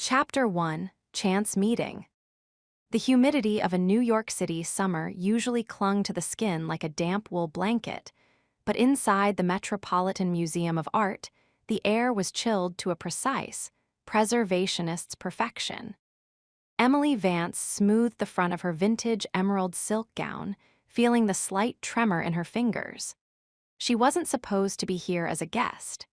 Chapter 1: Chance Meeting. The humidity of a New York City summer usually clung to the skin like a damp wool blanket, but inside the Metropolitan Museum of Art, the air was chilled to a precise, preservationist's perfection. Emily Vance smoothed the front of her vintage emerald silk gown, feeling the slight tremor in her fingers. She wasn't supposed to be here as a guest.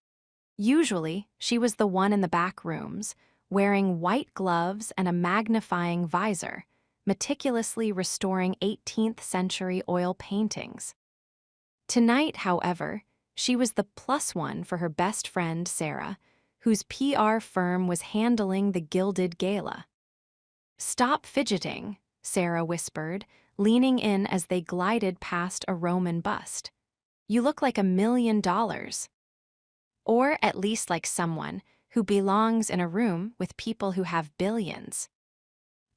Usually, she was the one in the back rooms, wearing white gloves and a magnifying visor, meticulously restoring 18th-century oil paintings. Tonight, however, she was the plus one for her best friend, Sarah, whose PR firm was handling the gilded gala. "Stop fidgeting," Sarah whispered, leaning in as they glided past a Roman bust. "You look like $1,000,000. Or at least like someone who belongs in a room with people who have billions."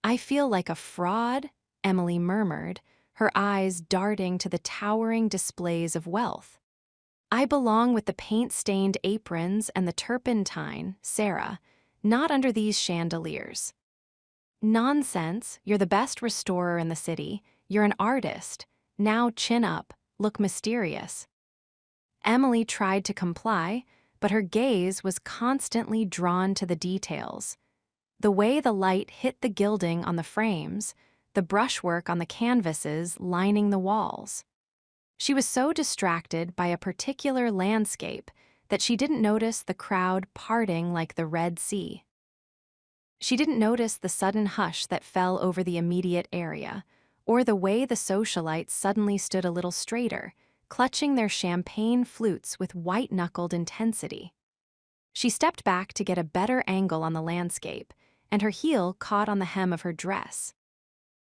"I feel like a fraud," Emily murmured, her eyes darting to the towering displays of wealth. "I belong with the paint-stained aprons and the turpentine, Sarah, not under these chandeliers." "Nonsense, you're the best restorer in the city, you're an artist, now chin up, look mysterious." Emily tried to comply, but her gaze was constantly drawn to the details. The way the light hit the gilding on the frames, the brushwork on the canvases lining the walls. She was so distracted by a particular landscape that she didn't notice the crowd parting like the Red Sea. She didn't notice the sudden hush that fell over the immediate area, or the way the socialites suddenly stood a little straighter, clutching their champagne flutes with white-knuckled intensity. She stepped back to get a better angle on the landscape, and her heel caught on the hem of her dress.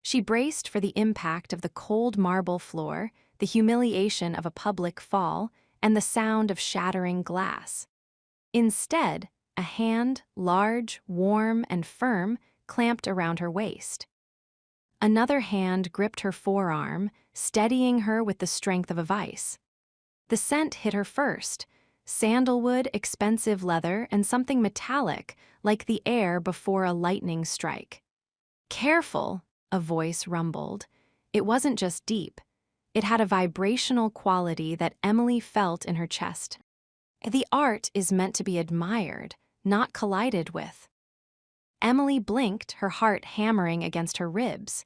She braced for the impact of the cold marble floor, the humiliation of a public fall, and the sound of shattering glass. Instead, a hand, large, warm, and firm, clamped around her waist. Another hand gripped her forearm, steadying her with the strength of a vice. The scent hit her first: sandalwood, expensive leather, and something metallic, like the air before a lightning strike. "Careful," a voice rumbled. It wasn't just deep. It had a vibrational quality that Emily felt in her chest. "The art is meant to be admired, not collided with." Emily blinked, her heart hammering against her ribs.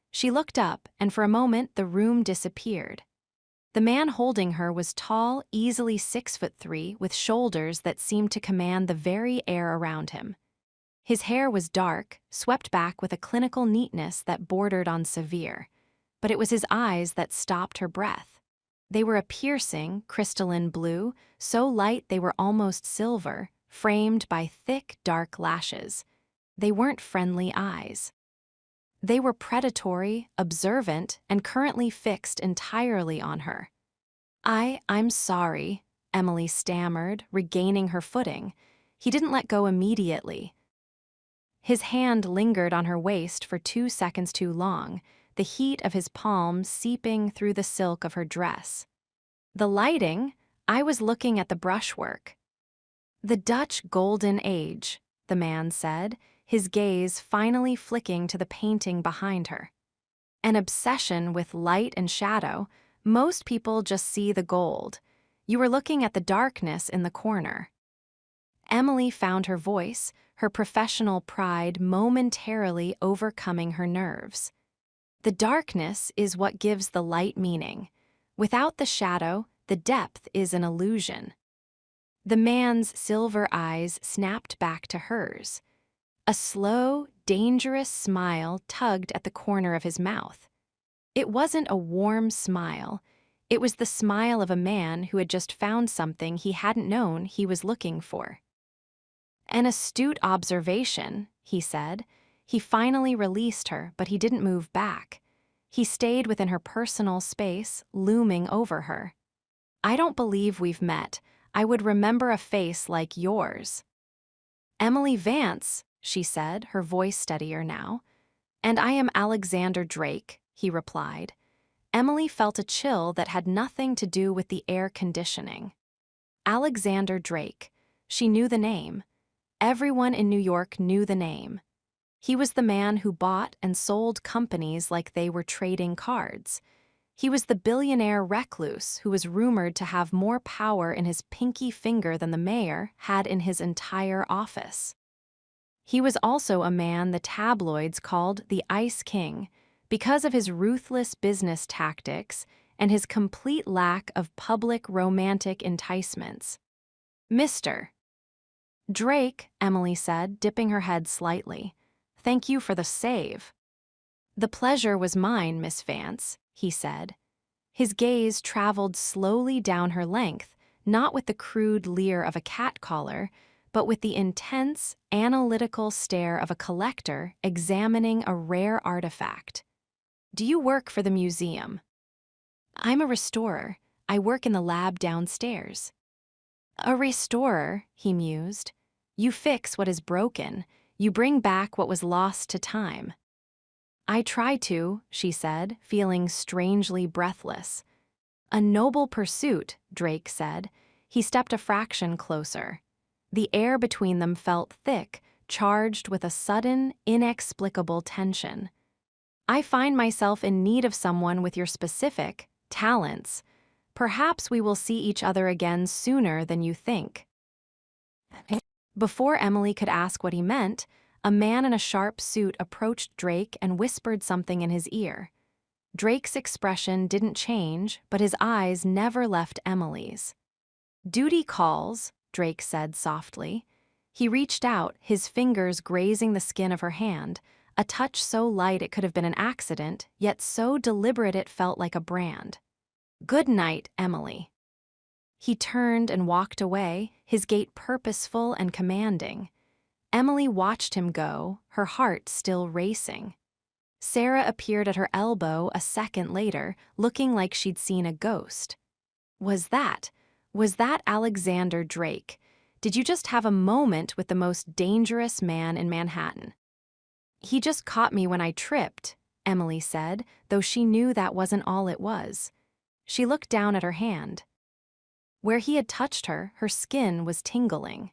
She looked up, and for a moment the room disappeared. The man holding her was tall, easily 6'3", with shoulders that seemed to command the very air around him. His hair was dark, swept back with a clinical neatness that bordered on severe, but it was his eyes that stopped her breath. They were a piercing, crystalline blue, so light they were almost silver, framed by thick, dark lashes. They weren't friendly eyes. They were predatory, observant, and currently fixed entirely on her. I'm sorry," Emily stammered, regaining her footing. He didn't let go immediately. His hand lingered on her waist for 2 seconds too long, the heat of his palm seeping through the silk of her dress. "The lighting? I was looking at the brushwork." "The Dutch Golden Age," the man said, his gaze finally flicking to the painting behind her. "An obsession with light and shadow. Most people just see the gold. You were looking at the darkness in the corner." Emily found her voice, her professional pride momentarily overcoming her nerves. "The darkness is what gives the light meaning. Without the shadow, the depth is an illusion." The man's silver eyes snapped back to hers. A slow, dangerous smile tugged at the corner of his mouth. It wasn't a warm smile. It was the smile of a man who had just found something he hadn't known he was looking for. "An astute observation," he said. He finally released her, but he didn't move back. He stayed within her personal space, looming over her. "I don't believe we've met. I would remember a face like yours." "Emily Vance," she said, her voice steadier now. "And I am Alexander Drake," he replied. Emily felt a chill that had nothing to do with the air conditioning. Alexander Drake. She knew the name. Everyone in New York knew the name. He was the man who bought and sold companies like they were trading cards. He was the billionaire recluse who was rumored to have more power in his pinky finger than the mayor had in his entire office. He was also a man the tabloids called the Ice King because of his ruthless business tactics and his complete lack of public romantic enticements. "Mr. Drake," Emily said, dipping her head slightly. "Thank you for the save." "The pleasure was mine, Miss Vance," he said. His gaze traveled slowly down her length, not with the crude leer of a catcaller, but with the intense, analytical stare of a collector examining a rare artifact. "Do you work for the museum?" "I'm a restorer. I work in the lab downstairs." "A restorer," he mused. "You fix what is broken. You bring back what was lost to time." "I try to," she said, feeling strangely breathless. "A noble pursuit," Drake said. He stepped a fraction closer. The air between them felt thick, charged with a sudden, inexplicable tension. "I find myself in need of someone with your specific talents. Perhaps we will see each other again sooner than you think." Before Emily could ask what he meant, a man in a sharp suit approached Drake and whispered something in his ear. Drake's expression didn't change, but his eyes never left Emily's. "Duty calls," Drake said softly. He reached out, his fingers grazing the skin of her hand, a touch so light it could have been an accident, yet so deliberate it felt like a brand. "Good night, Emily." He turned and walked away, his gait purposeful and commanding. Emily watched him go, her heart still racing. Sarah appeared at her elbow a second later, looking like she'd seen a ghost. Was that Alexander Drake? Did you just have a moment with the most dangerous man in Manhattan?" "He just caught me when I tripped," Emily said, though she knew that wasn't all it was. She looked down at her hand. Where he had touched her, her skin was tingling.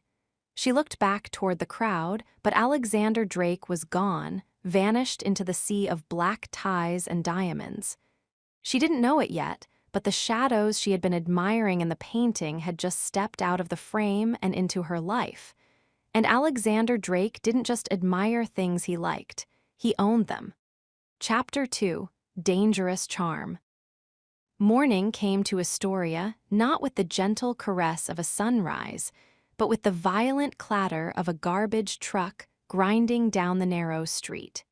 She looked back toward the crowd, but Alexander Drake was gone, vanished into the sea of black ties and diamonds. She didn't know it yet, but the shadows she had been admiring in the painting had just stepped out of the frame and into her life. And Alexander Drake didn't just admire things he liked, he owned them. Chapter 2: Dangerous Charm. Morning came to Astoria not with the gentle caress of a sunrise, but with the violent clatter of a garbage truck grinding down the narrow street.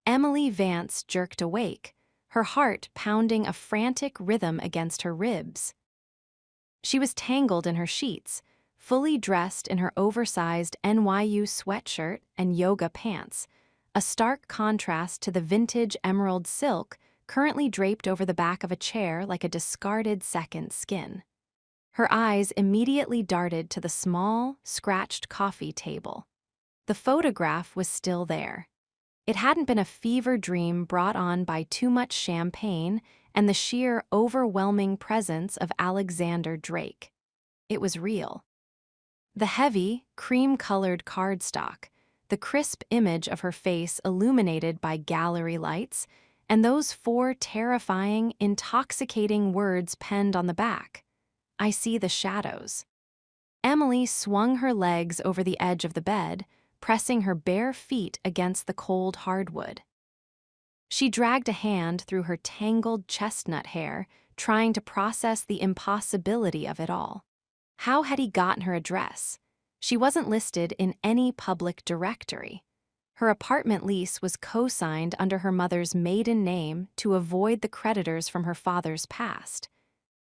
Emily Vance jerked awake, her heart pounding a frantic rhythm against her ribs. She was tangled in her sheets, fully dressed in her oversized NYU sweatshirt and yoga pants, a stark contrast to the vintage emerald silk currently draped over the back of a chair like a discarded second skin. Her eyes immediately darted to the small, scratched coffee table. The photograph was still there. It hadn't been a fever dream brought on by too much champagne and the sheer, overwhelming presence of Alexander Drake. It was real. The heavy, cream-colored cardstock, the crisp image of her face illuminated by gallery lights, and those 4 terrifying, intoxicating words penned on the back. "I see the shadows." Emily swung her legs over the edge of the bed, pressing her bare feet against the cold hardwood. She dragged a hand through her tangled chestnut hair, trying to process the impossibility of it all. How had he gotten her address? She wasn't listed in any public directory. Her apartment lease was co-signed under her mother's maiden name to avoid the creditors from her father's past.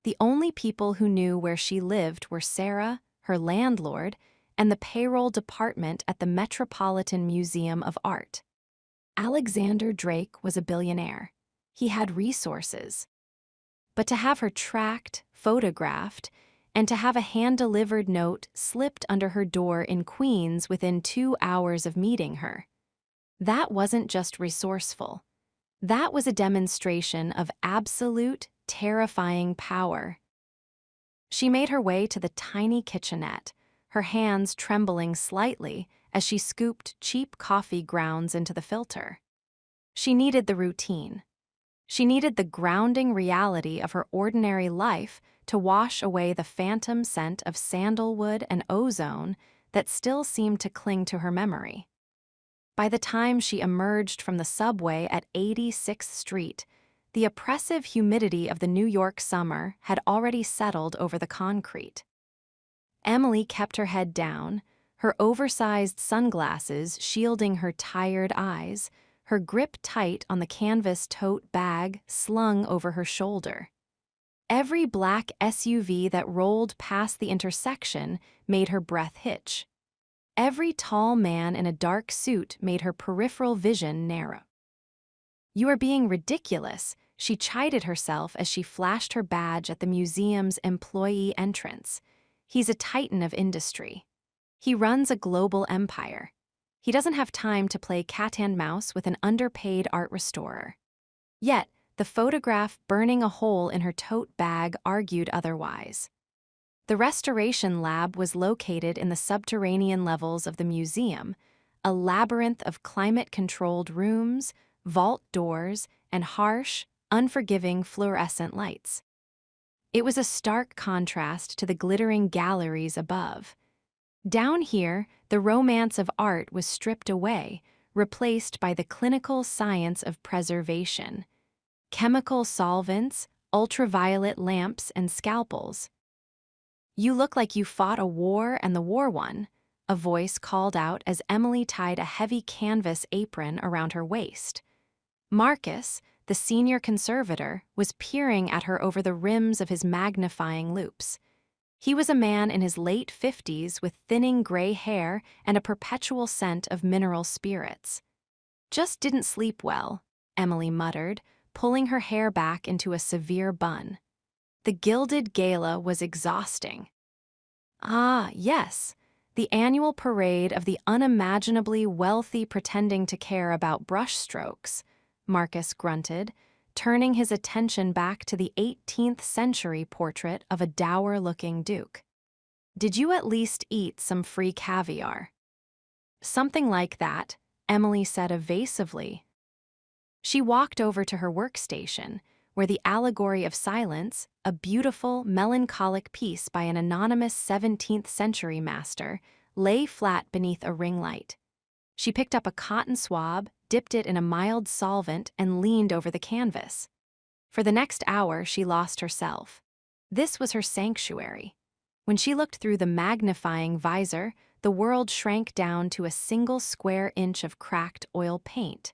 The only people who knew where she lived were Sarah, her landlord, and the payroll department at the Metropolitan Museum of Art. Alexander Drake was a billionaire. He had resources. But to have her tracked, photographed, and to have a hand-delivered note slipped under her door in Queens within 2 hours of meeting her, that wasn't just resourceful. That was a demonstration of absolute, terrifying power. She made her way to the tiny kitchenette, her hands trembling slightly as she scooped cheap coffee grounds into the filter. She needed the routine. She needed the grounding reality of her ordinary life to wash away the phantom scent of sandalwood and ozone that still seemed to cling to her memory. By the time she emerged from the subway at 86th Street, the oppressive humidity of the New York summer had already settled over the concrete. Emily kept her head down, her oversized sunglasses shielding her tired eyes, her grip tight on the canvas tote bag slung over her shoulder. Every black SUV that rolled past the intersection made her breath hitch. Every tall man in a dark suit made her peripheral vision narrow. "You are being ridiculous," she chided herself as she flashed her badge at the museum's employee entrance. "He's a titan of industry. He runs a global empire. He doesn't have time to play cat and mouse with an underpaid art restorer." Yet, the photograph burning a hole in her tote bag argued otherwise. The restoration lab was located in the subterranean levels of the museum, a labyrinth of climate-controlled rooms, vault doors, and harsh, unforgiving fluorescent lights. It was a stark contrast to the glittering galleries above. Down here, the romance of art was stripped away, replaced by the clinical science of preservation. Chemical solvents, ultraviolet lamps, and scalpels. "You look like you fought a war and the war won," a voice called out as Emily tied a heavy canvas apron around her waist. Marcus, the senior conservator, was peering at her over the rims of his magnifying loupes. He was a man in his late 50s with thinning gray hair and a perpetual scent of mineral spirits. "Just didn't sleep well," Emily muttered, pulling her hair back into a severe bun. The gilded gala was exhausting. "Ah, yes, the annual parade of the unimaginably wealthy pretending to care about brushstrokes," Marcus grunted, turning his attention back to the 18th century portrait of a dour-looking duke. "Did you at least eat some free caviar?" "Something like that," Emily said evasively. She walked over to her workstation, where the Allegory of Silence, a beautiful, melancholic piece by an anonymous 17th century master, lay flat beneath a ring light. She picked up a cotton swab, dipped it in a mild solvent, and leaned over the canvas. For the next hour, she lost herself. This was her sanctuary. When she looked through the magnifying visor, the world shrank down to a single square inch of cracked oil paint.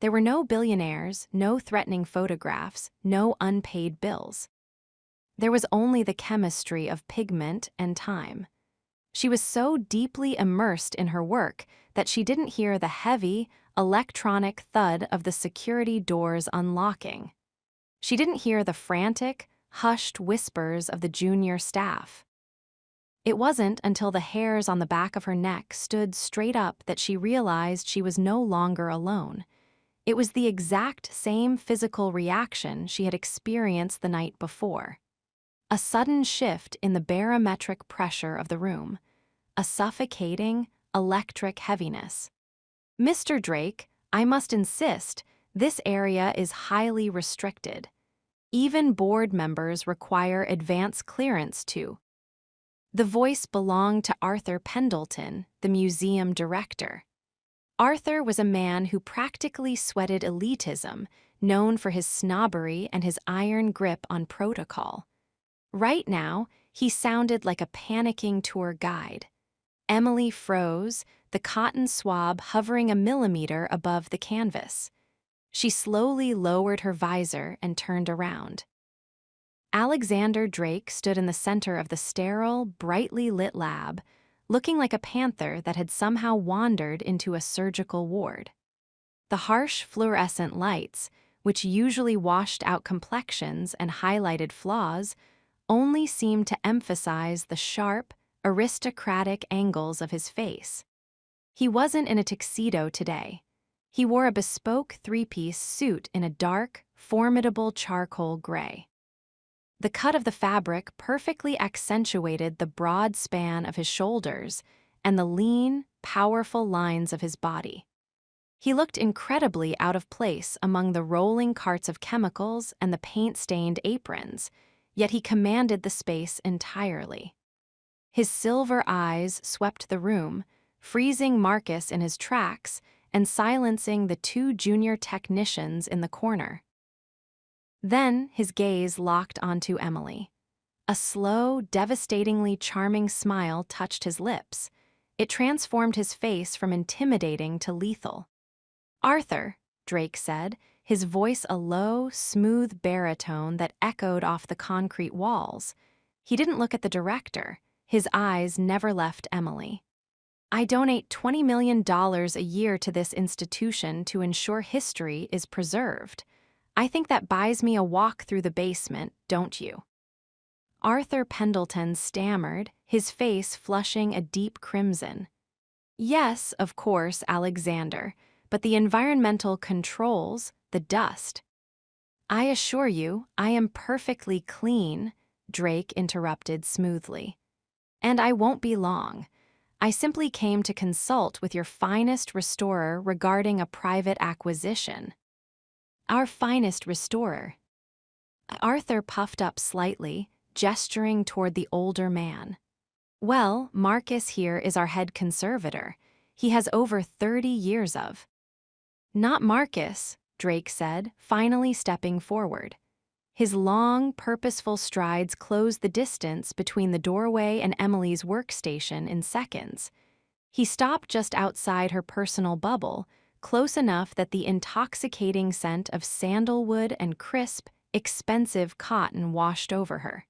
There were no billionaires, no threatening photographs, no unpaid bills. There was only the chemistry of pigment and time. She was so deeply immersed in her work that she didn't hear the heavy, electronic thud of the security doors unlocking. She didn't hear the frantic, hushed whispers of the junior staff. It wasn't until the hairs on the back of her neck stood straight up that she realized she was no longer alone. It was the exact same physical reaction she had experienced the night before. A sudden shift in the barometric pressure of the room. A suffocating, electric heaviness. "Mr. Drake, I must insist, this area is highly restricted. Even board members require advance clearance to." The voice belonged to Arthur Pendleton, the museum director. Arthur was a man who practically sweated elitism, known for his snobbery and his iron grip on protocol. Right now, he sounded like a panicking tour guide. Emily froze, the cotton swab hovering a millimeter above the canvas. She slowly lowered her visor and turned around. Alexander Drake stood in the center of the sterile, brightly lit lab, looking like a panther that had somehow wandered into a surgical ward. The harsh fluorescent lights, which usually washed out complexions and highlighted flaws, only seemed to emphasize the sharp, aristocratic angles of his face. He wasn't in a tuxedo today. He wore a bespoke three-piece suit in a dark, formidable charcoal gray. The cut of the fabric perfectly accentuated the broad span of his shoulders and the lean, powerful lines of his body. He looked incredibly out of place among the rolling carts of chemicals and the paint-stained aprons, yet he commanded the space entirely. His silver eyes swept the room, freezing Marcus in his tracks and silencing the two junior technicians in the corner. Then his gaze locked onto Emily. A slow, devastatingly charming smile touched his lips. It transformed his face from intimidating to lethal. "Arthur," Drake said, his voice a low, smooth baritone that echoed off the concrete walls. He didn't look at the director. His eyes never left Emily. "I donate $20 million a year to this institution to ensure history is preserved. I think that buys me a walk through the basement, don't you?" Arthur Pendleton stammered, his face flushing a deep crimson. "Yes, of course, Alexander, but the environmental controls, the dust." "I assure you, I am perfectly clean," Drake interrupted smoothly. "And I won't be long. I simply came to consult with your finest restorer regarding a private acquisition." "Our finest restorer." Arthur puffed up slightly, gesturing toward the older man. "Well, Marcus here is our head conservator. He has over 30 years of—" "Not Marcus," Drake said, finally stepping forward. His long, purposeful strides closed the distance between the doorway and Emily's workstation in seconds. He stopped just outside her personal bubble, close enough that the intoxicating scent of sandalwood and crisp, expensive cotton washed over her.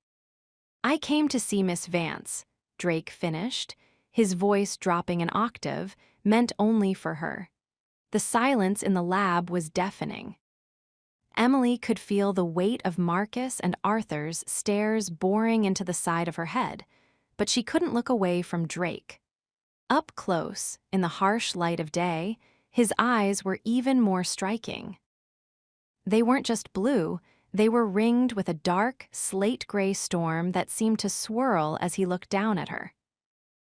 "I came to see Miss Vance," Drake finished, his voice dropping an octave, meant only for her. The silence in the lab was deafening. Emily could feel the weight of Marcus and Arthur's stares boring into the side of her head, but she couldn't look away from Drake. Up close, in the harsh light of day, his eyes were even more striking. They weren't just blue, they were ringed with a dark, slate-gray storm that seemed to swirl as he looked down at her.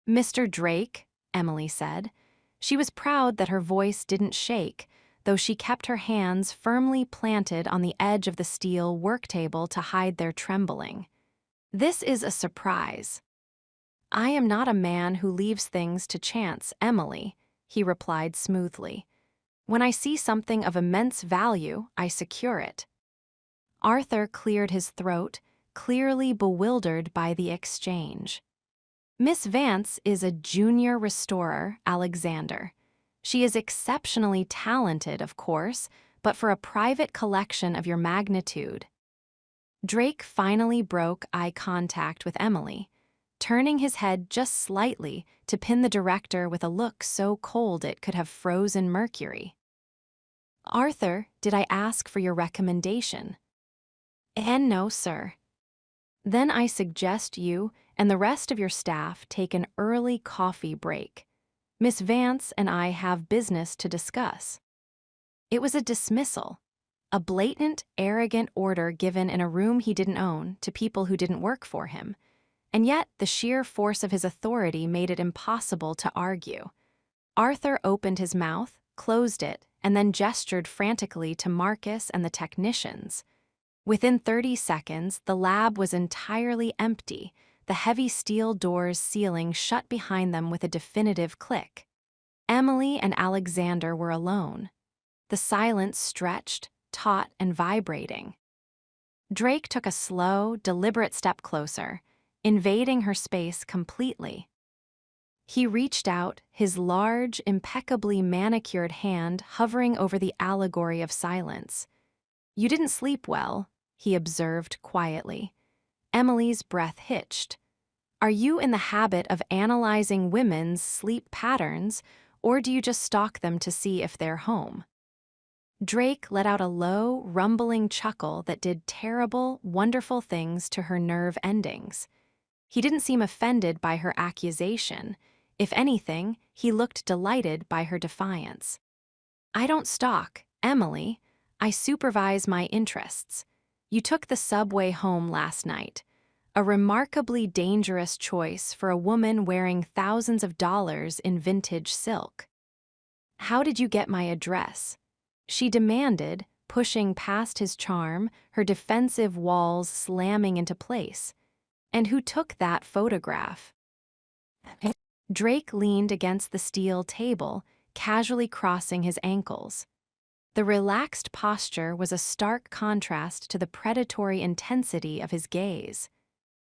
"Mr. Drake," Emily said. She was proud that her voice didn't shake, though she kept her hands firmly planted on the edge of the steel work table to hide their trembling. "This is a surprise." "I am not a man who leaves things to chance, Emily," he replied smoothly. "When I see something of immense value, I secure it." Arthur cleared his throat, clearly bewildered by the exchange. "Miss Vance is a junior restorer, Alexander. She is exceptionally talented, of course, but for a private collection of your magnitude." Drake finally broke eye contact with Emily, turning his head just slightly to pin the director with a look so cold it could have frozen mercury. "Arthur, did I ask for your recommendation?" "And no, sir." "Then I suggest you and the rest of your staff take an early coffee break. Miss Vance and I have business to discuss." It was a dismissal, a blatant, arrogant order given in a room he didn't own to people who didn't work for him, and yet the sheer force of his authority made it impossible to argue. Arthur opened his mouth, closed it, and then gestured frantically to Marcus and the technicians. Within 30 seconds, the lab was entirely empty, the heavy steel doors sealing shut behind them with a definitive click. Emily and Alexander were alone. The silence stretched, taut and vibrating. Drake took a slow, deliberate step closer, invading her space completely. He reached out, his large, impeccably manicured hand hovering over the allegory of silence. "You didn't sleep well," he observed quietly. Emily's breath hitched. "Are you in the habit of analyzing women's sleep patterns, or do you just stalk them to see if they're home?" Drake let out a low, rumbling chuckle that did terrible, wonderful things to her nerve endings. He didn't seem offended by her accusation. If anything, he looked delighted by her defiance. "I don't stalk, Emily. I supervise my interests. You took the subway home last night. A remarkably dangerous choice for a woman wearing thousands of dollars in vintage silk. How did you get my address? She demanded, pushing past his charm, her defensive walls slamming into place. And who took that photograph? Drake leaned against the steel table, casually crossing his ankles. The relaxed posture was a stark contrast to the predatory intensity of his gaze.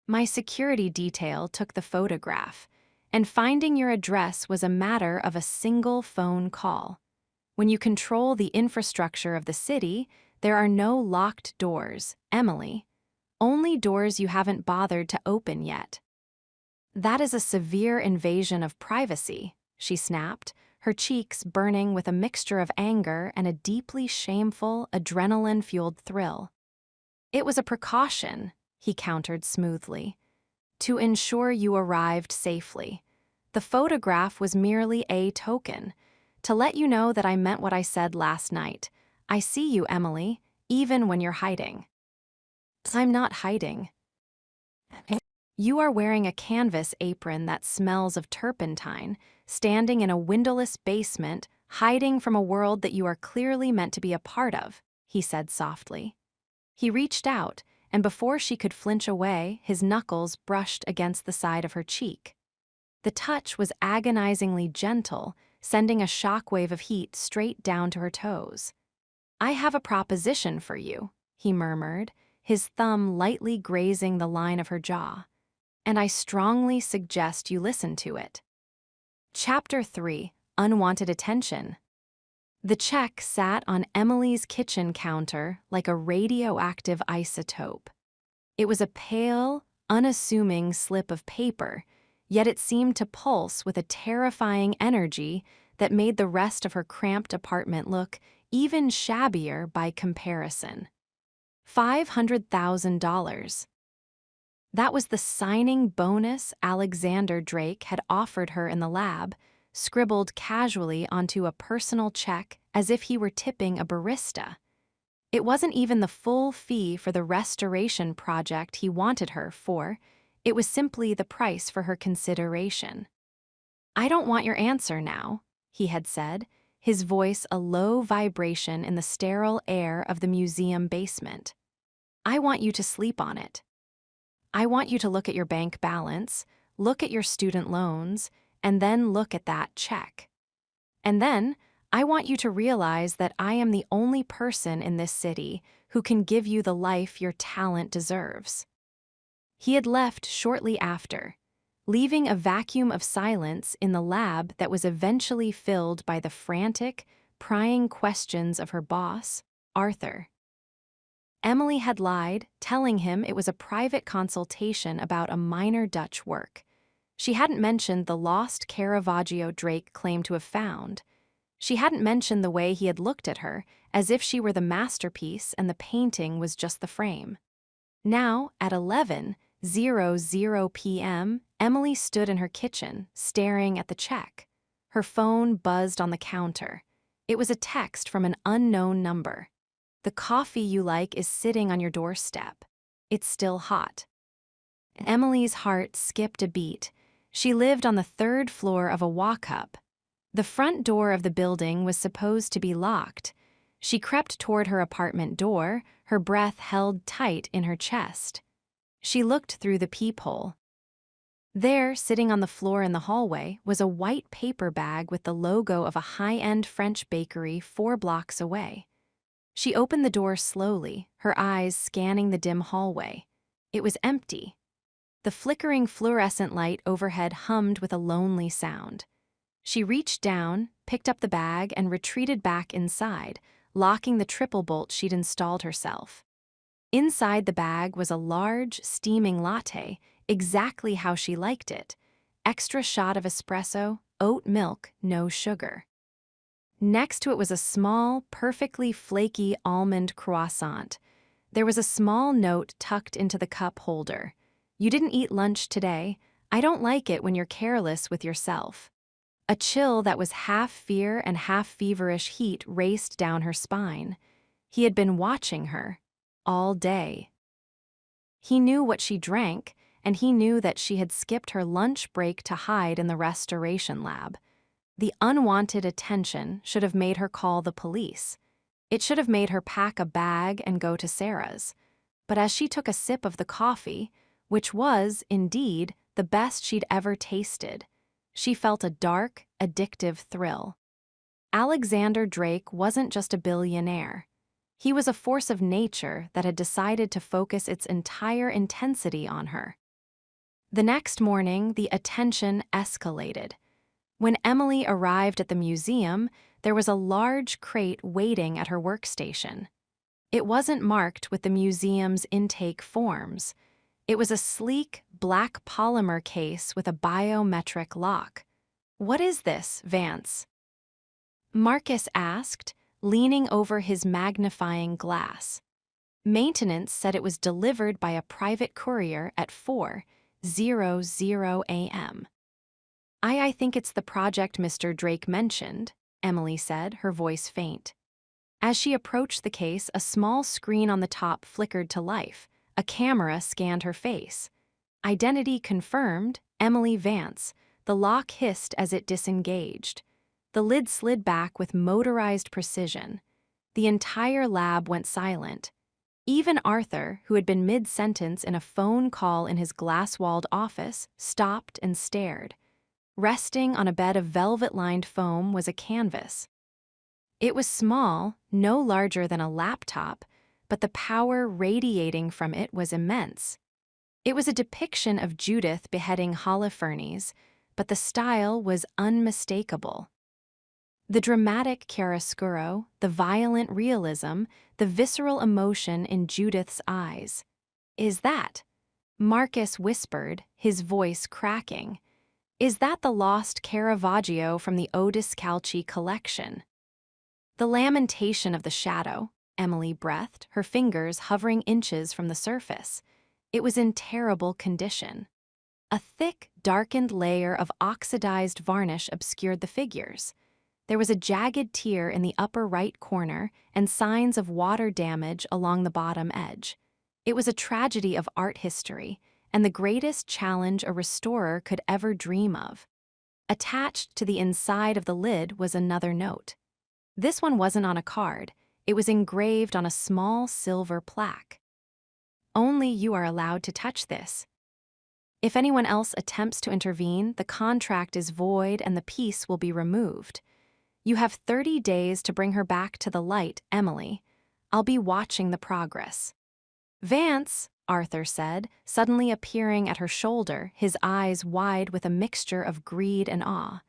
My security detail took the photograph, and finding your address was a matter of a single phone call. When you control the infrastructure of the city, there are no locked doors, Emily. Only doors you haven't bothered to open yet. That is a severe invasion of privacy, she snapped, her cheeks burning with a mixture of anger and a deeply shameful, adrenaline-fueled thrill. It was a precaution, he countered smoothly, to ensure you arrived safely. The photograph was merely a token, to let you know that I meant what I said last night. I see you, Emily, even when you're hiding. I'm not hiding. You are wearing a canvas apron that smells of turpentine, standing in a windowless basement, hiding from a world that you are clearly meant to be a part of, he said softly. He reached out, and before she could flinch away, his knuckles brushed against the side of her cheek. The touch was agonizingly gentle, sending a shockwave of heat straight down to her toes. I have a proposition for you, he murmured, his thumb lightly grazing the line of her jaw. And I strongly suggest you listen to it. Chapter 3: Unwanted Attention. The check sat on Emily's kitchen counter like a radioactive isotope. It was a pale, unassuming slip of paper, yet it seemed to pulse with a terrifying energy that made the rest of her cramped apartment look even shabbier by comparison. $500,000. That was the signing bonus Alexander Drake had offered her in the lab, scribbled casually onto a personal check as if he were tipping a barista. It wasn't even the full fee for the restoration project he wanted her for, it was simply the price for her consideration. I don't want your answer now, he had said, his voice a low vibration in the sterile air of the museum basement. I want you to sleep on it. I want you to look at your bank balance, look at your student loans, and then look at that check. And then, I want you to realize that I am the only person in this city who can give you the life your talent deserves. He had left shortly after, leaving a vacuum of silence in the lab that was eventually filled by the frantic, prying questions of her boss, Arthur. Emily had lied, telling him it was a private consultation about a minor Dutch work. She hadn't mentioned the lost Caravaggio Drake claimed to have found. She hadn't mentioned the way he had looked at her, as if she were the masterpiece and the painting was just the frame. Now, at 11:00 p.m., Emily stood in her kitchen, staring at the check. Her phone buzzed on the counter. It was a text from an unknown number. The coffee you like is sitting on your doorstep. It's still hot. Emily's heart skipped a beat. She lived on the 3rd floor of a walk-up. The front door of the building was supposed to be locked. She crept toward her apartment door, her breath held tight in her chest. She looked through the peephole. There, sitting on the floor in the hallway, was a white paper bag with the logo of a high-end French bakery 4 blocks away. She opened the door slowly, her eyes scanning the dim hallway. It was empty. The flickering fluorescent light overhead hummed with a lonely sound. She reached down, picked up the bag, and retreated back inside, locking the triple bolt she'd installed herself. Inside the bag was a large, steaming latte, exactly how she liked it. Extra shot of espresso, oat milk, no sugar. Next to it was a small, perfectly flaky almond croissant. There was a small note tucked into the cup holder. You didn't eat lunch today. I don't like it when you're careless with yourself. A chill that was half fear and half feverish heat raced down her spine. He had been watching her. all day. He knew what she drank, and he knew that she had skipped her lunch break to hide in the restoration lab. The unwanted attention should have made her call the police. It should have made her pack a bag and go to Sarah's. But as she took a sip of the coffee, which was, indeed, the best she'd ever tasted, she felt a dark, addictive thrill. Alexander Drake wasn't just a billionaire. He was a force of nature that had decided to focus its entire intensity on her. The next morning, the attention escalated. When Emily arrived at the museum, there was a large crate waiting at her workstation. It wasn't marked with the museum's intake forms. It was a sleek, black polymer case with a biometric lock. "What is this, Vance?" Marcus asked, leaning over his magnifying glass. Maintenance said it was delivered by a private courier at 4:00 a.m. I think it's the project Mr. Drake mentioned," Emily said, her voice faint. As she approached the case, a small screen on the top flickered to life. A camera scanned her face. Identity confirmed, Emily Vance. The lock hissed as it disengaged. The lid slid back with motorized precision. The entire lab went silent. Even Arthur, who had been mid-sentence in a phone call in his glass-walled office, stopped and stared. Resting on a bed of velvet-lined foam was a canvas. It was small, no larger than a laptop, but the power radiating from it was immense. It was a depiction of Judith beheading Holofernes, but the style was unmistakable. The dramatic chiaroscuro, the violent realism, the visceral emotion in Judith's eyes. "Is that?" Marcus whispered, his voice cracking. "Is that the lost Caravaggio from the Odiscalchi collection?" "The lamentation of the shadow," Emily breathed, her fingers hovering inches from the surface. It was in terrible condition. A thick, darkened layer of oxidized varnish obscured the figures. There was a jagged tear in the upper right corner and signs of water damage along the bottom edge. It was a tragedy of art history, and the greatest challenge a restorer could ever dream of. Attached to the inside of the lid was another note. This one wasn't on a card. It was engraved on a small silver plaque. "Only you are allowed to touch this. If anyone else attempts to intervene, the contract is void and the piece will be removed. You have 30 days to bring her back to the light, Emily. I'll be watching the progress." "Vance," Arthur said, suddenly appearing at her shoulder, his eyes wide with a mixture of greed and awe.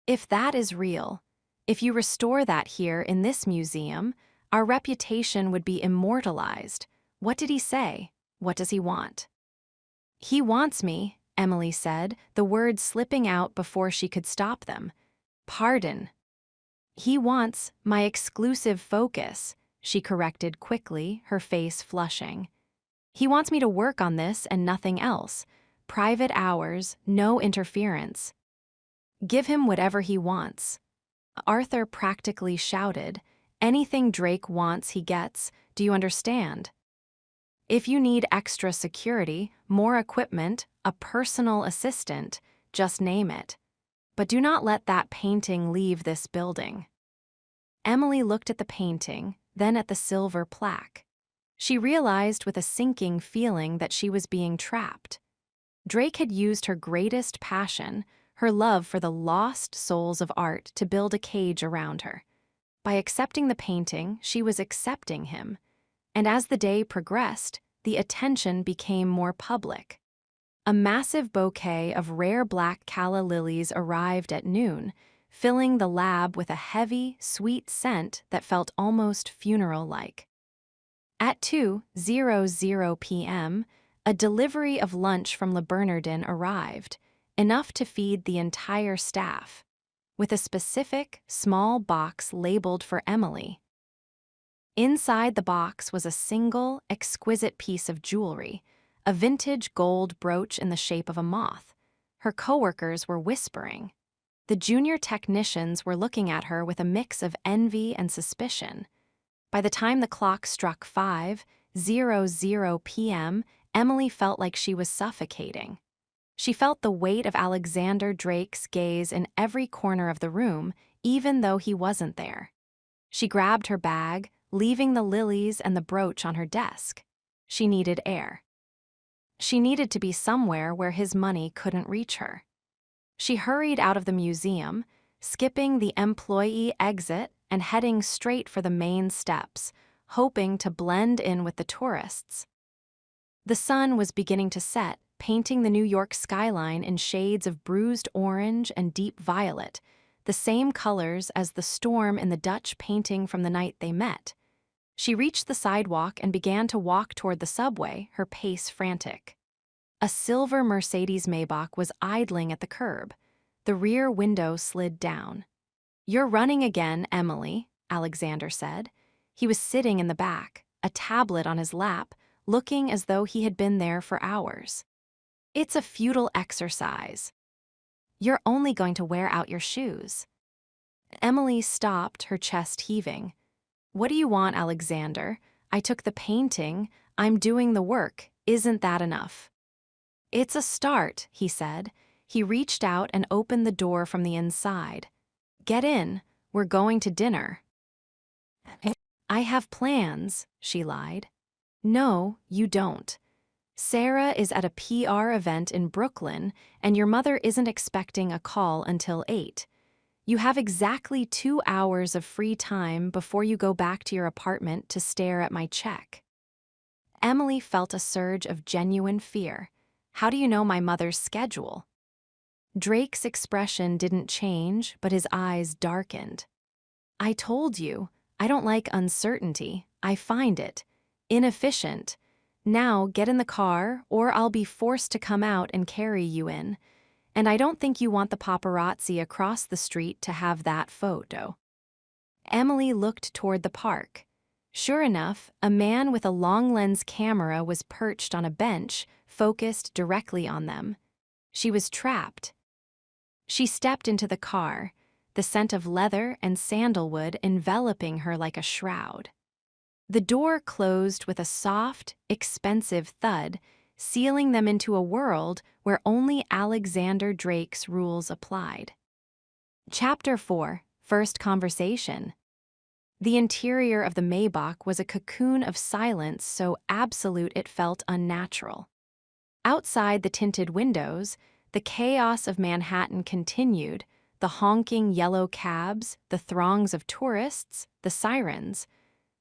"If that is real, if you restore that here in this museum, our reputation would be immortalized. What did he say? What does he want?" "He wants me," Emily said, the words slipping out before she could stop them. "Pardon." "He wants my exclusive focus," she corrected quickly, her face flushing. "He wants me to work on this and nothing else. Private hours, no interference." "Give him whatever he wants." Arthur practically shouted, "Anything Drake wants, he gets. Do you understand? If you need extra security, more equipment, a personal assistant, just name it. But do not let that painting leave this building." Emily looked at the painting, then at the silver plaque. She realized with a sinking feeling that she was being trapped. Drake had used her greatest passion, her love for the lost souls of art, to build a cage around her. By accepting the painting, she was accepting him. And as the day progressed, the attention became more public. A massive bouquet of rare black calla lilies arrived at noon, filling the lab with a heavy, sweet scent that felt almost funeral-like. At 2:00 p.m., a delivery of lunch from Le Bernardin arrived, enough to feed the entire staff, with a specific, small box labeled for Emily. Inside the box was a single, exquisite piece of jewelry, a vintage gold brooch in the shape of a moth. Her coworkers were whispering. The junior technicians were looking at her with a mix of envy and suspicion. By the time the clock struck 5, 00 p.m., Emily felt like she was suffocating. She felt the weight of Alexander Drake's gaze in every corner of the room, even though he wasn't there. She grabbed her bag, leaving the lilies and the brooch on her desk. She needed air. She needed to be somewhere where his money couldn't reach her. She hurried out of the museum, skipping the employee exit and heading straight for the main steps, hoping to blend in with the tourists. The sun was beginning to set, painting the New York skyline in shades of bruised orange and deep violet, the same colors as the storm in the Dutch painting from the night they met. She reached the sidewalk and began to walk toward the subway, her pace frantic. A silver Mercedes Maybach was idling at the curb. The rear window slid down. "You're running again, Emily," Alexander said. He was sitting in the back, a tablet on his lap, looking as though he had been there for hours. "It's a futile exercise. You're only going to wear out your shoes." Emily stopped, her chest heaving. "What do you want, Alexander? I took the painting. I'm doing the work. Isn't that enough?" "It's a start," he said. He reached out and opened the door from the inside. "Get in. We're going to dinner." "I have plans," she lied. "No, you don't. Sarah is at a PR event in Brooklyn, and your mother isn't expecting a call until 8. You have exactly 2 hours of free time before you go back to your apartment to stare at my check." Emily felt a surge of genuine fear. "How do you know my mother's schedule?" Drake's expression didn't change, but his eyes darkened. "I told you, I don't like uncertainty. I find it inefficient. Now get in the car, or I'll be forced to come out and carry you in. And I don't think you want the paparazzi across the street to have that photo." Emily looked toward the park. Sure enough, a man with a long-lens camera was perched on a bench, focused directly on them. She was trapped. She stepped into the car, the scent of leather and sandalwood enveloping her like a shroud. The door closed with a soft, expensive thud, sealing them into a world where only Alexander Drake's rules applied. Chapter 4: First Conversation. The interior of the Maybach was a cocoon of silence so absolute it felt unnatural. Outside the tinted windows, the chaos of Manhattan continued, the honking yellow cabs, the throngs of tourists, the sirens.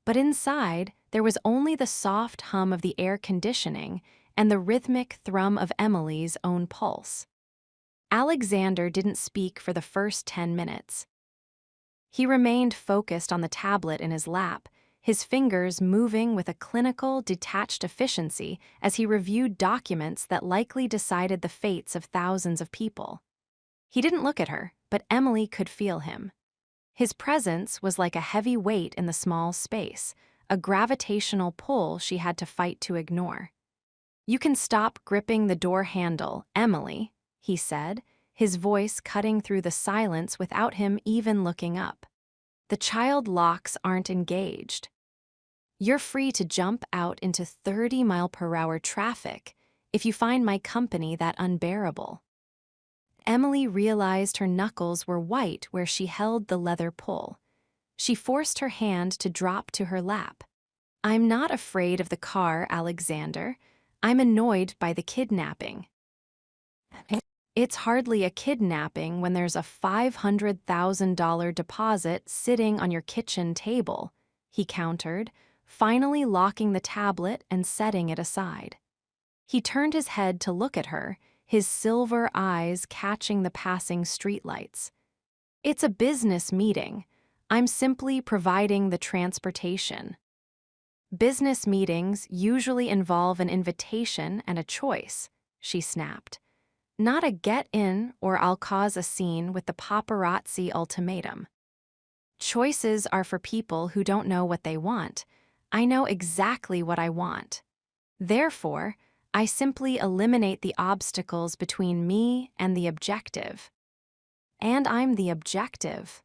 But inside, there was only the soft hum of the air conditioning and the rhythmic thrum of Emily's own pulse. Alexander didn't speak for the first 10 minutes. He remained focused on the tablet in his lap, his fingers moving with a clinical, detached efficiency as he reviewed documents that likely decided the fates of thousands of people. He didn't look at her, but Emily could feel him. His presence was like a heavy weight in the small space, a gravitational pull she had to fight to ignore. "You can stop gripping the door handle, Emily," he said, his voice cutting through the silence without him even looking up. "The child locks aren't engaged. You're free to jump out into 30-mile-per-hour traffic if you find my company that unbearable." Emily realized her knuckles were white where she held the leather pull. She forced her hand to drop to her lap. "I'm not afraid of the car, Alexander. I'm annoyed by the kidnapping." "It's hardly a kidnapping when there's a $500,000 deposit sitting on your kitchen table," he countered, finally locking the tablet and setting it aside. He turned his head to look at her, his silver eyes catching the passing streetlights. "It's a business meeting. I'm simply providing the transportation." "Business meetings usually involve an invitation and a choice," she snapped. "Not a get in or I'll cause a scene with the paparazzi ultimatum. Choices are for people who don't know what they want. I know exactly what I want. Therefore, I simply eliminate the obstacles between me and the objective. And I'm the objective.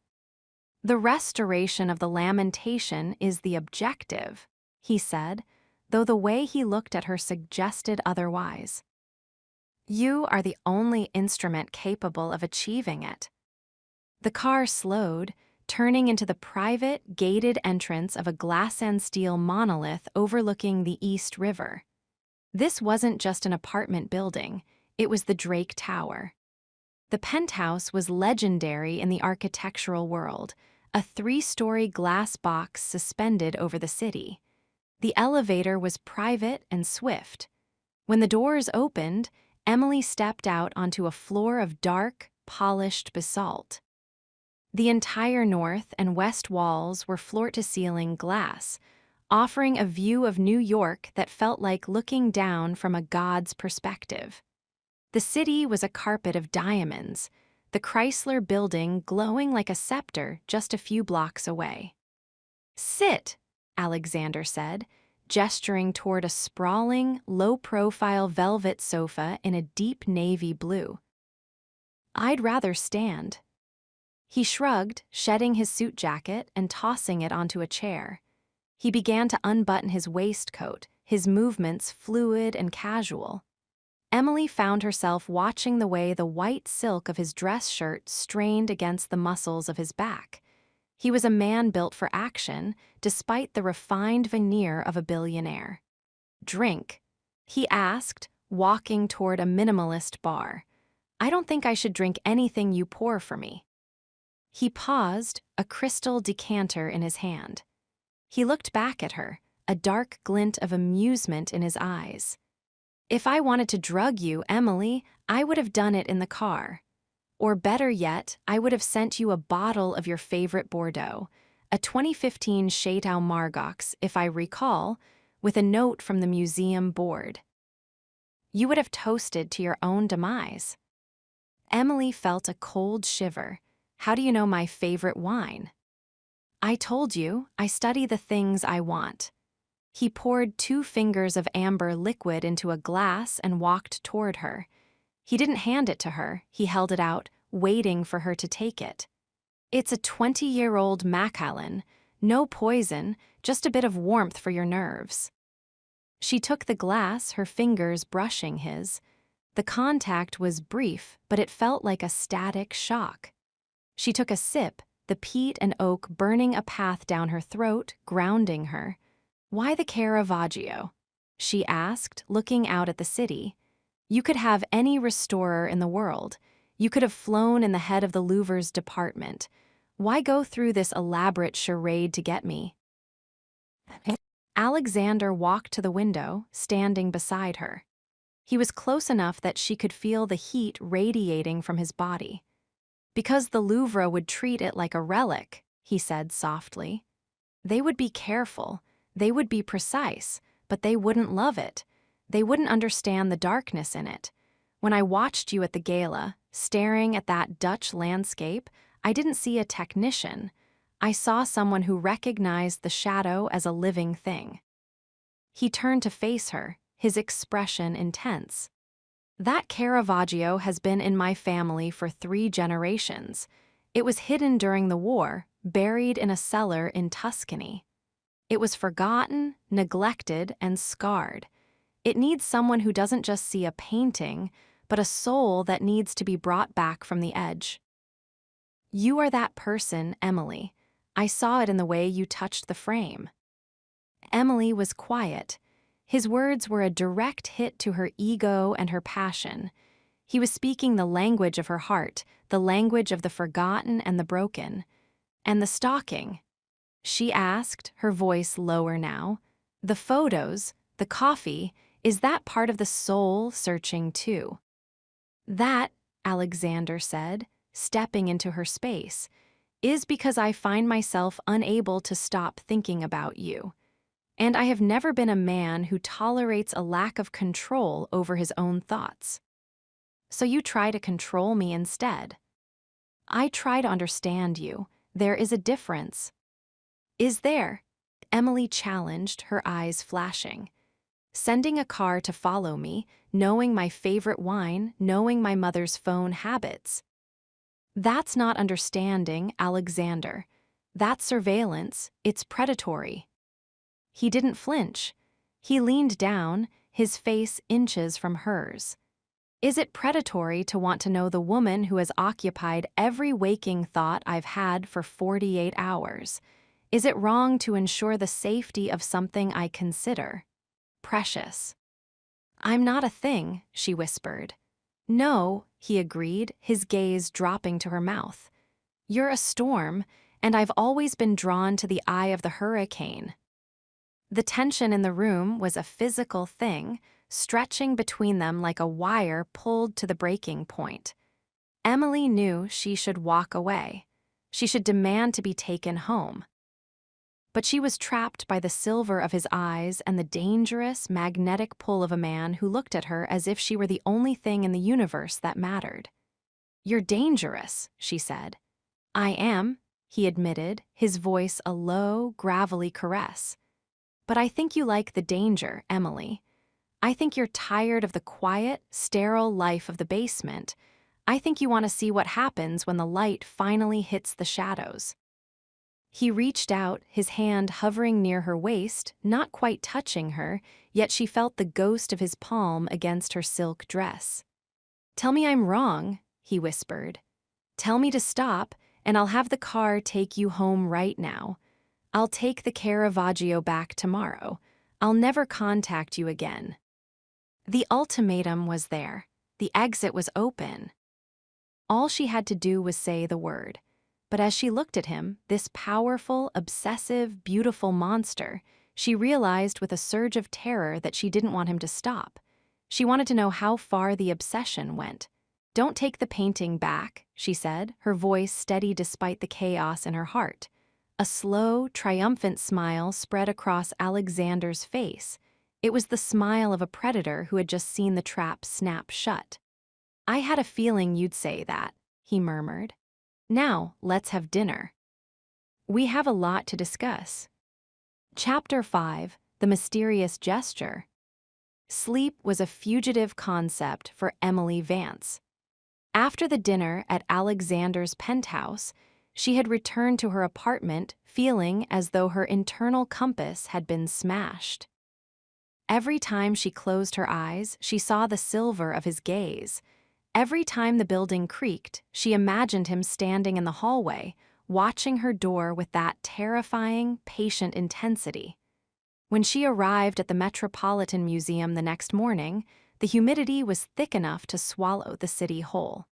The restoration of the lamentation is the objective," he said, though the way he looked at her suggested otherwise. You are the only instrument capable of achieving it. The car slowed, turning into the private, gated entrance of a glass and steel monolith overlooking the East River. This wasn't just an apartment building, it was the Drake Tower. The penthouse was legendary in the architectural world, a 3-story glass box suspended over the city. The elevator was private and swift. When the doors opened, Emily stepped out onto a floor of dark, polished basalt. The entire north and west walls were floor-to-ceiling glass, offering a view of New York that felt like looking down from a god's perspective. The city was a carpet of diamonds, the Chrysler Building glowing like a scepter just a few blocks away. "Sit," Alexander said, gesturing toward a sprawling, low-profile velvet sofa in a deep navy blue. "I'd rather stand." He shrugged, shedding his suit jacket and tossing it onto a chair. He began to unbutton his waistcoat, his movements fluid and casual. Emily found herself watching the way the white silk of his dress shirt strained against the muscles of his back. He was a man built for action, despite the refined veneer of a billionaire. "Drink?" he asked, walking toward a minimalist bar. "I don't think I should drink anything you pour for me." He paused, a crystal decanter in his hand. He looked back at her, a dark glint of amusement in his eyes. "If I wanted to drug you, Emily, I would have done it in the car. Or better yet, I would have sent you a bottle of your favorite Bordeaux, a 2015 Chateau Margaux, if I recall, with a note from the museum board. You would have toasted to your own demise." Emily felt a cold shiver. "How do you know my favorite wine?" "I told you, I study the things I want." He poured 2 fingers of amber liquid into a glass and walked toward her. He didn't hand it to her, he held it out, waiting for her to take it. "It's a 20-year-old Macallan, no poison, just a bit of warmth for your nerves." She took the glass, her fingers brushing his. The contact was brief, but it felt like a static shock. She took a sip, the peat and oak burning a path down her throat, grounding her. "Why the Caravaggio?" she asked, looking out at the city. "You could have any restorer in the world. You could have flown in the head of the Louvre's department. Why go through this elaborate charade to get me?" Alexander walked to the window, standing beside her. He was close enough that she could feel the heat radiating from his body. "Because the Louvre would treat it like a relic," he said softly. "They would be careful. They would be precise, but they wouldn't love it. They wouldn't understand the darkness in it. When I watched you at the gala, staring at that Dutch landscape, I didn't see a technician. I saw someone who recognized the shadow as a living thing." He turned to face her, his expression intense. "That Caravaggio has been in my family for 3 generations. It was hidden during the war, buried in a cellar in Tuscany. It was forgotten, neglected, and scarred. It needs someone who doesn't just see a painting, but a soul that needs to be brought back from the edge. You are that person, Emily. I saw it in the way you touched the frame." Emily was quiet. His words were a direct hit to her ego and her passion. He was speaking the language of her heart, the language of the forgotten and the broken. "And the stalking?" she asked, her voice lower now. "The photos, the coffee, is that part of the soul searching too?" "That," Alexander said, stepping into her space, "is because I find myself unable to stop thinking about you. And I have never been a man who tolerates a lack of control over his own thoughts. So you try to control me instead. I try to understand you. There is a difference." "Is there?" Emily challenged, her eyes flashing. "Sending a car to follow me, knowing my favorite wine, knowing my mother's phone habits. That's not understanding, Alexander. That's surveillance, it's predatory." He didn't flinch. He leaned down, his face inches from hers. Is it predatory to want to know the woman who has occupied every waking thought I've had for 48 hours? Is it wrong to ensure the safety of something I consider precious? I'm not a thing, she whispered. No, he agreed, his gaze dropping to her mouth. You're a storm, and I've always been drawn to the eye of the hurricane. The tension in the room was a physical thing, stretching between them like a wire pulled to the breaking point. Emily knew she should walk away. She should demand to be taken home. But she was trapped by the silver of his eyes and the dangerous, magnetic pull of a man who looked at her as if she were the only thing in the universe that mattered. You're dangerous, she said. I am, he admitted, his voice a low, gravelly caress. But I think you like the danger, Emily. I think you're tired of the quiet, sterile life of the basement. I think you want to see what happens when the light finally hits the shadows. He reached out, his hand hovering near her waist, not quite touching her, yet she felt the ghost of his palm against her silk dress. Tell me I'm wrong, he whispered. Tell me to stop, and I'll have the car take you home right now. I'll take the Caravaggio back tomorrow. I'll never contact you again. The ultimatum was there. The exit was open. All she had to do was say the word. But as she looked at him, this powerful, obsessive, beautiful monster, she realized with a surge of terror that she didn't want him to stop. She wanted to know how far the obsession went. Don't take the painting back, she said, her voice steady despite the chaos in her heart. A slow, triumphant smile spread across Alexander's face. It was the smile of a predator who had just seen the trap snap shut. I had a feeling you'd say that, he murmured. Now, let's have dinner. We have a lot to discuss. Chapter 5, The Mysterious Gesture. Sleep was a fugitive concept for Emily Vance. After the dinner at Alexander's penthouse, she had returned to her apartment feeling as though her internal compass had been smashed. Every time she closed her eyes, she saw the silver of his gaze. Every time the building creaked, she imagined him standing in the hallway, watching her door with that terrifying, patient intensity. When she arrived at the Metropolitan Museum the next morning, the humidity was thick enough to swallow the city whole.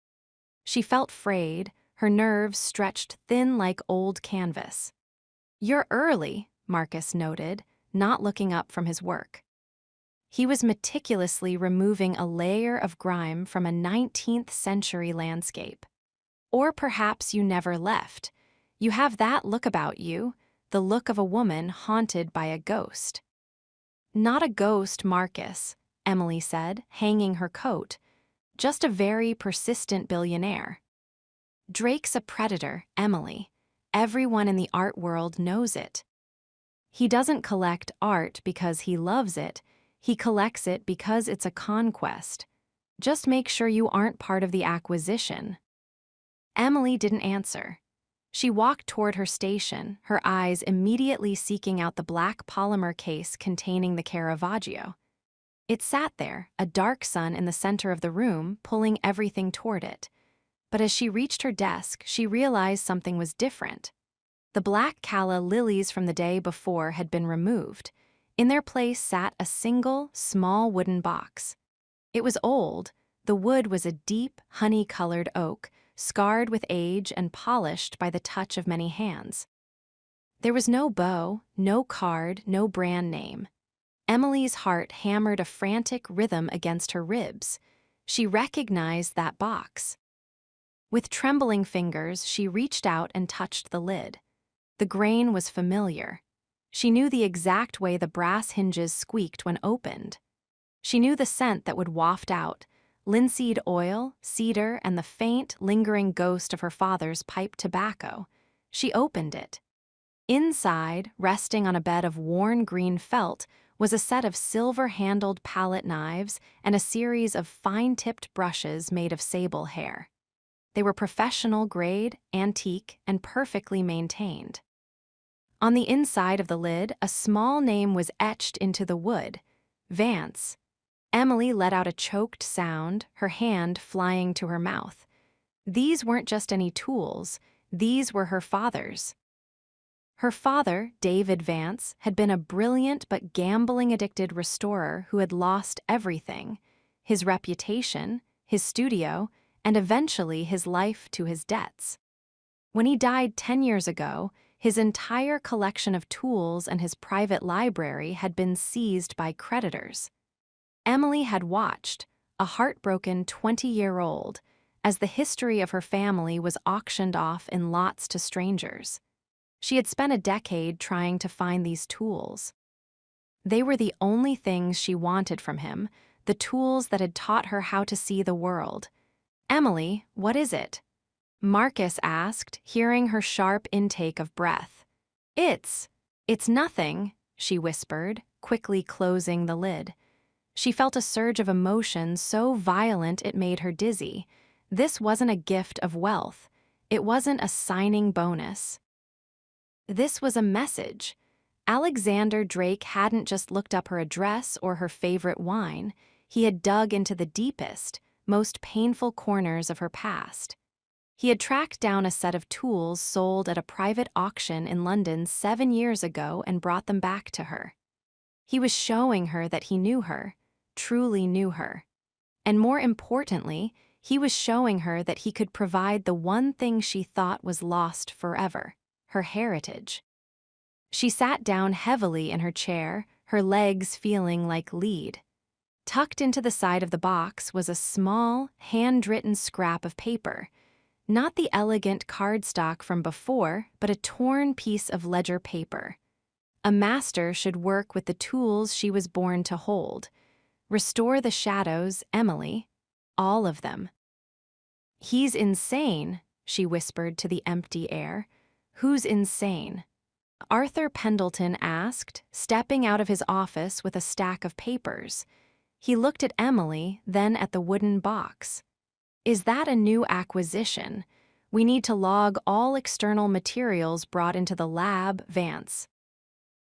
She felt frayed, her nerves stretched thin like old canvas. You're early, Marcus noted, not looking up from his work. He was meticulously removing a layer of grime from a 19th century landscape. Or perhaps you never left. You have that look about you, the look of a woman haunted by a ghost. Not a ghost, Marcus, Emily said, hanging her coat. Just a very persistent billionaire. Drake's a predator, Emily. Everyone in the art world knows it. He doesn't collect art because he loves it. He collects it because it's a conquest. Just make sure you aren't part of the acquisition. Emily didn't answer. She walked toward her station, her eyes immediately seeking out the black polymer case containing the Caravaggio. It sat there, a dark sun in the center of the room, pulling everything toward it. But as she reached her desk, she realized something was different. The black calla lilies from the day before had been removed. In their place sat a single, small wooden box. It was old. The wood was a deep, honey-colored oak, scarred with age and polished by the touch of many hands. There was no bow, no card, no brand name. Emily's heart hammered a frantic rhythm against her ribs. She recognized that box. With trembling fingers, she reached out and touched the lid. The grain was familiar. She knew the exact way the brass hinges squeaked when opened. She knew the scent that would waft out, linseed oil, cedar, and the faint, lingering ghost of her father's pipe tobacco. She opened it. Inside, resting on a bed of worn green felt, was a set of silver-handled palette knives and a series of fine-tipped brushes made of sable hair. They were professional grade, antique, and perfectly maintained. On the inside of the lid, a small name was etched into the wood: Vance. Emily let out a choked sound, her hand flying to her mouth. These weren't just any tools, these were her father's. Her father, David Vance, had been a brilliant but gambling-addicted restorer who had lost everything: his reputation, his studio, and eventually his life to his debts. When he died 10 years ago, his entire collection of tools and his private library had been seized by creditors. Emily had watched, a heartbroken 20-year-old, as the history of her family was auctioned off in lots to strangers. She had spent a decade trying to find these tools. They were the only things she wanted from him, the tools that had taught her how to see the world. "Emily, what is it?" Marcus asked, hearing her sharp intake of breath. It's nothing," she whispered, quickly closing the lid. She felt a surge of emotion so violent it made her dizzy. This wasn't a gift of wealth. It wasn't a signing bonus. This was a message. Alexander Drake hadn't just looked up her address or her favorite wine. He had dug into the deepest, most painful corners of her past. He had tracked down a set of tools sold at a private auction in London 7 years ago and brought them back to her. He was showing her that he knew her, truly knew her. And more importantly, he was showing her that he could provide the one thing she thought was lost forever: her heritage. She sat down heavily in her chair, her legs feeling like lead. Tucked into the side of the box was a small, handwritten scrap of paper. Not the elegant cardstock from before, but a torn piece of ledger paper. A master should work with the tools she was born to hold. Restore the shadows, Emily. All of them. "He's insane," she whispered to the empty air. "Who's insane?" Arthur Pendleton asked, stepping out of his office with a stack of papers. He looked at Emily, then at the wooden box. "Is that a new acquisition? We need to log all external materials brought into the lab, Vance."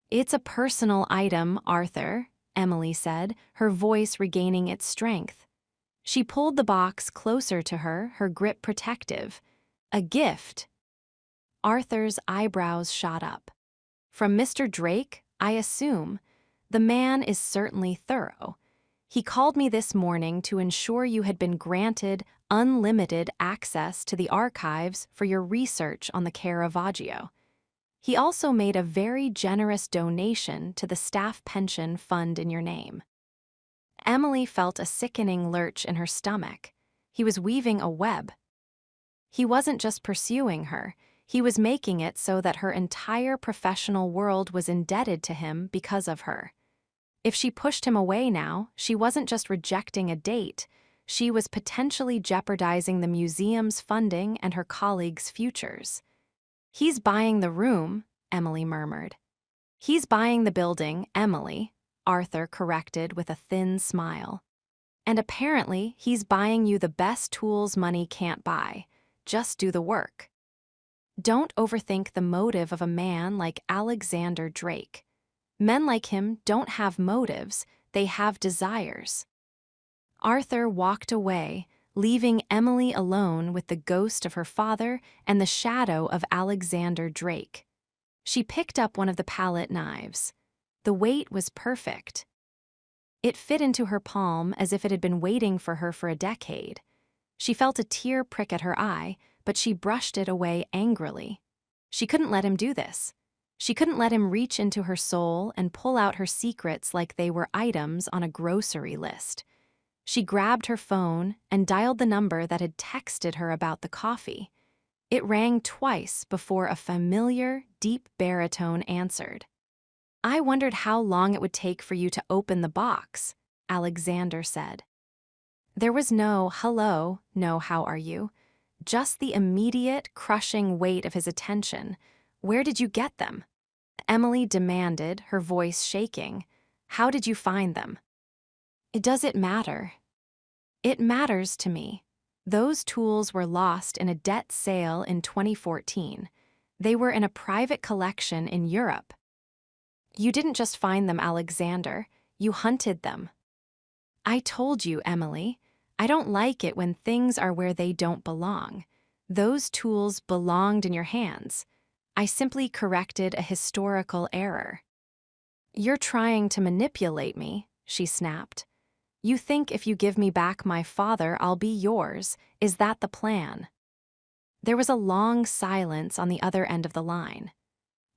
"It's a personal item, Arthur," Emily said, her voice regaining its strength. She pulled the box closer to her, her grip protective. "A gift." Arthur's eyebrows shot up. "From Mr. Drake, I assume. The man is certainly thorough. He called me this morning to ensure you had been granted unlimited access to the archives for your research on the Caravaggio. He also made a very generous donation to the staff pension fund in your name." Emily felt a sickening lurch in her stomach. He was weaving a web. He wasn't just pursuing her, he was making it so that her entire professional world was indebted to him because of her. If she pushed him away now, she wasn't just rejecting a date, she was potentially jeopardizing the museum's funding and her colleagues' futures. "He's buying the room," Emily murmured. "He's buying the building, Emily," Arthur corrected with a thin smile. "And apparently he's buying you the best tools money can't buy. Just do the work." Don't overthink the motive of a man like Alexander Drake. Men like him don't have motives, they have desires. Arthur walked away, leaving Emily alone with the ghost of her father and the shadow of Alexander Drake. She picked up one of the palette knives. The weight was perfect. It fit into her palm as if it had been waiting for her for a decade. She felt a tear prick at her eye, but she brushed it away angrily. She couldn't let him do this. She couldn't let him reach into her soul and pull out her secrets like they were items on a grocery list. She grabbed her phone and dialed the number that had texted her about the coffee. It rang twice before a familiar, deep baritone answered. "I wondered how long it would take for you to open the box," Alexander said. There was no "hello," no "how are you," just the immediate, crushing weight of his attention. "Where did you get them?" Emily demanded, her voice shaking. "How did you find them?" "Does it matter?" "It matters to me. Those tools were lost in a debt sale in 2014. They were in a private collection in Europe. You didn't just find them, Alexander. You hunted them. I told you, Emily. I don't like it when things are where they don't belong. Those tools belonged in your hands. I simply corrected a historical error. You're trying to manipulate me, she snapped. You think if you give me back my father, I'll be yours. Is that the plan? There was a long silence on the other end of the line.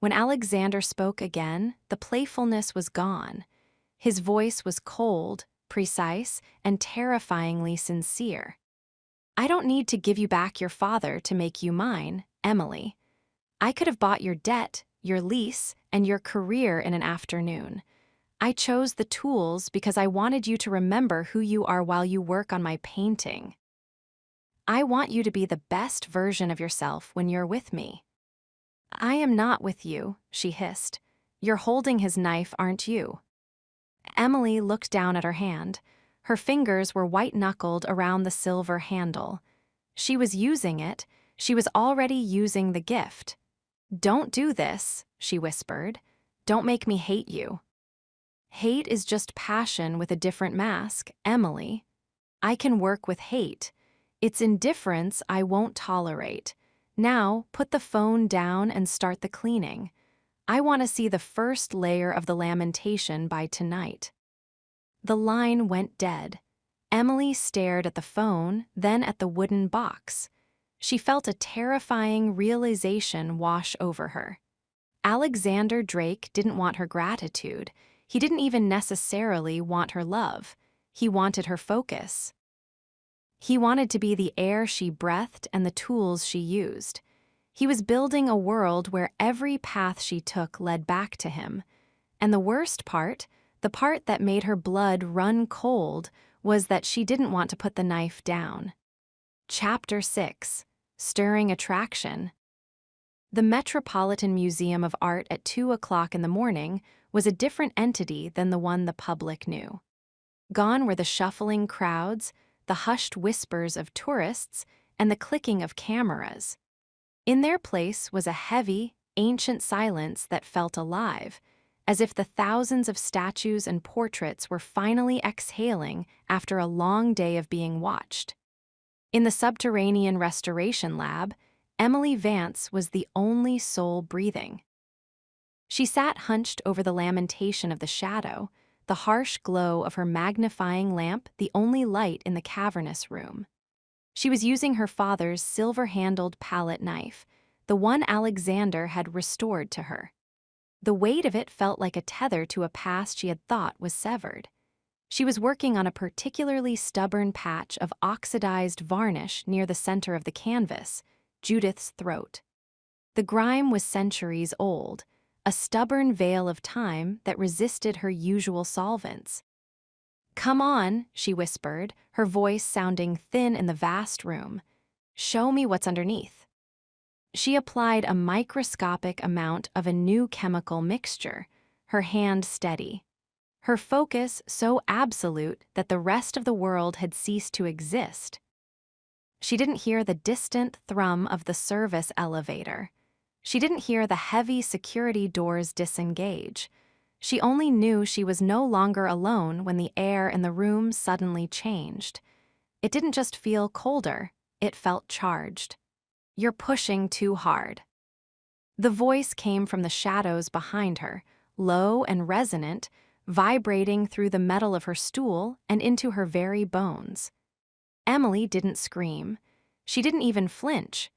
When Alexander spoke again, the playfulness was gone. His voice was cold, precise, and terrifyingly sincere. I don't need to give you back your father to make you mine, Emily. I could have bought your debt, your lease, and your career in an afternoon. I chose the tools because I wanted you to remember who you are while you work on my painting. I want you to be the best version of yourself when you're with me. I am not with you, she hissed. You're holding his knife, aren't you? Emily looked down at her hand. Her fingers were white-knuckled around the silver handle. She was using it. She was already using the gift. Don't do this, she whispered. Don't make me hate you. Hate is just passion with a different mask, Emily. I can work with hate. It's indifference I won't tolerate. Now, put the phone down and start the cleaning. I want to see the first layer of the lamentation by tonight. The line went dead. Emily stared at the phone, then at the wooden box. She felt a terrifying realization wash over her. Alexander Drake didn't want her gratitude. He didn't even necessarily want her love. He wanted her focus. He wanted to be the air she breathed and the tools she used. He was building a world where every path she took led back to him. And the worst part, the part that made her blood run cold, was that she didn't want to put the knife down. Chapter 6: Stirring Attraction. The Metropolitan Museum of Art at 2 o'clock in the morning was a different entity than the one the public knew. Gone were the shuffling crowds, the hushed whispers of tourists, and the clicking of cameras. In their place was a heavy, ancient silence that felt alive, as if the thousands of statues and portraits were finally exhaling after a long day of being watched. In the subterranean restoration lab, Emily Vance was the only soul breathing. She sat hunched over the lamentation of the shadow, the harsh glow of her magnifying lamp the only light in the cavernous room. She was using her father's silver-handled palette knife, the one Alexander had restored to her. The weight of it felt like a tether to a past she had thought was severed. She was working on a particularly stubborn patch of oxidized varnish near the center of the canvas, Judith's throat. The grime was centuries old, a stubborn veil of time that resisted her usual solvents. "Come on," she whispered, her voice sounding thin in the vast room. "Show me what's underneath." She applied a microscopic amount of a new chemical mixture, her hand steady. Her focus so absolute that the rest of the world had ceased to exist. She didn't hear the distant thrum of the service elevator. She didn't hear the heavy security doors disengage. She only knew she was no longer alone when the air in the room suddenly changed. It didn't just feel colder, it felt charged. "You're pushing too hard." The voice came from the shadows behind her, low and resonant, vibrating through the metal of her stool and into her very bones. Emily didn't scream. She didn't even flinch.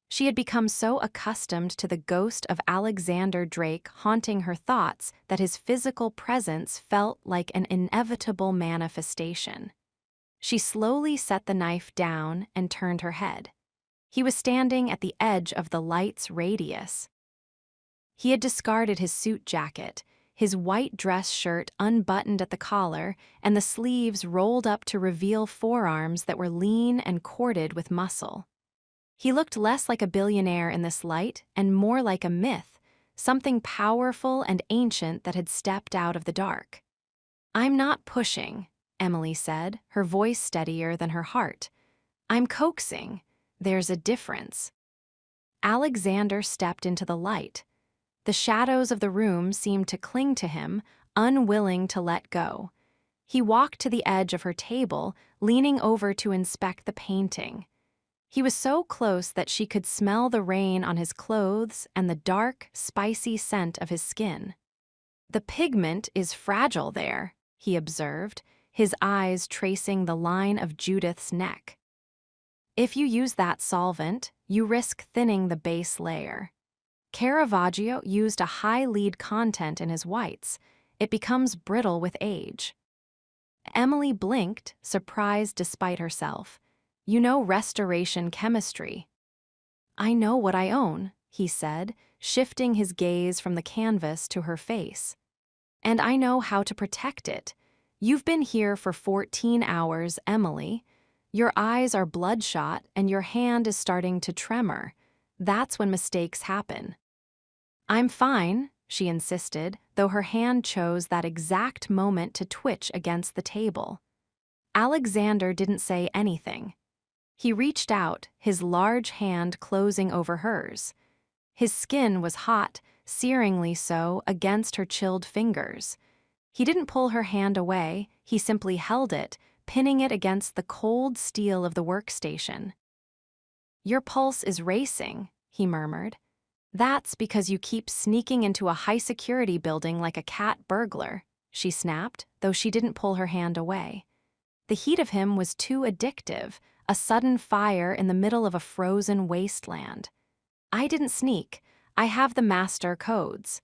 She had become so accustomed to the ghost of Alexander Drake haunting her thoughts that his physical presence felt like an inevitable manifestation. She slowly set the knife down and turned her head. He was standing at the edge of the light's radius. He had discarded his suit jacket, his white dress shirt unbuttoned at the collar, and the sleeves rolled up to reveal forearms that were lean and corded with muscle. He looked less like a billionaire in this light and more like a myth, something powerful and ancient that had stepped out of the dark. "I'm not pushing," Emily said, her voice steadier than her heart. "I'm coaxing. There's a difference." Alexander stepped into the light. The shadows of the room seemed to cling to him, unwilling to let go. He walked to the edge of her table, leaning over to inspect the painting. He was so close that she could smell the rain on his clothes and the dark, spicy scent of his skin. "The pigment is fragile there," he observed, his eyes tracing the line of Judith's neck. "If you use that solvent, you risk thinning the base layer. Caravaggio used a high lead content in his whites. It becomes brittle with age." Emily blinked, surprised despite herself. "You know restoration chemistry." "I know what I own," he said, shifting his gaze from the canvas to her face. "And I know how to protect it. You've been here for 14 hours, Emily. Your eyes are bloodshot and your hand is starting to tremor. That's when mistakes happen." "I'm fine," she insisted, though her hand chose that exact moment to twitch against the table. Alexander didn't say anything. He reached out, his large hand closing over hers. His skin was hot, searingly so, against her chilled fingers. He didn't pull her hand away, he simply held it, pinning it against the cold steel of the workstation. "Your pulse is racing," he murmured. "That's because you keep sneaking into a high-security building like a cat burglar," she snapped, though she didn't pull her hand away. The heat of him was too addictive, a sudden fire in the middle of a frozen wasteland. "I didn't sneak. I have the master codes."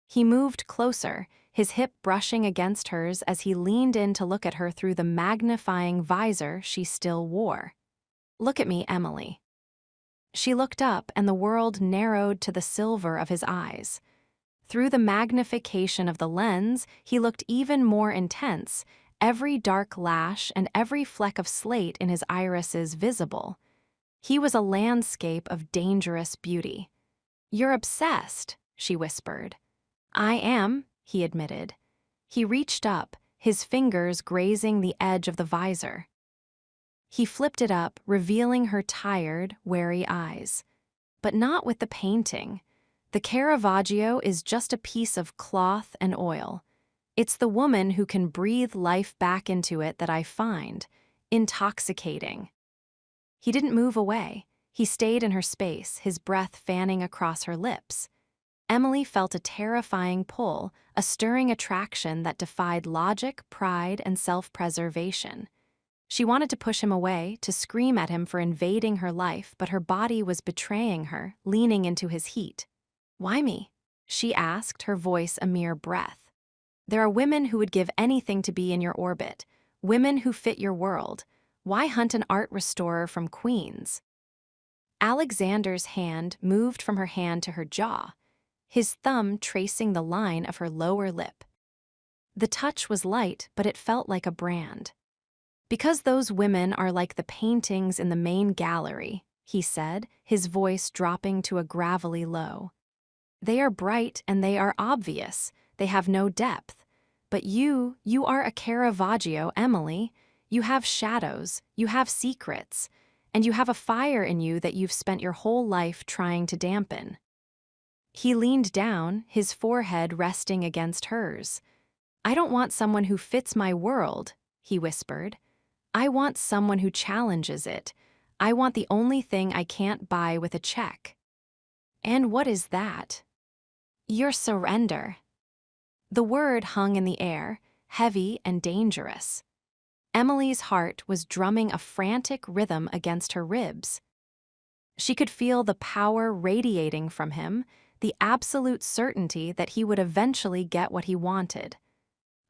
He moved closer, his hip brushing against hers as he leaned in to look at her through the magnifying visor she still wore. "Look at me, Emily." She looked up, and the world narrowed to the silver of his eyes. Through the magnification of the lens, he looked even more intense, every dark lash and every fleck of slate in his irises visible. He was a landscape of dangerous beauty. "You're obsessed," she whispered. "I am," he admitted. He reached up, his fingers grazing the edge of the visor. He flipped it up, revealing her tired, wary eyes. "But not with the painting. The Caravaggio is just a piece of cloth and oil. It's the woman who can breathe life back into it that I find intoxicating." He didn't move away. He stayed in her space, his breath fanning across her lips. Emily felt a terrifying pull, a stirring attraction that defied logic, pride, and self-preservation. She wanted to push him away, to scream at him for invading her life, but her body was betraying her, leaning into his heat. "Why me?" she asked, her voice a mere breath. "There are women who would give anything to be in your orbit, women who fit your world. Why hunt an art restorer from Queens?" Alexander's hand moved from her hand to her jaw, his thumb tracing the line of her lower lip. The touch was light, but it felt like a brand. "Because those women are like the paintings in the main gallery," he said, his voice dropping to a gravelly low. "They are bright and they are obvious. They have no depth. But you are a Caravaggio, Emily. You have shadows, you have secrets, and you have a fire in you that you've spent your whole life trying to dampen." He leaned down, his forehead resting against hers. "I don't want someone who fits my world," he whispered. "I want someone who challenges it. I want the only thing I can't buy with a check." "And what is that?" "Your surrender." The word hung in the air, heavy and dangerous. Emily's heart was drumming a frantic rhythm against her ribs. She could feel the power radiating from him, the absolute certainty that he would eventually get what he wanted.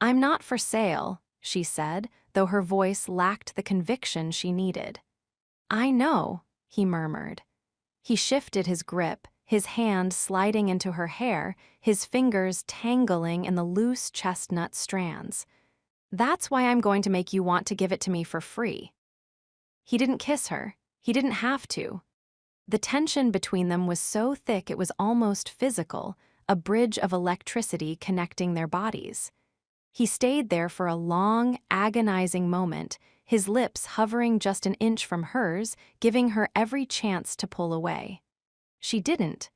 "I'm not for sale," she said, though her voice lacked the conviction she needed. "I know," he murmured. He shifted his grip, his hand sliding into her hair, his fingers tangling in the loose chestnut strands. "That's why I'm going to make you want to give it to me for free." He didn't kiss her. He didn't have to. The tension between them was so thick it was almost physical, a bridge of electricity connecting their bodies. He stayed there for a long, agonizing moment, his lips hovering just an inch from hers, giving her every chance to pull away. She didn't.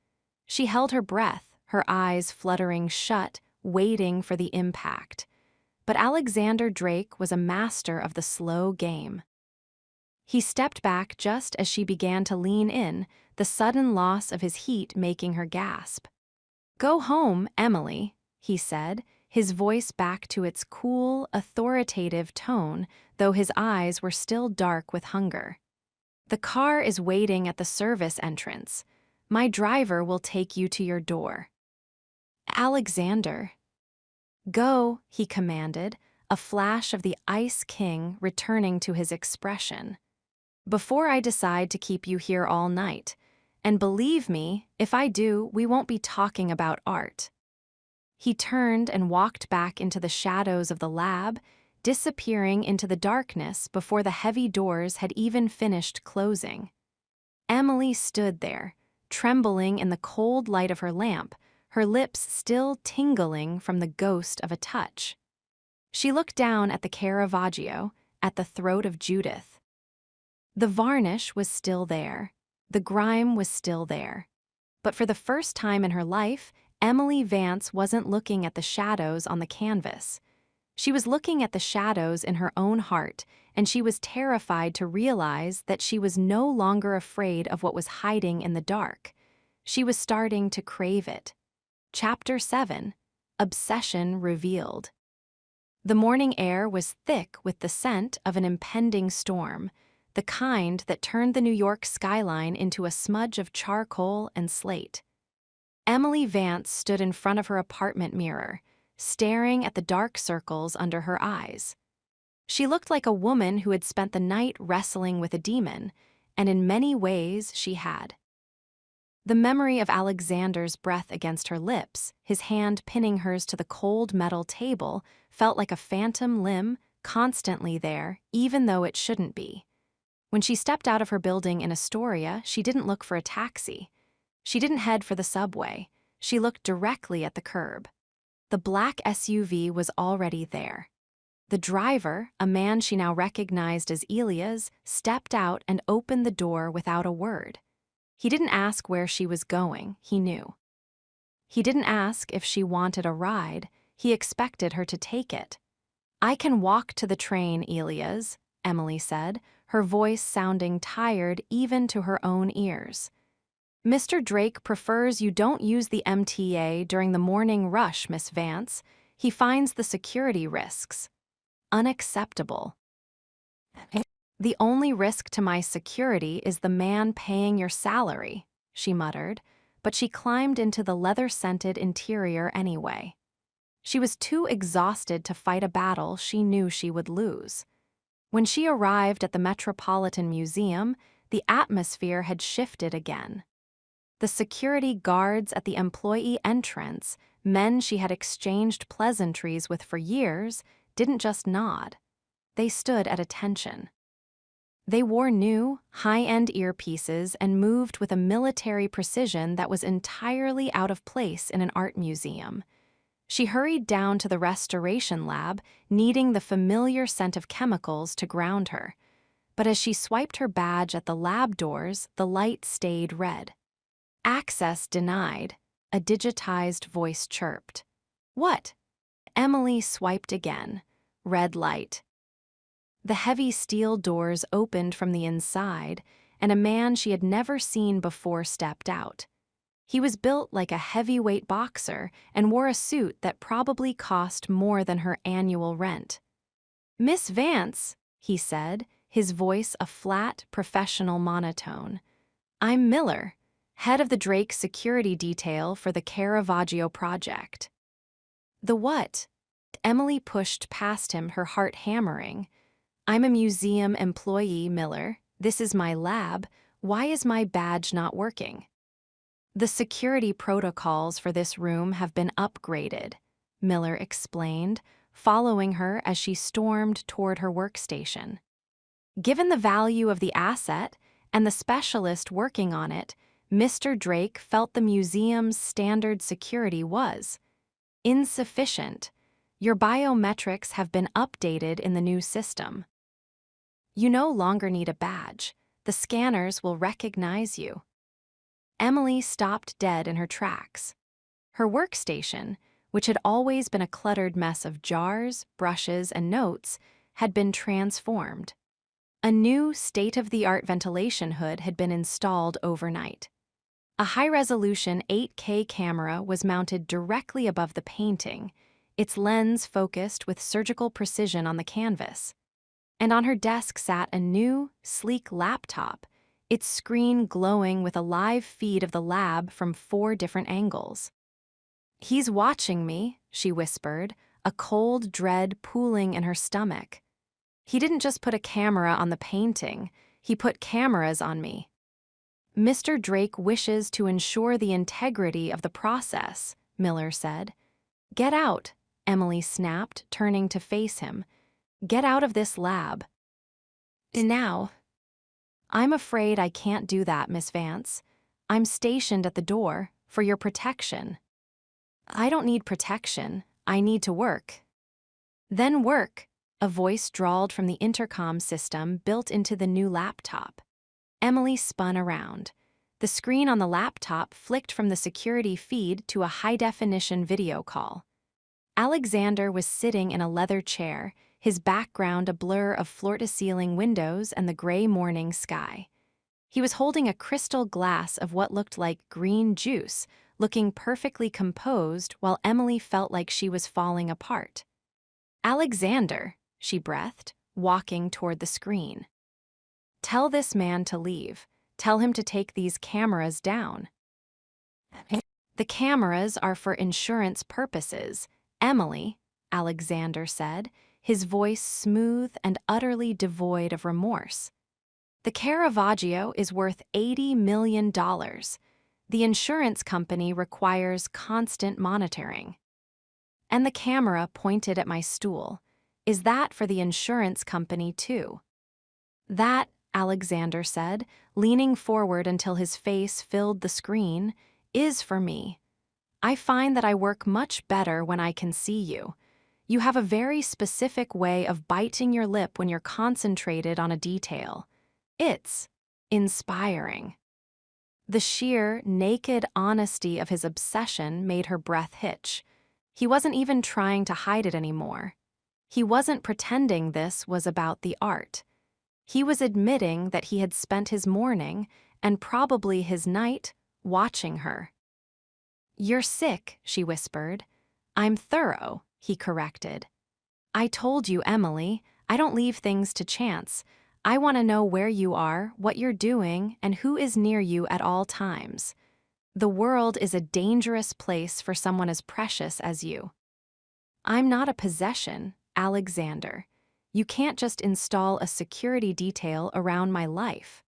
She held her breath, her eyes fluttering shut, waiting for the impact. But Alexander Drake was a master of the slow game. He stepped back just as she began to lean in, the sudden loss of his heat making her gasp. "Go home, Emily," he said, his voice back to its cool, authoritative tone, though his eyes were still dark with hunger. "The car is waiting at the service entrance. My driver will take you to your door." "Alexander." "Go," he commanded, a flash of the Ice King returning to his expression. "Before I decide to keep you here all night. And believe me, if I do, we won't be talking about art." He turned and walked back into the shadows of the lab, disappearing into the darkness before the heavy doors had even finished closing. Emily stood there, trembling in the cold light of her lamp, her lips still tingling from the ghost of a touch. She looked down at the Caravaggio, at the throat of Judith. The varnish was still there. The grime was still there. But for the first time in her life, Emily Vance wasn't looking at the shadows on the canvas. She was looking at the shadows in her own heart, and she was terrified to realize that she was no longer afraid of what was hiding in the dark. She was starting to crave it. Chapter 7: Obsession Revealed. The morning air was thick with the scent of an impending storm, the kind that turned the New York skyline into a smudge of charcoal and slate. Emily Vance stood in front of her apartment mirror, staring at the dark circles under her eyes. She looked like a woman who had spent the night wrestling with a demon, and in many ways she had. The memory of Alexander's breath against her lips, his hand pinning hers to the cold metal table, felt like a phantom limb, constantly there, even though it shouldn't be. When she stepped out of her building in Astoria, she didn't look for a taxi. She didn't head for the subway. She looked directly at the curb. The black SUV was already there. The driver, a man she now recognized as Elias, stepped out and opened the door without a word. He didn't ask where she was going, he knew. He didn't ask if she wanted a ride, he expected her to take it. "I can walk to the train, Elias," Emily said, her voice sounding tired even to her own ears. "Mr. Drake prefers you don't use the MTA during the morning rush, Miss Vance. He finds the security risks unacceptable." "The only risk to my security is the man paying your salary," she muttered, but she climbed into the leather-scented interior anyway. She was too exhausted to fight a battle she knew she would lose. When she arrived at the Metropolitan Museum, the atmosphere had shifted again. The security guards at the employee entrance, men she had exchanged pleasantries with for years, didn't just nod. They stood at attention. They wore new, high-end earpieces and moved with a military precision that was entirely out of place in an art museum. She hurried down to the restoration lab, needing the familiar scent of chemicals to ground her. But as she swiped her badge at the lab doors, the light stayed red. "Access denied," a digitized voice chirped. "What?" Emily swiped again. Red light. The heavy steel doors opened from the inside, and a man she had never seen before stepped out. He was built like a heavyweight boxer and wore a suit that probably cost more than her annual rent. "Miss Vance," he said, his voice a flat, professional monotone. "I'm Miller, head of the Drake security detail for the Caravaggio project." "The what?" Emily pushed past him, her heart hammering. "I'm a museum employee, Miller. This is my lab. Why is my badge not working?" "The security protocols for this room have been upgraded," Miller explained, following her as she stormed toward her workstation. Given the value of the asset and the specialist working on it, Mr. Drake felt the museum's standard security was insufficient. "Your biometrics have been updated in the new system. You no longer need a badge. The scanners will recognize you." Emily stopped dead in her tracks. Her workstation, which had always been a cluttered mess of jars, brushes, and notes, had been transformed. A new state-of-the-art ventilation hood had been installed overnight. A high-resolution 8K camera was mounted directly above the painting, its lens focused with surgical precision on the canvas. And on her desk sat a new, sleek laptop, its screen glowing with a live feed of the lab from 4 different angles. "He's watching me," she whispered, a cold dread pooling in her stomach. "He didn't just put a camera on the painting, he put cameras on me." "Mr. Drake wishes to ensure the integrity of the process," Miller said. "Get out," Emily snapped, turning to face him. "Get out of this lab. Now." "I'm afraid I can't do that, Miss Vance. I'm stationed at the door, for your protection." "I don't need protection. I need to work." "Then work," a voice drawled from the intercom system built into the new laptop. Emily spun around. The screen on the laptop flicked from the security feed to a high-definition video call. Alexander was sitting in a leather chair, his background a blur of floor-to-ceiling windows and the gray morning sky. He was holding a crystal glass of what looked like green juice, looking perfectly composed while Emily felt like she was falling apart. "Alexander," she breathed, walking toward the screen. "Tell this man to leave. Tell him to take these cameras down." "The cameras are for insurance purposes, Emily," Alexander said, his voice smooth and utterly devoid of remorse. "The Caravaggio is worth $80 million. The insurance company requires constant monitoring." "And the camera pointed at my stool. Is that for the insurance company too?" "That," Alexander said, leaning forward until his face filled the screen, "is for me. I find that I work much better when I can see you. You have a very specific way of biting your lip when you're concentrated on a detail. It's inspiring." The sheer, naked honesty of his obsession made her breath hitch. He wasn't even trying to hide it anymore. He wasn't pretending this was about the art. He was admitting that he had spent his morning, and probably his night, watching her. "You're sick," she whispered. "I'm thorough," he corrected. "I told you, Emily, I don't leave things to chance. I want to know where you are, what you're doing, and who is near you at all times. The world is a dangerous place for someone as precious as you." "I'm not a possession, Alexander. You can't just install a security detail around my life."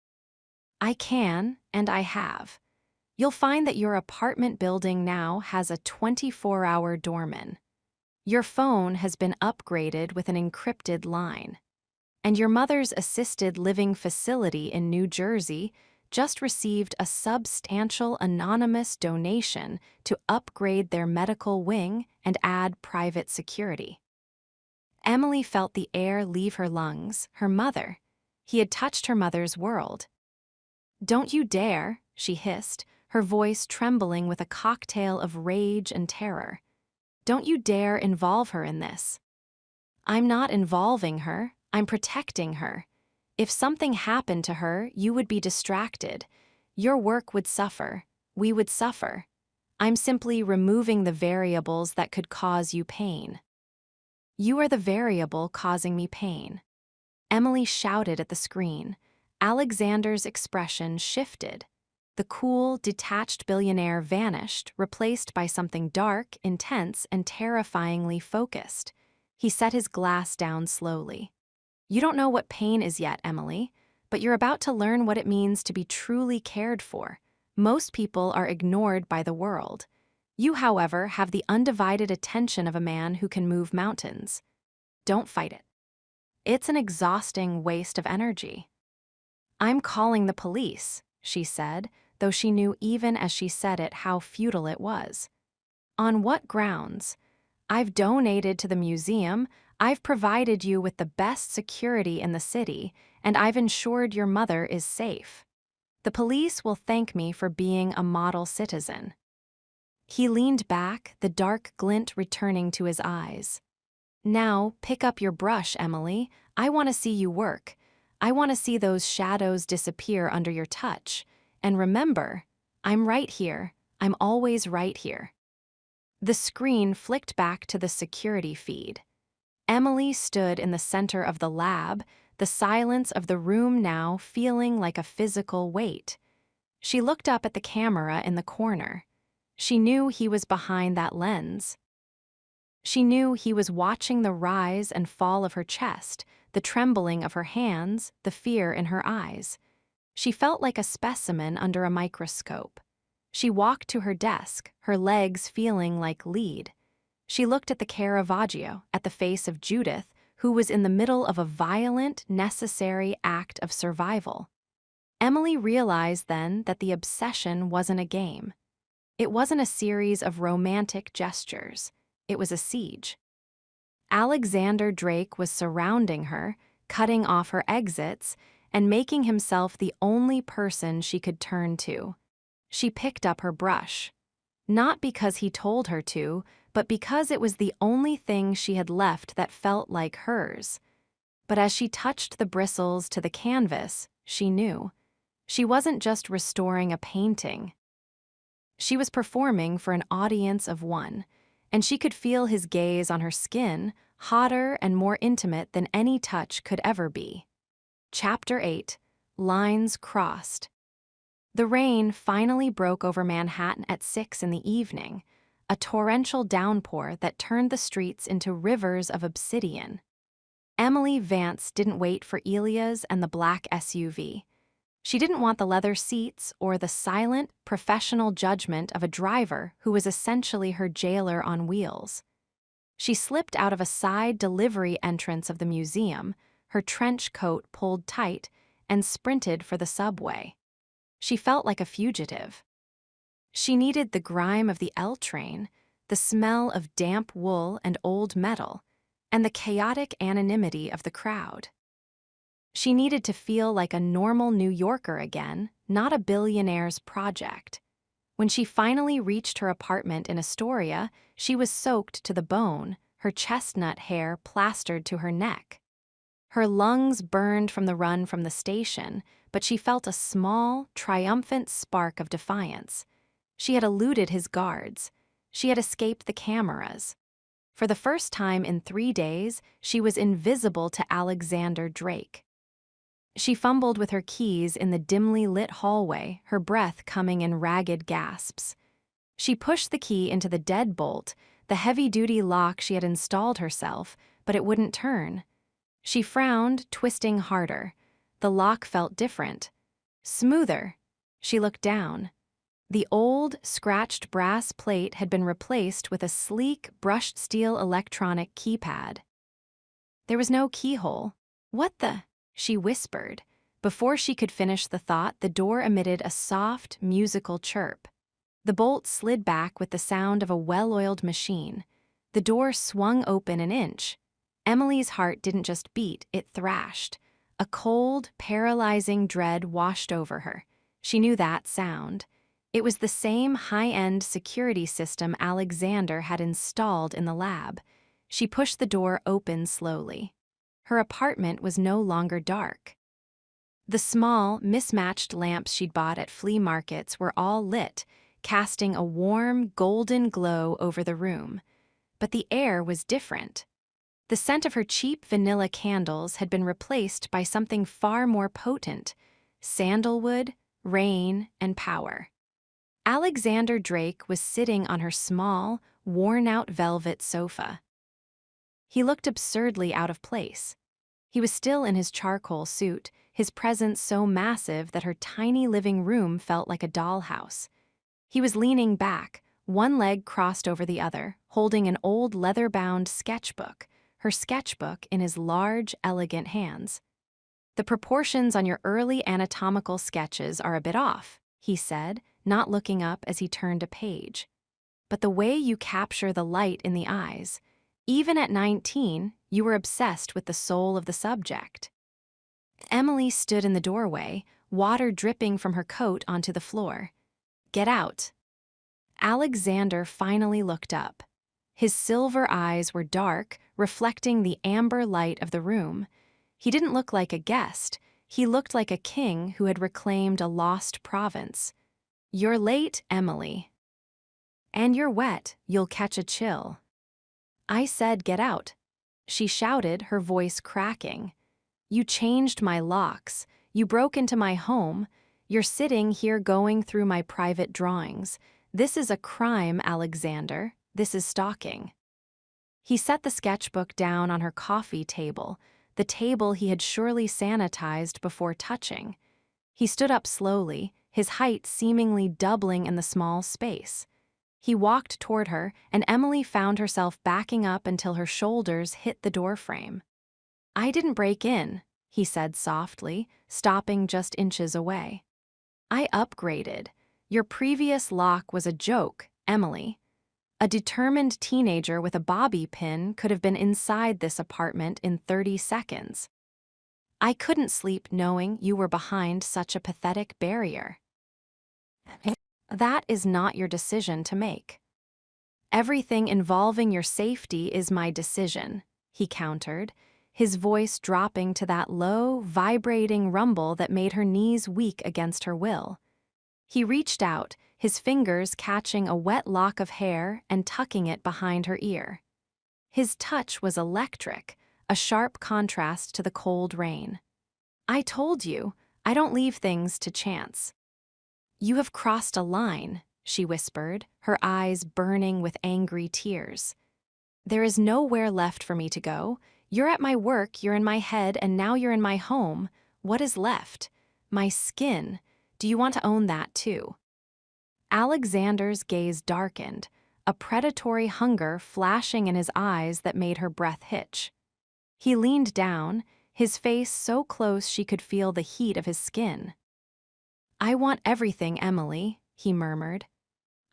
"I can, and I have. You'll find that your apartment building now has a 24-hour doorman. Your phone has been upgraded with an encrypted line. And your mother's assisted living facility in New Jersey just received a substantial anonymous donation to upgrade their medical wing and add private security." Emily felt the air leave her lungs, her mother. He had touched her mother's world. "Don't you dare," she hissed, her voice trembling with a cocktail of rage and terror. "Don't you dare involve her in this." "I'm not involving her, I'm protecting her. If something happened to her, you would be distracted. Your work would suffer. We would suffer. I'm simply removing the variables that could cause you pain." "You are the variable causing me pain." Emily shouted at the screen. Alexander's expression shifted. The cool, detached billionaire vanished, replaced by something dark, intense, and terrifyingly focused. He set his glass down slowly. "You don't know what pain is yet, Emily, but you're about to learn what it means to be truly cared for. Most people are ignored by the world. You, however, have the undivided attention of a man who can move mountains. Don't fight it. It's an exhausting waste of energy." "I'm calling the police," she said, though she knew even as she said it how futile it was. "On what grounds? I've donated to the museum, I've provided you with the best security in the city, and I've ensured your mother is safe." The police will thank me for being a model citizen." He leaned back, the dark glint returning to his eyes. "Now, pick up your brush, Emily. I want to see you work. I want to see those shadows disappear under your touch. And remember, I'm right here. I'm always right here." The screen flicked back to the security feed. Emily stood in the center of the lab, the silence of the room now feeling like a physical weight. She looked up at the camera in the corner. She knew he was behind that lens. She knew he was watching the rise and fall of her chest, the trembling of her hands, the fear in her eyes. She felt like a specimen under a microscope. She walked to her desk, her legs feeling like lead. She looked at the Caravaggio, at the face of Judith, who was in the middle of a violent, necessary act of survival. Emily realized then that the obsession wasn't a game. It wasn't a series of romantic gestures. It was a siege. Alexander Drake was surrounding her, cutting off her exits, and making himself the only person she could turn to. She picked up her brush. Not because he told her to, but because it was the only thing she had left that felt like hers. But as she touched the bristles to the canvas, she knew. She wasn't just restoring a painting. She was performing for an audience of one, and she could feel his gaze on her skin, hotter and more intimate than any touch could ever be. Chapter 8. Lines Crossed. The rain finally broke over Manhattan at 6 in the evening, a torrential downpour that turned the streets into rivers of obsidian. Emily Vance didn't wait for Elia's and the black SUV. She didn't want the leather seats or the silent, professional judgment of a driver who was essentially her jailer on wheels. She slipped out of a side delivery entrance of the museum, her trench coat pulled tight, and sprinted for the subway. She felt like a fugitive. She needed the grime of the L train, the smell of damp wool and old metal, and the chaotic anonymity of the crowd. She needed to feel like a normal New Yorker again, not a billionaire's project. When she finally reached her apartment in Astoria, she was soaked to the bone, her chestnut hair plastered to her neck. Her lungs burned from the run from the station, but she felt a small, triumphant spark of defiance. She had eluded his guards. She had escaped the cameras. For the first time in 3 days, she was invisible to Alexander Drake. She fumbled with her keys in the dimly lit hallway, her breath coming in ragged gasps. She pushed the key into the deadbolt, the heavy-duty lock she had installed herself, but it wouldn't turn. She frowned, twisting harder. The lock felt different. Smoother. She looked down. The old, scratched brass plate had been replaced with a sleek, brushed steel electronic keypad. There was no keyhole. "What the?" she whispered. Before she could finish the thought, the door emitted a soft, musical chirp. The bolt slid back with the sound of a well-oiled machine. The door swung open an inch. Emily's heart didn't just beat, it thrashed. A cold, paralyzing dread washed over her. She knew that sound. It was the same high-end security system Alexander had installed in the lab. She pushed the door open slowly. Her apartment was no longer dark. The small, mismatched lamps she'd bought at flea markets were all lit, casting a warm, golden glow over the room. But the air was different. The scent of her cheap vanilla candles had been replaced by something far more potent: sandalwood, rain, and power. Alexander Drake was sitting on her small, worn-out velvet sofa. He looked absurdly out of place. He was still in his charcoal suit, his presence so massive that her tiny living room felt like a dollhouse. He was leaning back, one leg crossed over the other, holding an old leather-bound sketchbook, her sketchbook in his large, elegant hands. "The proportions on your early anatomical sketches are a bit off," he said, not looking up as he turned a page. "But the way you capture the light in the eyes, even at 19, you were obsessed with the soul of the subject." Emily stood in the doorway, water dripping from her coat onto the floor. "Get out." Alexander finally looked up. His silver eyes were dark, reflecting the amber light of the room. He didn't look like a guest. He looked like a king who had reclaimed a lost province. "You're late, Emily. And you're wet. You'll catch a chill." "I said get out," she shouted, her voice cracking. "You changed my locks. You broke into my home. You're sitting here going through my private drawings. This is a crime, Alexander. This is stalking." He set the sketchbook down on her coffee table, the table he had surely sanitized before touching. He stood up slowly, his height seemingly doubling in the small space. He walked toward her, and Emily found herself backing up until her shoulders hit the doorframe. "I didn't break in," he said softly, stopping just inches away. "I upgraded. Your previous lock was a joke, Emily. A determined teenager with a bobby pin could have been inside this apartment in 30 seconds. I couldn't sleep knowing you were behind such a pathetic barrier." "That is not your decision to make." "Everything involving your safety is my decision," he countered, his voice dropping to that low, vibrating rumble that made her knees weak against her will. He reached out, his fingers catching a wet lock of hair and tucking it behind her ear. His touch was electric, a sharp contrast to the cold rain. "I told you, I don't leave things to chance." "You have crossed a line," she whispered, her eyes burning with angry tears. "There is nowhere left for me to go. You're at my work, you're in my head, and now you're in my home. What is left? My skin. Do you want to own that too?" Alexander's gaze darkened, a predatory hunger flashing in his eyes that made her breath hitch. He leaned down, his face so close she could feel the heat of his skin. "I want everything, Emily," he murmured.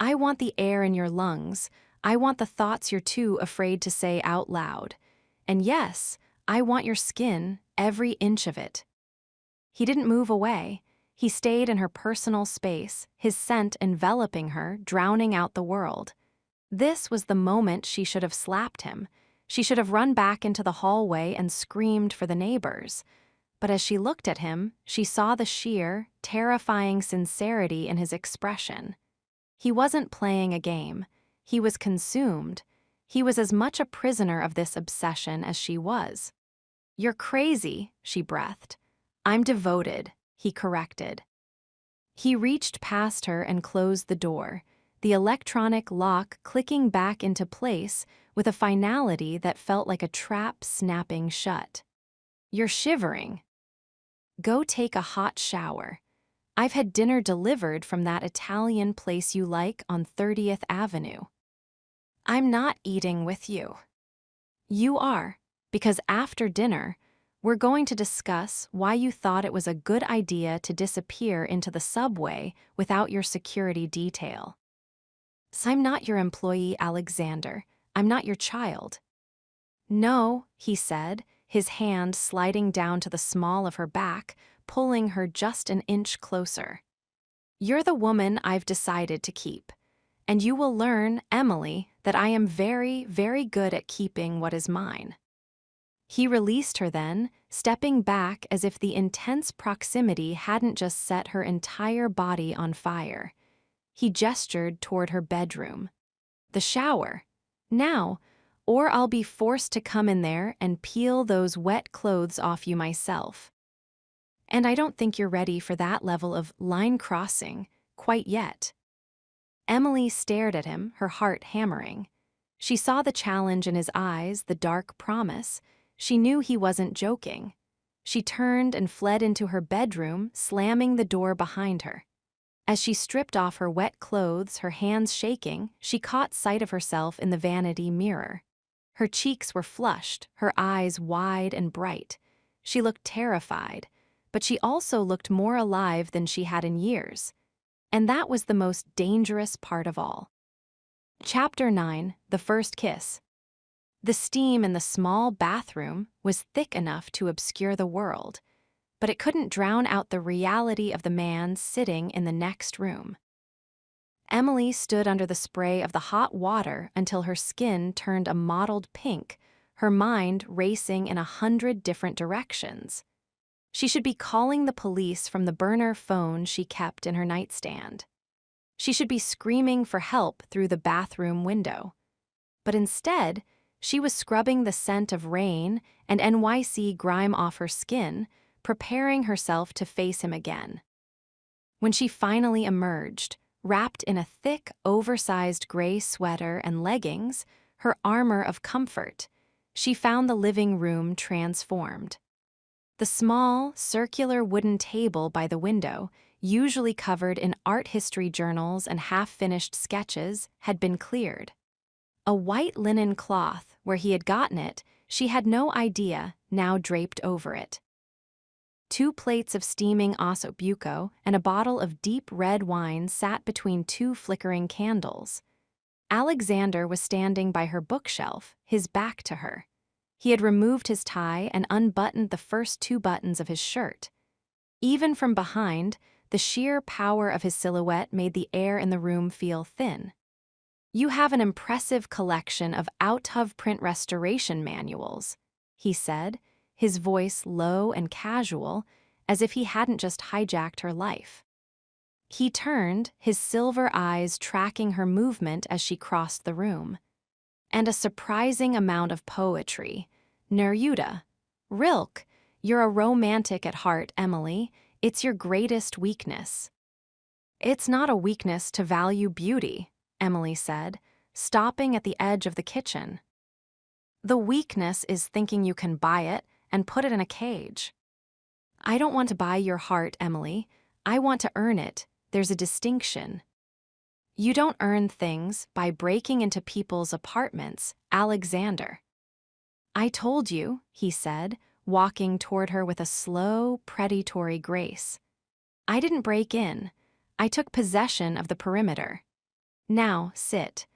"I want the air in your lungs. I want the thoughts you're too afraid to say out loud. And yes, I want your skin, every inch of it." He didn't move away. He stayed in her personal space, his scent enveloping her, drowning out the world. This was the moment she should have slapped him. She should have run back into the hallway and screamed for the neighbors. But as she looked at him, she saw the sheer, terrifying sincerity in his expression. He wasn't playing a game. He was consumed. He was as much a prisoner of this obsession as she was. "You're crazy," she breathed. "I'm devoted," he corrected. He reached past her and closed the door, the electronic lock clicking back into place with a finality that felt like a trap snapping shut. "You're shivering. Go take a hot shower. I've had dinner delivered from that Italian place you like on 30th Avenue. I'm not eating with you." "You are, because after dinner, we're going to discuss why you thought it was a good idea to disappear into the subway without your security detail." "I'm not your employee, Alexander. I'm not your child." "No," he said, his hand sliding down to the small of her back, pulling her just an inch closer. "You're the woman I've decided to keep. And you will learn, Emily, that I am very, very good at keeping what is mine." He released her then, stepping back as if the intense proximity hadn't just set her entire body on fire. He gestured toward her bedroom. "The shower. Now, or I'll be forced to come in there and peel those wet clothes off you myself. And I don't think you're ready for that level of line crossing quite yet." Emily stared at him, her heart hammering. She saw the challenge in his eyes, the dark promise. She knew he wasn't joking. She turned and fled into her bedroom, slamming the door behind her. As she stripped off her wet clothes, her hands shaking, she caught sight of herself in the vanity mirror. Her cheeks were flushed, her eyes wide and bright. She looked terrified, but she also looked more alive than she had in years. And that was the most dangerous part of all. Chapter 9, The First Kiss. The steam in the small bathroom was thick enough to obscure the world. but it couldn't drown out the reality of the man sitting in the next room. Emily stood under the spray of the hot water until her skin turned a mottled pink, her mind racing in 100 different directions. She should be calling the police from the burner phone she kept in her nightstand. She should be screaming for help through the bathroom window. But instead, she was scrubbing the scent of rain and NYC grime off her skin, preparing herself to face him again. When she finally emerged, wrapped in a thick, oversized gray sweater and leggings, her armor of comfort, she found the living room transformed. The small, circular wooden table by the window, usually covered in art history journals and half-finished sketches, had been cleared. A white linen cloth, where he had gotten it, she had no idea, now draped over it. 2 plates of steaming audiobook and a bottle of deep red wine sat between 2 flickering candles. Alexander was standing by her bookshelf, his back to her. He had removed his tie and unbuttoned the first 2 buttons of his shirt. Even from behind, the sheer power of his silhouette made the air in the room feel thin. "You have an impressive collection of out-of-print restoration manuals," he said, his voice low and casual, as if he hadn't just hijacked her life. He turned, his silver eyes tracking her movement as she crossed the room. "And a surprising amount of poetry. Neruda. Rilke, you're a romantic at heart, Emily. It's your greatest weakness." "It's not a weakness to value beauty," Emily said, stopping at the edge of the kitchen. "The weakness is thinking you can buy it and put it in a cage." "I don't want to buy your heart, Emily. I want to earn it. There's a distinction." "You don't earn things by breaking into people's apartments, Alexander." "I told you," he said, walking toward her with a slow, predatory grace. "I didn't break in. I took possession of the perimeter. Now, sit.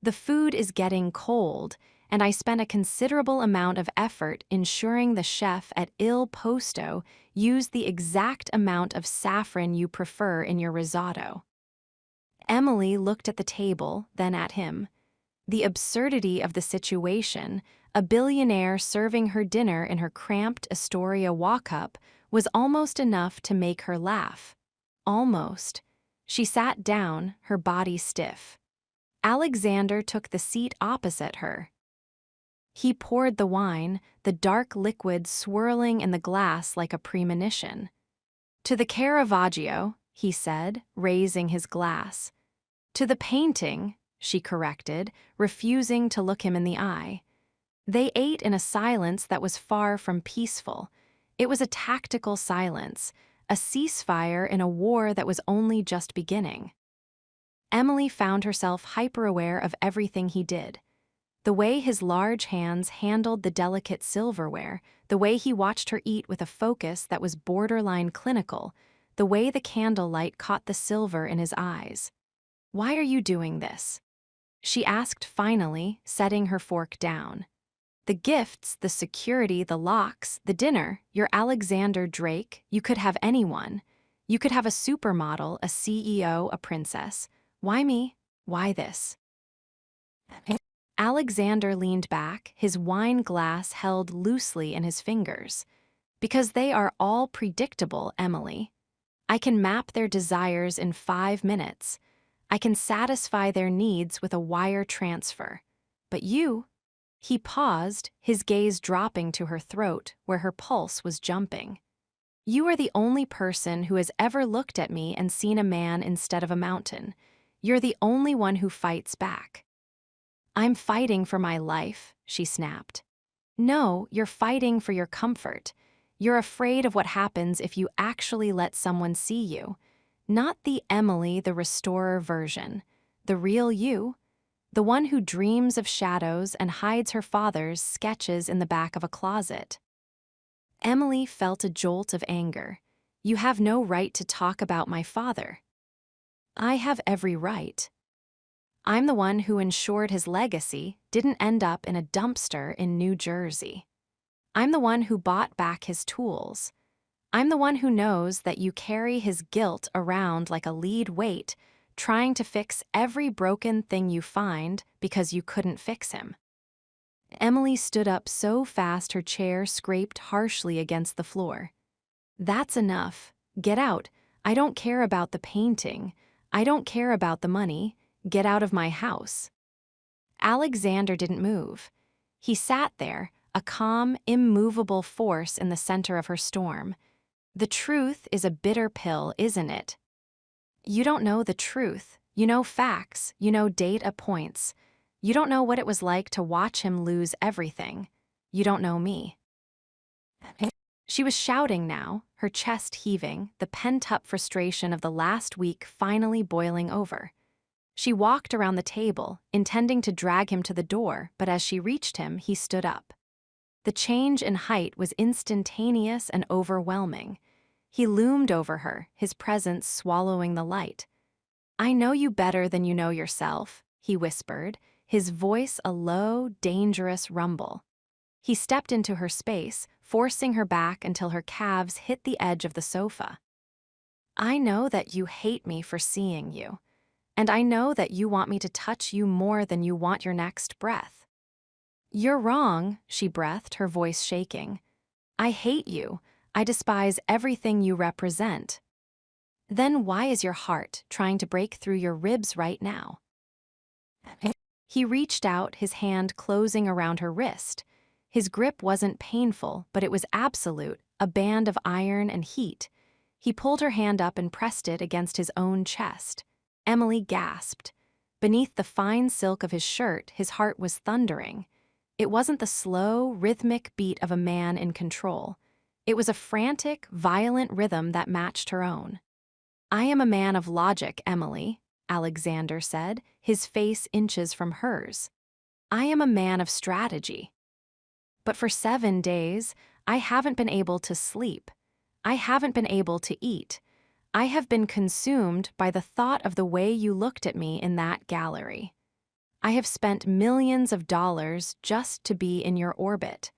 The food is getting cold, and I spent a considerable amount of effort ensuring the chef at Il Posto used the exact amount of saffron you prefer in your risotto." Emily looked at the table, then at him. The absurdity of the situation, a billionaire serving her dinner in her cramped Astoria walk-up, was almost enough to make her laugh. Almost. She sat down, her body stiff. Alexander took the seat opposite her. He poured the wine, the dark liquid swirling in the glass like a premonition. "To the Caravaggio," he said, raising his glass. "To the painting," she corrected, refusing to look him in the eye. They ate in a silence that was far from peaceful. It was a tactical silence, a ceasefire in a war that was only just beginning. Emily found herself hyper-aware of everything he did. The way his large hands handled the delicate silverware, the way he watched her eat with a focus that was borderline clinical, the way the candlelight caught the silver in his eyes. "Why are you doing this?" she asked finally, setting her fork down. "The gifts, the security, the locks, the dinner, you're Alexander Drake, you could have anyone. You could have a supermodel, a CEO, a princess. Why me? Why this?" Alexander leaned back, his wine glass held loosely in his fingers. "Because they are all predictable, Emily. I can map their desires in 5 minutes. I can satisfy their needs with a wire transfer. But you..." He paused, his gaze dropping to her throat, where her pulse was jumping. "You are the only person who has ever looked at me and seen a man instead of a mountain. You're the only one who fights back." "I'm fighting for my life," she snapped. "No, you're fighting for your comfort. You're afraid of what happens if you actually let someone see you. Not the Emily, the restorer version. The real you. The one who dreams of shadows and hides her father's sketches in the back of a closet." Emily felt a jolt of anger. "You have no right to talk about my father." "I have every right. I'm the one who ensured his legacy didn't end up in a dumpster in New Jersey. I'm the one who bought back his tools. I'm the one who knows that you carry his guilt around like a lead weight, trying to fix every broken thing you find because you couldn't fix him. Emily stood up so fast her chair scraped harshly against the floor. That's enough. Get out. I don't care about the painting. I don't care about the money. Get out of my house. Alexander didn't move. He sat there, a calm, immovable force in the center of her storm. The truth is a bitter pill, isn't it? You don't know the truth. You know facts. You know data points. You don't know what it was like to watch him lose everything. You don't know me. She was shouting now, her chest heaving, the pent-up frustration of the last week finally boiling over. She walked around the table, intending to drag him to the door, but as she reached him, he stood up. The change in height was instantaneous and overwhelming. He loomed over her, his presence swallowing the light. "I know you better than you know yourself," he whispered, his voice a low, dangerous rumble. He stepped into her space, forcing her back until her calves hit the edge of the sofa. "I know that you hate me for seeing you, and I know that you want me to touch you more than you want your next breath." "You're wrong," she breathed, her voice shaking. "I hate you. I despise everything you represent." "Then why is your heart trying to break through your ribs right now?" He reached out, his hand closing around her wrist. His grip wasn't painful, but it was absolute, a band of iron and heat. He pulled her hand up and pressed it against his own chest. Emily gasped. Beneath the fine silk of his shirt, his heart was thundering. It wasn't the slow, rhythmic beat of a man in control. It was a frantic, violent rhythm that matched her own. "I am a man of logic, Emily," Alexander said, his face inches from hers. "I am a man of strategy. But for 7 days, I haven't been able to sleep. I haven't been able to eat. I have been consumed by the thought of the way you looked at me in that gallery. I have spent millions of dollars just to be in your orbit.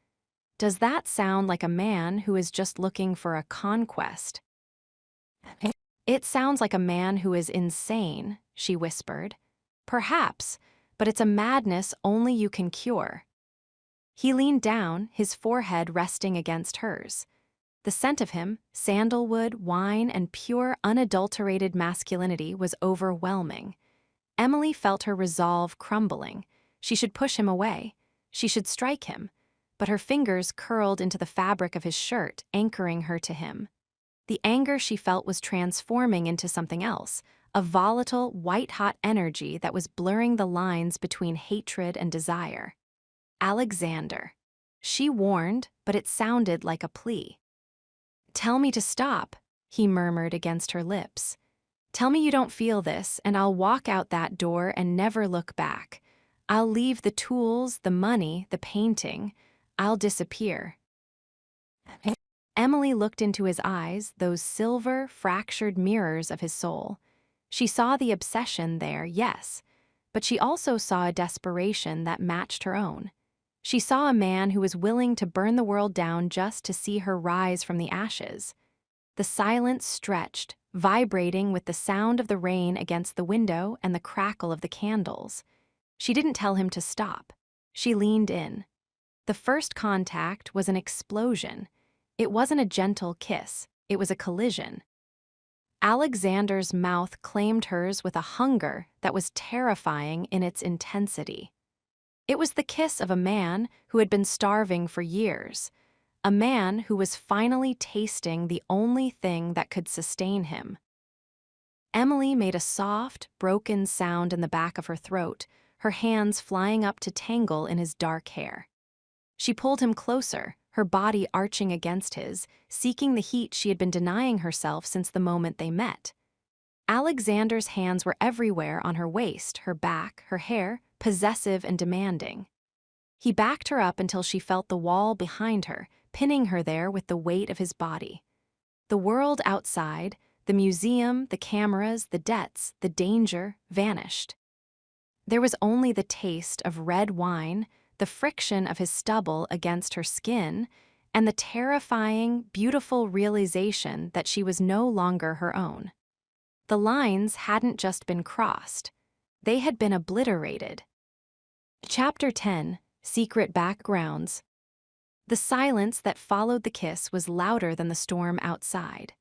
Does that sound like a man who is just looking for a conquest?" "It sounds like a man who is insane," she whispered. "Perhaps, but it's a madness only you can cure." He leaned down, his forehead resting against hers. The scent of him, sandalwood, wine, and pure, unadulterated masculinity was overwhelming. Emily felt her resolve crumbling. She should push him away. She should strike him. But her fingers curled into the fabric of his shirt, anchoring her to him. The anger she felt was transforming into something else, a volatile, white-hot energy that was blurring the lines between hatred and desire. "Alexander." She warned, but it sounded like a plea. "Tell me to stop," he murmured against her lips. "Tell me you don't feel this, and I'll walk out that door and never look back. I'll leave the tools, the money, the painting. I'll disappear." Emily looked into his eyes, those silver, fractured mirrors of his soul. She saw the obsession there, yes, but she also saw a desperation that matched her own. She saw a man who was willing to burn the world down just to see her rise from the ashes. The silence stretched, vibrating with the sound of the rain against the window and the crackle of the candles. She didn't tell him to stop. She leaned in. The first contact was an explosion. It wasn't a gentle kiss, it was a collision. Alexander's mouth claimed hers with a hunger that was terrifying in its intensity. It was the kiss of a man who had been starving for years, a man who was finally tasting the only thing that could sustain him. Emily made a soft, broken sound in the back of her throat, her hands flying up to tangle in his dark hair. She pulled him closer, her body arching against his, seeking the heat she had been denying herself since the moment they met. Alexander's hands were everywhere on her waist, her back, her hair, possessive and demanding. He backed her up until she felt the wall behind her, pinning her there with the weight of his body. The world outside, the museum, the cameras, the debts, the danger, vanished. There was only the taste of red wine, the friction of his stubble against her skin, and the terrifying, beautiful realization that she was no longer her own. The lines hadn't just been crossed. They had been obliterated. Chapter 10: Secret Backgrounds. The silence that followed the kiss was louder than the storm outside.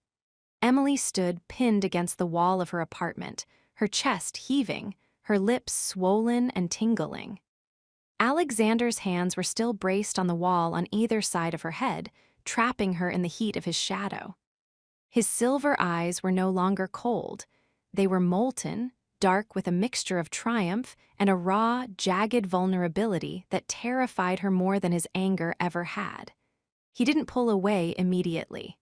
Emily stood pinned against the wall of her apartment, her chest heaving, her lips swollen and tingling. Alexander's hands were still braced on the wall on either side of her head, trapping her in the heat of his shadow. His silver eyes were no longer cold. They were molten, dark with a mixture of triumph and a raw, jagged vulnerability that terrified her more than his anger ever had. He didn't pull away immediately.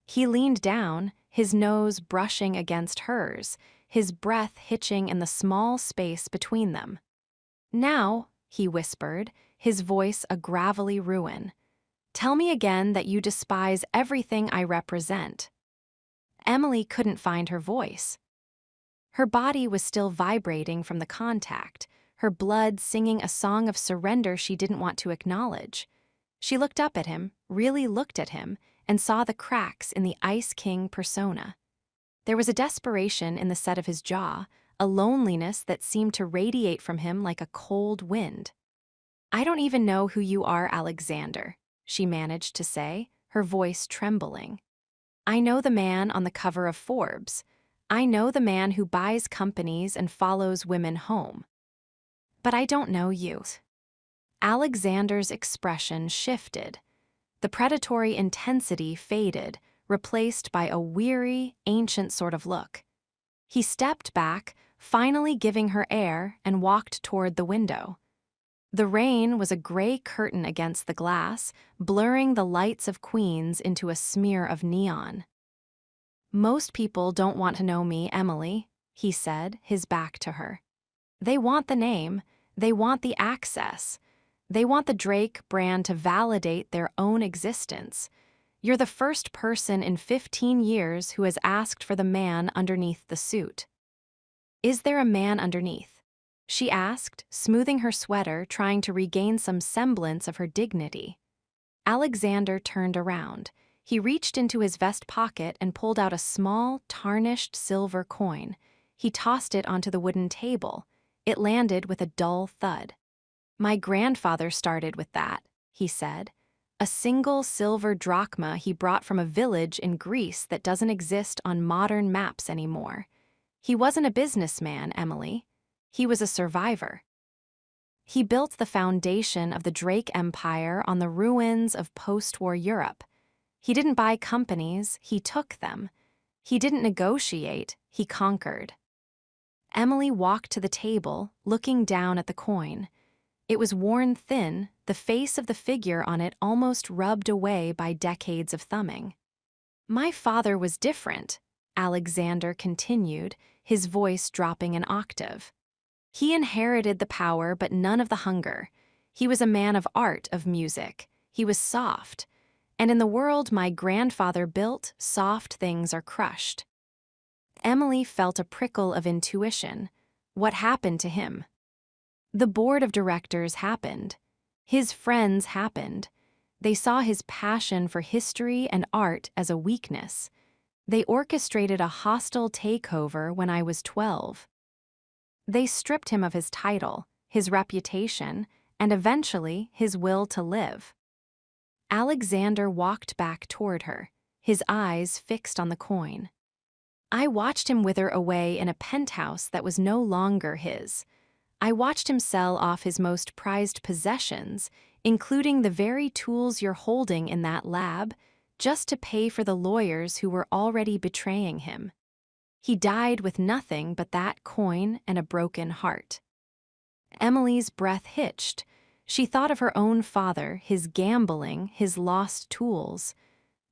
He leaned down, his nose brushing against hers, his breath hitching in the small space between them. "Now," he whispered, his voice a gravelly ruin, "tell me again that you despise everything I represent." Emily couldn't find her voice. Her body was still vibrating from the contact, her blood singing a song of surrender she didn't want to acknowledge. She looked up at him, really looked at him, and saw the cracks in the Ice King persona. There was a desperation in the set of his jaw, a loneliness that seemed to radiate from him like a cold wind. "I don't even know who you are, Alexander," she managed to say, her voice trembling. "I know the man on the cover of Forbes. I know the man who buys companies and follows women home. But I don't know you." Alexander's expression shifted. The predatory intensity faded, replaced by a weary, ancient sort of look. He stepped back, finally giving her air, and walked toward the window. The rain was a gray curtain against the glass, blurring the lights of Queens into a smear of neon. "Most people don't want to know me, Emily," he said, his back to her. "They want the name, they want the access. They want the Drake brand to validate their own existence. You're the first person in 15 years who has asked for the man underneath the suit." "Is there a man underneath?" she asked, smoothing her sweater, trying to regain some semblance of her dignity. Alexander turned around. He reached into his vest pocket and pulled out a small, tarnished silver coin. He tossed it onto the wooden table. It landed with a dull thud. "My grandfather started with that," he said. "A single silver drachma he brought from a village in Greece that doesn't exist on modern maps anymore. He wasn't a businessman, Emily. He was a survivor. He built the foundation of the Drake Empire on the ruins of post-war Europe. He didn't buy companies, he took them. He didn't negotiate, he conquered." Emily walked to the table, looking down at the coin. It was worn thin, the face of the figure on it almost rubbed away by decades of thumbing. "My father was different," Alexander continued, his voice dropping an octave. "He inherited the power but none of the hunger. He was a man of art, of music. He was soft. And in the world my grandfather built, soft things are crushed." Emily felt a prickle of intuition. What happened to him? The board of directors happened. His friends happened. They saw his passion for history and art as a weakness. They orchestrated a hostile takeover when I was 12. They stripped him of his title, his reputation, and eventually his will to live. Alexander walked back toward her, his eyes fixed on the coin. "I watched him wither away in a penthouse that was no longer his. I watched him sell off his most prized possessions, including the very tools you're holding in that lab, just to pay for the lawyers who were already betraying him. He died with nothing but that coin and a broken heart." Emily's breath hitched. She thought of her own father, his gambling, his lost tools.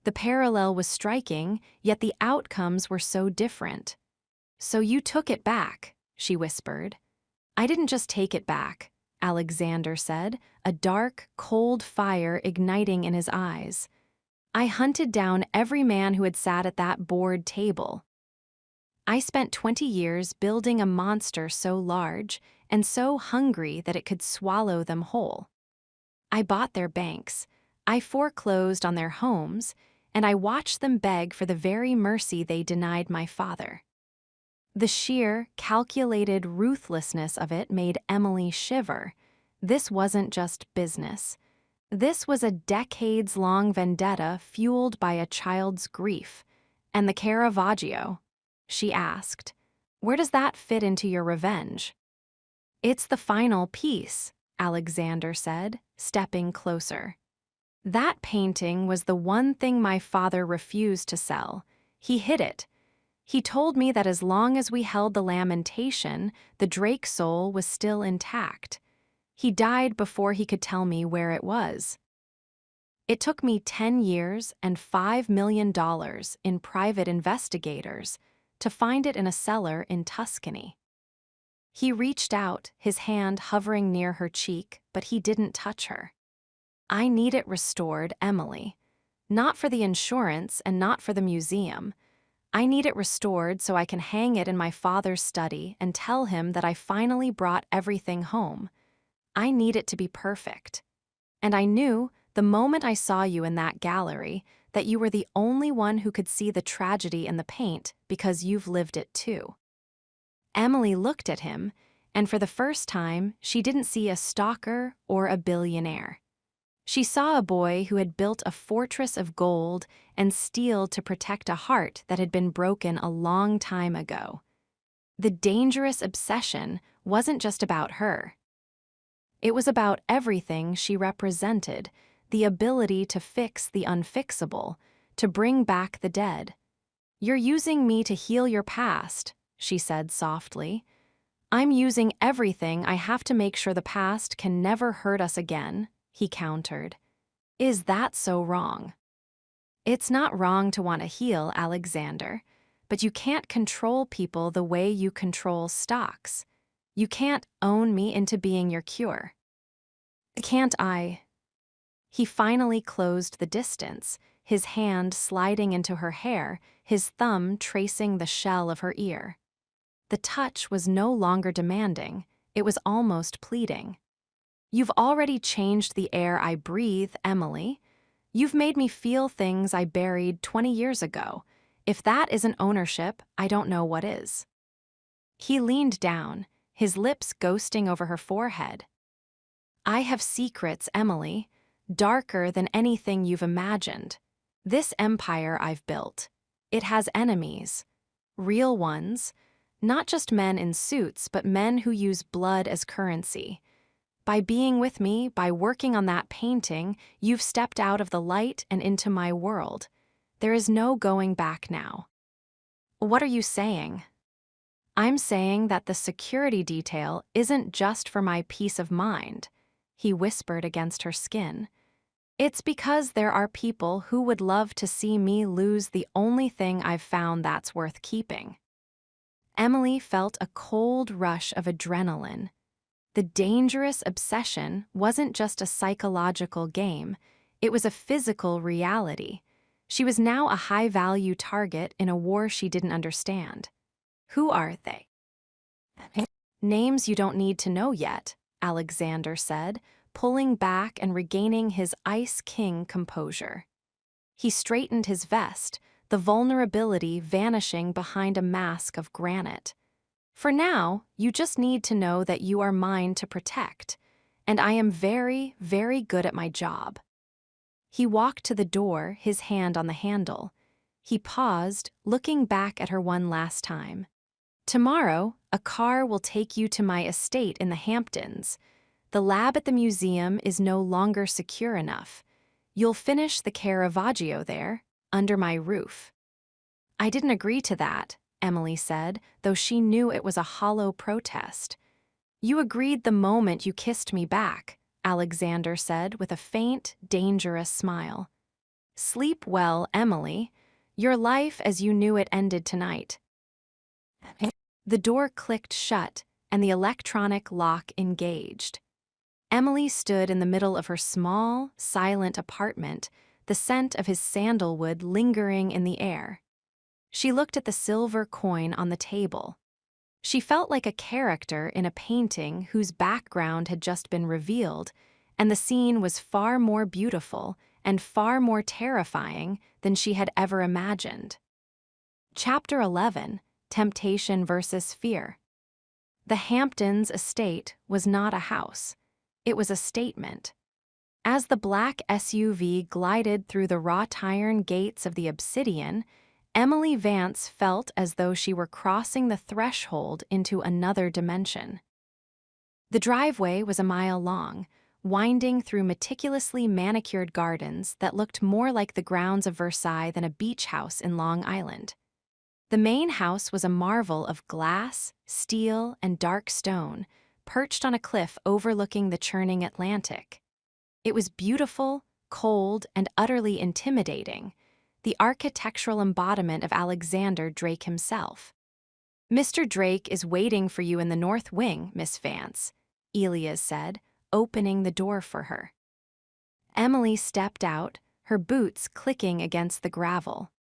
The parallel was striking, yet the outcomes were so different. "So you took it back," she whispered. "I didn't just take it back," Alexander said, a dark, cold fire igniting in his eyes. "I hunted down every man who had sat at that board table. I spent 20 years building a monster so large and so hungry that it could swallow them whole. I bought their banks. I foreclosed on their homes, and I watched them beg for the very mercy they denied my father. The sheer, calculated ruthlessness of it made Emily shiver. This wasn't just business. This was a decades-long vendetta fueled by a child's grief. And the Caravaggio? She asked. Where does that fit into your revenge? It's the final piece, Alexander said, stepping closer. That painting was the one thing my father refused to sell. He hid it. He told me that as long as we held the lamentation, the Drake soul was still intact. He died before he could tell me where it was. It took me 10 years and $5 million in private investigators to find it in a cellar in Tuscany. He reached out, his hand hovering near her cheek, but he didn't touch her. I need it restored, Emily. Not for the insurance and not for the museum. I need it restored so I can hang it in my father's study and tell him that I finally brought everything home. I need it to be perfect. And I knew, the moment I saw you in that gallery, that you were the only one who could see the tragedy in the paint because you've lived it too. Emily looked at him, and for the first time, she didn't see a stalker or a billionaire. She saw a boy who had built a fortress of gold and steel to protect a heart that had been broken a long time ago. The dangerous obsession wasn't just about her. It was about everything she represented, the ability to fix the unfixable, to bring back the dead. You're using me to heal your past, she said softly. I'm using everything I have to make sure the past can never hurt us again, he countered. Is that so wrong? It's not wrong to want to heal, Alexander, but you can't control people the way you control stocks. You can't own me into being your cure. Can't I? He finally closed the distance, his hand sliding into her hair, his thumb tracing the shell of her ear. The touch was no longer demanding, it was almost pleading. You've already changed the air I breathe, Emily. You've made me feel things I buried 20 years ago. If that isn't ownership, I don't know what is. He leaned down, his lips ghosting over her forehead. I have secrets, Emily, darker than anything you've imagined. This empire I've built, it has enemies. Real ones, not just men in suits, but men who use blood as currency. By being with me, by working on that painting, you've stepped out of the light and into my world. There is no going back now. What are you saying? I'm saying that the security detail isn't just for my peace of mind, he whispered against her skin. It's because there are people who would love to see me lose the only thing I've found that's worth keeping. Emily felt a cold rush of adrenaline. The dangerous obsession wasn't just a psychological game, it was a physical reality. She was now a high-value target in a war she didn't understand. Who are they? Names you don't need to know yet, Alexander said, pulling back and regaining his Ice King composure. He straightened his vest, the vulnerability vanishing behind a mask of granite. For now, you just need to know that you are mine to protect, and I am very, very good at my job. He walked to the door, his hand on the handle. He paused, looking back at her one last time. Tomorrow, a car will take you to my estate in the Hamptons. The lab at the museum is no longer secure enough. You'll finish the Caravaggio there, under my roof. I didn't agree to that, Emily said, though she knew it was a hollow protest. You agreed the moment you kissed me back, Alexander said with a faint, dangerous smile. Sleep well, Emily. Your life as you knew it ended tonight. The door clicked shut, and the electronic lock engaged. Emily stood in the middle of her small, silent apartment, the scent of his sandalwood lingering in the air. She looked at the silver coin on the table. She felt like a character in a painting whose background had just been revealed, and the scene was far more beautiful and far more terrifying than she had ever imagined. Chapter 11: Temptation versus Fear. The Hamptons estate was not a house. It was a statement. As the black SUV glided through the wrought iron gates of the Obsidian, Emily Vance felt as though she were crossing the threshold into another dimension. The driveway was a mile long, winding through meticulously manicured gardens that looked more like the grounds of Versailles than a beach house in Long Island. The main house was a marvel of glass, steel, and dark stone, perched on a cliff overlooking the churning Atlantic. It was beautiful, cold, and utterly intimidating, the architectural embodiment of Alexander Drake himself. "Mr. Drake is waiting for you in the north wing, Miss Vance," Elias said, opening the door for her. Emily stepped out, her boots clicking against the gravel.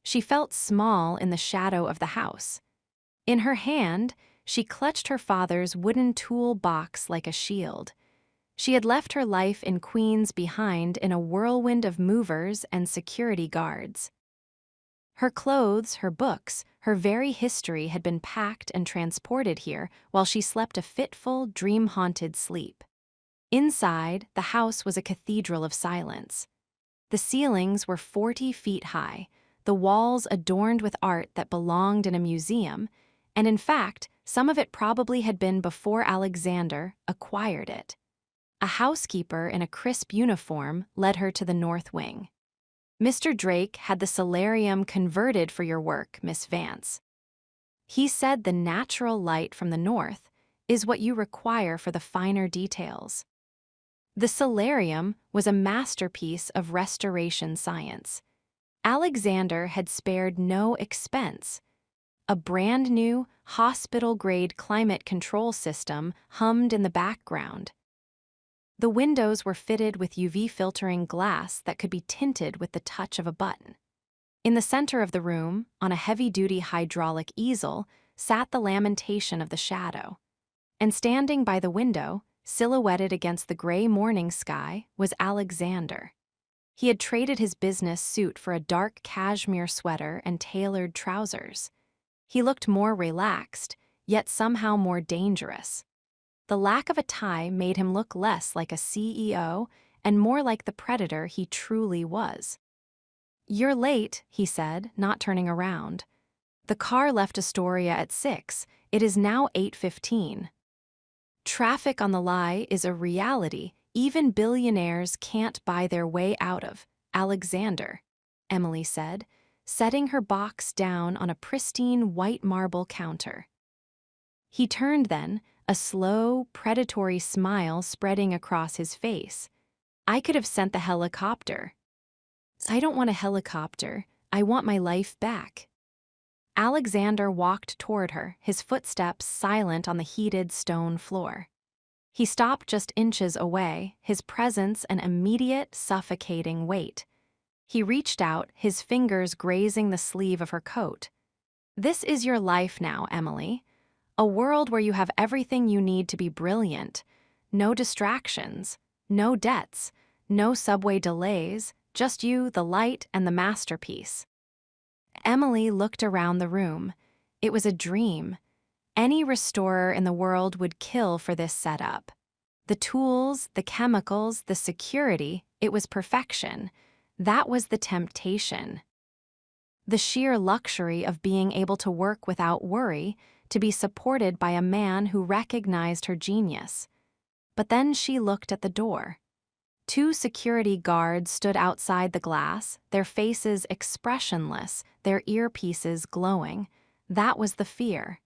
She felt small in the shadow of the house. In her hand, she clutched her father's wooden tool box like a shield. She had left her life in Queens behind in a whirlwind of movers and security guards. Her clothes, her books, her very history had been packed and transported here while she slept a fitful, dream-haunted sleep. Inside, the house was a cathedral of silence. The ceilings were 40 feet high, the walls adorned with art that belonged in a museum, and in fact, some of it probably had been before Alexander acquired it. A housekeeper in a crisp uniform led her to the north wing. "Mr. Drake had the solarium converted for your work, Miss Vance. He said the natural light from the north is what you require for the finer details." The solarium was a masterpiece of restoration science. Alexander had spared no expense. A brand-new, hospital-grade climate control system hummed in the background. The windows were fitted with UV-filtering glass that could be tinted with the touch of a button. In the center of the room, on a heavy-duty hydraulic easel, sat the lamentation of the shadow. And standing by the window, silhouetted against the gray morning sky, was Alexander. He had traded his business suit for a dark cashmere sweater and tailored trousers. He looked more relaxed, yet somehow more dangerous. The lack of a tie made him look less like a CEO and more like the predator he truly was. "You're late," he said, not turning around. "The car left Astoria at 6. It is now 8:15. Traffic on the Lie is a reality even billionaires can't buy their way out of, Alexander," Emily said, setting her box down on a pristine white marble counter. He turned then, a slow, predatory smile spreading across his face. "I could have sent the helicopter." "I don't want a helicopter. I want my life back." Alexander walked toward her, his footsteps silent on the heated stone floor. He stopped just inches away, his presence an immediate, suffocating weight. He reached out, his fingers grazing the sleeve of her coat. "This is your life now, Emily. A world where you have everything you need to be brilliant. No distractions, no debts, no subway delays, just you, the light, and the masterpiece." Emily looked around the room. It was a dream. Any restorer in the world would kill for this setup. The tools, the chemicals, the security, it was perfection. That was the temptation. The sheer luxury of being able to work without worry, to be supported by a man who recognized her genius. But then she looked at the door. 2 security guards stood outside the glass, their faces expressionless, their earpieces glowing. That was the fear.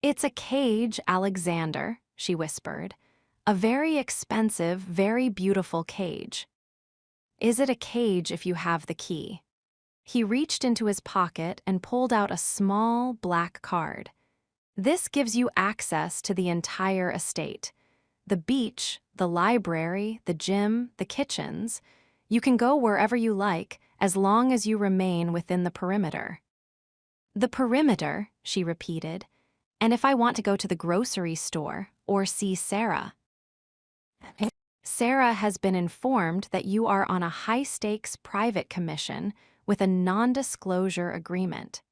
"It's a cage, Alexander," she whispered. "A very expensive, very beautiful cage." "Is it a cage if you have the key?" He reached into his pocket and pulled out a small, black card. "This gives you access to the entire estate. The beach, the library, the gym, the kitchens. You can go wherever you like, as long as you remain within the perimeter." "The perimeter," she repeated. "And if I want to go to the grocery store or see Sarah?" Sarah has been informed that you are on a high-stakes private commission with a non-disclosure agreement.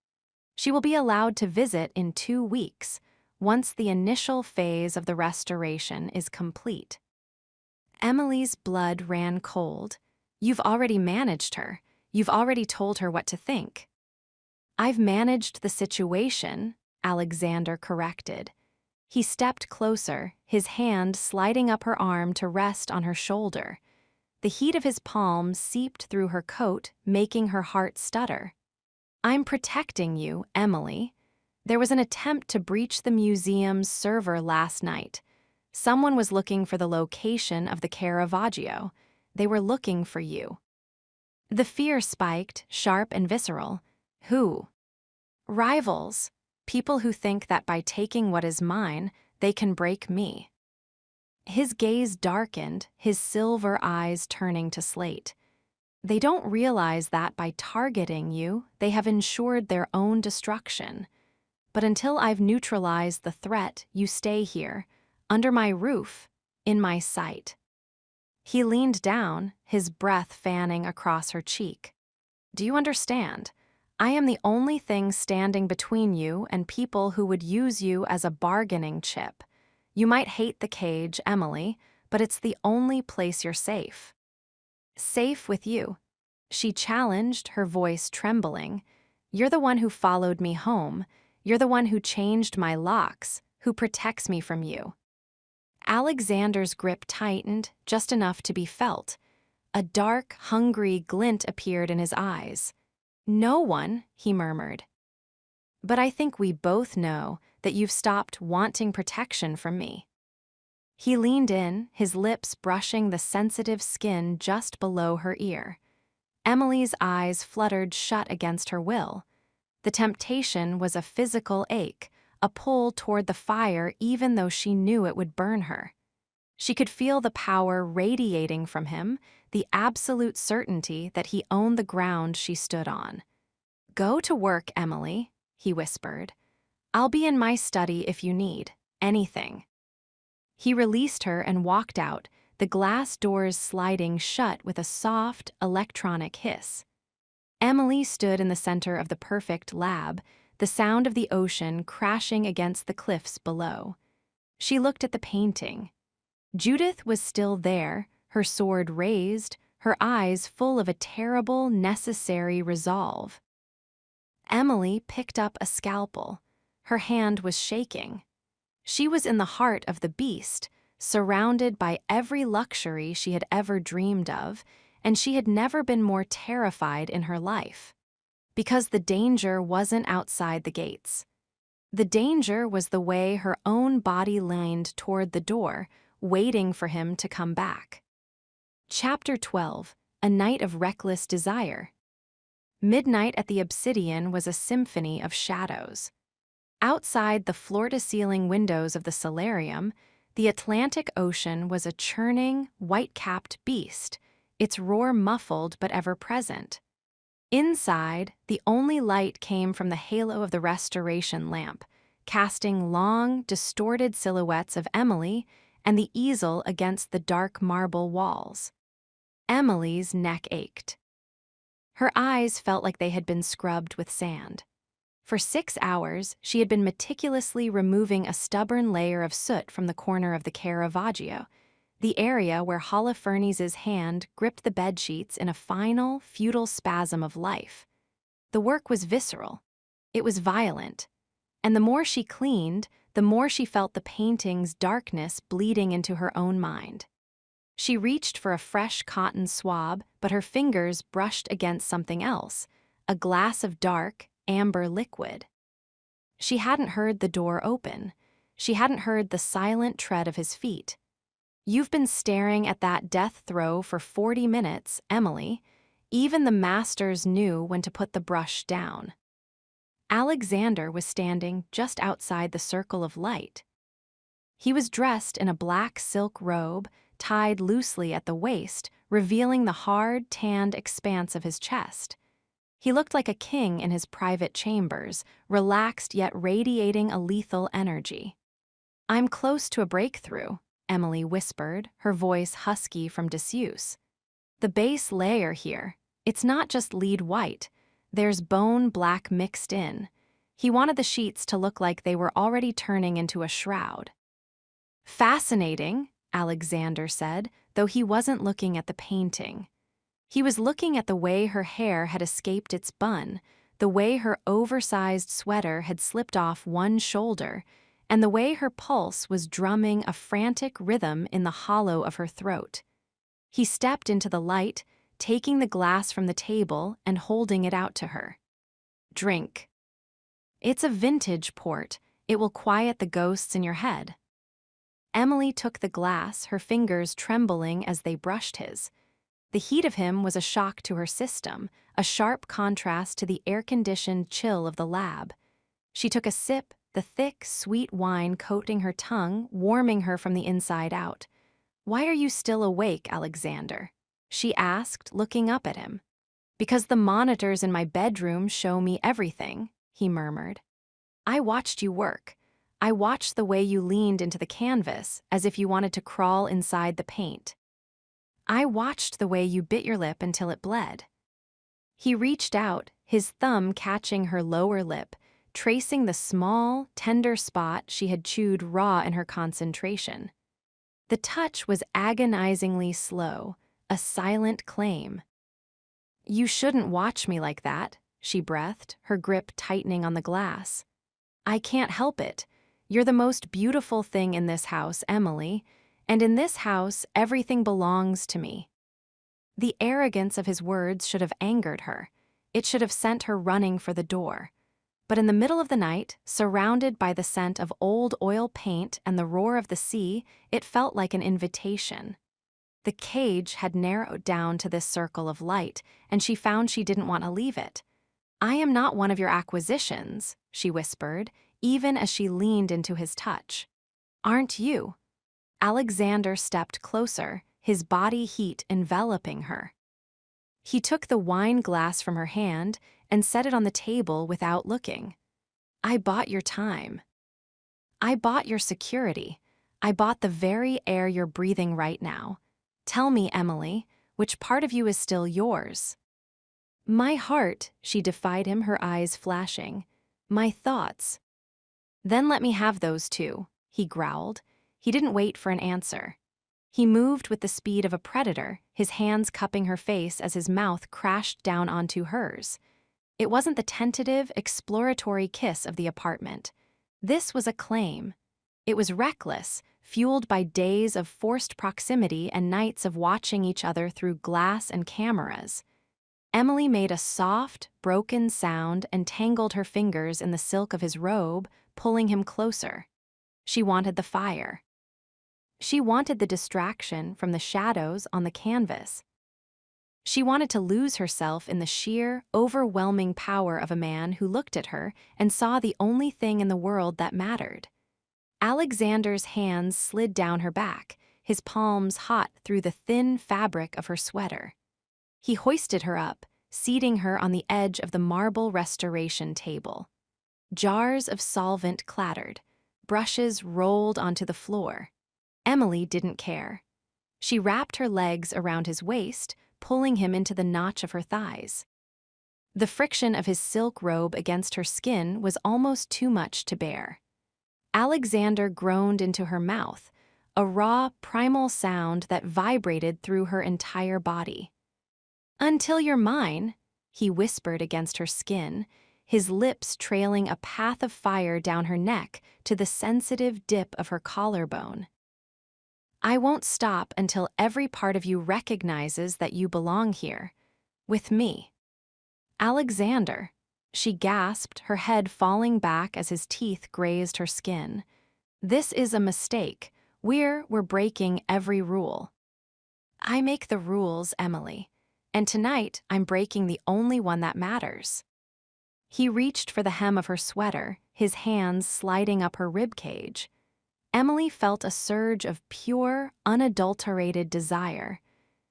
She will be allowed to visit in 2 weeks, once the initial phase of the restoration is complete. Emily's blood ran cold. You've already managed her. You've already told her what to think. I've managed the situation, Alexander corrected. He stepped closer, his hand sliding up her arm to rest on her shoulder. The heat of his palm seeped through her coat, making her heart stutter. I'm protecting you, Emily. There was an attempt to breach the museum's server last night. Someone was looking for the location of the Caravaggio. They were looking for you. The fear spiked, sharp and visceral. Who? Rivals. People who think that by taking what is mine, they can break me. His gaze darkened, his silver eyes turning to slate. They don't realize that by targeting you, they have ensured their own destruction. But until I've neutralized the threat, you stay here, under my roof, in my sight. He leaned down, his breath fanning across her cheek. Do you understand? I am the only thing standing between you and people who would use you as a bargaining chip. You might hate the cage, Emily, but it's the only place you're safe. Safe with you. She challenged, her voice trembling. You're the one who followed me home. You're the one who changed my locks, who protects me from you. Alexander's grip tightened, just enough to be felt. A dark, hungry glint appeared in his eyes. No one, he murmured. But I think we both know that you've stopped wanting protection from me. He leaned in, his lips brushing the sensitive skin just below her ear. Emily's eyes fluttered shut against her will. The temptation was a physical ache, a pull toward the fire even though she knew it would burn her. She could feel the power radiating from him, the absolute certainty that he owned the ground she stood on. Go to work, Emily, he whispered. I'll be in my study if you need anything. He released her and walked out, the glass doors sliding shut with a soft, electronic hiss. Emily stood in the center of the perfect lab, the sound of the ocean crashing against the cliffs below. She looked at the painting. Judith was still there, her sword raised, her eyes full of a terrible, necessary resolve. Emily picked up a scalpel. Her hand was shaking. She was in the heart of the beast, surrounded by every luxury she had ever dreamed of, and she had never been more terrified in her life. Because the danger wasn't outside the gates. The danger was the way her own body leaned toward the door, waiting for him to come back. Chapter 12, A Night of Reckless Desire. Midnight at the Obsidian was a symphony of shadows. Outside the floor-to-ceiling windows of the solarium, the Atlantic Ocean was a churning, white-capped beast, its roar muffled but ever-present. Inside, the only light came from the halo of the restoration lamp, casting long, distorted silhouettes of Emily and the easel against the dark marble walls. Emily's neck ached. Her eyes felt like they had been scrubbed with sand. For 6 hours, she had been meticulously removing a stubborn layer of soot from the corner of the Caravaggio, the area where Holofernes' hand gripped the bedsheets in a final, futile spasm of life. The work was visceral. It was violent. And the more she cleaned, the more she felt the painting's darkness bleeding into her own mind. She reached for a fresh cotton swab, but her fingers brushed against something else, a glass of dark, amber liquid. She hadn't heard the door open. She hadn't heard the silent tread of his feet. You've been staring at that death throw for 40 minutes, Emily. Even the masters knew when to put the brush down. Alexander was standing just outside the circle of light. He was dressed in a black silk robe, tied loosely at the waist, revealing the hard, tanned expanse of his chest. He looked like a king in his private chambers, relaxed yet radiating a lethal energy. I'm close to a breakthrough, Emily whispered, her voice husky from disuse. "The base layer here. It's not just lead white. There's bone black mixed in." He wanted the sheets to look like they were already turning into a shroud. "Fascinating," Alexander said, though he wasn't looking at the painting. He was looking at the way her hair had escaped its bun, the way her oversized sweater had slipped off one shoulder, and the way her pulse was drumming a frantic rhythm in the hollow of her throat. He stepped into the light, taking the glass from the table and holding it out to her. "Drink. It's a vintage port. It will quiet the ghosts in your head." Emily took the glass, her fingers trembling as they brushed his. The heat of him was a shock to her system, a sharp contrast to the air-conditioned chill of the lab. She took a sip, the thick, sweet wine coating her tongue, warming her from the inside out. "Why are you still awake, Alexander?" she asked, looking up at him. "Because the monitors in my bedroom show me everything," he murmured. "I watched you work. I watched the way you leaned into the canvas, as if you wanted to crawl inside the paint. I watched the way you bit your lip until it bled." He reached out, his thumb catching her lower lip, tracing the small, tender spot she had chewed raw in her concentration. The touch was agonizingly slow, a silent claim. "You shouldn't watch me like that," she breathed, her grip tightening on the glass. "I can't help it. You're the most beautiful thing in this house, Emily, and in this house, everything belongs to me." The arrogance of his words should have angered her. It should have sent her running for the door. But in the middle of the night, surrounded by the scent of old oil paint and the roar of the sea, it felt like an invitation. The cage had narrowed down to this circle of light, and she found she didn't want to leave it. "I am not one of your acquisitions," she whispered, even as she leaned into his touch. "Aren't you?" Alexander stepped closer, his body heat enveloping her. He took the wine glass from her hand and set it on the table without looking. "I bought your time. I bought your security. I bought the very air you're breathing right now. Tell me, Emily, which part of you is still yours?" "My heart," she defied him, her eyes flashing. "My thoughts." "Then let me have those too," he growled. He didn't wait for an answer. He moved with the speed of a predator, his hands cupping her face as his mouth crashed down onto hers. It wasn't the tentative, exploratory kiss of the apartment. This was a claim. It was reckless, fueled by days of forced proximity and nights of watching each other through glass and cameras. Emily made a soft, broken sound and tangled her fingers in the silk of his robe, pulling him closer. She wanted the fire. She wanted the distraction from the shadows on the canvas. She wanted to lose herself in the sheer, overwhelming power of a man who looked at her and saw the only thing in the world that mattered. Alexander's hands slid down her back, his palms hot through the thin fabric of her sweater. He hoisted her up, seating her on the edge of the marble restoration table. Jars of solvent clattered. Brushes rolled onto the floor. Emily didn't care. She wrapped her legs around his waist, pulling him into the notch of her thighs. The friction of his silk robe against her skin was almost too much to bear. Alexander groaned into her mouth, a raw, primal sound that vibrated through her entire body. "Until you're mine," he whispered against her skin, his lips trailing a path of fire down her neck to the sensitive dip of her collarbone. "I won't stop until every part of you recognizes that you belong here, with me." "Alexander," she gasped, her head falling back as his teeth grazed her skin. "This is a mistake. We're breaking every rule." "I make the rules, Emily, and tonight I'm breaking the only one that matters." He reached for the hem of her sweater, his hands sliding up her ribcage. Emily felt a surge of pure, unadulterated desire.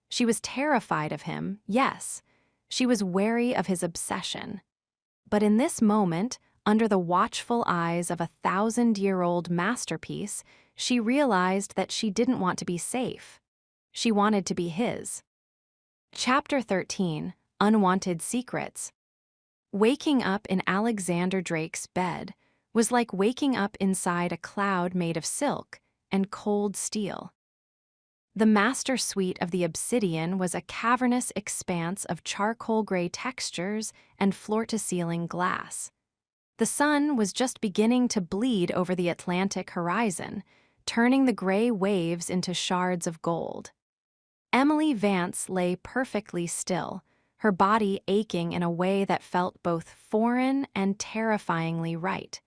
She was terrified of him, yes. She was wary of his obsession. But in this moment, under the watchful eyes of a 1,000-year-old masterpiece, she realized that she didn't want to be safe. She wanted to be his. Chapter 13, Unwanted Secrets. Waking up in Alexander Drake's bed was like waking up inside a cloud made of silk and cold steel. The master suite of the Obsidian was a cavernous expanse of charcoal gray textures and floor-to-ceiling glass. The sun was just beginning to bleed over the Atlantic horizon, turning the gray waves into shards of gold. Emily Vance lay perfectly still, her body aching in a way that felt both foreign and terrifyingly right.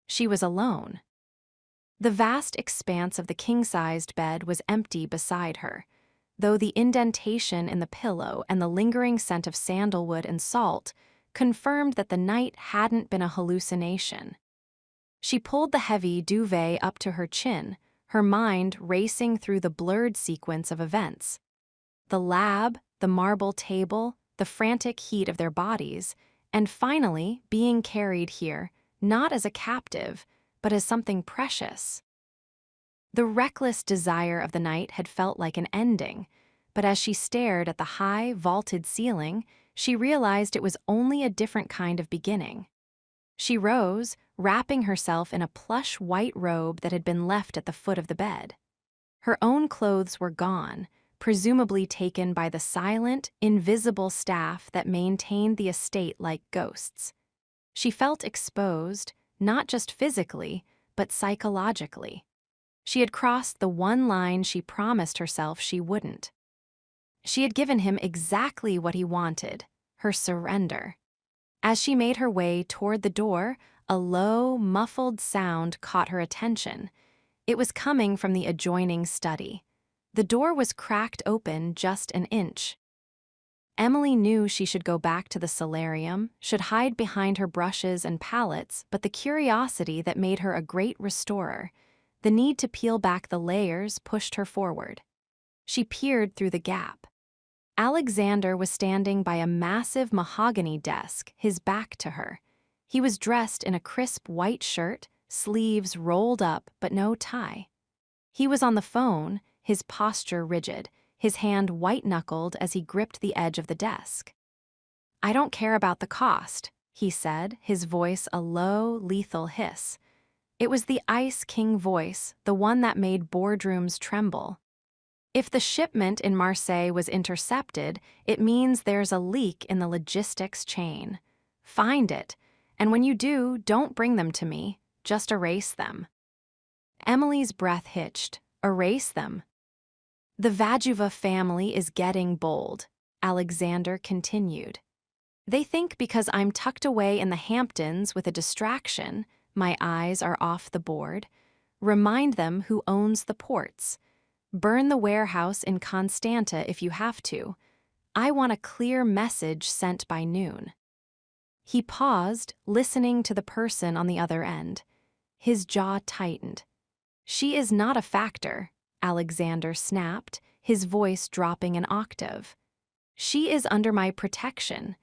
She was alone. The vast expanse of the king-sized bed was empty beside her, though the indentation in the pillow and the lingering scent of sandalwood and salt confirmed that the night hadn't been a hallucination. She pulled the heavy duvet up to her chin, her mind racing through the blurred sequence of events. The lab, the marble table, the frantic heat of their bodies, and finally being carried here, not as a captive, but as something precious. The reckless desire of the night had felt like an ending, but as she stared at the high, vaulted ceiling, she realized it was only a different kind of beginning. She rose, wrapping herself in a plush white robe that had been left at the foot of the bed. Her own clothes were gone, presumably taken by the silent, invisible staff that maintained the estate like ghosts. She felt exposed, not just physically, but psychologically. She had crossed the one line she promised herself she wouldn't. She had given him exactly what he wanted, her surrender. As she made her way toward the door, a low, muffled sound caught her attention. It was coming from the adjoining study. The door was cracked open just an inch. Emily knew she should go back to the solarium, should hide behind her brushes and palettes, but the curiosity that made her a great restorer, the need to peel back the layers, pushed her forward. She peered through the gap. Alexander was standing by a massive mahogany desk, his back to her. He was dressed in a crisp white shirt, sleeves rolled up but no tie. He was on the phone, his posture rigid, his hand white-knuckled as he gripped the edge of the desk. "I don't care about the cost," he said, his voice a low, lethal hiss. It was the Ice King voice, the one that made boardrooms tremble. "If the shipment in Marseille was intercepted, it means there's a leak in the logistics chain. Find it, and when you do, don't bring them to me, just erase them." Emily's breath hitched. Erase them? "The Vajuva family is getting bold," Alexander continued. "They think because I'm tucked away in the Hamptons with a distraction, my eyes are off the board. Remind them who owns the ports. Burn the warehouse in Constanta if you have to. I want a clear message sent by noon." He paused, listening to the person on the other end. His jaw tightened. "She is not a factor," Alexander snapped, his voice dropping an octave. "She is under my protection.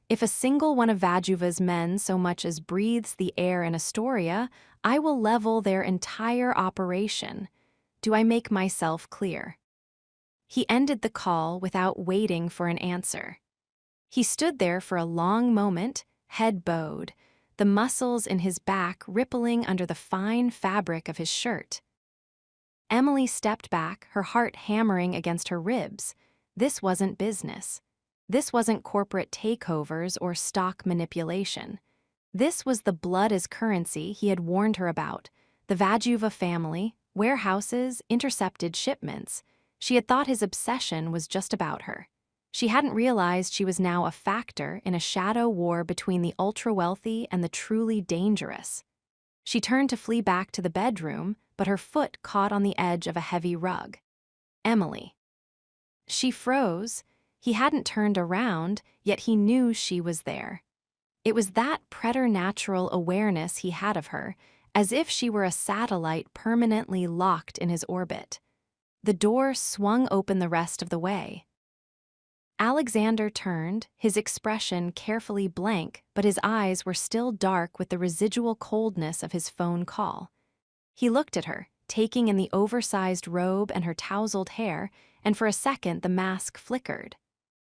If a single one of Vajuva's men so much as breathes the air in Astoria, I will level their entire operation. Do I make myself clear?" He ended the call without waiting for an answer. He stood there for a long moment, head bowed, the muscles in his back rippling under the fine fabric of his shirt. Emily stepped back, her heart hammering against her ribs. This wasn't business. This wasn't corporate takeovers or stock manipulation. This was the blood as currency he had warned her about, the Vajuva family, warehouses, intercepted shipments. She had thought his obsession was just about her. She hadn't realized she was now a factor in a shadow war between the ultra-wealthy and the truly dangerous. She turned to flee back to the bedroom, but her foot caught on the edge of a heavy rug. Emily. She froze. He hadn't turned around, yet he knew she was there. It was that preternatural awareness he had of her, as if she were a satellite permanently locked in his orbit. The door swung open the rest of the way. Alexander turned, his expression carefully blank, but his eyes were still dark with the residual coldness of his phone call. He looked at her, taking in the oversized robe and her tousled hair, and for a second the mask flickered.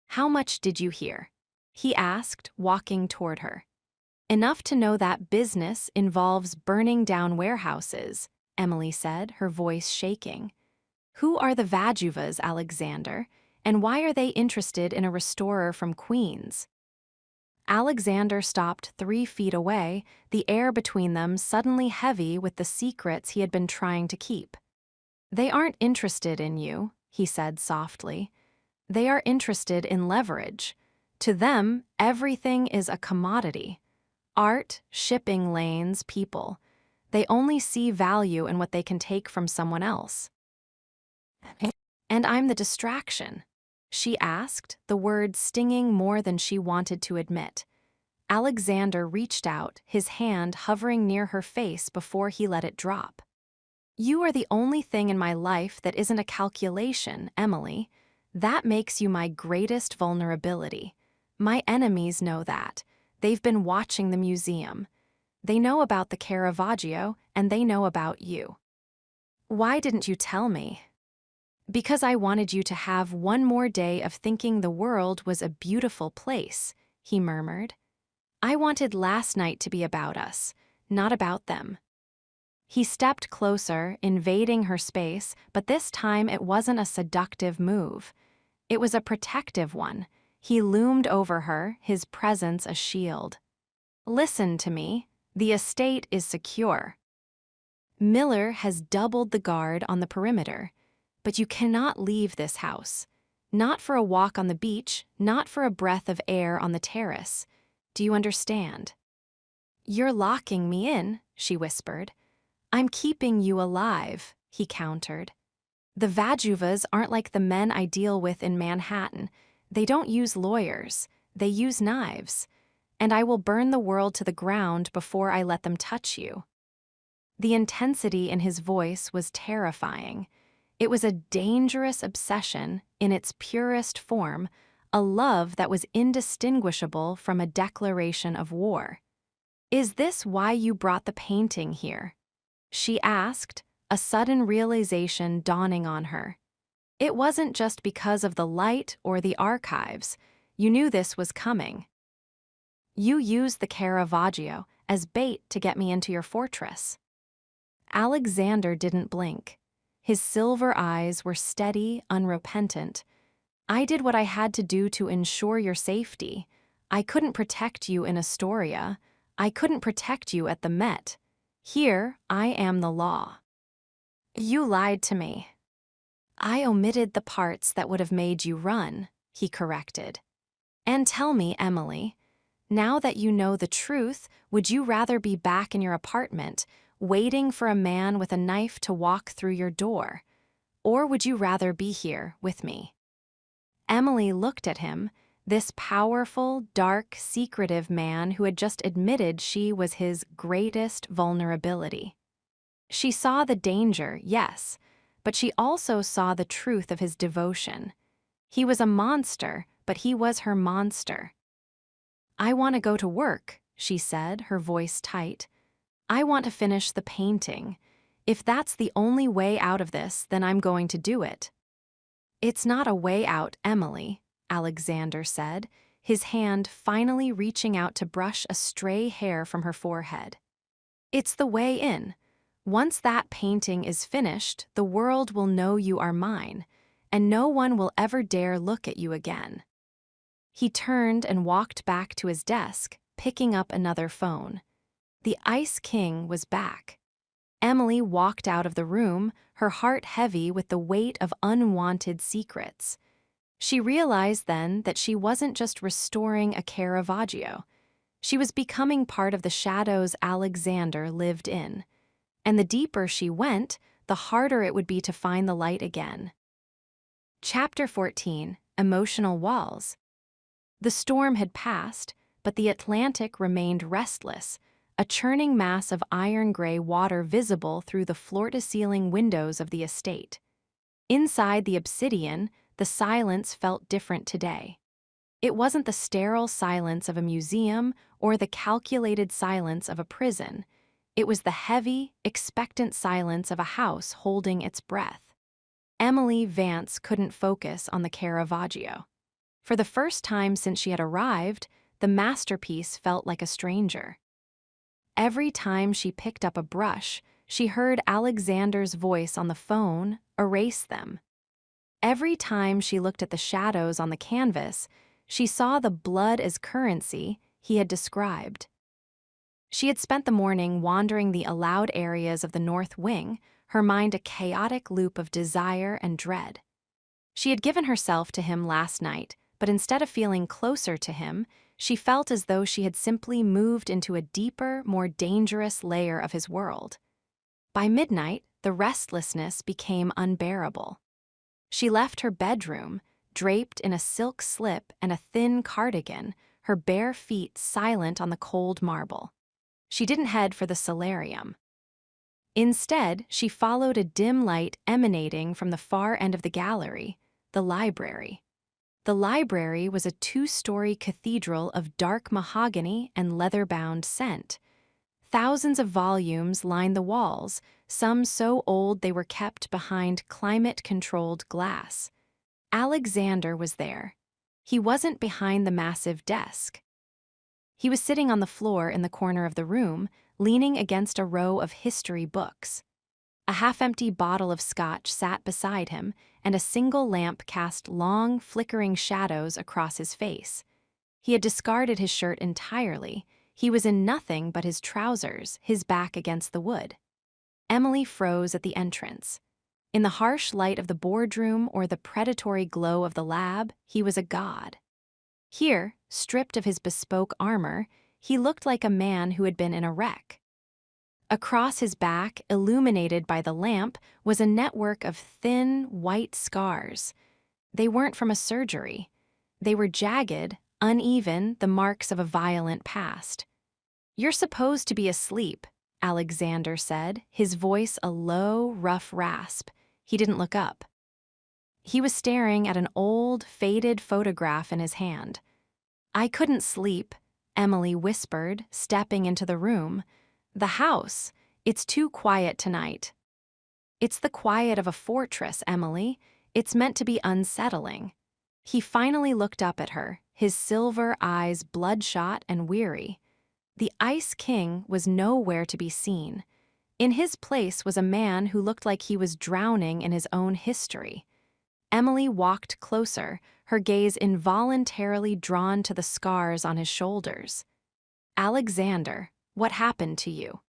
"How much did you hear?" he asked, walking toward her. "Enough to know that business involves burning down warehouses," Emily said, her voice shaking. "Who are the Vajuvas, Alexander, and why are they interested in a restorer from Queens?" Alexander stopped 3 feet away, the air between them suddenly heavy with the secrets he had been trying to keep. "They aren't interested in you," he said softly. "They are interested in leverage. To them, everything is a commodity. Art, shipping lanes, people. They only see value in what they can take from someone else." "And I'm the distraction?" she asked, the words stinging more than she wanted to admit. Alexander reached out, his hand hovering near her face before he let it drop. "You are the only thing in my life that isn't a calculation, Emily. That makes you my greatest vulnerability. My enemies know that. They've been watching the museum. They know about the Caravaggio, and they know about you." "Why didn't you tell me?" "Because I wanted you to have one more day of thinking the world was a beautiful place," he murmured. "I wanted last night to be about us, not about them." He stepped closer, invading her space, but this time it wasn't a seductive move. It was a protective one. He loomed over her, his presence a shield. "Listen to me. The estate is secure. Miller has doubled the guard on the perimeter. But you cannot leave this house. Not for a walk on the beach, not for a breath of air on the terrace. Do you understand?" "You're locking me in," she whispered. "I'm keeping you alive," he countered. "The Vajuvas aren't like the men I deal with in Manhattan. They don't use lawyers. They use knives. And I will burn the world to the ground before I let them touch you." The intensity in his voice was terrifying. It was a dangerous obsession in its purest form, a love that was indistinguishable from a declaration of war. "Is this why you brought the painting here?" she asked, a sudden realization dawning on her. It wasn't just because of the light or the archives. You knew this was coming. "You used the Caravaggio as bait to get me into your fortress." Alexander didn't blink. His silver eyes were steady, unrepentant. "I did what I had to do to ensure your safety. I couldn't protect you in Astoria. I couldn't protect you at the Met. Here, I am the law." "You lied to me." "I omitted the parts that would have made you run," he corrected. "And tell me, Emily, now that you know the truth, would you rather be back in your apartment, waiting for a man with a knife to walk through your door? Or would you rather be here with me?" Emily looked at him, this powerful, dark, secretive man who had just admitted she was his greatest vulnerability. She saw the danger, yes, but she also saw the truth of his devotion. He was a monster, but he was her monster. "I want to go to work," she said, her voice tight. "I want to finish the painting. If that's the only way out of this, then I'm going to do it." "It's not a way out, Emily," Alexander said, his hand finally reaching out to brush a stray hair from her forehead. "It's the way in. Once that painting is finished, the world will know you are mine, and no one will ever dare look at you again." He turned and walked back to his desk, picking up another phone. The Ice King was back. Emily walked out of the room, her heart heavy with the weight of unwanted secrets. She realized then that she wasn't just restoring a Caravaggio. She was becoming part of the shadows Alexander lived in. And the deeper she went, the harder it would be to find the light again. Chapter 14: Emotional Walls. The storm had passed, but the Atlantic remained restless, a churning mass of iron-gray water visible through the floor-to-ceiling windows of the estate. Inside the obsidian, the silence felt different today. It wasn't the sterile silence of a museum or the calculated silence of a prison. It was the heavy, expectant silence of a house holding its breath. Emily Vance couldn't focus on the Caravaggio. For the first time since she had arrived, the masterpiece felt like a stranger. Every time she picked up a brush, she heard Alexander's voice on the phone erase them. Every time she looked at the shadows on the canvas, she saw the blood as currency he had described. She had spent the morning wandering the allowed areas of the north wing, her mind a chaotic loop of desire and dread. She had given herself to him last night, but instead of feeling closer to him, she felt as though she had simply moved into a deeper, more dangerous layer of his world. By midnight, the restlessness became unbearable. She left her bedroom, draped in a silk slip and a thin cardigan, her bare feet silent on the cold marble. She didn't head for the solarium. Instead, she followed a dim light emanating from the far end of the gallery, the library. The library was a two-story cathedral of dark mahogany and leather-bound scent. Thousands of volumes lined the walls, some so old they were kept behind climate-controlled glass. Alexander was there. He wasn't behind the massive desk. He was sitting on the floor in the corner of the room, leaning against a row of history books. A half-empty bottle of scotch sat beside him, and a single lamp cast long, flickering shadows across his face. He had discarded his shirt entirely. He was in nothing but his trousers, his back against the wood. Emily froze at the entrance. In the harsh light of the boardroom or the predatory glow of the lab, he was a god. Here, stripped of his bespoke armor, he looked like a man who had been in a wreck. Across his back, illuminated by the lamp, was a network of thin, white scars. They weren't from a surgery. They were jagged, uneven, the marks of a violent past. "You're supposed to be asleep," Alexander said, his voice a low, rough rasp. He didn't look up. He was staring at an old, faded photograph in his hand. "I couldn't sleep," Emily whispered, stepping into the room. "The house, it's too quiet tonight." "It's the quiet of a fortress, Emily. It's meant to be unsettling." He finally looked up at her, his silver eyes bloodshot and weary. The Ice King was nowhere to be seen. In his place was a man who looked like he was drowning in his own history. Emily walked closer, her gaze involuntarily drawn to the scars on his shoulders. "Alexander, what happened to you?"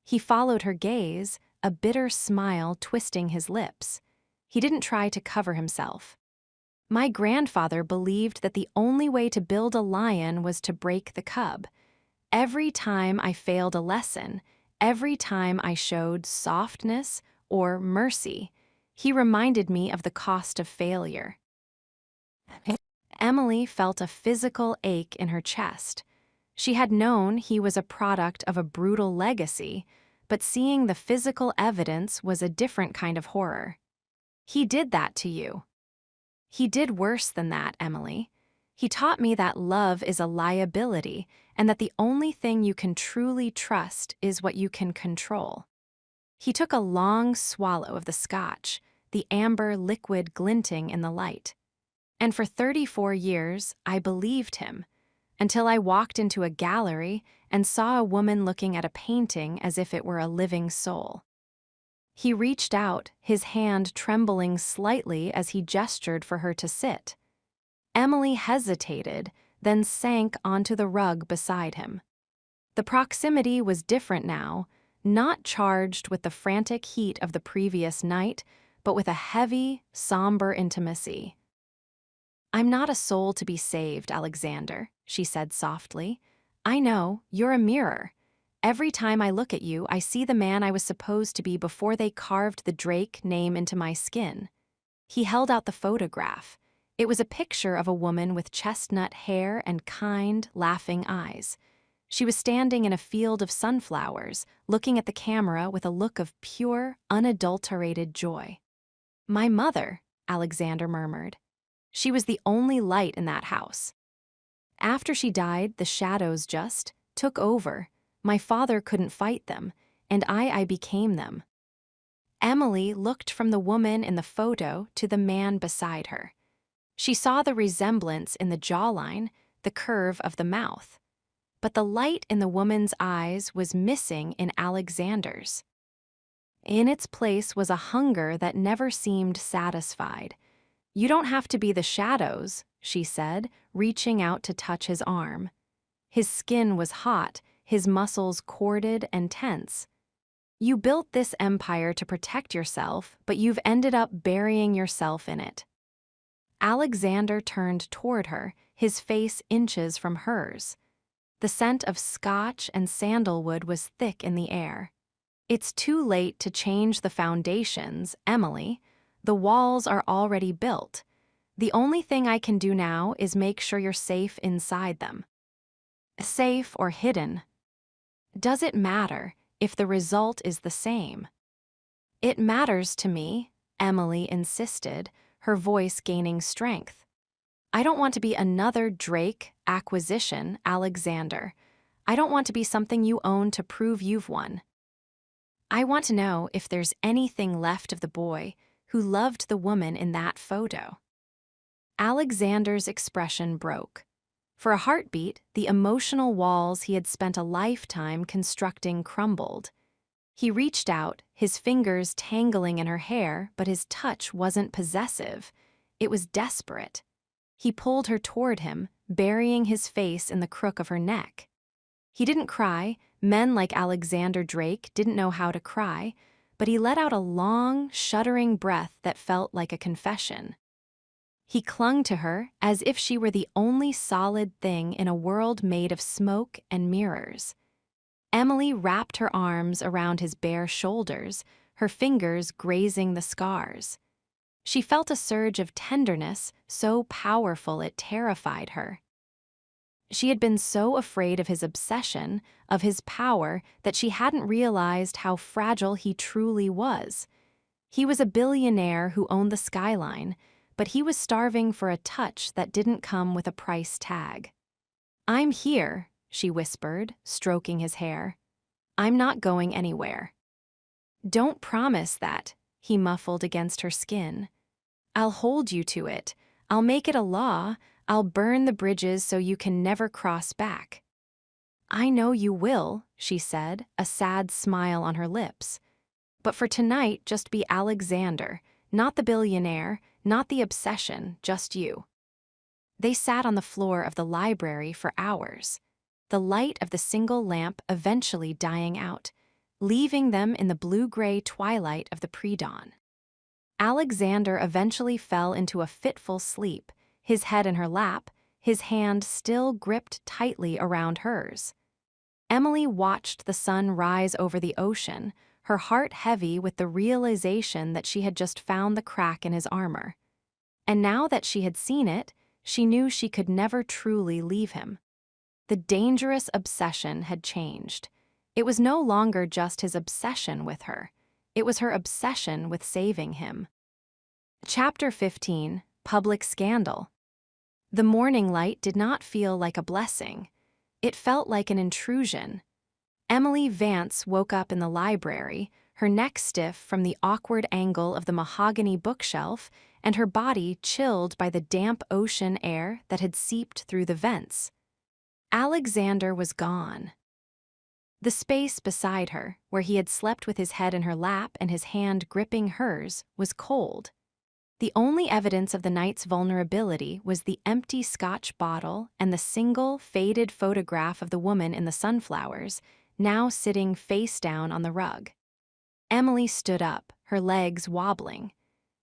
He followed her gaze, a bitter smile twisting his lips. He didn't try to cover himself. "My grandfather believed that the only way to build a lion was to break the cub. Every time I failed a lesson, every time I showed softness or mercy, he reminded me of the cost of failure." Emily felt a physical ache in her chest. She had known he was a product of a brutal legacy, but seeing the physical evidence was a different kind of horror. "He did that to you." "He did worse than that, Emily. He taught me that love is a liability and that the only thing you can truly trust is what you can control." He took a long swallow of the scotch, the amber liquid glinting in the light. "And for 34 years, I believed him, until I walked into a gallery and saw a woman looking at a painting as if it were a living soul." He reached out, his hand trembling slightly as he gestured for her to sit. Emily hesitated, then sank onto the rug beside him. The proximity was different now, not charged with the frantic heat of the previous night, but with a heavy, somber intimacy. "I'm not a soul to be saved, Alexander," she said softly. "I know, you're a mirror. Every time I look at you, I see the man I was supposed to be before they carved the Drake name into my skin." He held out the photograph. It was a picture of a woman with chestnut hair and kind, laughing eyes. She was standing in a field of sunflowers, looking at the camera with a look of pure, unadulterated joy. "My mother," Alexander murmured. "She was the only light in that house. After she died, the shadows just took over. My father couldn't fight them, and I became them. Emily looked from the woman in the photo to the man beside her. She saw the resemblance in the jawline, the curve of the mouth. But the light in the woman's eyes was missing in Alexander's. In its place was a hunger that never seemed satisfied. "You don't have to be the shadows," she said, reaching out to touch his arm. His skin was hot, his muscles corded and tense. "You built this empire to protect yourself, but you've ended up burying yourself in it." Alexander turned toward her, his face inches from hers. The scent of scotch and sandalwood was thick in the air. "It's too late to change the foundations, Emily. The walls are already built. The only thing I can do now is make sure you're safe inside them." Safe or hidden? Does it matter if the result is the same? "It matters to me," Emily insisted, her voice gaining strength. "I don't want to be another Drake acquisition, Alexander. I don't want to be something you own to prove you've won. I want to know if there's anything left of the boy who loved the woman in that photo." Alexander's expression broke. For a heartbeat, the emotional walls he had spent a lifetime constructing crumbled. He reached out, his fingers tangling in her hair, but his touch wasn't possessive. It was desperate. He pulled her toward him, burying his face in the crook of her neck. He didn't cry. Men like Alexander Drake didn't know how to cry, but he let out a long, shuddering breath that felt like a confession. He clung to her as if she were the only solid thing in a world made of smoke and mirrors. Emily wrapped her arms around his bare shoulders, her fingers grazing the scars. She felt a surge of tenderness so powerful it terrified her. She had been so afraid of his obsession, of his power, that she hadn't realized how fragile he truly was. He was a billionaire who owned the skyline, but he was starving for a touch that didn't come with a price tag. "I'm here," she whispered, stroking his hair. "I'm not going anywhere." "Don't promise that," he muffled against her skin. "I'll hold you to it. I'll make it a law. I'll burn the bridges so you can never cross back." "I know you will," she said, a sad smile on her lips. "But for tonight, just be Alexander, not the billionaire, not the obsession, just you." They sat on the floor of the library for hours, the light of the single lamp eventually dying out, leaving them in the blue-gray twilight of the pre-dawn. Alexander eventually fell into a fitful sleep, his head in her lap, his hand still gripped tightly around hers. Emily watched the sun rise over the ocean, her heart heavy with the realization that she had just found the crack in his armor. And now that she had seen it, she knew she could never truly leave him. The dangerous obsession had changed. It was no longer just his obsession with her. It was her obsession with saving him. Chapter 15, Public Scandal. The morning light did not feel like a blessing. It felt like an intrusion. Emily Vance woke up in the library, her neck stiff from the awkward angle of the mahogany bookshelf and her body chilled by the damp ocean air that had seeped through the vents. Alexander was gone. The space beside her, where he had slept with his head in her lap and his hand gripping hers, was cold. The only evidence of the night's vulnerability was the empty Scotch bottle and the single, faded photograph of the woman in the sunflowers, now sitting face down on the rug. Emily stood up, her legs wobbling.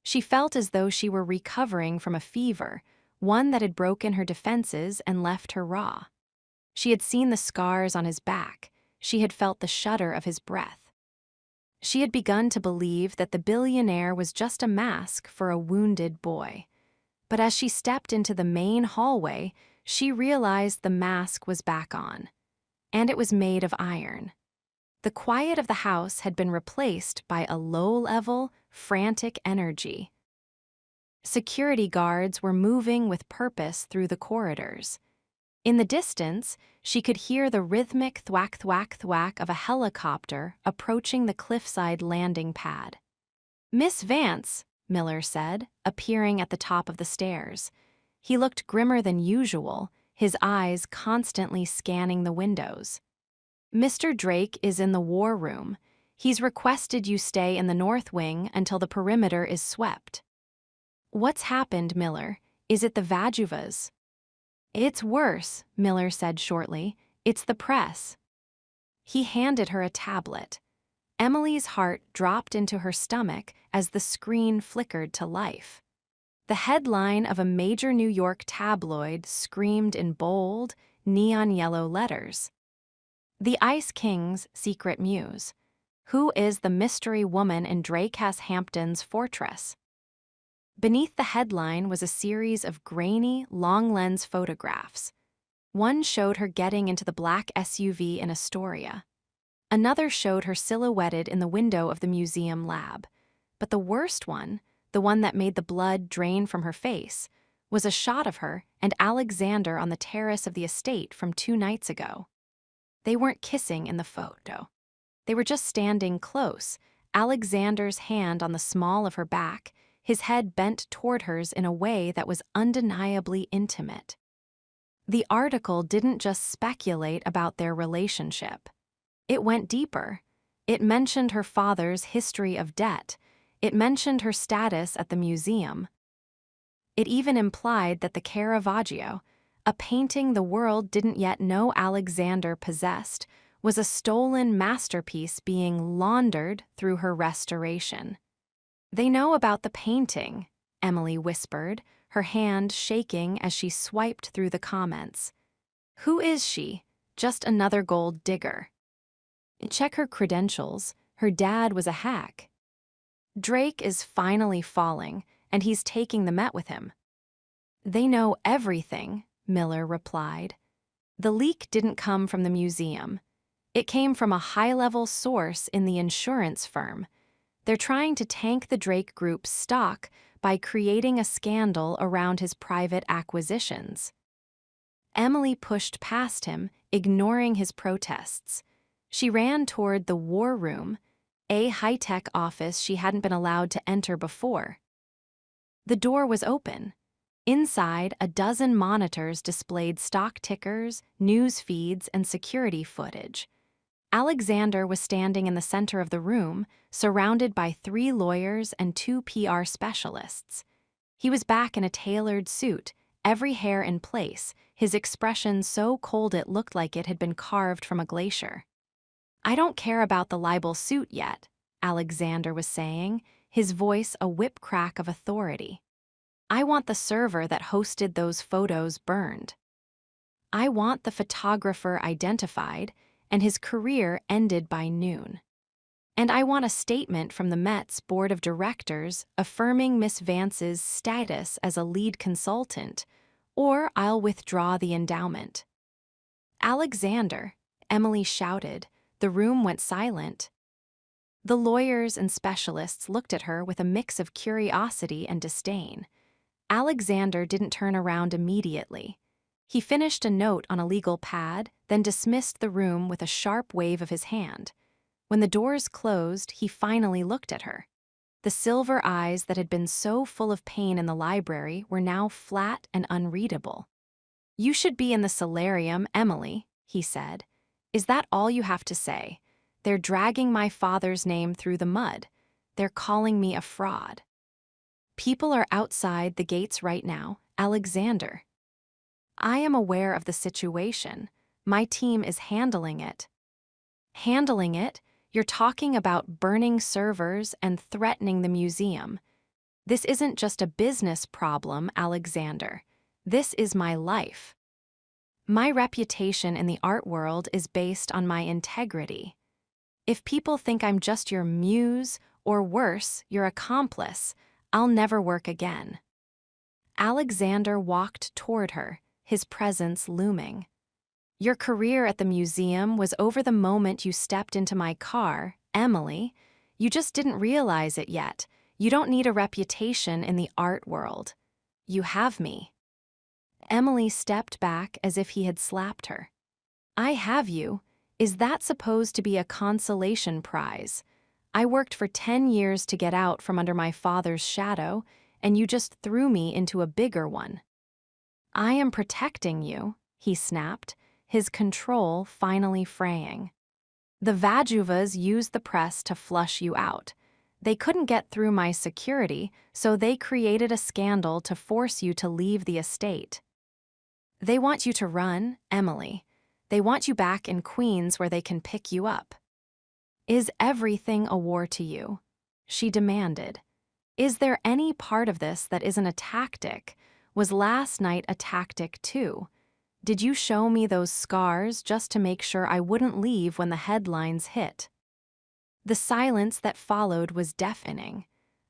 She felt as though she were recovering from a fever, one that had broken her defenses and left her raw. She had seen the scars on his back. She had felt the shudder of his breath. She had begun to believe that the billionaire was just a mask for a wounded boy. But as she stepped into the main hallway, she realized the mask was back on. And it was made of iron. The quiet of the house had been replaced by a low-level, frantic energy. Security guards were moving with purpose through the corridors. In the distance, she could hear the rhythmic thwack-thwack-thwack of a helicopter approaching the cliffside landing pad. "Miss Vance," Miller said, appearing at the top of the stairs. He looked grimmer than usual, his eyes constantly scanning the windows. "Mr. Drake is in the war room. He's requested you stay in the north wing until the perimeter is swept." "What's happened, Miller? Is it the Vajuvas?" "It's worse," Miller said shortly. "It's the press." He handed her a tablet. Emily's heart dropped into her stomach as the screen flickered to life. The headline of a major New York tabloid screamed in bold, neon yellow letters. "The Ice King's Secret Muse. Who is the mystery woman in Hampton's fortress?" Beneath the headline was a series of grainy, long-lens photographs. One showed her getting into the black SUV in Astoria. Another showed her silhouetted in the window of the museum lab. But the worst one, the one that made the blood drain from her face, was a shot of her and Alexander on the terrace of the estate from 2 nights ago. They weren't kissing in the photo. They were just standing close, Alexander's hand on the small of her back, his head bent toward hers in a way that was undeniably intimate. The article didn't just speculate about their relationship. It went deeper. It mentioned her father's history of debt. It mentioned her status at the museum. It even implied that the Caravaggio, a painting the world didn't yet know Alexander possessed, was a stolen masterpiece being laundered through her restoration. "They know about the painting," Emily whispered, her hand shaking as she swiped through the comments. "Who is she? Just another gold digger. Check her credentials. Her dad was a hack. Drake is finally falling, and he's taking the Met with him." "They know everything," Miller replied. "The leak didn't come from the museum. It came from a high-level source in the insurance firm. They're trying to tank the Drake Group's stock by creating a scandal around his private acquisitions." Emily pushed past him, ignoring his protests. She ran toward the war room, a high-tech office she hadn't been allowed to enter before. The door was open. Inside, a dozen monitors displayed stock tickers, news feeds, and security footage. Alexander was standing in the center of the room, surrounded by 3 lawyers and 2 PR specialists. He was back in a tailored suit, every hair in place, his expression so cold it looked like it had been carved from a glacier. "I don't care about the libel suit yet," Alexander was saying, his voice a whip crack of authority. "I want the server that hosted those photos burned. I want the photographer identified and his career ended by noon. And I want a statement from the Met's board of directors affirming Miss Vance's status as a lead consultant, or I'll withdraw the endowment." "Alexander," Emily shouted. The room went silent. The lawyers and specialists looked at her with a mix of curiosity and disdain. Alexander didn't turn around immediately. He finished a note on a legal pad, then dismissed the room with a sharp wave of his hand. When the doors closed, he finally looked at her. The silver eyes that had been so full of pain in the library were now flat and unreadable. "You should be in the solarium, Emily," he said. "Is that all you have to say? They're dragging my father's name through the mud. They're calling me a fraud. People are outside the gates right now, Alexander. I am aware of the situation. My team is handling it." "Handling it? You're talking about burning servers and threatening the museum. This isn't just a business problem, Alexander. This is my life. My reputation in the art world is based on my integrity. If people think I'm just your muse, or worse, your accomplice, I'll never work again." Alexander walked toward her, his presence looming. "Your career at the museum was over the moment you stepped into my car, Emily. You just didn't realize it yet. You don't need a reputation in the art world. You have me." Emily stepped back as if he had slapped her. I have you. Is that supposed to be a consolation prize? I worked for 10 years to get out from under my father's shadow, and you just threw me into a bigger one. I am protecting you, he snapped, his control finally fraying. The Vajuvas used the press to flush you out. They couldn't get through my security, so they created a scandal to force you to leave the estate. They want you to run, Emily. They want you back in Queens where they can pick you up. Is everything a war to you? She demanded. Is there any part of this that isn't a tactic? Was last night a tactic too? Did you show me those scars just to make sure I wouldn't leave when the headlines hit? The silence that followed was deafening.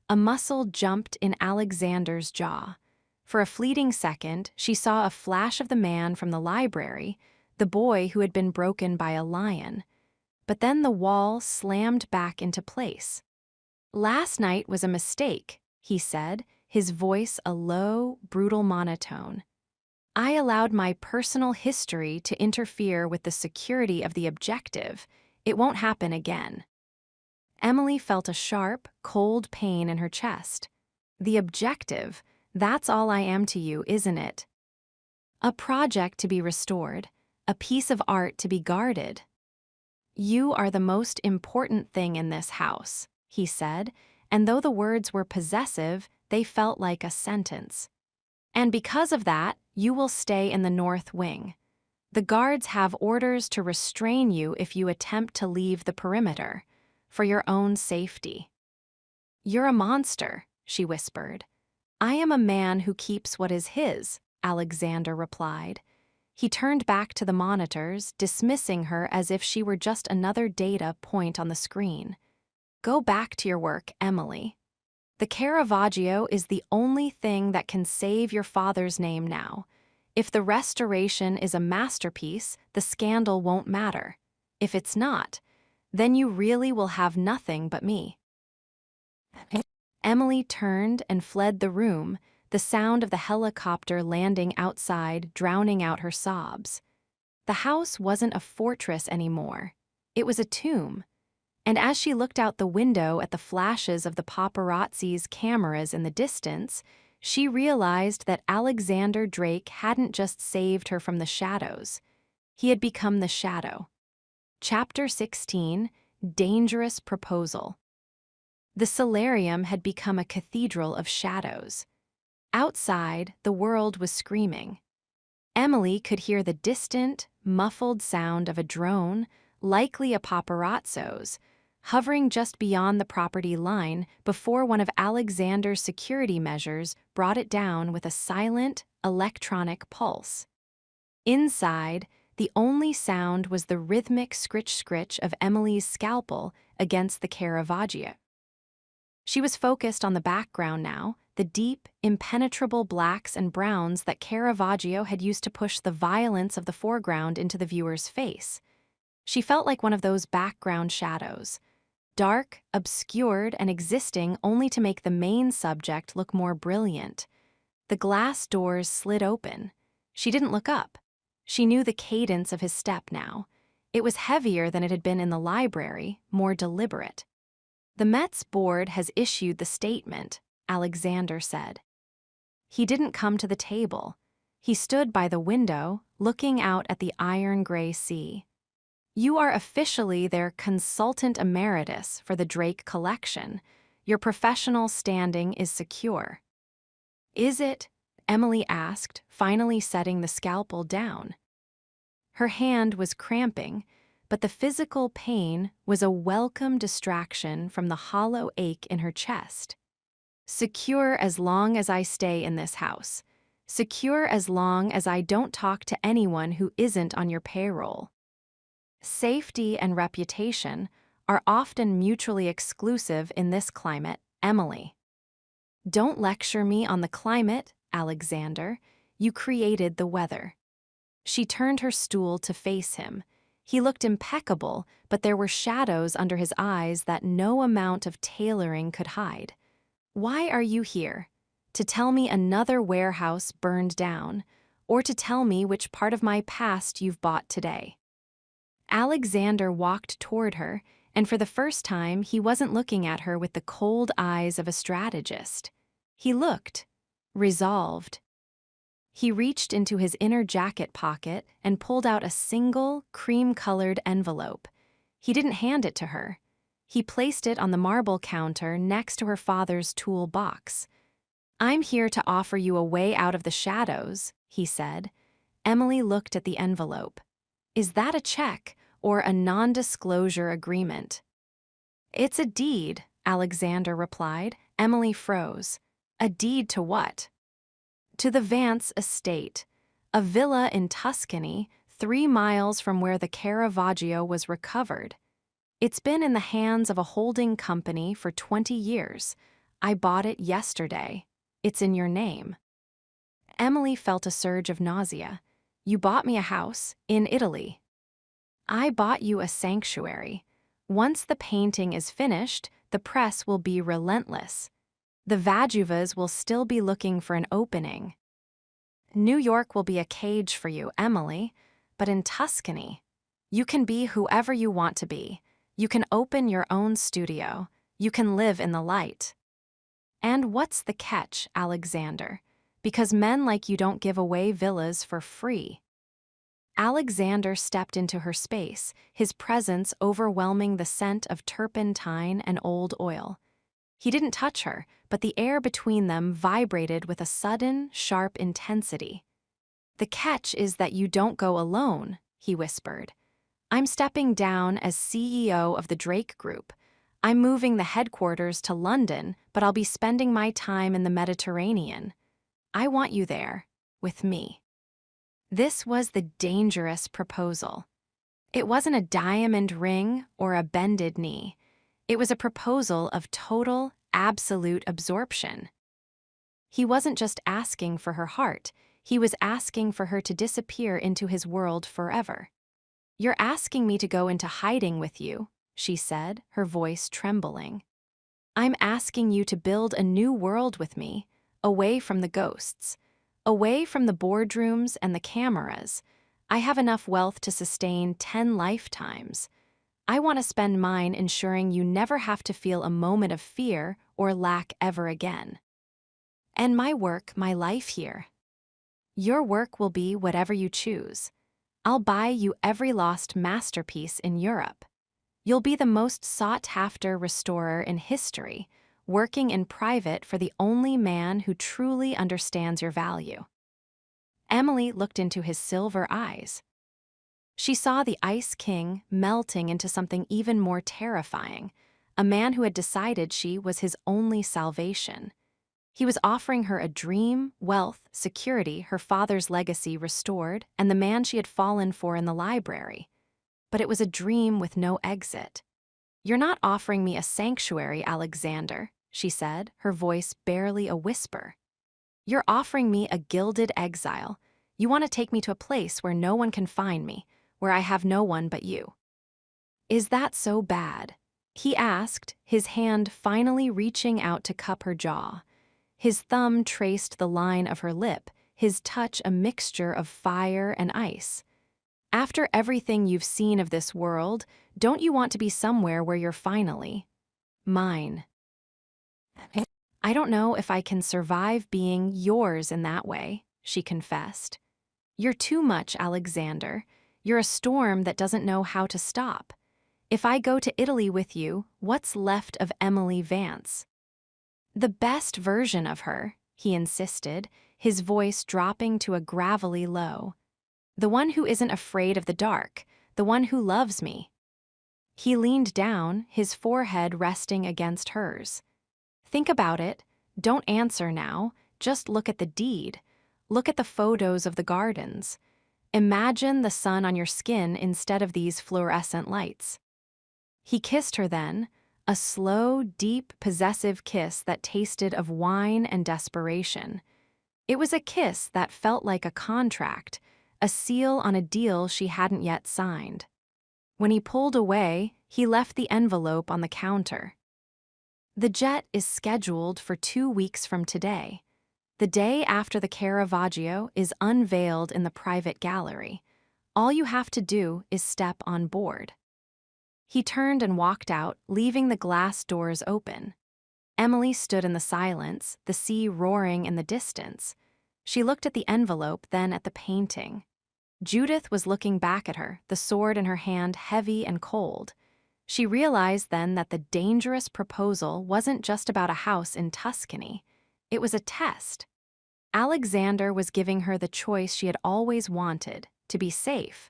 A muscle jumped in Alexander's jaw. For a fleeting second, she saw a flash of the man from the library, the boy who had been broken by a lion. But then the wall slammed back into place. Last night was a mistake, he said, his voice a low, brutal monotone. I allowed my personal history to interfere with the security of the objective. It won't happen again. Emily felt a sharp, cold pain in her chest. The objective, that's all I am to you, isn't it? A project to be restored, a piece of art to be guarded. You are the most important thing in this house, he said, and though the words were possessive, they felt like a sentence. And because of that, you will stay in the North Wing. The guards have orders to restrain you if you attempt to leave the perimeter, for your own safety. You're a monster, she whispered. I am a man who keeps what is his, Alexander replied. He turned back to the monitors, dismissing her as if she were just another data point on the screen. Go back to your work, Emily. The Caravaggio is the only thing that can save your father's name now. If the restoration is a masterpiece, the scandal won't matter. If it's not, then you really will have nothing but me. Emily turned and fled the room, the sound of the helicopter landing outside drowning out her sobs. The house wasn't a fortress anymore. It was a tomb. And as she looked out the window at the flashes of the paparazzi's cameras in the distance, she realized that Alexander Drake hadn't just saved her from the shadows. He had become the shadow. Chapter 16, Dangerous Proposal. The solarium had become a cathedral of shadows. Outside, the world was screaming. Emily could hear the distant, muffled sound of a drone, likely a paparazzo's, hovering just beyond the property line before one of Alexander's security measures brought it down with a silent, electronic pulse. Inside, the only sound was the rhythmic scritch-scritch of Emily's scalpel against the Caravaggio. She was focused on the background now, the deep, impenetrable blacks and browns that Caravaggio had used to push the violence of the foreground into the viewer's face. She felt like one of those background shadows, dark, obscured, and existing only to make the main subject look more brilliant. The glass doors slid open. She didn't look up. She knew the cadence of his step now. It was heavier than it had been in the library, more deliberate. The Met's board has issued the statement, Alexander said. He didn't come to the table. He stood by the window, looking out at the iron-gray sea. You are officially their consultant emeritus for the Drake collection. Your professional standing is secure. Is it? Emily asked, finally setting the scalpel down. Her hand was cramping, but the physical pain was a welcome distraction from the hollow ache in her chest. Secure as long as I stay in this house. Secure as long as I don't talk to anyone who isn't on your payroll. Safety and reputation are often mutually exclusive in this climate, Emily. Don't lecture me on the climate, Alexander. You created the weather. She turned her stool to face him. He looked impeccable, but there were shadows under his eyes that no amount of tailoring could hide. Why are you here? To tell me another warehouse burned down, or to tell me which part of my past you've bought today." Alexander walked toward her, and for the first time he wasn't looking at her with the cold eyes of a strategist. He looked resolved. He reached into his inner jacket pocket and pulled out a single, cream-colored envelope. He didn't hand it to her. He placed it on the marble counter next to her father's tool box. "I'm here to offer you a way out of the shadows," he said. Emily looked at the envelope. "Is that a check or a non-disclosure agreement?" "It's a deed," Alexander replied. Emily froze. "A deed to what?" "To the Vance estate, a villa in Tuscany, 3 miles from where the Caravaggio was recovered. It's been in the hands of a holding company for 20 years. I bought it yesterday. It's in your name." Emily felt a surge of nausea. "You bought me a house in Italy." "I bought you a sanctuary. Once the painting is finished, the press will be relentless. The Vajuvas will still be looking for an opening. New York will be a cage for you, Emily, but in Tuscany, you can be whoever you want to be. You can open your own studio. You can live in the light." "And what's the catch, Alexander? Because men like you don't give away villas for free." Alexander stepped into her space, his presence overwhelming the scent of turpentine and old oil. He didn't touch her, but the air between them vibrated with a sudden, sharp intensity. "The catch is that you don't go alone," he whispered. "I'm stepping down as CEO of the Drake Group. I'm moving the headquarters to London, but I'll be spending my time in the Mediterranean. I want you there, with me." This was the dangerous proposal. It wasn't a diamond ring or a bended knee. It was a proposal of total, absolute absorption. He wasn't just asking for her heart, he was asking for her to disappear into his world forever. "You're asking me to go into hiding with you," she said, her voice trembling. "I'm asking you to build a new world with me, away from the ghosts, away from the boardrooms and the cameras. I have enough wealth to sustain 10 lifetimes. I want to spend mine ensuring you never have to feel a moment of fear or lack ever again. And my work, my life here. Your work will be whatever you choose. I'll buy you every lost masterpiece in Europe. You'll be the most sought-after restorer in history, working in private for the only man who truly understands your value." Emily looked into his silver eyes. She saw the Ice King melting into something even more terrifying, a man who had decided she was his only salvation. He was offering her a dream, wealth, security, her father's legacy restored, and the man she had fallen for in the library. But it was a dream with no exit. "You're not offering me a sanctuary, Alexander," she said, her voice barely a whisper. "You're offering me a gilded exile. You want to take me to a place where no one can find me, where I have no one but you." "Is that so bad?" he asked, his hand finally reaching out to cup her jaw. His thumb traced the line of her lip, his touch a mixture of fire and ice. "After everything you've seen of this world, don't you want to be somewhere where you're finally mine?" "I don't know if I can survive being yours in that way," she confessed. "You're too much, Alexander. You're a storm that doesn't know how to stop. If I go to Italy with you, what's left of Emily Vance?" "The best version of her," he insisted, his voice dropping to a gravelly low. "The one who isn't afraid of the dark, the one who loves me." He leaned down, his forehead resting against hers. "Think about it. Don't answer now. Just look at the deed. Look at the photos of the gardens. Imagine the sun on your skin instead of these fluorescent lights." He kissed her then, a slow, deep, possessive kiss that tasted of wine and desperation. It was a kiss that felt like a contract, a seal on a deal she hadn't yet signed. When he pulled away, he left the envelope on the counter. "The jet is scheduled for 2 weeks from today. The day after the Caravaggio is unveiled in the private gallery, all you have to do is step on board. He turned and walked out, leaving the glass doors open. Emily stood in the silence, the sea roaring in the distance. She looked at the envelope, then at the painting. Judith was looking back at her, the sword in her hand heavy and cold. She realized then that the dangerous proposal wasn't just about a house in Tuscany. It was a test. Alexander was giving her the choice she had always wanted, to be safe.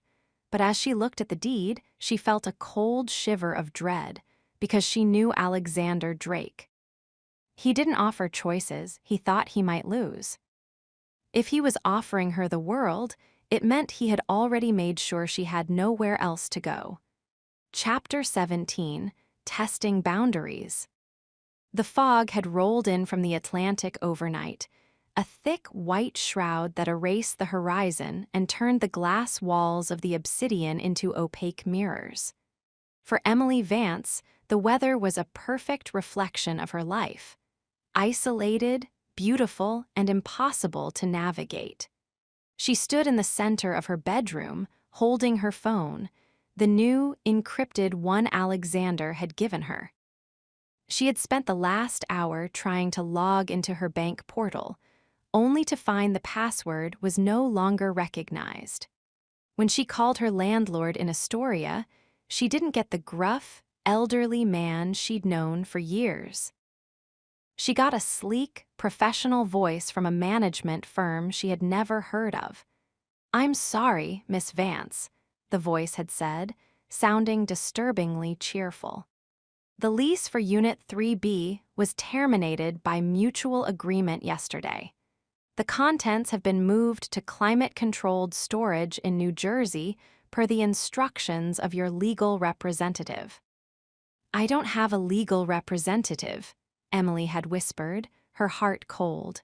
But as she looked at the deed, she felt a cold shiver of dread, because she knew Alexander Drake. He didn't offer choices he thought he might lose. If he was offering her the world, it meant he had already made sure she had nowhere else to go. Chapter 17, Testing Boundaries. The fog had rolled in from the Atlantic overnight, a thick white shroud that erased the horizon and turned the glass walls of the obsidian into opaque mirrors. For Emily Vance, the weather was a perfect reflection of her life. Isolated, beautiful, and impossible to navigate. She stood in the center of her bedroom, holding her phone, the new, encrypted one Alexander had given her. She had spent the last hour trying to log into her bank portal, only to find the password was no longer recognized. When she called her landlord in Astoria, she didn't get the gruff, elderly man she'd known for years. She got a sleek, professional voice from a management firm she had never heard of. "I'm sorry, Miss Vance," the voice had said, sounding disturbingly cheerful. "The lease for Unit 3B was terminated by mutual agreement yesterday. The contents have been moved to climate-controlled storage in New Jersey per the instructions of your legal representative." "I don't have a legal representative," Emily had whispered, her heart cold.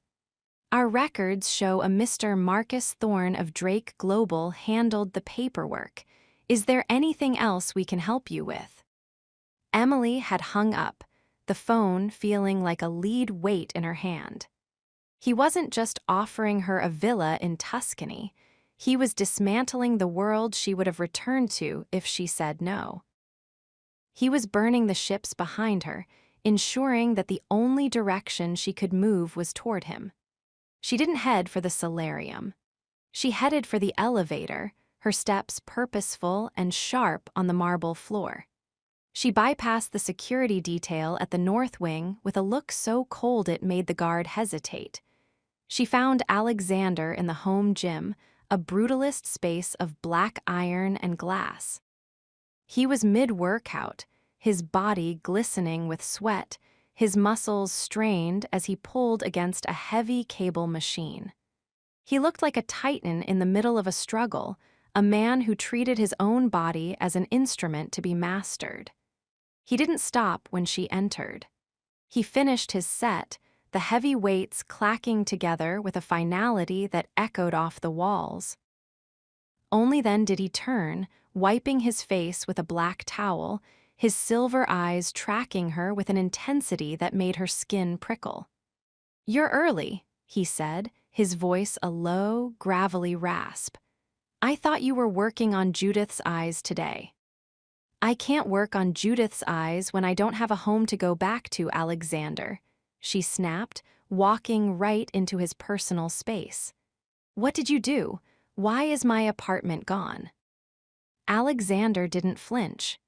"Our records show a Mr. Marcus Thorne of Drake Global handled the paperwork. Is there anything else we can help you with?" Emily had hung up, the phone feeling like a lead weight in her hand. He wasn't just offering her a villa in Tuscany, he was dismantling the world she would have returned to if she said no. He was burning the ships behind her, ensuring that the only direction she could move was toward him. She didn't head for the solarium. She headed for the elevator, her steps purposeful and sharp on the marble floor. She bypassed the security detail at the north wing with a look so cold it made the guard hesitate. She found Alexander in the home gym, a brutalist space of black iron and glass. He was mid-workout, his body glistening with sweat, his muscles strained as he pulled against a heavy cable machine. He looked like a titan in the middle of a struggle, a man who treated his own body as an instrument to be mastered. He didn't stop when she entered. He finished his set, the heavy weights clacking together with a finality that echoed off the walls. Only then did he turn, wiping his face with a black towel, his silver eyes tracking her with an intensity that made her skin prickle. "You're early," he said, his voice a low, gravelly rasp. "I thought you were working on Judith's eyes today." "I can't work on Judith's eyes when I don't have a home to go back to, Alexander," she snapped, walking right into his personal space. "What did you do? Why is my apartment gone?" Alexander didn't flinch.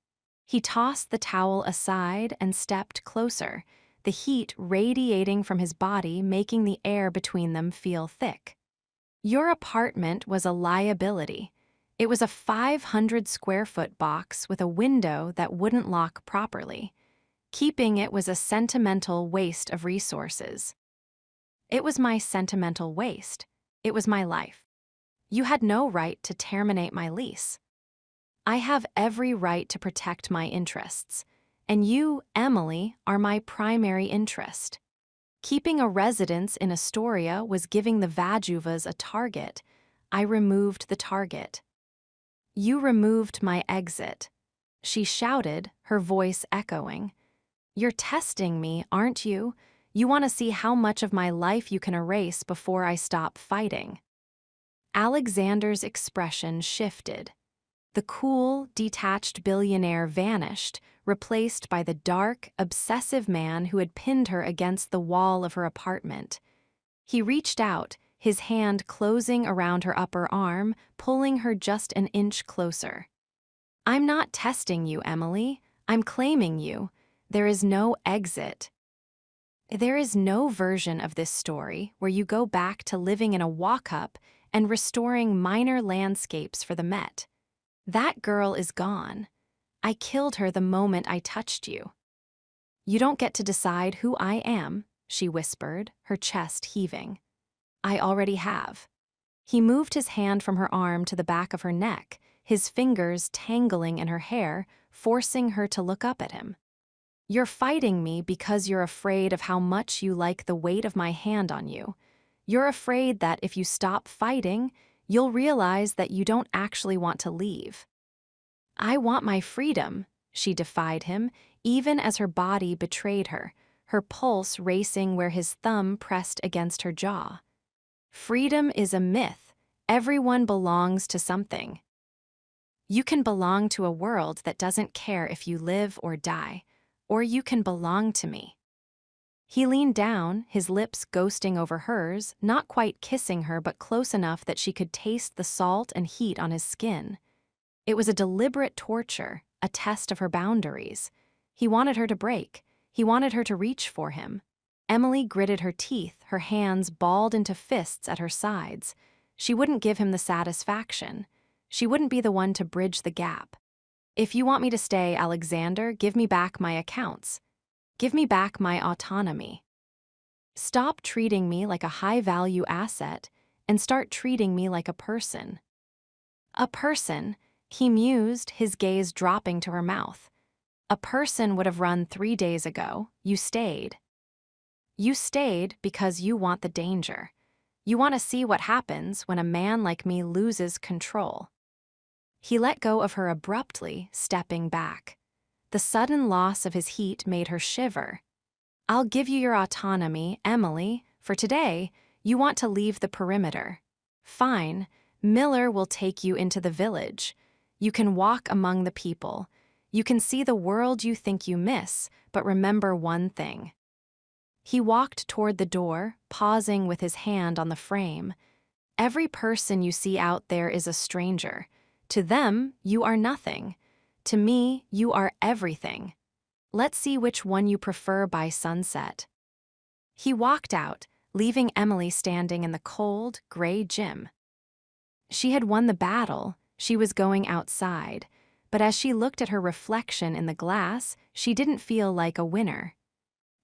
He tossed the towel aside and stepped closer, the heat radiating from his body making the air between them feel thick. "Your apartment was a liability. It was a 500-square-foot box with a window that wouldn't lock properly. Keeping it was a sentimental waste of resources." "It was my sentimental waste. It was my life. You had no right to terminate my lease. I have every right to protect my interests, and you, Emily, are my primary interest. Keeping a residence in Astoria was giving the Vajuvas a target. I removed the target." "You removed my exit," she shouted, her voice echoing. "You're testing me, aren't you? You want to see how much of my life you can erase before I stop fighting." Alexander's expression shifted. The cool, detached billionaire vanished, replaced by the dark, obsessive man who had pinned her against the wall of her apartment. He reached out, his hand closing around her upper arm, pulling her just an inch closer. "I'm not testing you, Emily. I'm claiming you. There is no exit. There is no version of this story where you go back to living in a walk-up and restoring minor landscapes for the Met. That girl is gone. I killed her the moment I touched you." "You don't get to decide who I am," she whispered, her chest heaving. "I already have." He moved his hand from her arm to the back of her neck, his fingers tangling in her hair, forcing her to look up at him. "You're fighting me because you're afraid of how much you like the weight of my hand on you. You're afraid that if you stop fighting, you'll realize that you don't actually want to leave." "I want my freedom," she defied him, even as her body betrayed her, her pulse racing where his thumb pressed against her jaw. "Freedom is a myth. Everyone belongs to something. You can belong to a world that doesn't care if you live or die, or you can belong to me." He leaned down, his lips ghosting over hers, not quite kissing her but close enough that she could taste the salt and heat on his skin. It was a deliberate torture, a test of her boundaries. He wanted her to break. He wanted her to reach for him. Emily gritted her teeth, her hands balled into fists at her sides. She wouldn't give him the satisfaction. She wouldn't be the one to bridge the gap. "If you want me to stay, Alexander, give me back my accounts. Give me back my autonomy. Stop treating me like a high-value asset and start treating me like a person." "A person," he mused, his gaze dropping to her mouth. "A person would have run 3 days ago. You stayed. You stayed because you want the danger. You want to see what happens when a man like me loses control." He let go of her abruptly, stepping back. The sudden loss of his heat made her shiver. "I'll give you your autonomy, Emily. For today, you want to leave the perimeter. Fine, Miller will take you into the village. You can walk among the people. You can see the world you think you miss, but remember one thing." He walked toward the door, pausing with his hand on the frame. "Every person you see out there is a stranger. To them, you are nothing. To me, you are everything. Let's see which one you prefer by sunset." He walked out, leaving Emily standing in the cold, gray gym. She had won the battle. She was going outside. But as she looked at her reflection in the glass, she didn't feel like a winner.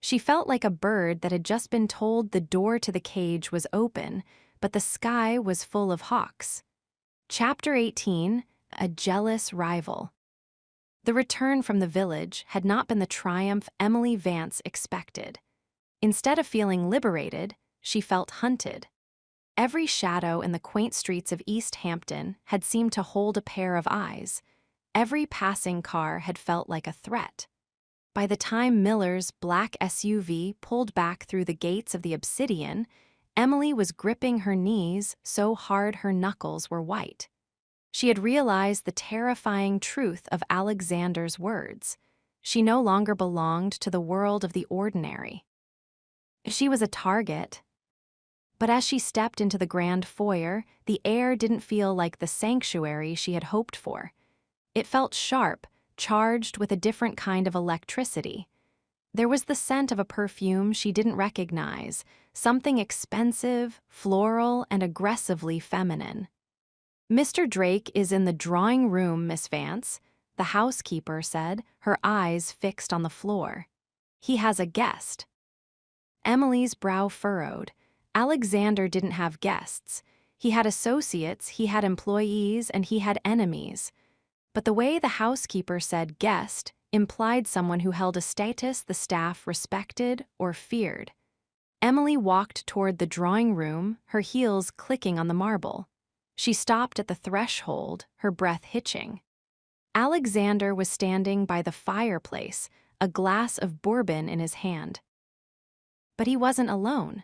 She felt like a bird that had just been told the door to the cage was open, but the sky was full of hawks. Chapter 18, A Jealous Rival. The return from the village had not been the triumph Emily Vance expected. Instead of feeling liberated, she felt hunted. Every shadow in the quaint streets of East Hampton had seemed to hold a pair of eyes. Every passing car had felt like a threat. By the time Miller's black SUV pulled back through the gates of the Obsidian, Emily was gripping her knees so hard her knuckles were white. She had realized the terrifying truth of Alexander's words. She no longer belonged to the world of the ordinary. She was a target. But as she stepped into the grand foyer, the air didn't feel like the sanctuary she had hoped for. It felt sharp, charged with a different kind of electricity. There was the scent of a perfume she didn't recognize, something expensive, floral, and aggressively feminine. "Mr. Drake is in the drawing room, Miss Vance," the housekeeper said, her eyes fixed on the floor. "He has a guest." Emily's brow furrowed. Alexander didn't have guests. He had associates, he had employees, and he had enemies. But the way the housekeeper said guest implied someone who held a status the staff respected or feared. Emily walked toward the drawing room, her heels clicking on the marble. She stopped at the threshold, her breath hitching. Alexander was standing by the fireplace, a glass of bourbon in his hand. But he wasn't alone.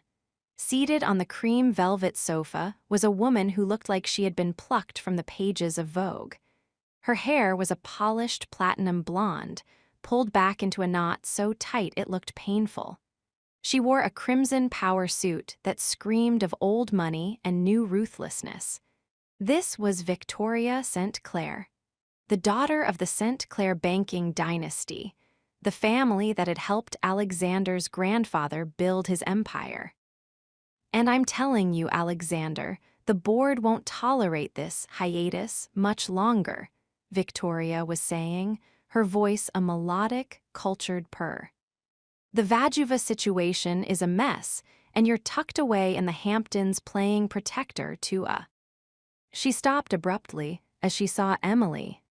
Seated on the cream velvet sofa was a woman who looked like she had been plucked from the pages of Vogue. Her hair was a polished platinum blonde, pulled back into a knot so tight it looked painful. She wore a crimson power suit that screamed of old money and new ruthlessness. This was Victoria St. Clair, the daughter of the St. Clair banking dynasty, the family that had helped Alexander's grandfather build his empire. "And I'm telling you, Alexander, the board won't tolerate this hiatus much longer," Victoria was saying, her voice a melodic, cultured purr. "The Vajuva situation is a mess, and you're tucked away in the Hamptons playing protector to a—" She stopped abruptly as she saw Emily.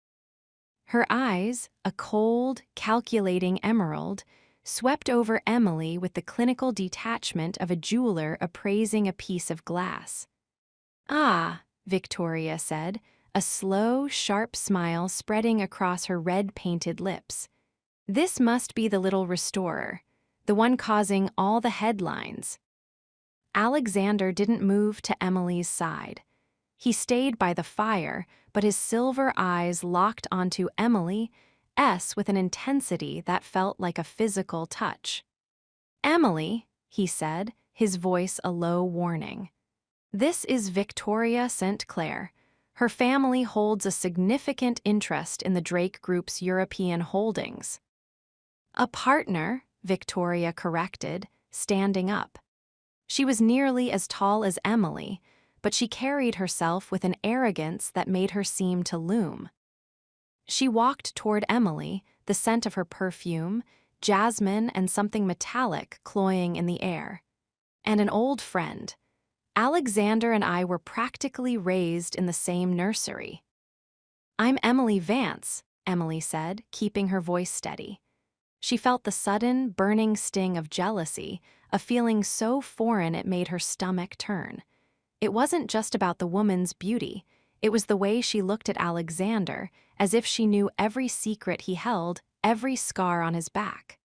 Her eyes, a cold, calculating emerald, swept over Emily with the clinical detachment of a jeweler appraising a piece of glass. "Ah," Victoria said, a slow, sharp smile spreading across her red-painted lips. "This must be the little restorer, the one causing all the headlines." Alexander didn't move to Emily's side. He stayed by the fire, but his silver eyes locked onto Emily's with an intensity that felt like a physical touch. "Emily," he said, his voice a low warning. "This is Victoria St. Clair. Her family holds a significant interest in the Drake Group's European holdings." "A partner," Victoria corrected, standing up. She was nearly as tall as Emily, but she carried herself with an arrogance that made her seem to loom. She walked toward Emily, the scent of her perfume, jasmine and something metallic cloying in the air. "And an old friend. Alexander and I were practically raised in the same nursery." "I'm Emily Vance," Emily said, keeping her voice steady. She felt the sudden, burning sting of jealousy, a feeling so foreign it made her stomach turn. It wasn't just about the woman's beauty, it was the way she looked at Alexander, as if she knew every secret he held, every scar on his back.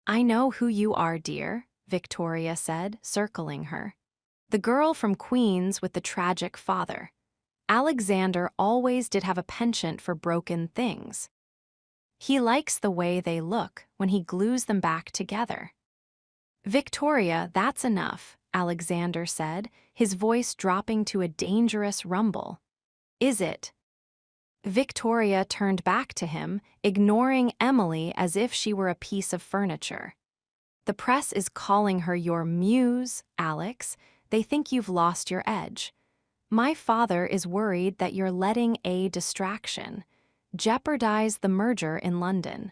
"I know who you are, dear," Victoria said, circling her. "The girl from Queens with the tragic father. Alexander always did have a penchant for broken things. He likes the way they look when he glues them back together." "Victoria, that's enough," Alexander said, his voice dropping to a dangerous rumble. "Is it?" Victoria turned back to him, ignoring Emily as if she were a piece of furniture. "The press is calling her your muse, Alex. They think you've lost your edge. My father is worried that you're letting a distraction jeopardize the merger in London.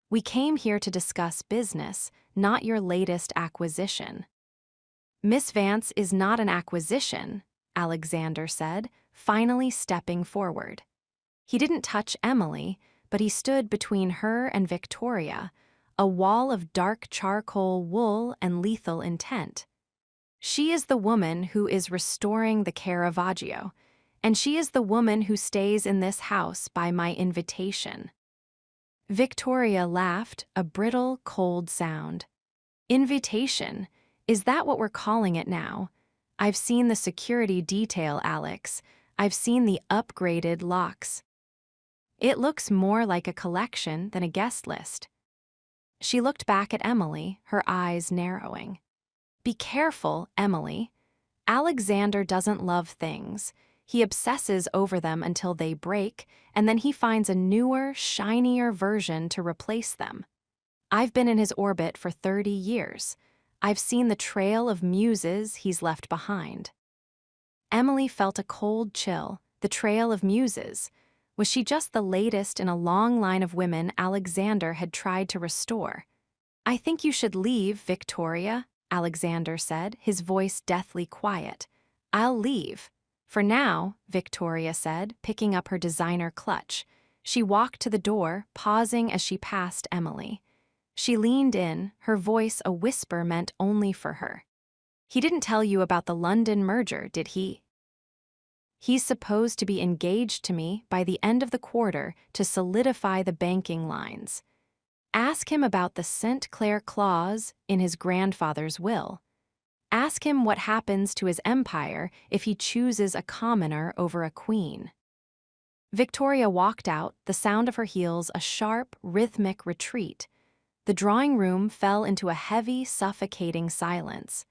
We came here to discuss business, not your latest acquisition." "Miss Vance is not an acquisition," Alexander said, finally stepping forward. He didn't touch Emily, but he stood between her and Victoria, a wall of dark charcoal wool and lethal intent. "She is the woman who is restoring the Caravaggio, and she is the woman who stays in this house by my invitation." Victoria laughed, a brittle, cold sound. "Invitation? Is that what we're calling it now? I've seen the security detail, Alex. I've seen the upgraded locks. It looks more like a collection than a guest list." She looked back at Emily, her eyes narrowing. "Be careful, Emily. Alexander doesn't love things. He obsesses over them until they break, and then he finds a newer, shinier version to replace them. I've been in his orbit for 30 years. I've seen the trail of muses he's left behind." Emily felt a cold chill. The trail of muses. Was she just the latest in a long line of women Alexander had tried to restore? "I think you should leave, Victoria," Alexander said, his voice deathly quiet. "I'll leave." "For now," Victoria said, picking up her designer clutch. She walked to the door, pausing as she passed Emily. She leaned in, her voice a whisper meant only for her. "He didn't tell you about the London merger, did he?" "He's supposed to be engaged to me by the end of the quarter to solidify the banking lines." Ask him about the St. Clair clause in his grandfather's will. Ask him what happens to his empire if he chooses a commoner over a queen. Victoria walked out, the sound of her heels a sharp, rhythmic retreat. The drawing room fell into a heavy, suffocating silence.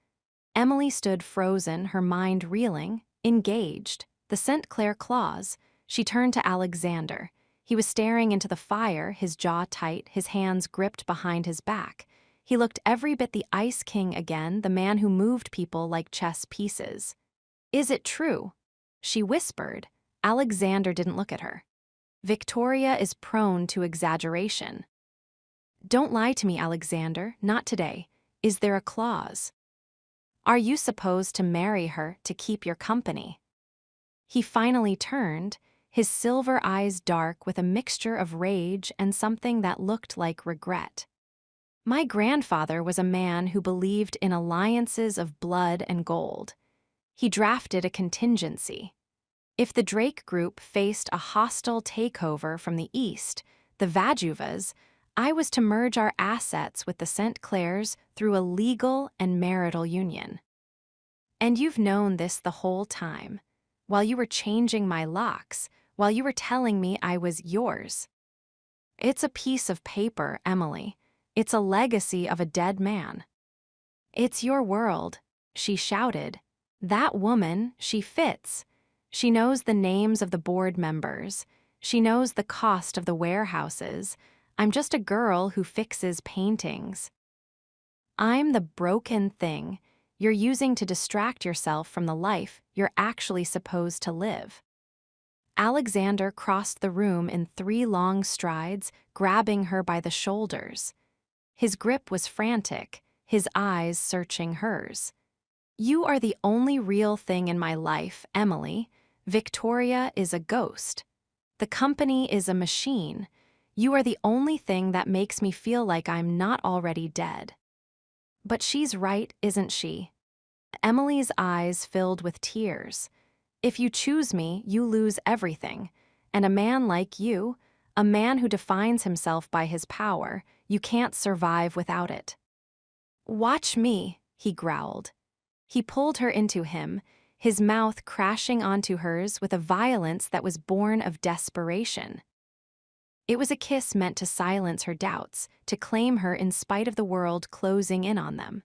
Emily stood frozen, her mind reeling, engaged. The St. Clair clause. She turned to Alexander. He was staring into the fire, his jaw tight, his hands gripped behind his back. He looked every bit the Ice King again, the man who moved people like chess pieces. "Is it true?" she whispered. Alexander didn't look at her. Victoria is prone to exaggeration. "Don't lie to me, Alexander, not today. Is there a clause? Are you supposed to marry her to keep your company?" He finally turned, his silver eyes dark with a mixture of rage and something that looked like regret. "My grandfather was a man who believed in alliances of blood and gold. He drafted a contingency. If the Drake Group faced a hostile takeover from the east, the Vajuvas, I was to merge our assets with the St. Clairs through a legal and marital union. And you've known this the whole time, while you were changing my locks, while you were telling me I was yours. It's a piece of paper, Emily. It's a legacy of a dead man." "It's your world," she shouted. "That woman, she fits. She knows the names of the board members. She knows the cost of the warehouses. I'm just a girl who fixes paintings. I'm the broken thing you're using to distract yourself from the life you're actually supposed to live." Alexander crossed the room in 3 long strides, grabbing her by the shoulders. His grip was frantic, his eyes searching hers. "You are the only real thing in my life, Emily. Victoria is a ghost. The company is a machine. You are the only thing that makes me feel like I'm not already dead." But she's right, isn't she? Emily's eyes filled with tears. "If you choose me, you lose everything. And a man like you, a man who defines himself by his power, you can't survive without it." "Watch me," he growled. He pulled her into him, his mouth crashing onto hers with a violence that was born of desperation. It was a kiss meant to silence her doubts, to claim her in spite of the world closing in on them.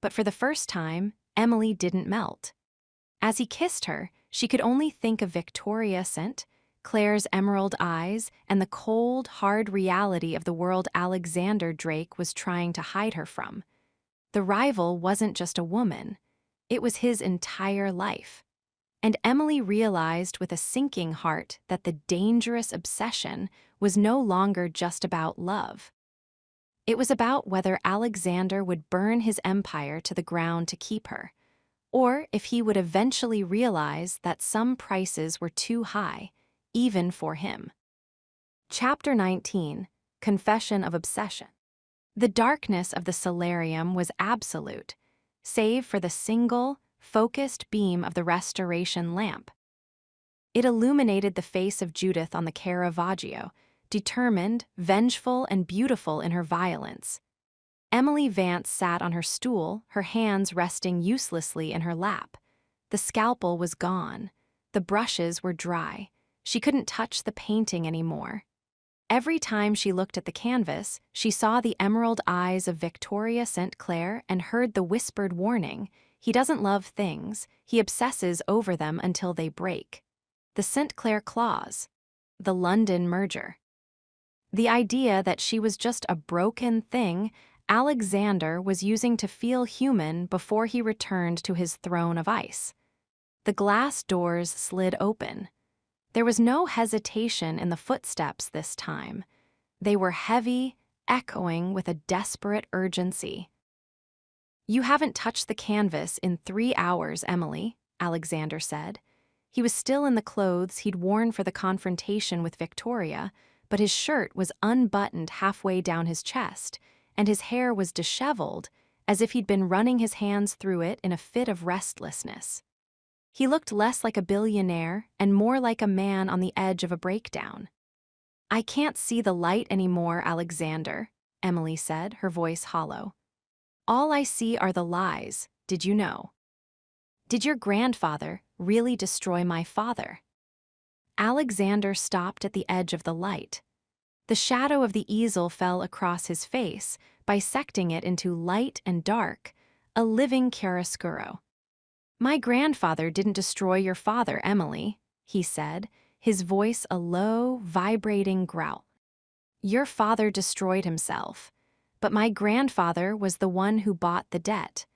But for the first time, Emily didn't melt. As he kissed her, she could only think of Victoria St. Clair's emerald eyes and the cold, hard reality of the world Alexander Drake was trying to hide her from. The rival wasn't just a woman. It was his entire life. And Emily realized with a sinking heart that the dangerous obsession was no longer just about love. It was about whether Alexander would burn his empire to the ground to keep her, or if he would eventually realize that some prices were too high, even for him. Chapter 19, Confession of Obsession. The darkness of the solarium was absolute, save for the single, focused beam of the restoration lamp. It illuminated the face of Judith on the Caravaggio, determined, vengeful, and beautiful in her violence. Emily Vance sat on her stool, her hands resting uselessly in her lap. The scalpel was gone. The brushes were dry. She couldn't touch the painting anymore. Every time she looked at the canvas, she saw the emerald eyes of Victoria St. Clair and heard the whispered warning, "He doesn't love things, he obsesses over them until they break." The St. Clair clause. The London merger. The idea that she was just a broken thing Alexander was using to feel human before he returned to his throne of ice. The glass doors slid open. There was no hesitation in the footsteps this time. They were heavy, echoing with a desperate urgency. "You haven't touched the canvas in 3 hours, Emily," Alexander said. He was still in the clothes he'd worn for the confrontation with Victoria, but his shirt was unbuttoned halfway down his chest, and his hair was disheveled, as if he'd been running his hands through it in a fit of restlessness. He looked less like a billionaire and more like a man on the edge of a breakdown. "I can't see the light anymore, Alexander," Emily said, her voice hollow. All I see are the lies, did you know? Did your grandfather really destroy my father? Alexander stopped at the edge of the light. The shadow of the easel fell across his face, bisecting it into light and dark, a living chiaroscuro. My grandfather didn't destroy your father, Emily, he said, his voice a low, vibrating growl. Your father destroyed himself, but my grandfather was the one who bought the debt.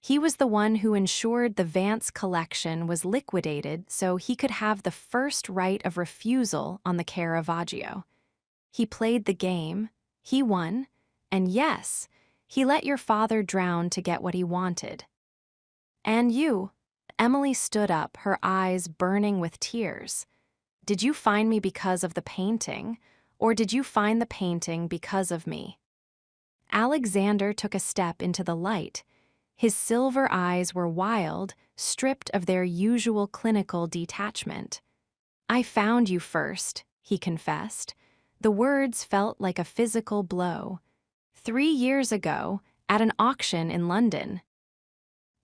He was the one who ensured the Vance collection was liquidated so he could have the first right of refusal on the Caravaggio. He played the game, he won, and yes, he let your father drown to get what he wanted. And you, Emily stood up, her eyes burning with tears. Did you find me because of the painting, or did you find the painting because of me? Alexander took a step into the light. His silver eyes were wild, stripped of their usual clinical detachment. I found you first, he confessed. The words felt like a physical blow. 3 years ago, at an auction in London.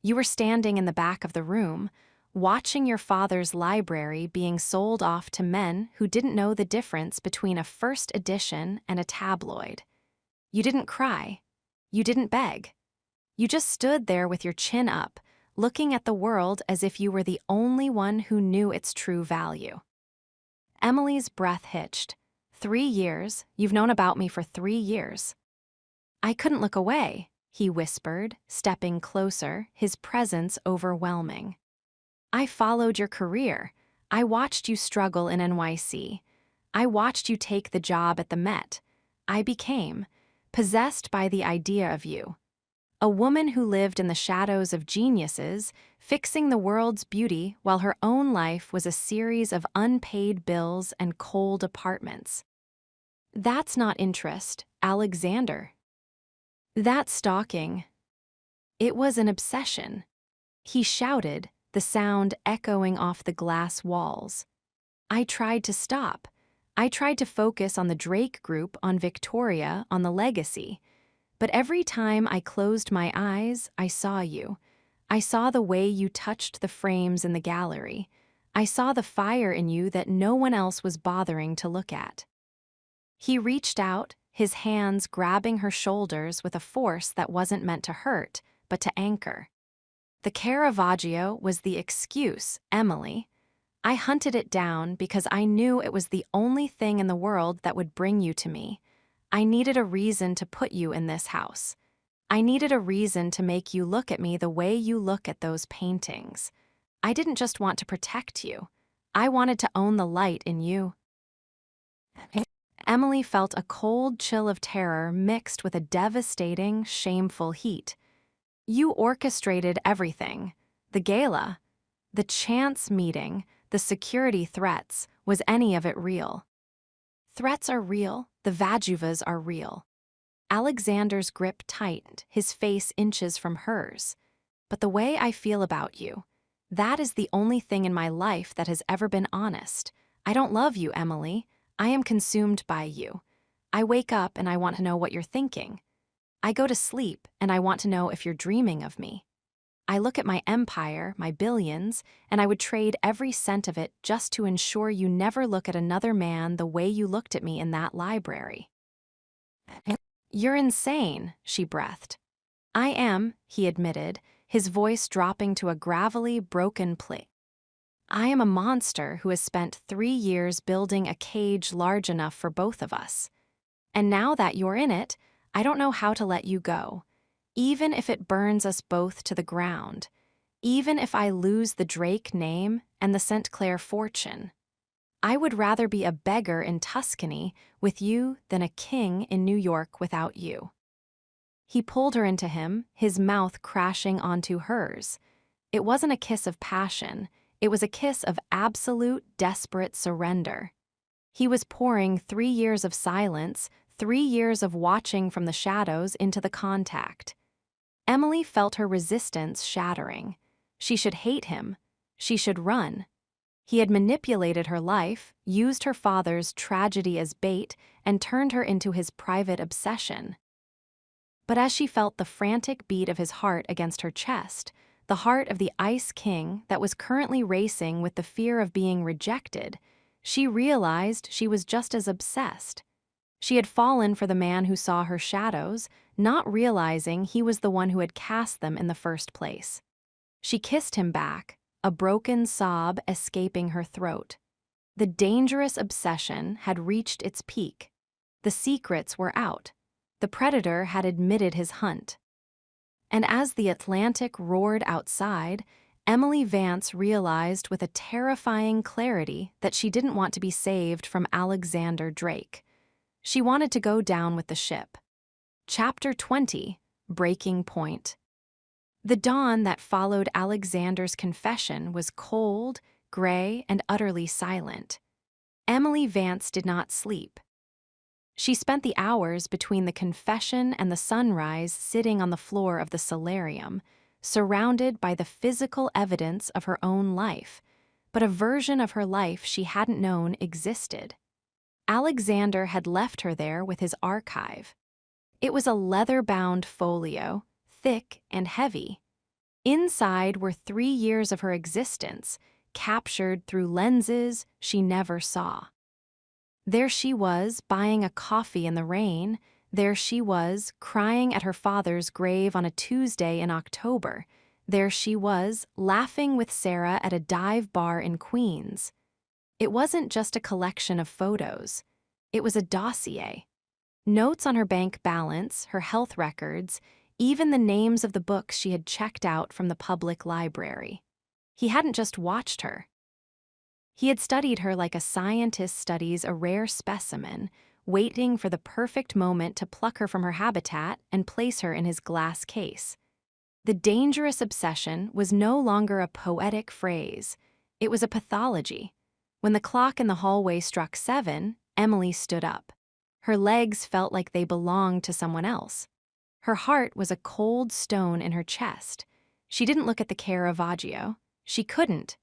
You were standing in the back of the room, watching your father's library being sold off to men who didn't know the difference between a first edition and a tabloid. You didn't cry. You didn't beg. You just stood there with your chin up, looking at the world as if you were the only one who knew its true value. Emily's breath hitched. 3 years, you've known about me for 3 years. I couldn't look away, he whispered, stepping closer, his presence overwhelming. I followed your career. I watched you struggle in NYC. I watched you take the job at the Met. I became possessed by the idea of you. A woman who lived in the shadows of geniuses, fixing the world's beauty while her own life was a series of unpaid bills and cold apartments. That's not interest, Alexander. That's stalking. It was an obsession. He shouted, the sound echoing off the glass walls. I tried to stop. I tried to focus on the Drake Group, on Victoria, on the legacy. But every time I closed my eyes, I saw you. I saw the way you touched the frames in the gallery. I saw the fire in you that no one else was bothering to look at. He reached out, his hands grabbing her shoulders with a force that wasn't meant to hurt, but to anchor. The Caravaggio was the excuse, Emily. I hunted it down because I knew it was the only thing in the world that would bring you to me. I needed a reason to put you in this house. I needed a reason to make you look at me the way you look at those paintings. I didn't just want to protect you. I wanted to own the light in you. Emily felt a cold chill of terror mixed with a devastating, shameful heat. You orchestrated everything. The gala, the chance meeting, the security threats. Was any of it real? Threats are real. The Vajuvas are real. Alexander's grip tightened, his face inches from hers. But the way I feel about you, that is the only thing in my life that has ever been honest. I don't love you, Emily. I am consumed by you. I wake up and I want to know what you're thinking. I go to sleep and I want to know if you're dreaming of me. I look at my empire, my billions, and I would trade every cent of it just to ensure you never look at another man the way you looked at me in that library. You're insane, she breathed. I am, he admitted, his voice dropping to a gravelly, broken plea. I am a monster who has spent 3 years building a cage large enough for both of us. And now that you're in it, I don't know how to let you go. Even if it burns us both to the ground, even if I lose the Drake name and the St. Clair fortune, I would rather be a beggar in Tuscany with you than a king in New York without you. He pulled her into him, his mouth crashing onto hers. It wasn't a kiss of passion, it was a kiss of absolute, desperate surrender. He was pouring 3 years of silence, 3 years of watching from the shadows into the contact. Emily felt her resistance shattering. She should hate him. She should run. He had manipulated her life, used her father's tragedy as bait, and turned her into his private obsession. But as she felt the frantic beat of his heart against her chest, the heart of the Ice King that was currently racing with the fear of being rejected, she realized she was just as obsessed. She had fallen for the man who saw her shadows, not realizing he was the one who had cast them in the first place. She kissed him back, a broken sob escaping her throat. The dangerous obsession had reached its peak. The secrets were out. The predator had admitted his hunt. And as the Atlantic roared outside, Emily Vance realized with a terrifying clarity that she didn't want to be saved from Alexander Drake. She wanted to go down with the ship. Chapter 20, Breaking Point. The dawn that followed Alexander's confession was cold, gray, and utterly silent. Emily Vance did not sleep. She spent the hours between the confession and the sunrise sitting on the floor of the solarium, surrounded by the physical evidence of her own life, but a version of her life she hadn't known existed. Alexander had left her there with his archive. It was a leather-bound folio, thick and heavy. Inside were 3 years of her existence, captured through lenses she never saw. There she was, buying a coffee in the rain. There she was, crying at her father's grave on a Tuesday in October. There she was, laughing with Sarah at a dive bar in Queens. It wasn't just a collection of photos. It was a dossier. Notes on her bank balance, her health records, even the names of the books she had checked out from the public library. He hadn't just watched her. He had studied her like a scientist studies a rare specimen, waiting for the perfect moment to pluck her from her habitat and place her in his glass case. The dangerous obsession was no longer a poetic phrase. It was a pathology. When the clock in the hallway struck 7, Emily stood up. Her legs felt like they belonged to someone else. Her heart was a cold stone in her chest. She didn't look at the Caravaggio. She couldn't.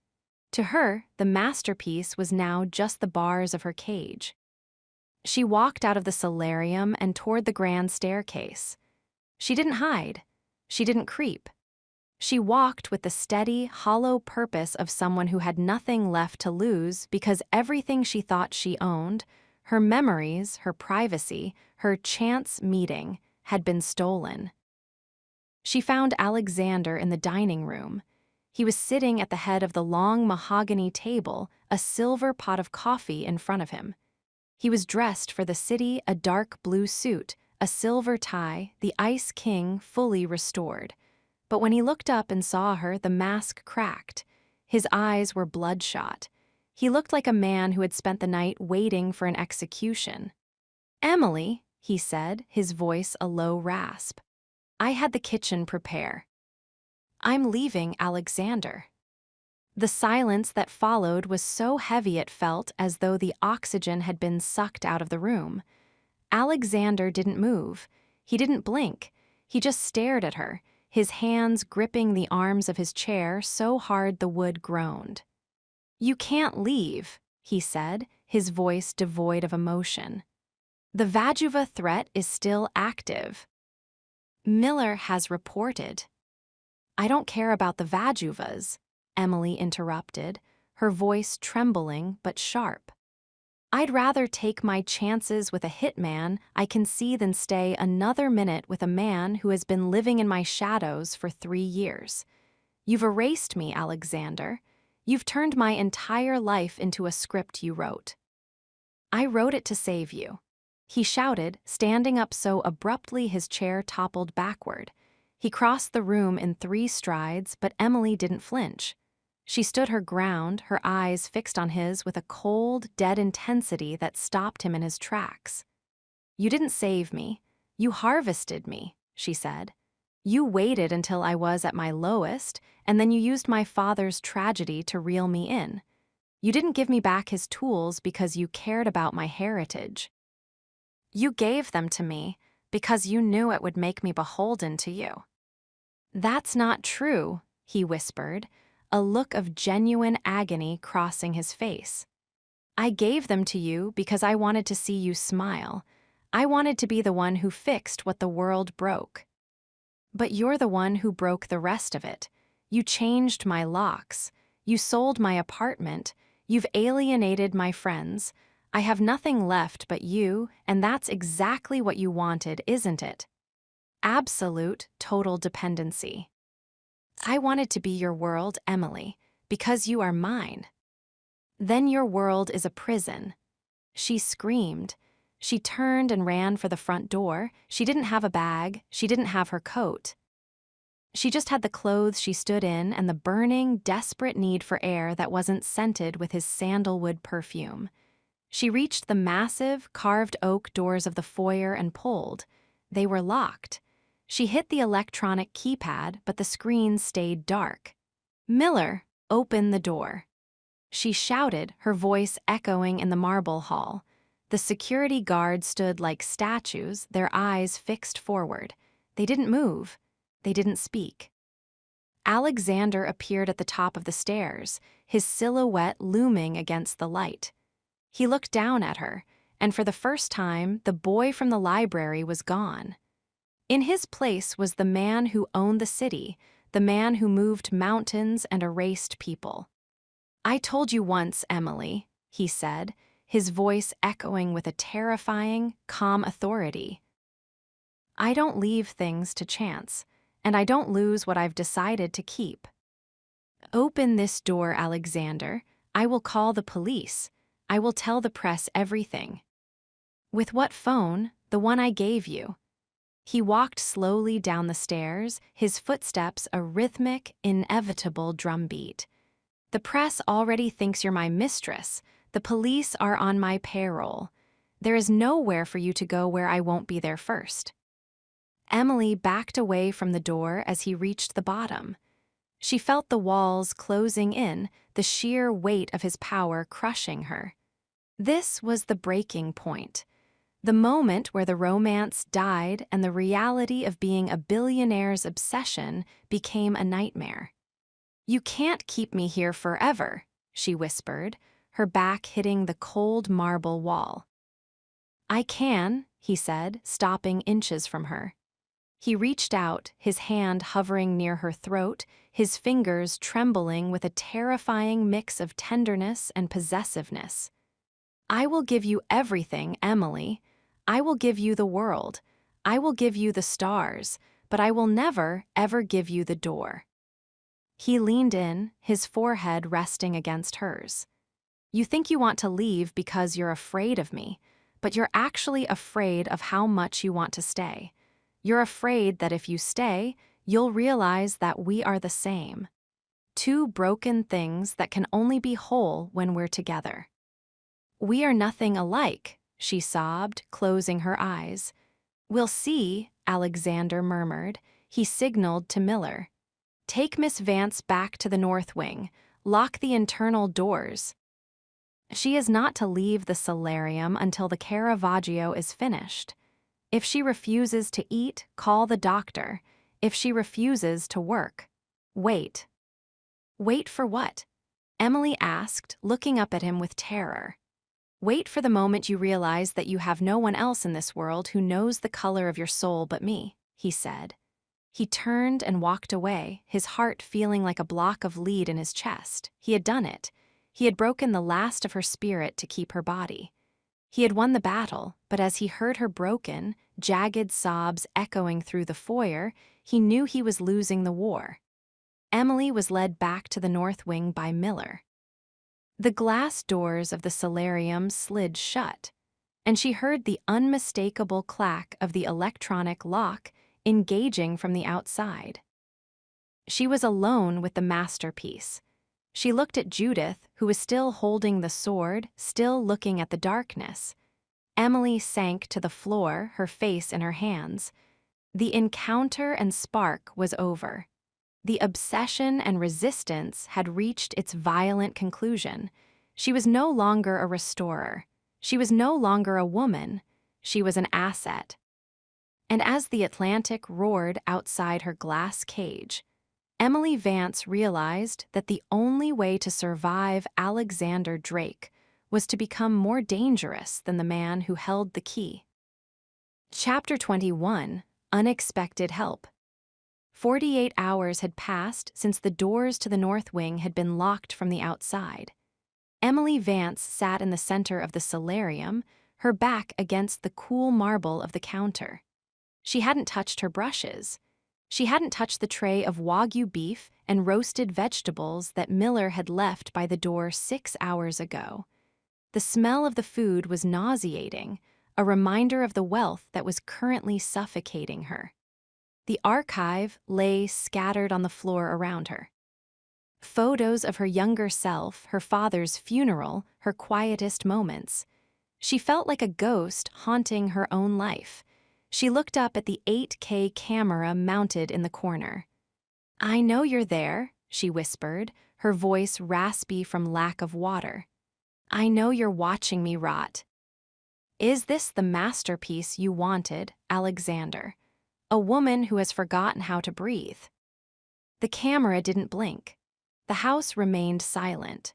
To her, the masterpiece was now just the bars of her cage. She walked out of the solarium and toward the grand staircase. She didn't hide. She didn't creep. She walked with the steady, hollow purpose of someone who had nothing left to lose because everything she thought she owned, her memories, her privacy, her chance meeting, had been stolen. She found Alexander in the dining room. He was sitting at the head of the long mahogany table, a silver pot of coffee in front of him. He was dressed for the city, a dark blue suit, a silver tie, the Ice King fully restored. But when he looked up and saw her, the mask cracked. His eyes were bloodshot. He looked like a man who had spent the night waiting for an execution. "Emily," he said, his voice a low rasp. "I had the kitchen prepare. I'm leaving Alexander." The silence that followed was so heavy it felt as though the oxygen had been sucked out of the room. Alexander didn't move. He didn't blink. He just stared at her, his hands gripping the arms of his chair so hard the wood groaned. "You can't leave," he said, his voice devoid of emotion. "The Vajuva threat is still active. Miller has reported." "I don't care about the Vajuvas," Emily interrupted, her voice trembling but sharp. "I'd rather take my chances with a hitman I can see than stay another minute with a man who has been living in my shadows for 3 years. You've erased me, Alexander. You've turned my entire life into a script you wrote." "I wrote it to save you," he shouted, standing up so abruptly his chair toppled backward. He crossed the room in 3 strides, but Emily didn't flinch. She stood her ground, her eyes fixed on his with a cold, dead intensity that stopped him in his tracks. "You didn't save me. You harvested me," she said. "You waited until I was at my lowest, and then you used my father's tragedy to reel me in. You didn't give me back his tools because you cared about my heritage. You gave them to me because you knew it would make me beholden to you." "That's not true," he whispered. a look of genuine agony crossing his face. "I gave them to you because I wanted to see you smile. I wanted to be the one who fixed what the world broke. But you're the one who broke the rest of it. You changed my locks. You sold my apartment. You've alienated my friends. I have nothing left but you, and that's exactly what you wanted, isn't it? Absolute, total dependency. I wanted to be your world, Emily, because you are mine. Then your world is a prison." She screamed. She turned and ran for the front door. She didn't have a bag. She didn't have her coat. She just had the clothes she stood in and the burning, desperate need for air that wasn't scented with his sandalwood perfume. She reached the massive, carved oak doors of the foyer and pulled. They were locked. She hit the electronic keypad, but the screen stayed dark. "Miller, open the door." She shouted, her voice echoing in the marble hall. The security guards stood like statues, their eyes fixed forward. They didn't move. They didn't speak. Alexander appeared at the top of the stairs, his silhouette looming against the light. He looked down at her, and for the first time, the boy from the library was gone. In his place was the man who owned the city, the man who moved mountains and erased people. "I told you once, Emily," he said, his voice echoing with a terrifying, calm authority. "I don't leave things to chance, and I don't lose what I've decided to keep. Open this door, Alexander. I will call the police. I will tell the press everything." "With what phone? The one I gave you." He walked slowly down the stairs, his footsteps a rhythmic, inevitable drumbeat. "The press already thinks you're my mistress. The police are on my payroll. There is nowhere for you to go where I won't be there first." Emily backed away from the door as he reached the bottom. She felt the walls closing in, the sheer weight of his power crushing her. This was the breaking point. The moment where the romance died and the reality of being a billionaire's obsession became a nightmare. "You can't keep me here forever," she whispered, her back hitting the cold marble wall. "I can," he said, stopping inches from her. He reached out, his hand hovering near her throat, his fingers trembling with a terrifying mix of tenderness and possessiveness. "I will give you everything, Emily. I will give you the world. I will give you the stars, but I will never, ever give you the door." He leaned in, his forehead resting against hers. "You think you want to leave because you're afraid of me, but you're actually afraid of how much you want to stay. You're afraid that if you stay, you'll realize that we are the same. Two broken things that can only be whole when we're together." "We are nothing alike," she sobbed, closing her eyes. "We'll see," Alexander murmured. He signaled to Miller. "Take Miss Vance back to the north wing. Lock the internal doors. She is not to leave the solarium until the Caravaggio is finished. If she refuses to eat, call the doctor. If she refuses to work, wait." "Wait for what?" Emily asked, looking up at him with terror. "Wait for the moment you realize that you have no one else in this world who knows the color of your soul but me," he said. He turned and walked away, his heart feeling like a block of lead in his chest. He had done it. He had broken the last of her spirit to keep her body. He had won the battle, but as he heard her broken, jagged sobs echoing through the foyer, he knew he was losing the war. Emily was led back to the north wing by Miller. The glass doors of the solarium slid shut, and she heard the unmistakable clack of the electronic lock engaging from the outside. She was alone with the masterpiece. She looked at Judith, who was still holding the sword, still looking at the darkness. Emily sank to the floor, her face in her hands. The encounter and spark was over. The obsession and resistance had reached its violent conclusion. She was no longer a restorer. She was no longer a woman. She was an asset. And as the Atlantic roared outside her glass cage, Emily Vance realized that the only way to survive Alexander Drake was to become more dangerous than the man who held the key. Chapter 21: Unexpected Help. 48 hours had passed since the doors to the north wing had been locked from the outside. Emily Vance sat in the center of the solarium, her back against the cool marble of the counter. She hadn't touched her brushes. She hadn't touched the tray of Wagyu beef and roasted vegetables that Miller had left by the door 6 hours ago. The smell of the food was nauseating, a reminder of the wealth that was currently suffocating her. The archive lay scattered on the floor around her. Photos of her younger self, her father's funeral, her quietest moments. She felt like a ghost haunting her own life. She looked up at the 8K camera mounted in the corner. "I know you're there," she whispered, her voice raspy from lack of water. "I know you're watching me rot. Is this the masterpiece you wanted, Alexander? A woman who has forgotten how to breathe?" The camera didn't blink. The house remained silent.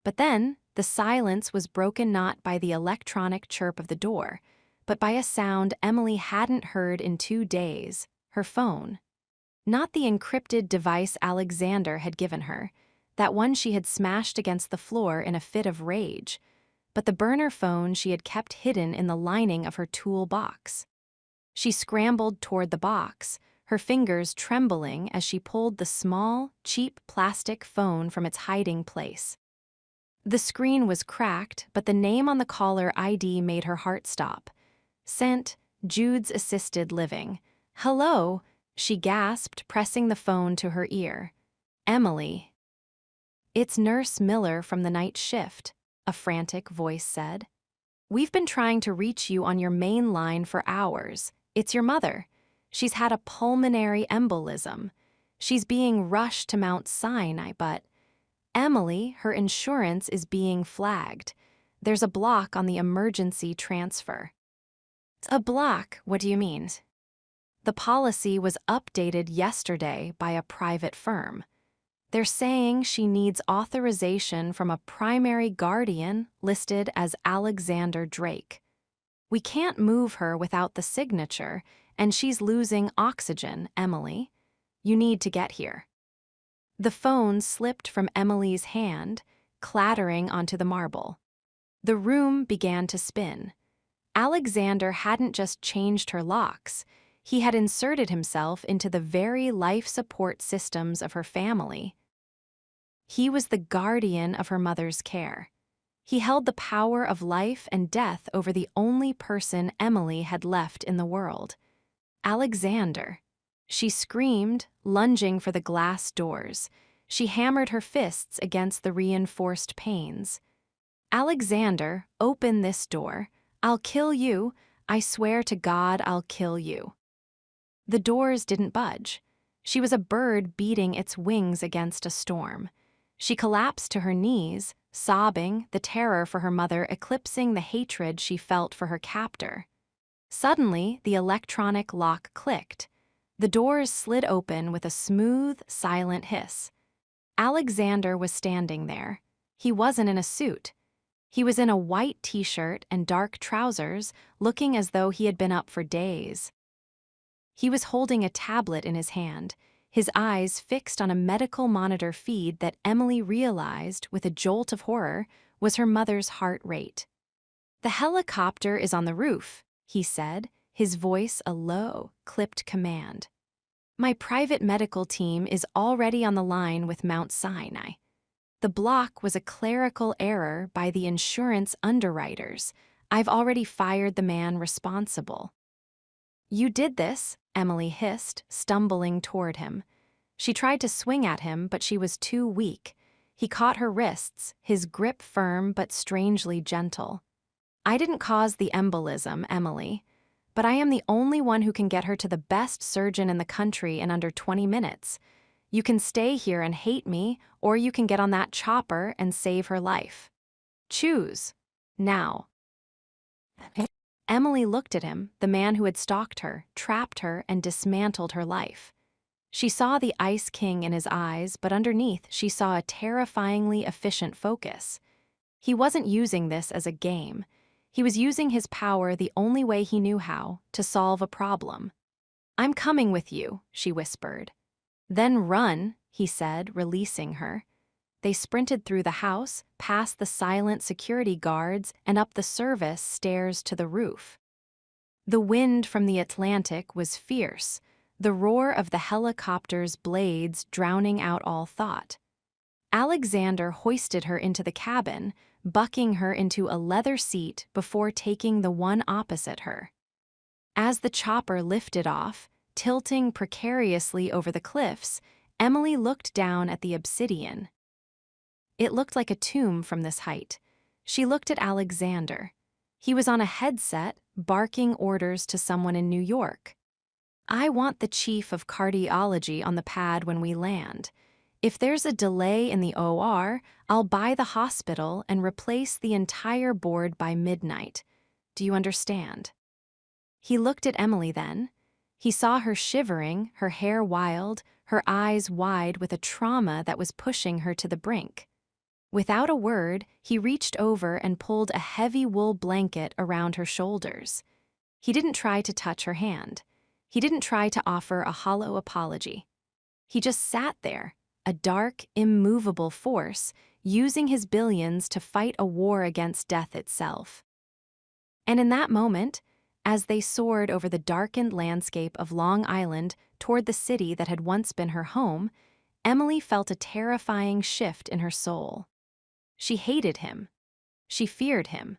But then, the silence was broken not by the electronic chirp of the door, but by a sound Emily hadn't heard in 2 days, her phone. Not the encrypted device Alexander had given her, that one she had smashed against the floor in a fit of rage, but the burner phone she had kept hidden in the lining of her toolbox. She scrambled toward the box, her fingers trembling as she pulled the small, cheap plastic phone from its hiding place. The screen was cracked, but the name on the caller ID made her heart stop. Sent, Jude's Assisted Living. "Hello," she gasped, pressing the phone to her ear. "Emily." "It's Nurse Miller from the night shift," a frantic voice said. "We've been trying to reach you on your main line for hours. It's your mother. She's had a pulmonary embolism. She's being rushed to Mount Sinai, but Emily, her insurance is being flagged. There's a block on the emergency transfer." "A block? What do you mean?" "The policy was updated yesterday by a private firm. They're saying she needs authorization from a primary guardian listed as Alexander Drake. We can't move her without the signature, and she's losing oxygen, Emily. You need to get here." The phone slipped from Emily's hand, clattering onto the marble. The room began to spin. Alexander hadn't just changed her locks. He had inserted himself into the very life support systems of her family. He was the guardian of her mother's care. He held the power of life and death over the only person Emily had left in the world. Alexander. She screamed, lunging for the glass doors. She hammered her fists against the reinforced panes. "Alexander, open this door. I'll kill you. I swear to God I'll kill you." The doors didn't budge. She was a bird beating its wings against a storm. She collapsed to her knees, sobbing, the terror for her mother eclipsing the hatred she felt for her captor. Suddenly, the electronic lock clicked. The doors slid open with a smooth, silent hiss. Alexander was standing there. He wasn't in a suit. He was in a white t-shirt and dark trousers, looking as though he had been up for days. He was holding a tablet in his hand, his eyes fixed on a medical monitor feed that Emily realized, with a jolt of horror, was her mother's heart rate. "The helicopter is on the roof," he said, his voice a low, clipped command. "My private medical team is already on the line with Mount Sinai. The block was a clerical error by the insurance underwriters. I've already fired the man responsible." "You did this," Emily hissed, stumbling toward him. She tried to swing at him, but she was too weak. He caught her wrists, his grip firm but strangely gentle. "I didn't cause the embolism, Emily, but I am the only one who can get her to the best surgeon in the country in under 20 minutes. You can stay here and hate me, or you can get on that chopper and save her life. Choose. Now." Emily looked at him, the man who had stalked her, trapped her, and dismantled her life. She saw the Ice King in his eyes, but underneath she saw a terrifyingly efficient focus. He wasn't using this as a game. He was using his power the only way he knew how, to solve a problem. "I'm coming with you," she whispered. "Then run," he said, releasing her. They sprinted through the house, past the silent security guards, and up the service stairs to the roof. The wind from the Atlantic was fierce, the roar of the helicopter's blades drowning out all thought. Alexander hoisted her into the cabin, bucking her into a leather seat before taking the one opposite her. As the chopper lifted off, tilting precariously over the cliffs, Emily looked down at the obsidian. It looked like a tomb from this height. She looked at Alexander. He was on a headset, barking orders to someone in New York. "I want the chief of cardiology on the pad when we land. If there's a delay in the OR, I'll buy the hospital and replace the entire board by midnight. Do you understand?" He looked at Emily then. He saw her shivering, her hair wild, her eyes wide with a trauma that was pushing her to the brink. Without a word, he reached over and pulled a heavy wool blanket around her shoulders. He didn't try to touch her hand. He didn't try to offer a hollow apology. He just sat there, a dark, immovable force, using his billions to fight a war against death itself. And in that moment, as they soared over the darkened landscape of Long Island toward the city that had once been her home, Emily felt a terrifying shift in her soul. She hated him. She feared him.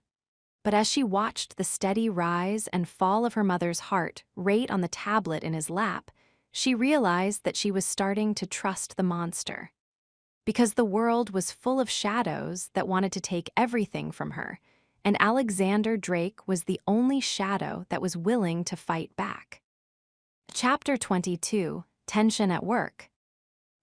But as she watched the steady rise and fall of her mother's heart rate on the tablet in his lap, she realized that she was starting to trust the monster. Because the world was full of shadows that wanted to take everything from her, and Alexander Drake was the only shadow that was willing to fight back. Chapter 22, Tension at Work.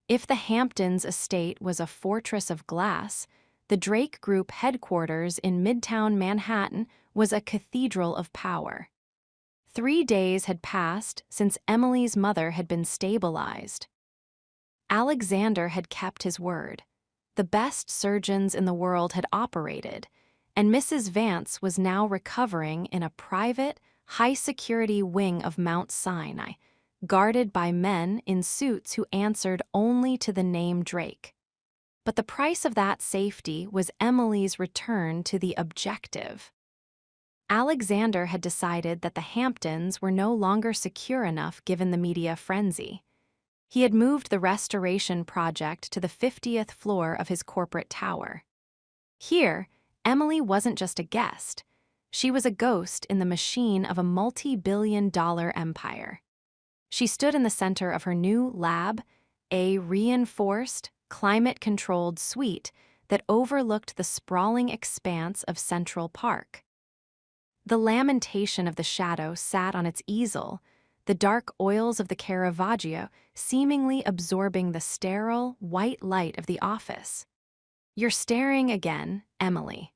If the Hamptons estate was a fortress of glass, the Drake Group headquarters in Midtown Manhattan was a cathedral of power. 3 days had passed since Emily's mother had been stabilized. Alexander had kept his word. The best surgeons in the world had operated, and Mrs. Vance was now recovering in a private, high-security wing of Mount Sinai, guarded by men in suits who answered only to the name Drake. But the price of that safety was Emily's return to the objective. Alexander had decided that the Hamptons were no longer secure enough given the media frenzy. He had moved the restoration project to the 50th floor of his corporate tower. Here, Emily wasn't just a guest. She was a ghost in the machine of a multi-billion-dollar empire. She stood in the center of her new lab, a reinforced, climate-controlled suite that overlooked the sprawling expanse of Central Park. The lamentation of the shadow sat on its easel, the dark oils of the Caravaggio seemingly absorbing the sterile, white light of the office. "You're staring again, Emily."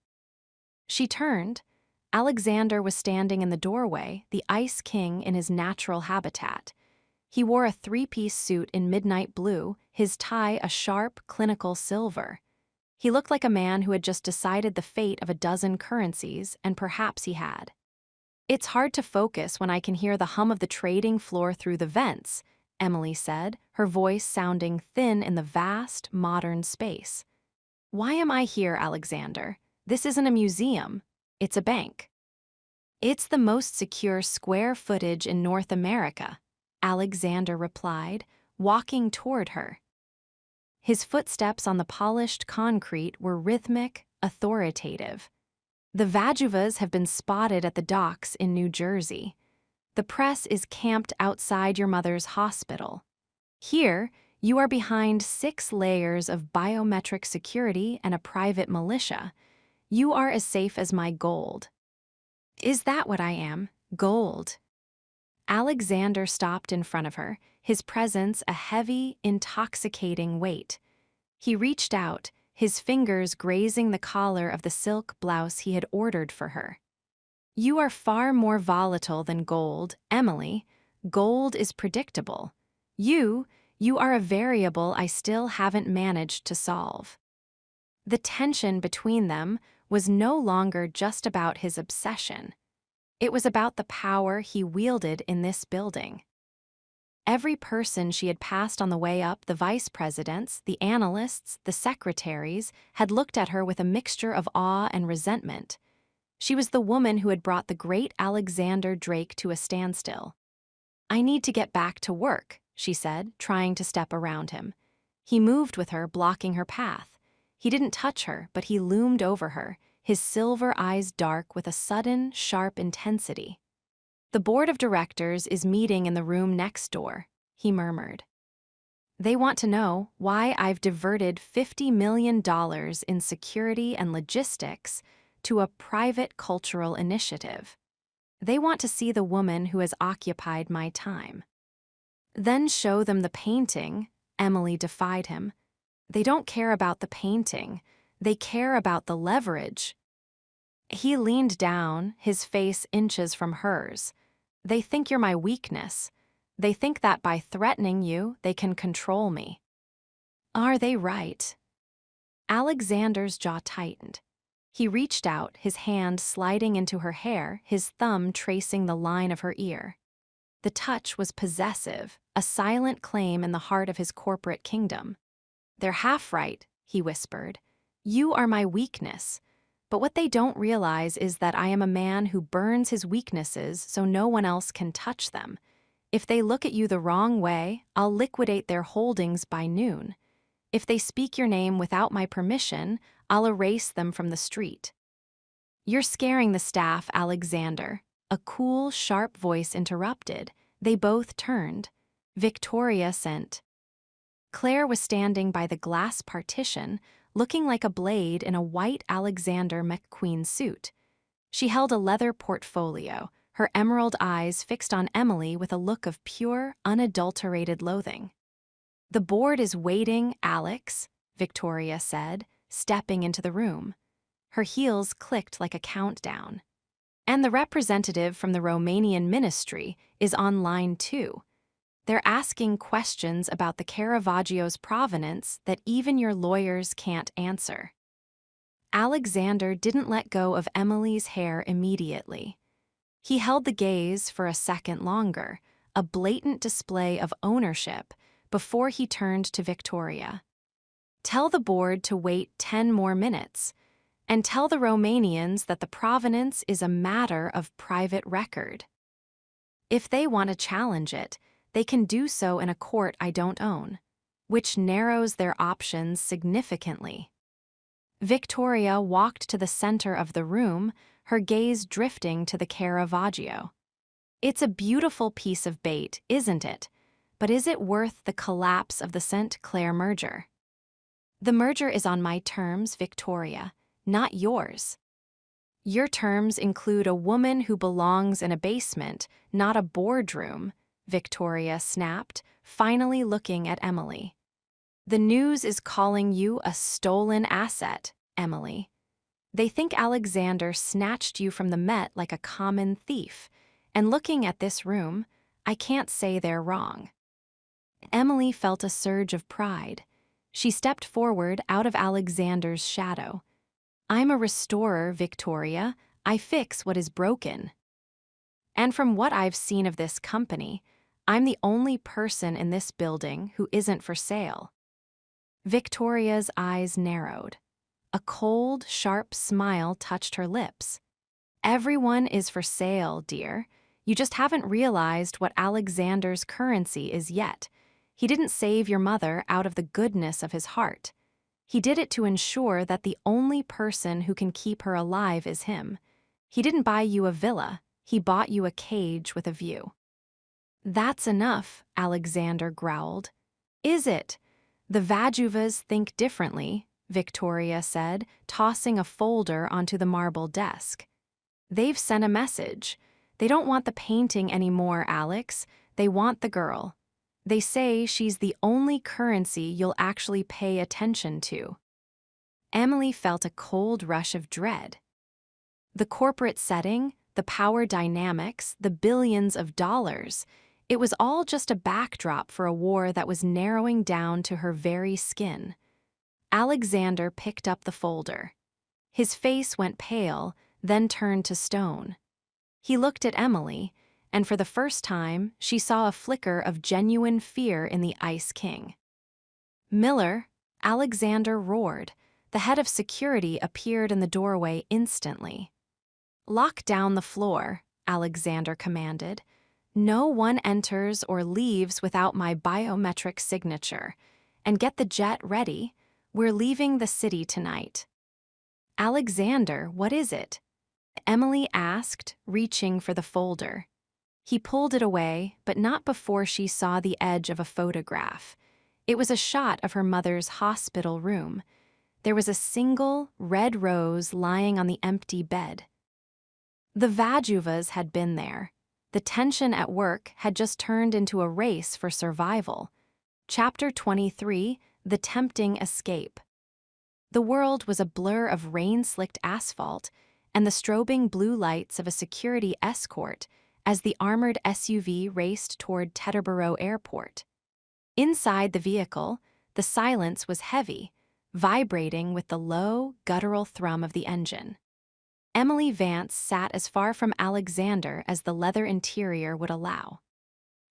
She turned. Alexander was standing in the doorway, the Ice King in his natural habitat. He wore a 3-piece suit in midnight blue, his tie a sharp, clinical silver. He looked like a man who had just decided the fate of a dozen currencies, and perhaps he had. "It's hard to focus when I can hear the hum of the trading floor through the vents," Emily said, her voice sounding thin in the vast, modern space. "Why am I here, Alexander? This isn't a museum. It's a bank." "It's the most secure square footage in North America," Alexander replied, walking toward her. His footsteps on the polished concrete were rhythmic, authoritative. "The Vajuvas have been spotted at the docks in New Jersey. The press is camped outside your mother's hospital. Here, you are behind 6 layers of biometric security and a private militia. You are as safe as my gold." "Is that what I am? Gold?" Alexander stopped in front of her, his presence a heavy, intoxicating weight. He reached out, his fingers grazing the collar of the silk blouse he had ordered for her. "You are far more volatile than gold, Emily. Gold is predictable. You You are a variable I still haven't managed to solve. The tension between them was no longer just about his obsession. It was about the power he wielded in this building. Every person she had passed on the way up, the vice presidents, the analysts, the secretaries, had looked at her with a mixture of awe and resentment. She was the woman who had brought the great Alexander Drake to a standstill. "I need to get back to work," she said, trying to step around him. He moved with her, blocking her path. He didn't touch her, but he loomed over her, his silver eyes dark with a sudden, sharp intensity. "The board of directors is meeting in the room next door," he murmured. "They want to know why I've diverted $50 million in security and logistics to a private cultural initiative. They want to see the woman who has occupied my time." "Then show them the painting," Emily defied him. "They don't care about the painting. They care about the leverage." He leaned down, his face inches from hers. "They think you're my weakness. They think that by threatening you, they can control me." "Are they right?" Alexander's jaw tightened. He reached out, his hand sliding into her hair, his thumb tracing the line of her ear. The touch was possessive, a silent claim in the heart of his corporate kingdom. "They're half right," he whispered. "You are my weakness. But what they don't realize is that I am a man who burns his weaknesses so no one else can touch them. If they look at you the wrong way, I'll liquidate their holdings by noon. If they speak your name without my permission, I'll erase them from the street." "You're scaring the staff, Alexander," a cool, sharp voice interrupted. They both turned. Victoria sent. Claire was standing by the glass partition, looking like a blade in a white Alexander McQueen suit. She held a leather portfolio, her emerald eyes fixed on Emily with a look of pure, unadulterated loathing. "The board is waiting, Alex," Victoria said, stepping into the room. Her heels clicked like a countdown. "And the representative from the Romanian ministry is online too. They're asking questions about the Caravaggio's provenance that even your lawyers can't answer." Alexander didn't let go of Emily's hair immediately. He held the gaze for a second longer, a blatant display of ownership, before he turned to Victoria. "Tell the board to wait 10 more minutes, and tell the Romanians that the provenance is a matter of private record. If they want to challenge it, they can do so in a court I don't own, which narrows their options significantly." Victoria walked to the center of the room, her gaze drifting to the Caravaggio. "It's a beautiful piece of bait, isn't it? But is it worth the collapse of the St. Clair merger?" "The merger is on my terms, Victoria, not yours." "Your terms include a woman who belongs in a basement, not a boardroom," Victoria snapped, finally looking at Emily. "The news is calling you a stolen asset, Emily. They think Alexander snatched you from the Met like a common thief, and looking at this room, I can't say they're wrong." Emily felt a surge of pride. She stepped forward out of Alexander's shadow. "I'm a restorer, Victoria. I fix what is broken. And from what I've seen of this company, I'm the only person in this building who isn't for sale." Victoria's eyes narrowed. A cold, sharp smile touched her lips. "Everyone is for sale, dear. You just haven't realized what Alexander's currency is yet. He didn't save your mother out of the goodness of his heart. He did it to ensure that the only person who can keep her alive is him. He didn't buy you a villa, he bought you a cage with a view." "That's enough," Alexander growled. "Is it? The Vajuvas think differently," Victoria said, tossing a folder onto the marble desk. "They've sent a message. They don't want the painting anymore, Alex. They want the girl. They say she's the only currency you'll actually pay attention to." Emily felt a cold rush of dread. The corporate setting, the power dynamics, the billions of dollars. It was all just a backdrop for a war that was narrowing down to her very skin. Alexander picked up the folder. His face went pale, then turned to stone. He looked at Emily, and for the first time, she saw a flicker of genuine fear in the Ice King. "Miller," Alexander roared. The head of security appeared in the doorway instantly. "Lock down the floor," Alexander commanded. "No one enters or leaves without my biometric signature. And get the jet ready. We're leaving the city tonight." "Alexander, what is it?" Emily asked, reaching for the folder. He pulled it away, but not before she saw the edge of a photograph. It was a shot of her mother's hospital room. There was a single red rose lying on the empty bed. The Vajuvas had been there. The tension at work had just turned into a race for survival. Chapter 23, The Tempting Escape. The world was a blur of rain-slicked asphalt and the strobing blue lights of a security escort as the armored SUV raced toward Teterboro Airport. Inside the vehicle, the silence was heavy, vibrating with the low, guttural thrum of the engine. Emily Vance sat as far from Alexander as the leather interior would allow.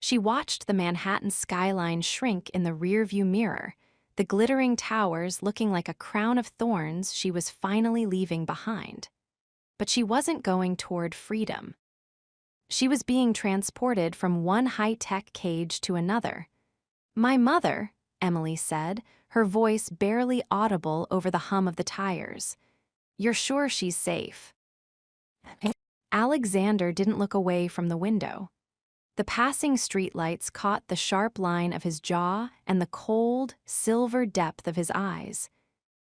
She watched the Manhattan skyline shrink in the rearview mirror, the glittering towers looking like a crown of thorns she was finally leaving behind. But she wasn't going toward freedom. She was being transported from one high-tech cage to another. "My mother," Emily said, her voice barely audible over the hum of the tires. "You're sure she's safe?" Alexander didn't look away from the window. The passing streetlights caught the sharp line of his jaw and the cold, silver depth of his eyes.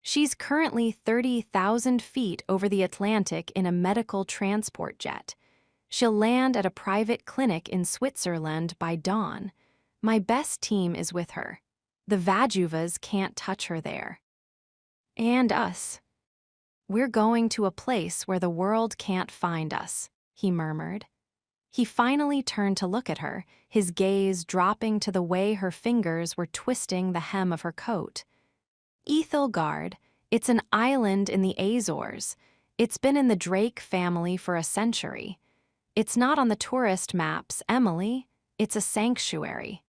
"She's currently 30,000 feet over the Atlantic in a medical transport jet. She'll land at a private clinic in Switzerland by dawn. My best team is with her. The Vajuvas can't touch her there. And us. We're going to a place where the world can't find us," he murmured. He finally turned to look at her, his gaze dropping to the way her fingers were twisting the hem of her coat. "Ethelgard, it's an island in the Azores. It's been in the Drake family for a century. It's not on the tourist maps, Emily. It's a sanctuary."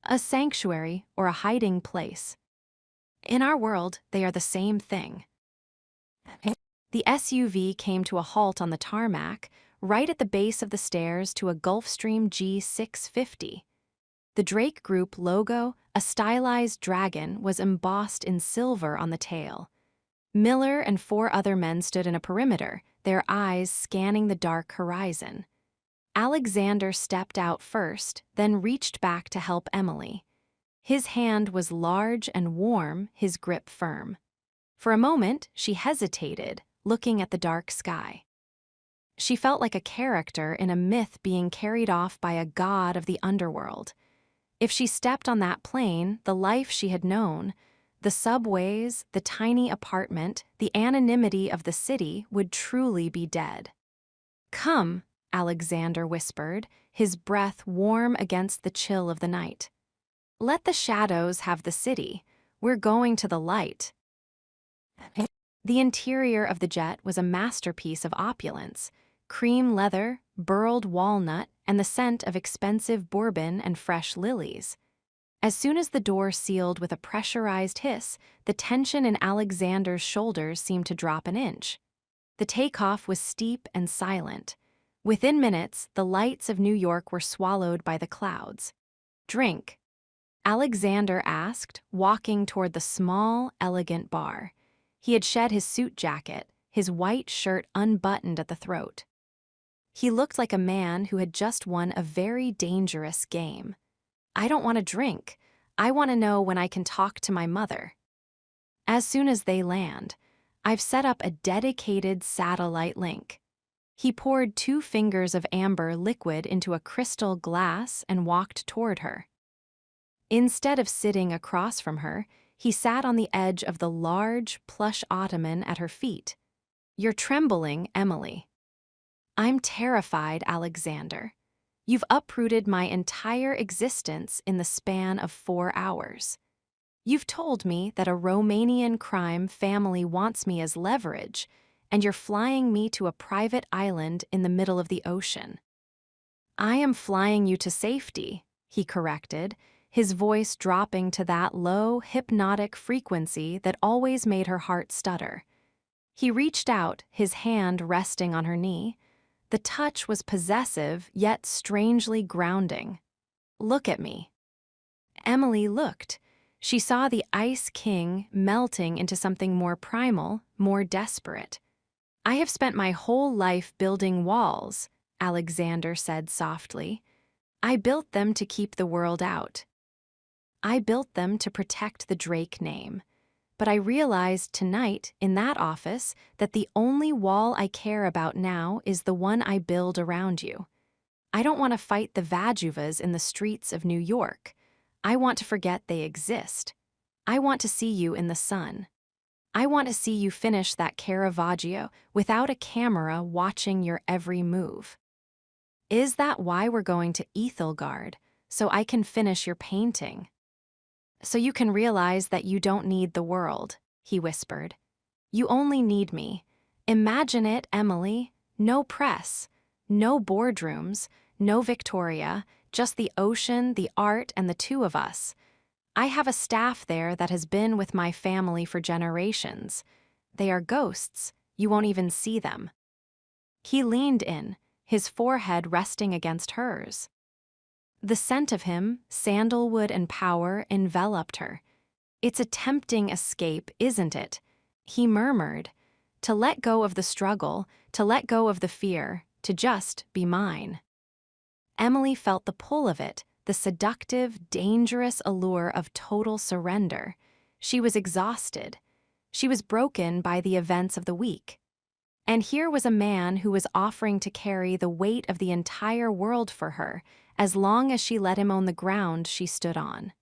A sanctuary or a hiding place. In our world, they are the same thing. The SUV came to a halt on the tarmac, right at the base of the stairs to a Gulfstream G650. The Drake Group logo, a stylized dragon, was embossed in silver on the tail. Miller and 4 other men stood in a perimeter, their eyes scanning the dark horizon. Alexander stepped out first, then reached back to help Emily. His hand was large and warm, his grip firm. For a moment, she hesitated, looking at the dark sky. She felt like a character in a myth being carried off by a god of the underworld. If she stepped on that plane, the life she had known, the subways, the tiny apartment, the anonymity of the city would truly be dead. "Come," Alexander whispered, his breath warm against the chill of the night. "Let the shadows have the city. We're going to the light." The interior of the jet was a masterpiece of opulence: cream leather, burled walnut, and the scent of expensive bourbon and fresh lilies. As soon as the door sealed with a pressurized hiss, the tension in Alexander's shoulders seemed to drop an inch. The takeoff was steep and silent. Within minutes, the lights of New York were swallowed by the clouds. "Drink?" Alexander asked, walking toward the small, elegant bar. He had shed his suit jacket, his white shirt unbuttoned at the throat. He looked like a man who had just won a very dangerous game. "I don't want to drink. I want to know when I can talk to my mother." "As soon as they land. I've set up a dedicated satellite link." He poured 2 fingers of amber liquid into a crystal glass and walked toward her. Instead of sitting across from her, he sat on the edge of the large, plush ottoman at her feet. "You're trembling, Emily." "I'm terrified, Alexander." You've uprooted my entire existence in the span of 4 hours. You've told me that a Romanian crime family wants me as leverage, and you're flying me to a private island in the middle of the ocean. I am flying you to safety, he corrected, his voice dropping to that low, hypnotic frequency that always made her heart stutter. He reached out, his hand resting on her knee. The touch was possessive, yet strangely grounding. Look at me. Emily looked. She saw the Ice King melting into something more primal, more desperate. I have spent my whole life building walls, Alexander said softly. I built them to keep the world out. I built them to protect the Drake name. But I realized tonight, in that office, that the only wall I care about now is the one I build around you. I don't want to fight the Vajuvas in the streets of New York. I want to forget they exist. I want to see you in the sun. I want to see you finish that Caravaggio without a camera watching your every move. Is that why we're going to Ethelgard, so I can finish your painting? So you can realize that you don't need the world, he whispered. You only need me. Imagine it, Emily. No press, no boardrooms, no Victoria, just the ocean, the art, and the two of us. I have a staff there that has been with my family for generations. They are ghosts. You won't even see them. He leaned in, his forehead resting against hers. The scent of him, sandalwood and power, enveloped her. It's a tempting escape, isn't it? He murmured. To let go of the struggle, to let go of the fear, to just be mine. Emily felt the pull of it, the seductive, dangerous allure of total surrender. She was exhausted. She was broken by the events of the week. And here was a man who was offering to carry the weight of the entire world for her, as long as she let him own the ground she stood on.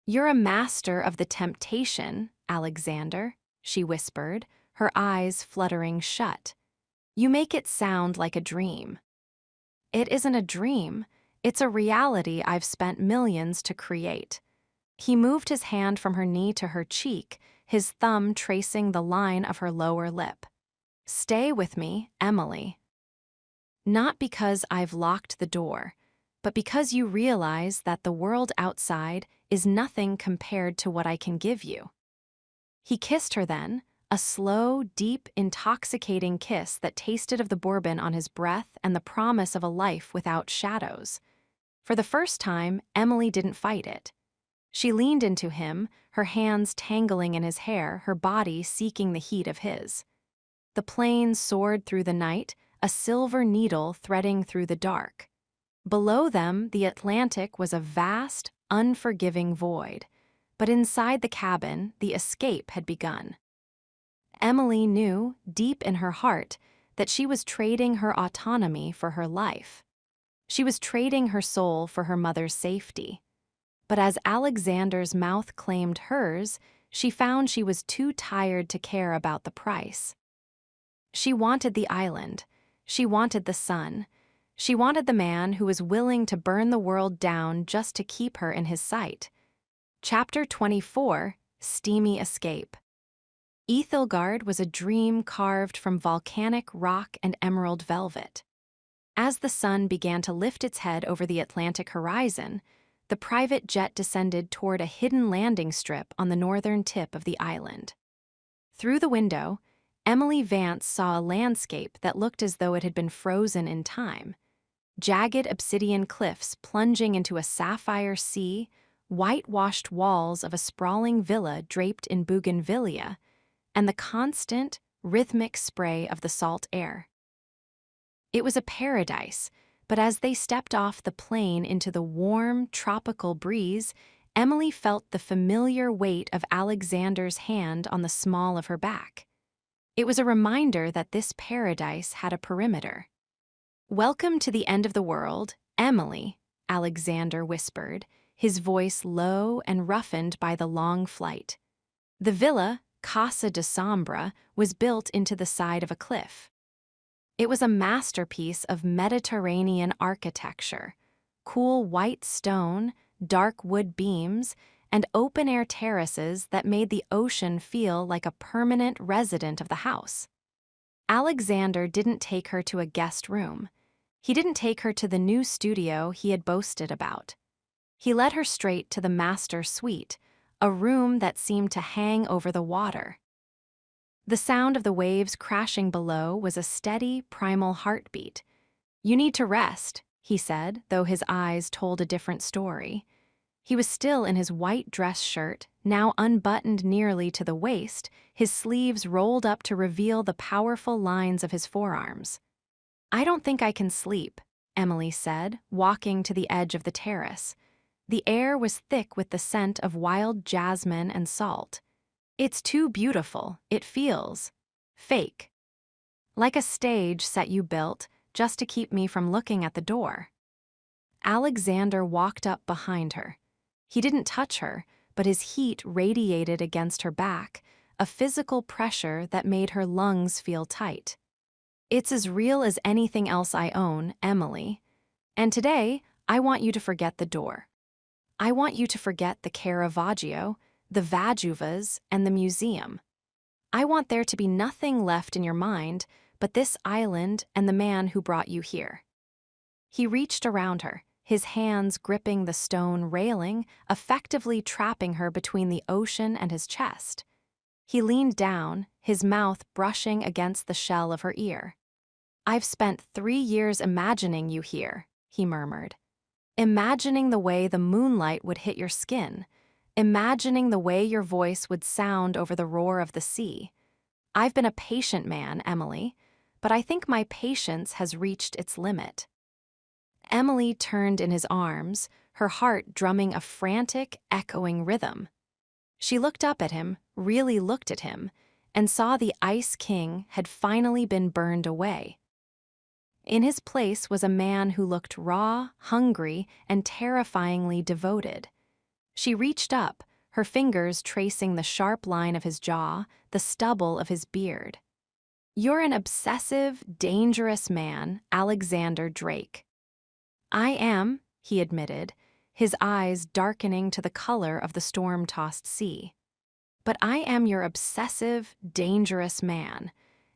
You're a master of the temptation, Alexander, she whispered, her eyes fluttering shut. You make it sound like a dream. It isn't a dream. It's a reality I've spent millions to create. He moved his hand from her knee to her cheek, his thumb tracing the line of her lower lip. Stay with me, Emily. Not because I've locked the door, but because you realize that the world outside is nothing compared to what I can give you. He kissed her then, a slow, deep, intoxicating kiss that tasted of the bourbon on his breath and the promise of a life without shadows. For the first time, Emily didn't fight it. She leaned into him, her hands tangling in his hair, her body seeking the heat of his. The plane soared through the night, a silver needle threading through the dark. Below them, the Atlantic was a vast, unforgiving void, but inside the cabin, the escape had begun. Emily knew, deep in her heart, that she was trading her autonomy for her life. She was trading her soul for her mother's safety. But as Alexander's mouth claimed hers, she found she was too tired to care about the price. She wanted the island. She wanted the sun. She wanted the man who was willing to burn the world down just to keep her in his sight. Chapter 24, Steamy Escape. Ethelgard was a dream carved from volcanic rock and emerald velvet. As the sun began to lift its head over the Atlantic horizon, the private jet descended toward a hidden landing strip on the northern tip of the island. Through the window, Emily Vance saw a landscape that looked as though it had been frozen in time. Jagged obsidian cliffs plunging into a sapphire sea, whitewashed walls of a sprawling villa draped in bougainvillea, and the constant, rhythmic spray of the salt air. It was a paradise, but as they stepped off the plane into the warm, tropical breeze, Emily felt the familiar weight of Alexander's hand on the small of her back. It was a reminder that this paradise had a perimeter. "Welcome to the end of the world, Emily," Alexander whispered, his voice low and roughened by the long flight. The villa, Casa de Sombra, was built into the side of a cliff. It was a masterpiece of Mediterranean architecture, cool white stone, dark wood beams, and open-air terraces that made the ocean feel like a permanent resident of the house. Alexander didn't take her to a guest room. He didn't take her to the new studio he had boasted about. He led her straight to the master suite, a room that seemed to hang over the water. The sound of the waves crashing below was a steady, primal heartbeat. "You need to rest," he said, though his eyes told a different story. He was still in his white dress shirt, now unbuttoned nearly to the waist, his sleeves rolled up to reveal the powerful lines of his forearms. "I don't think I can sleep," Emily said, walking to the edge of the terrace. The air was thick with the scent of wild jasmine and salt. "It's too beautiful, it feels fake. Like a stage set you built just to keep me from looking at the door." Alexander walked up behind her. He didn't touch her, but his heat radiated against her back, a physical pressure that made her lungs feel tight. "It's as real as anything else I own, Emily. And today, I want you to forget the door. I want you to forget the Caravaggio, the Vajuvas, and the museum. I want there to be nothing left in your mind but this island and the man who brought you here." He reached around her, his hands gripping the stone railing, effectively trapping her between the ocean and his chest. He leaned down, his mouth brushing against the shell of her ear. "I've spent 3 years imagining you here," he murmured. "Imagining the way the moonlight would hit your skin, imagining the way your voice would sound over the roar of the sea. I've been a patient man, Emily, but I think my patience has reached its limit." Emily turned in his arms, her heart drumming a frantic, echoing rhythm. She looked up at him, really looked at him, and saw the Ice King had finally been burned away. In his place was a man who looked raw, hungry, and terrifyingly devoted. She reached up, her fingers tracing the sharp line of his jaw, the stubble of his beard. "You're an obsessive, dangerous man, Alexander Drake." "I am," he admitted, his eyes darkening to the color of the storm-tossed sea. "But I am your obsessive, dangerous man,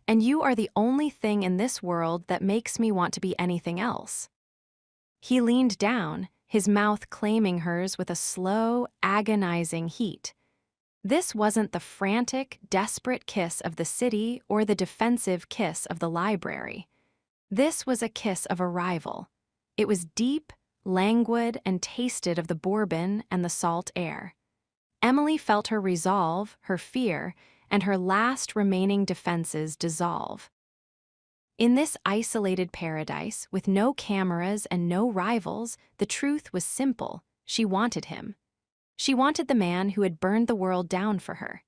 and you are the only thing in this world that makes me want to be anything else." He leaned down, his mouth claiming hers with a slow, agonizing heat. This wasn't the frantic, desperate kiss of the city or the defensive kiss of the library. This was a kiss of arrival. It was deep, languid, and tasted of the bourbon and the salt air. Emily felt her resolve, her fear, and her last remaining defenses dissolve. In this isolated paradise, with no cameras and no rivals, the truth was simple. She wanted him. She wanted the man who had burned the world down for her.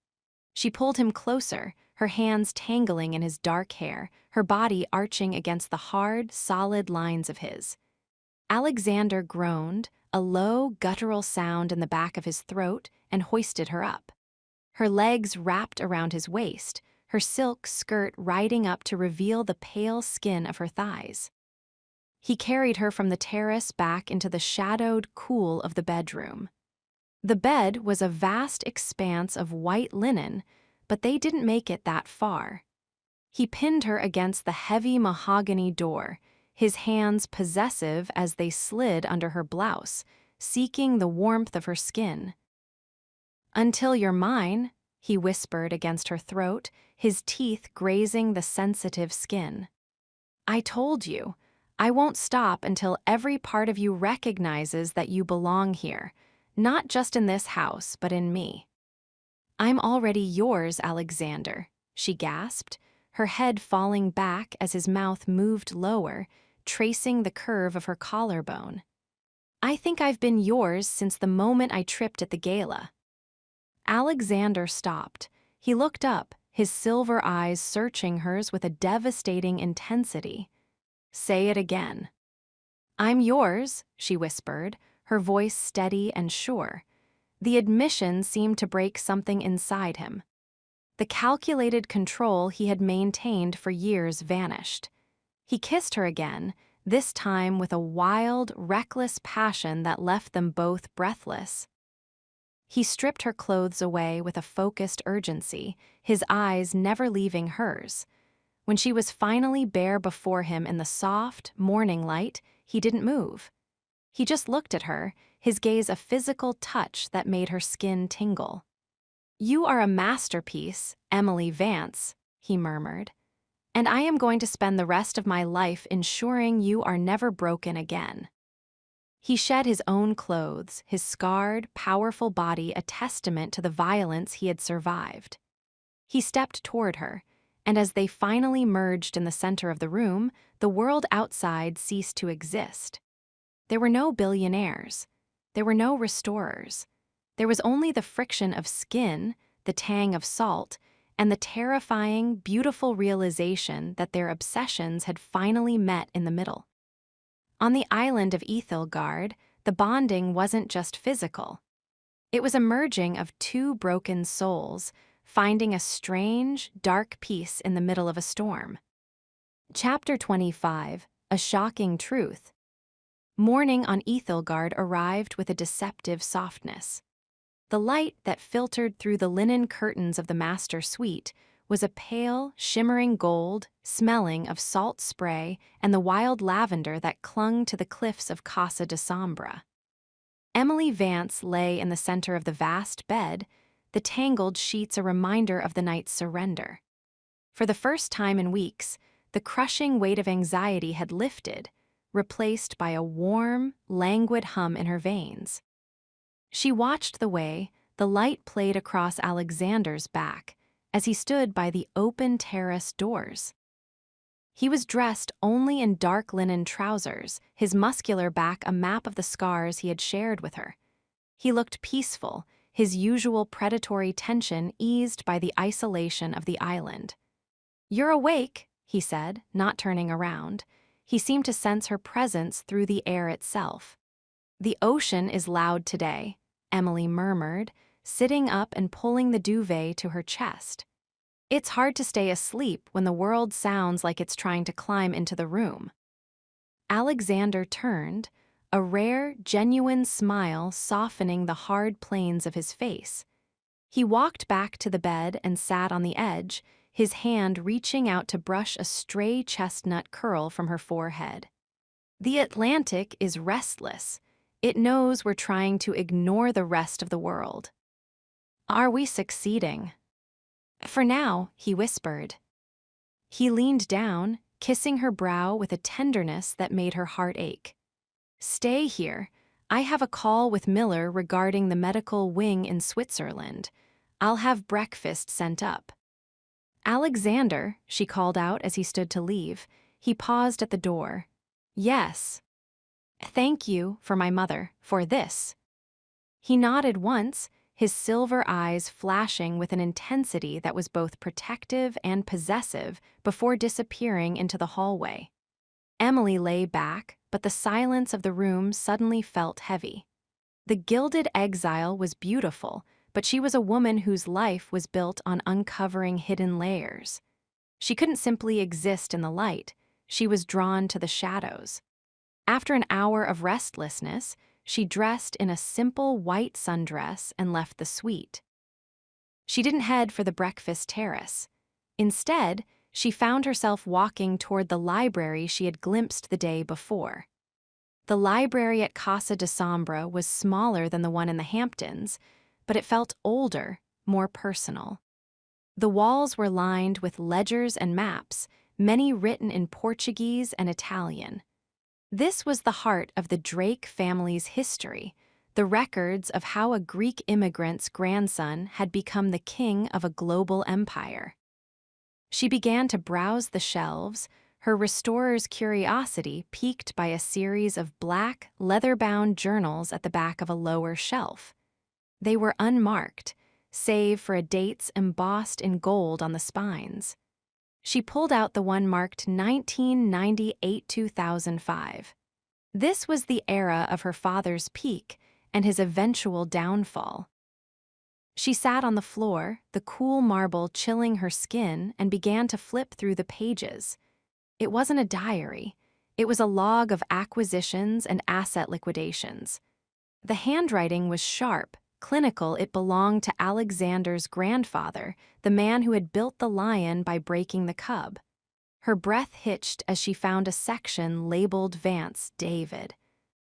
She pulled him closer, her hands tangling in his dark hair, her body arching against the hard, solid lines of his. Alexander groaned, a low, guttural sound in the back of his throat, and hoisted her up. Her legs wrapped around his waist, her silk skirt riding up to reveal the pale skin of her thighs. He carried her from the terrace back into the shadowed cool of the bedroom. The bed was a vast expanse of white linen, but they didn't make it that far. He pinned her against the heavy mahogany door, his hands possessive as they slid under her blouse, seeking the warmth of her skin. "Until you're mine," he whispered against her throat, his teeth grazing the sensitive skin. "I told you, I won't stop until every part of you recognizes that you belong here, not just in this house, but in me." "I'm already yours, Alexander," she gasped, her head falling back as his mouth moved lower, tracing the curve of her collarbone. "I think I've been yours since the moment I tripped at the gala." Alexander stopped. He looked up, his silver eyes searching hers with a devastating intensity. "Say it again." "I'm yours," she whispered, her voice steady and sure. The admission seemed to break something inside him. The calculated control he had maintained for years vanished. He kissed her again, this time with a wild, reckless passion that left them both breathless. He stripped her clothes away with a focused urgency, his eyes never leaving hers. When she was finally bare before him in the soft, morning light, he didn't move. He just looked at her, his gaze a physical touch that made her skin tingle. "You are a masterpiece, Emily Vance," he murmured, "and I am going to spend the rest of my life ensuring you are never broken again." He shed his own clothes, his scarred, powerful body a testament to the violence he had survived. He stepped toward her, and as they finally merged in the center of the room, the world outside ceased to exist. There were no billionaires. There were no restorers. There was only the friction of skin, the tang of salt, and the terrifying, beautiful realization that their obsessions had finally met in the middle. On the island of Ethelgard, the bonding wasn't just physical. It was a merging of two broken souls, finding a strange, dark peace in the middle of a storm. Chapter 25, A Shocking Truth. Morning on Ethelgard arrived with a deceptive softness. The light that filtered through the linen curtains of the master suite was a pale, shimmering gold, smelling of salt spray and the wild lavender that clung to the cliffs of Casa de Sombra. Emily Vance lay in the center of the vast bed, the tangled sheets a reminder of the night's surrender. For the first time in weeks, the crushing weight of anxiety had lifted, replaced by a warm, languid hum in her veins. She watched the way the light played across Alexander's back as he stood by the open terrace doors. He was dressed only in dark linen trousers, his muscular back a map of the scars he had shared with her. He looked peaceful, his usual predatory tension eased by the isolation of the island. "You're awake," he said, not turning around. He seemed to sense her presence through the air itself. "The ocean is loud today," Emily murmured, sitting up and pulling the duvet to her chest. "It's hard to stay asleep when the world sounds like it's trying to climb into the room." Alexander turned, a rare, genuine smile softening the hard planes of his face. He walked back to the bed and sat on the edge, his hand reaching out to brush a stray chestnut curl from her forehead. "The Atlantic is restless. It knows we're trying to ignore the rest of the world." "Are we succeeding?" "For now," he whispered. He leaned down, kissing her brow with a tenderness that made her heart ache. "Stay here. I have a call with Miller regarding the medical wing in Switzerland. I'll have breakfast sent up." "Alexander," she called out as he stood to leave. He paused at the door. "Yes." "Thank you, for my mother, for this." He nodded once, his silver eyes flashing with an intensity that was both protective and possessive before disappearing into the hallway. Emily lay back, but the silence of the room suddenly felt heavy. The gilded exile was beautiful, but she was a woman whose life was built on uncovering hidden layers. She couldn't simply exist in the light, she was drawn to the shadows. After an hour of restlessness, she dressed in a simple white sundress and left the suite. She didn't head for the breakfast terrace. Instead, she found herself walking toward the library she had glimpsed the day before. The library at Casa de Sombra was smaller than the one in the Hamptons, but it felt older, more personal. The walls were lined with ledgers and maps, many written in Portuguese and Italian. This was the heart of the Drake family's history, the records of how a Greek immigrant's grandson had become the king of a global empire. She began to browse the shelves, her restorer's curiosity piqued by a series of black, leather-bound journals at the back of a lower shelf. They were unmarked, save for dates embossed in gold on the spines. She pulled out the one marked 1998-2005. This was the era of her father's peak and his eventual downfall. She sat on the floor, the cool marble chilling her skin, and began to flip through the pages. It wasn't a diary. It was a log of acquisitions and asset liquidations. The handwriting was sharp, clinical. It belonged to Alexander's grandfather, the man who had built the lion by breaking the cub. Her breath hitched as she found a section labeled Vance David.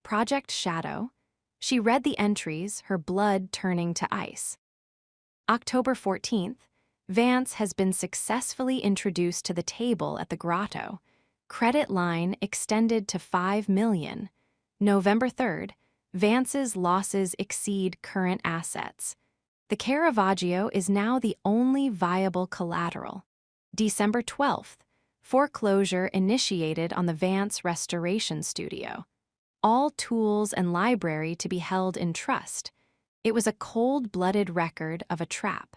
Project Shadow. She read the entries, her blood turning to ice. October 14th, Vance has been successfully introduced to the table at the grotto. Credit line extended to $5 million. November 3rd, Vance's losses exceed current assets. The Caravaggio is now the only viable collateral. December 12th, foreclosure initiated on the Vance Restoration Studio. All tools and library to be held in trust. It was a cold-blooded record of a trap.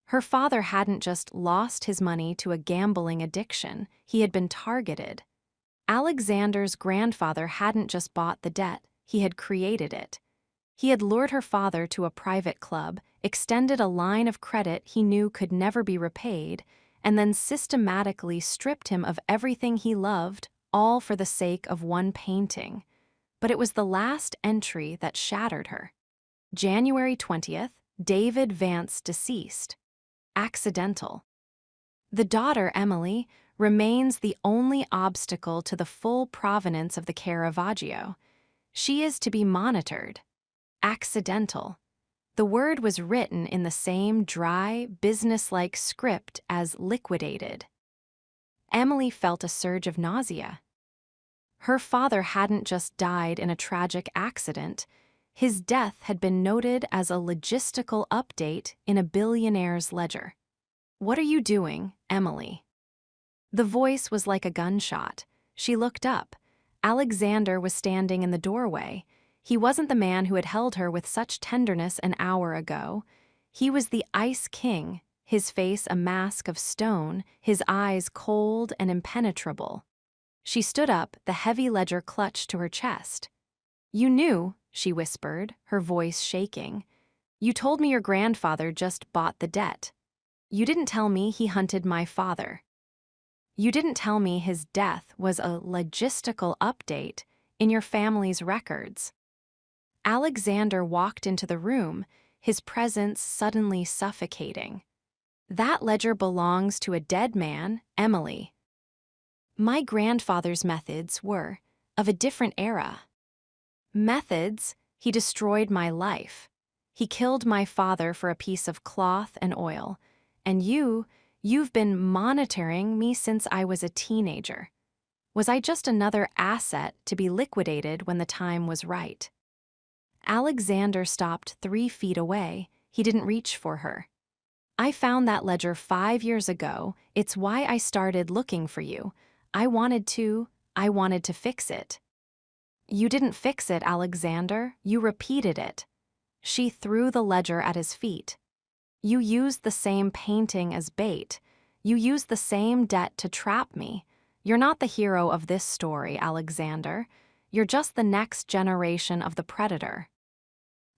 Her father hadn't just lost his money to a gambling addiction, he had been targeted. Alexander's grandfather hadn't just bought the debt, he had created it. He had lured her father to a private club, extended a line of credit he knew could never be repaid, and then systematically stripped him of everything he loved, all for the sake of one painting. But it was the last entry that shattered her. January 20th, David Vance deceased. Accidental. The daughter, Emily, remains the only obstacle to the full provenance of the Caravaggio. She is to be monitored. Accidental. The word was written in the same dry, businesslike script as liquidated. Emily felt a surge of nausea. Her father hadn't just died in a tragic accident. His death had been noted as a logistical update in a billionaire's ledger. "What are you doing, Emily?" The voice was like a gunshot. She looked up. Alexander was standing in the doorway. He wasn't the man who had held her with such tenderness an hour ago. He was the Ice King, his face a mask of stone, his eyes cold and impenetrable. She stood up, the heavy ledger clutched to her chest. "You knew," she whispered, her voice shaking. "You told me your grandfather just bought the debt. You didn't tell me he hunted my father. You didn't tell me his death was a logistical update in your family's records." Alexander walked into the room, his presence suddenly suffocating. "That ledger belongs to a dead man, Emily. My grandfather's methods were of a different era. Methods? He destroyed my life. He killed my father for a piece of cloth and oil. And you've been monitoring me since I was a teenager. Was I just another asset to be liquidated when the time was right?" Alexander stopped 3 feet away. He didn't reach for her. "I found that ledger 5 years ago. It's why I started looking for you. I wanted to fix it." "You didn't fix it, Alexander. You repeated it." She threw the ledger at his feet. "You used the same painting as bait. You used the same debt to trap me. You're not the hero of this story, Alexander. You're just the next generation of the predator.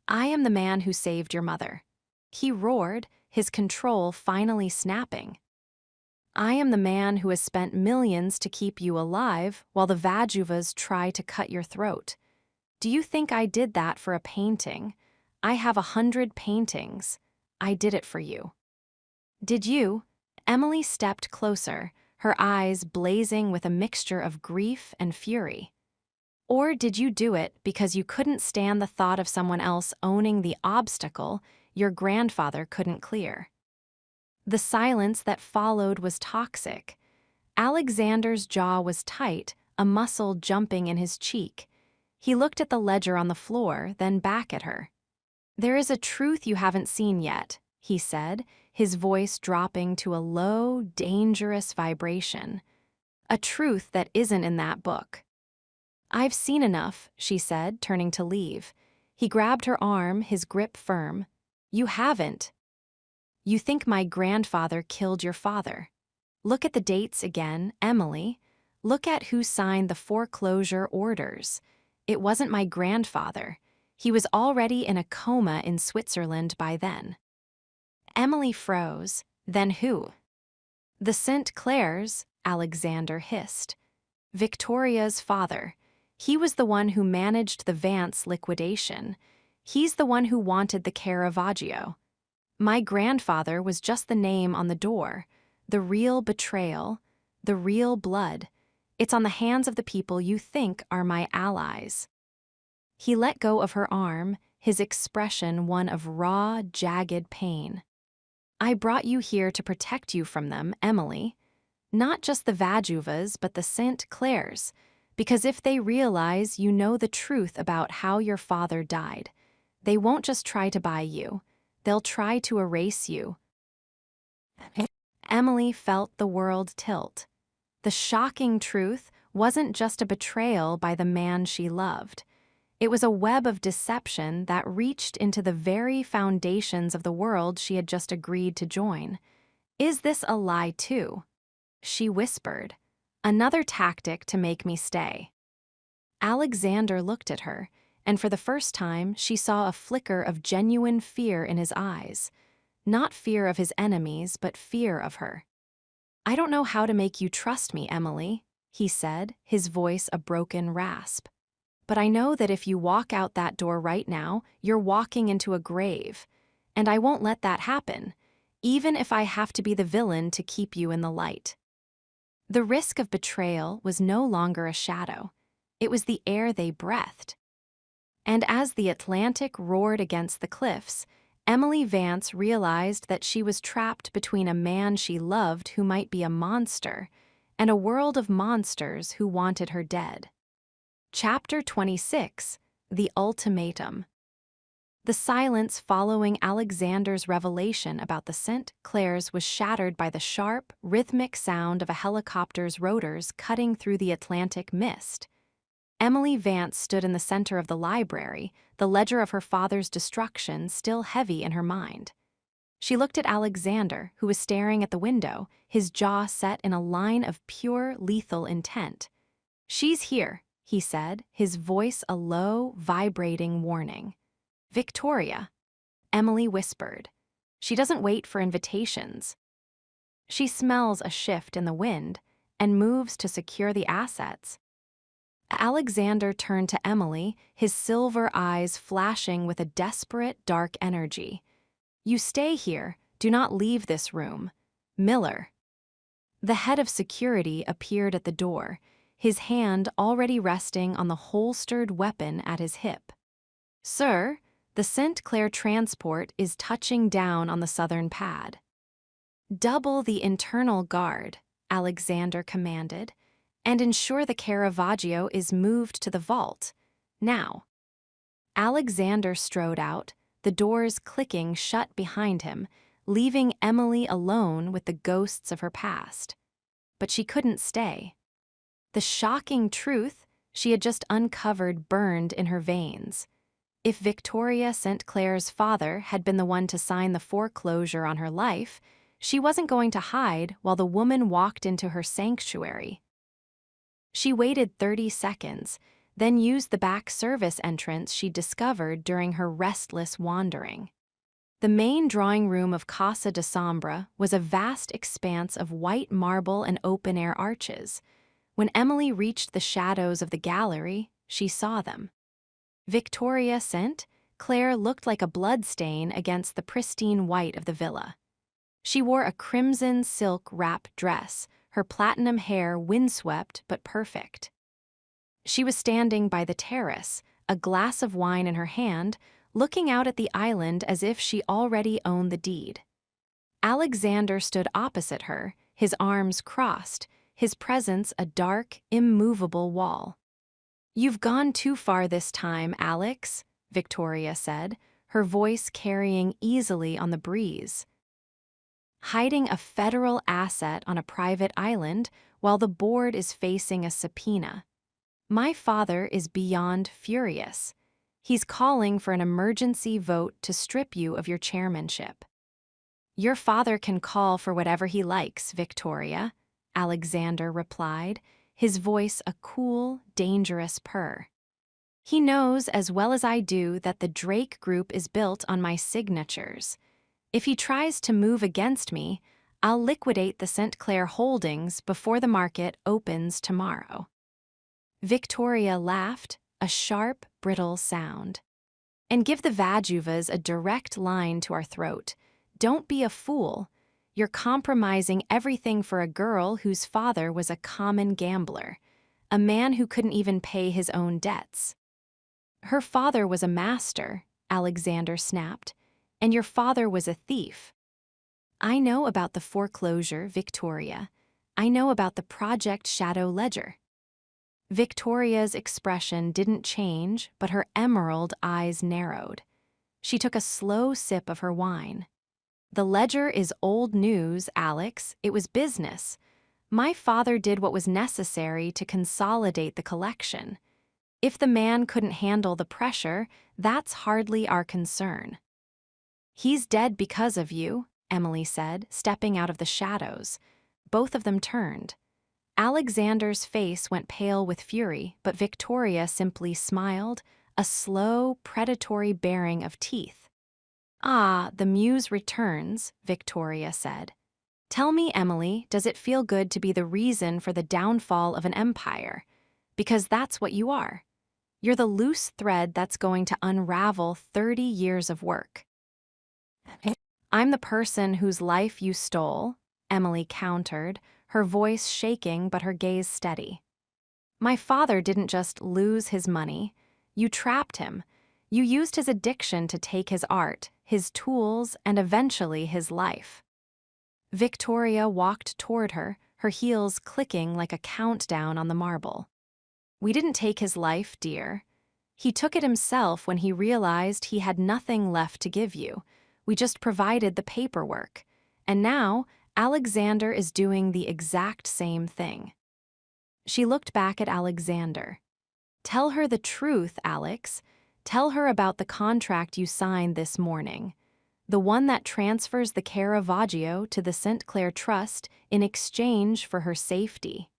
I am the man who saved your mother." He roared, his control finally snapping. "I am the man who has spent millions to keep you alive while the Vajuvas try to cut your throat. Do you think I did that for a painting? I have 100 paintings. I did it for you." "Did you?" Emily stepped closer, her eyes blazing with a mixture of grief and fury. "Or did you do it because you couldn't stand the thought of someone else owning the obstacle your grandfather couldn't clear?" The silence that followed was toxic. Alexander's jaw was tight, a muscle jumping in his cheek. He looked at the ledger on the floor, then back at her. "There is a truth you haven't seen yet," he said, his voice dropping to a low, dangerous vibration. "A truth that isn't in that book." "I've seen enough," she said, turning to leave. He grabbed her arm, his grip firm. "You haven't. You think my grandfather killed your father. Look at the dates again, Emily. Look at who signed the foreclosure orders. It wasn't my grandfather. He was already in a coma in Switzerland by then." Emily froze. "Then who?" "The St. Clairs," Alexander hissed. Victoria's father. He was the one who managed the Vance liquidation. He's the one who wanted the Caravaggio. My grandfather was just the name on the door. The real betrayal, the real blood. It's on the hands of the people you think are my allies. He let go of her arm, his expression one of raw, jagged pain. I brought you here to protect you from them, Emily. Not just the Vajuvas, but the St. Clairs, because if they realize you know the truth about how your father died, they won't just try to buy you, they'll try to erase you. Emily felt the world tilt. The shocking truth wasn't just a betrayal by the man she loved. It was a web of deception that reached into the very foundations of the world she had just agreed to join. Is this a lie too? She whispered. Another tactic to make me stay. Alexander looked at her, and for the first time she saw a flicker of genuine fear in his eyes. Not fear of his enemies, but fear of her. I don't know how to make you trust me, Emily, he said, his voice a broken rasp. But I know that if you walk out that door right now, you're walking into a grave. And I won't let that happen, even if I have to be the villain to keep you in the light. The risk of betrayal was no longer a shadow. It was the air they breathed. And as the Atlantic roared against the cliffs, Emily Vance realized that she was trapped between a man she loved who might be a monster and a world of monsters who wanted her dead. Chapter 26: The Ultimatum. The silence following Alexander's revelation about the St. Clairs was shattered by the sharp, rhythmic sound of a helicopter's rotors cutting through the Atlantic mist. Emily Vance stood in the center of the library, the ledger of her father's destruction still heavy in her mind. She looked at Alexander, who was staring at the window, his jaw set in a line of pure, lethal intent. "She's here," he said, his voice a low, vibrating warning. "Victoria," Emily whispered. "She doesn't wait for invitations. She smells a shift in the wind and moves to secure the assets." Alexander turned to Emily, his silver eyes flashing with a desperate, dark energy. "You stay here. Do not leave this room. Miller." The head of security appeared at the door, his hand already resting on the holstered weapon at his hip. "Sir, the St. Clair transport is touching down on the southern pad." "Double the internal guard," Alexander commanded, "and ensure the Caravaggio is moved to the vault. Now." Alexander strode out, the doors clicking shut behind him, leaving Emily alone with the ghosts of her past. But she couldn't stay. The shocking truth she had just uncovered burned in her veins. If Victoria St. Clair's father had been the one to sign the foreclosure on her life, she wasn't going to hide while the woman walked into her sanctuary. She waited 30 seconds, then used the back service entrance she discovered during her restless wandering. The main drawing room of Casa de Sombra was a vast expanse of white marble and open-air arches. When Emily reached the shadows of the gallery, she saw them. Victoria St. Clair looked like a bloodstain against the pristine white of the villa. She wore a crimson silk wrap dress, her platinum hair windswept but perfect. She was standing by the terrace, a glass of wine in her hand, looking out at the island as if she already owned the deed. Alexander stood opposite her, his arms crossed, his presence a dark, immovable wall. "You've gone too far this time, Alex," Victoria said, her voice carrying easily on the breeze. "Hiding a federal asset on a private island while the board is facing a subpoena. My father is beyond furious. He's calling for an emergency vote to strip you of your chairmanship." "Your father can call for whatever he likes, Victoria," Alexander replied, his voice a cool, dangerous purr. "He knows as well as I do that the Drake Group is built on my signatures. If he tries to move against me, I'll liquidate the St. Clair holdings before the market opens tomorrow." Victoria laughed, a sharp, brittle sound. And give the Vajuvas a direct line to our throat. Don't be a fool. You're compromising everything for a girl whose father was a common gambler, a man who couldn't even pay his own debts. Her father was a master, Alexander snapped, and your father was a thief. I know about the foreclosure, Victoria. I know about the Project Shadow Ledger. Victoria's expression didn't change, but her emerald eyes narrowed. She took a slow sip of her wine. The ledger is old news, Alex. It was business. My father did what was necessary to consolidate the collection. If the man couldn't handle the pressure, that's hardly our concern. He's dead because of you, Emily said, stepping out of the shadows. Both of them turned. Alexander's face went pale with fury, but Victoria simply smiled, a slow, predatory baring of teeth. Ah, the muse returns, Victoria said. Tell me, Emily, does it feel good to be the reason for the downfall of an empire? Because that's what you are. You're the loose thread that's going to unravel 30 years of work. I'm the person whose life you stole, Emily countered, her voice shaking but her gaze steady. My father didn't just lose his money. You trapped him. You used his addiction to take his art, his tools, and eventually his life. Victoria walked toward her, her heels clicking like a countdown on the marble. We didn't take his life, dear. He took it himself when he realized he had nothing left to give you. We just provided the paperwork. And now, Alexander is doing the exact same thing. She looked back at Alexander. Tell her the truth, Alex. Tell her about the contract you signed this morning. The one that transfers the Caravaggio to the St. Clair Trust in exchange for her safety.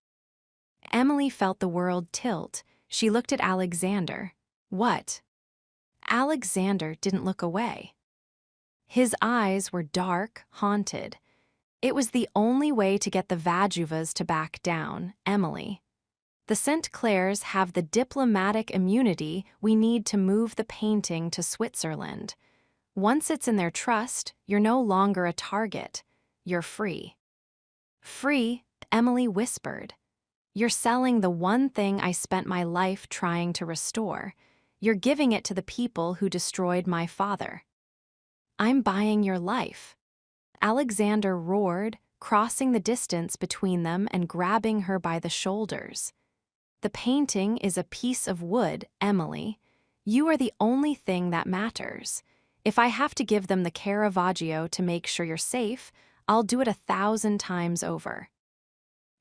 Emily felt the world tilt. She looked at Alexander. What? Alexander didn't look away. His eyes were dark, haunted. It was the only way to get the Vajuvas to back down, Emily. The St. Clairs have the diplomatic immunity we need to move the painting to Switzerland. Once it's in their trust, you're no longer a target. You're free. Free, Emily whispered. You're selling the one thing I spent my life trying to restore. You're giving it to the people who destroyed my father. I'm buying your life. Alexander roared, crossing the distance between them and grabbing her by the shoulders. The painting is a piece of wood, Emily. You are the only thing that matters. If I have to give them the Caravaggio to make sure you're safe, I'll do it 1,000 times over.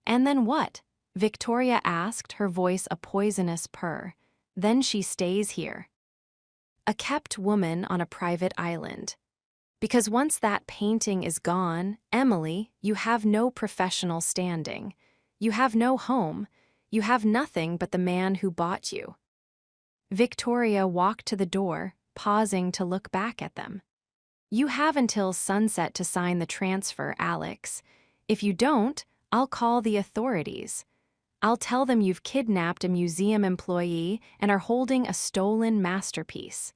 And then what? Victoria asked, her voice a poisonous purr. Then she stays here. A kept woman on a private island. Because once that painting is gone, Emily, you have no professional standing. You have no home. You have nothing but the man who bought you. Victoria walked to the door, pausing to look back at them. You have until sunset to sign the transfer, Alex. If you don't, I'll call the authorities. I'll tell them you've kidnapped a museum employee and are holding a stolen masterpiece.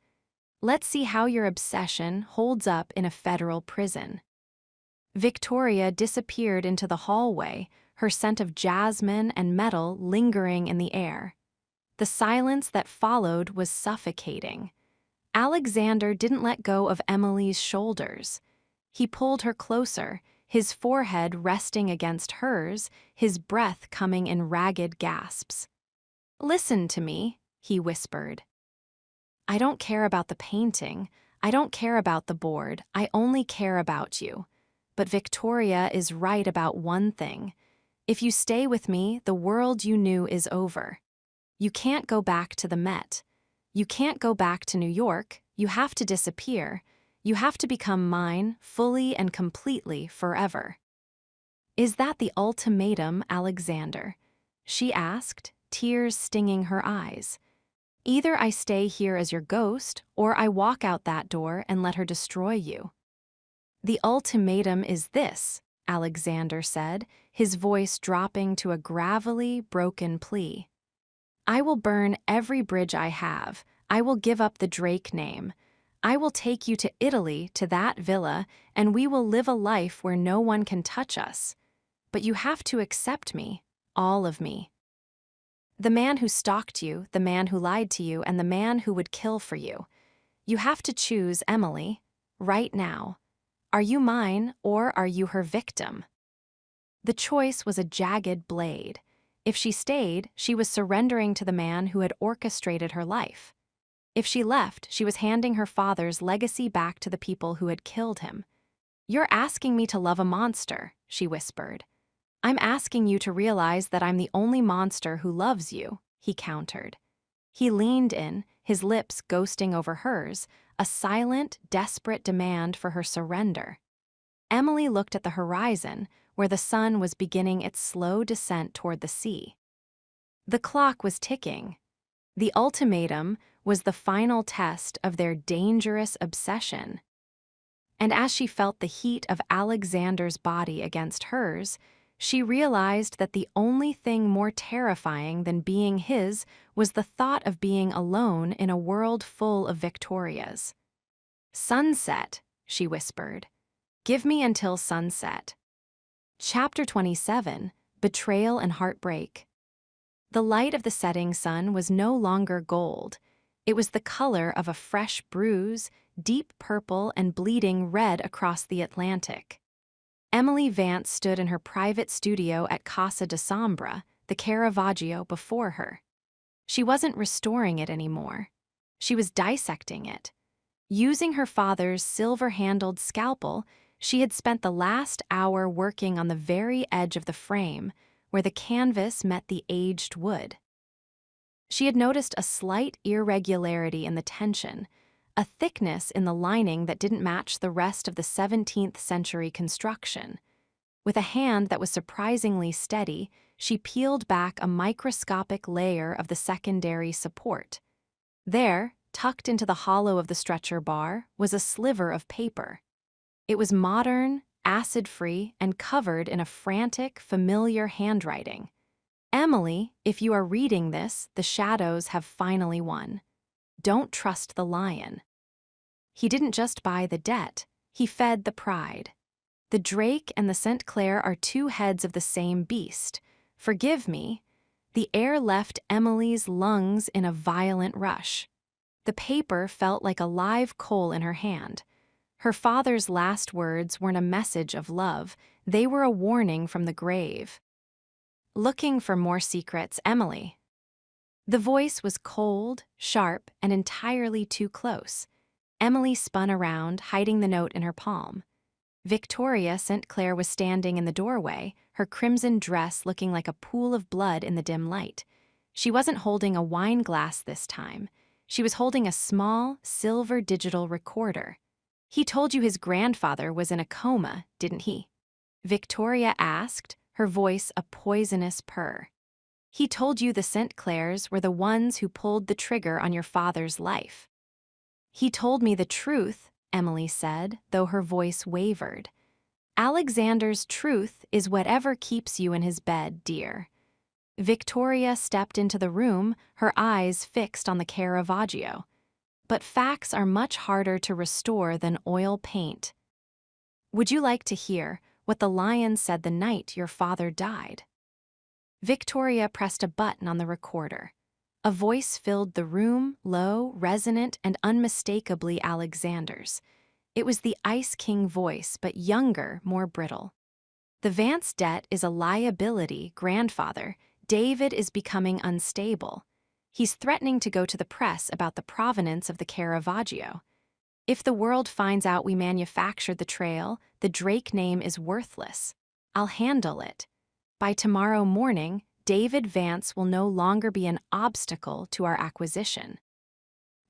Let's see how your obsession holds up in a federal prison. Victoria disappeared into the hallway, her scent of jasmine and metal lingering in the air. The silence that followed was suffocating. Alexander didn't let go of Emily's shoulders. He pulled her closer, his forehead resting against hers, his breath coming in ragged gasps. Listen to me, he whispered. I don't care about the painting. I don't care about the board. I only care about you. But Victoria is right about one thing. If you stay with me, the world you knew is over. You can't go back to the Met. You can't go back to New York. You have to disappear. You have to become mine, fully and completely, forever. Is that the ultimatum, Alexander? She asked, tears stinging her eyes. Either I stay here as your ghost, or I walk out that door and let her destroy you. The ultimatum is this, Alexander said, his voice dropping to a gravelly, broken plea. I will burn every bridge I have. I will give up the Drake name. I will take you to Italy, to that villa, and we will live a life where no one can touch us. But you have to accept me, all of me. The man who stalked you, the man who lied to you, and the man who would kill for you. You have to choose, Emily, right now. Are you mine, or are you her victim? The choice was a jagged blade. If she stayed, she was surrendering to the man who had orchestrated her life. If she left, she was handing her father's legacy back to the people who had killed him. You're asking me to love a monster, she whispered. I'm asking you to realize that I'm the only monster who loves you, he countered. He leaned in, his lips ghosting over hers, a silent, desperate demand for her surrender. Emily looked at the horizon, where the sun was beginning its slow descent toward the sea. The clock was ticking. The ultimatum was the final test of their dangerous obsession. And as she felt the heat of Alexander's body against hers, she realized that the only thing more terrifying than being his was the thought of being alone in a world full of Victorias. Sunset, she whispered. Give me until sunset. Chapter 27, Betrayal and Heartbreak. The light of the setting sun was no longer gold. It was the color of a fresh bruise, deep purple and bleeding red across the Atlantic. Emily Vance stood in her private studio at Casa de Sombra, the Caravaggio before her. She wasn't restoring it anymore. She was dissecting it. Using her father's silver-handled scalpel, she had spent the last hour working on the very edge of the frame, where the canvas met the aged wood. She had noticed a slight irregularity in the tension, a thickness in the lining that didn't match the rest of the 17th century construction. With a hand that was surprisingly steady, she peeled back a microscopic layer of the secondary support. There, tucked into the hollow of the stretcher bar, was a sliver of paper. It was modern, acid-free, and covered in a frantic, familiar handwriting. Emily, if you are reading this, the shadows have finally won. Don't trust the lion. He didn't just buy the debt, he fed the pride. The Drake and the St. Clair are two heads of the same beast. Forgive me. The air left Emily's lungs in a violent rush. The paper felt like a live coal in her hand. Her father's last words weren't a message of love, they were a warning from the grave. Looking for more secrets, Emily. The voice was cold, sharp, and entirely too close. Emily spun around, hiding the note in her palm. Victoria St. Clair was standing in the doorway, her crimson dress looking like a pool of blood in the dim light. She wasn't holding a wine glass this time. She was holding a small, silver digital recorder. He told you his grandfather was in a coma, didn't he? Victoria asked, her voice a poisonous purr. He told you the St. Clairs were the ones who pulled the trigger on your father's life. He told me the truth, Emily said, though her voice wavered. Alexander's truth is whatever keeps you in his bed, dear. Victoria stepped into the room, her eyes fixed on the Caravaggio. But facts are much harder to restore than oil paint. Would you like to hear what the lion said the night your father died? Victoria pressed a button on the recorder. A voice filled the room, low, resonant, and unmistakably Alexander's. It was the Ice King voice, but younger, more brittle. The Vance debt is a liability, grandfather. David is becoming unstable. He's threatening to go to the press about the provenance of the Caravaggio. If the world finds out we manufactured the trail, the Drake name is worthless. I'll handle it. By tomorrow morning, David Vance will no longer be an obstacle to our acquisition.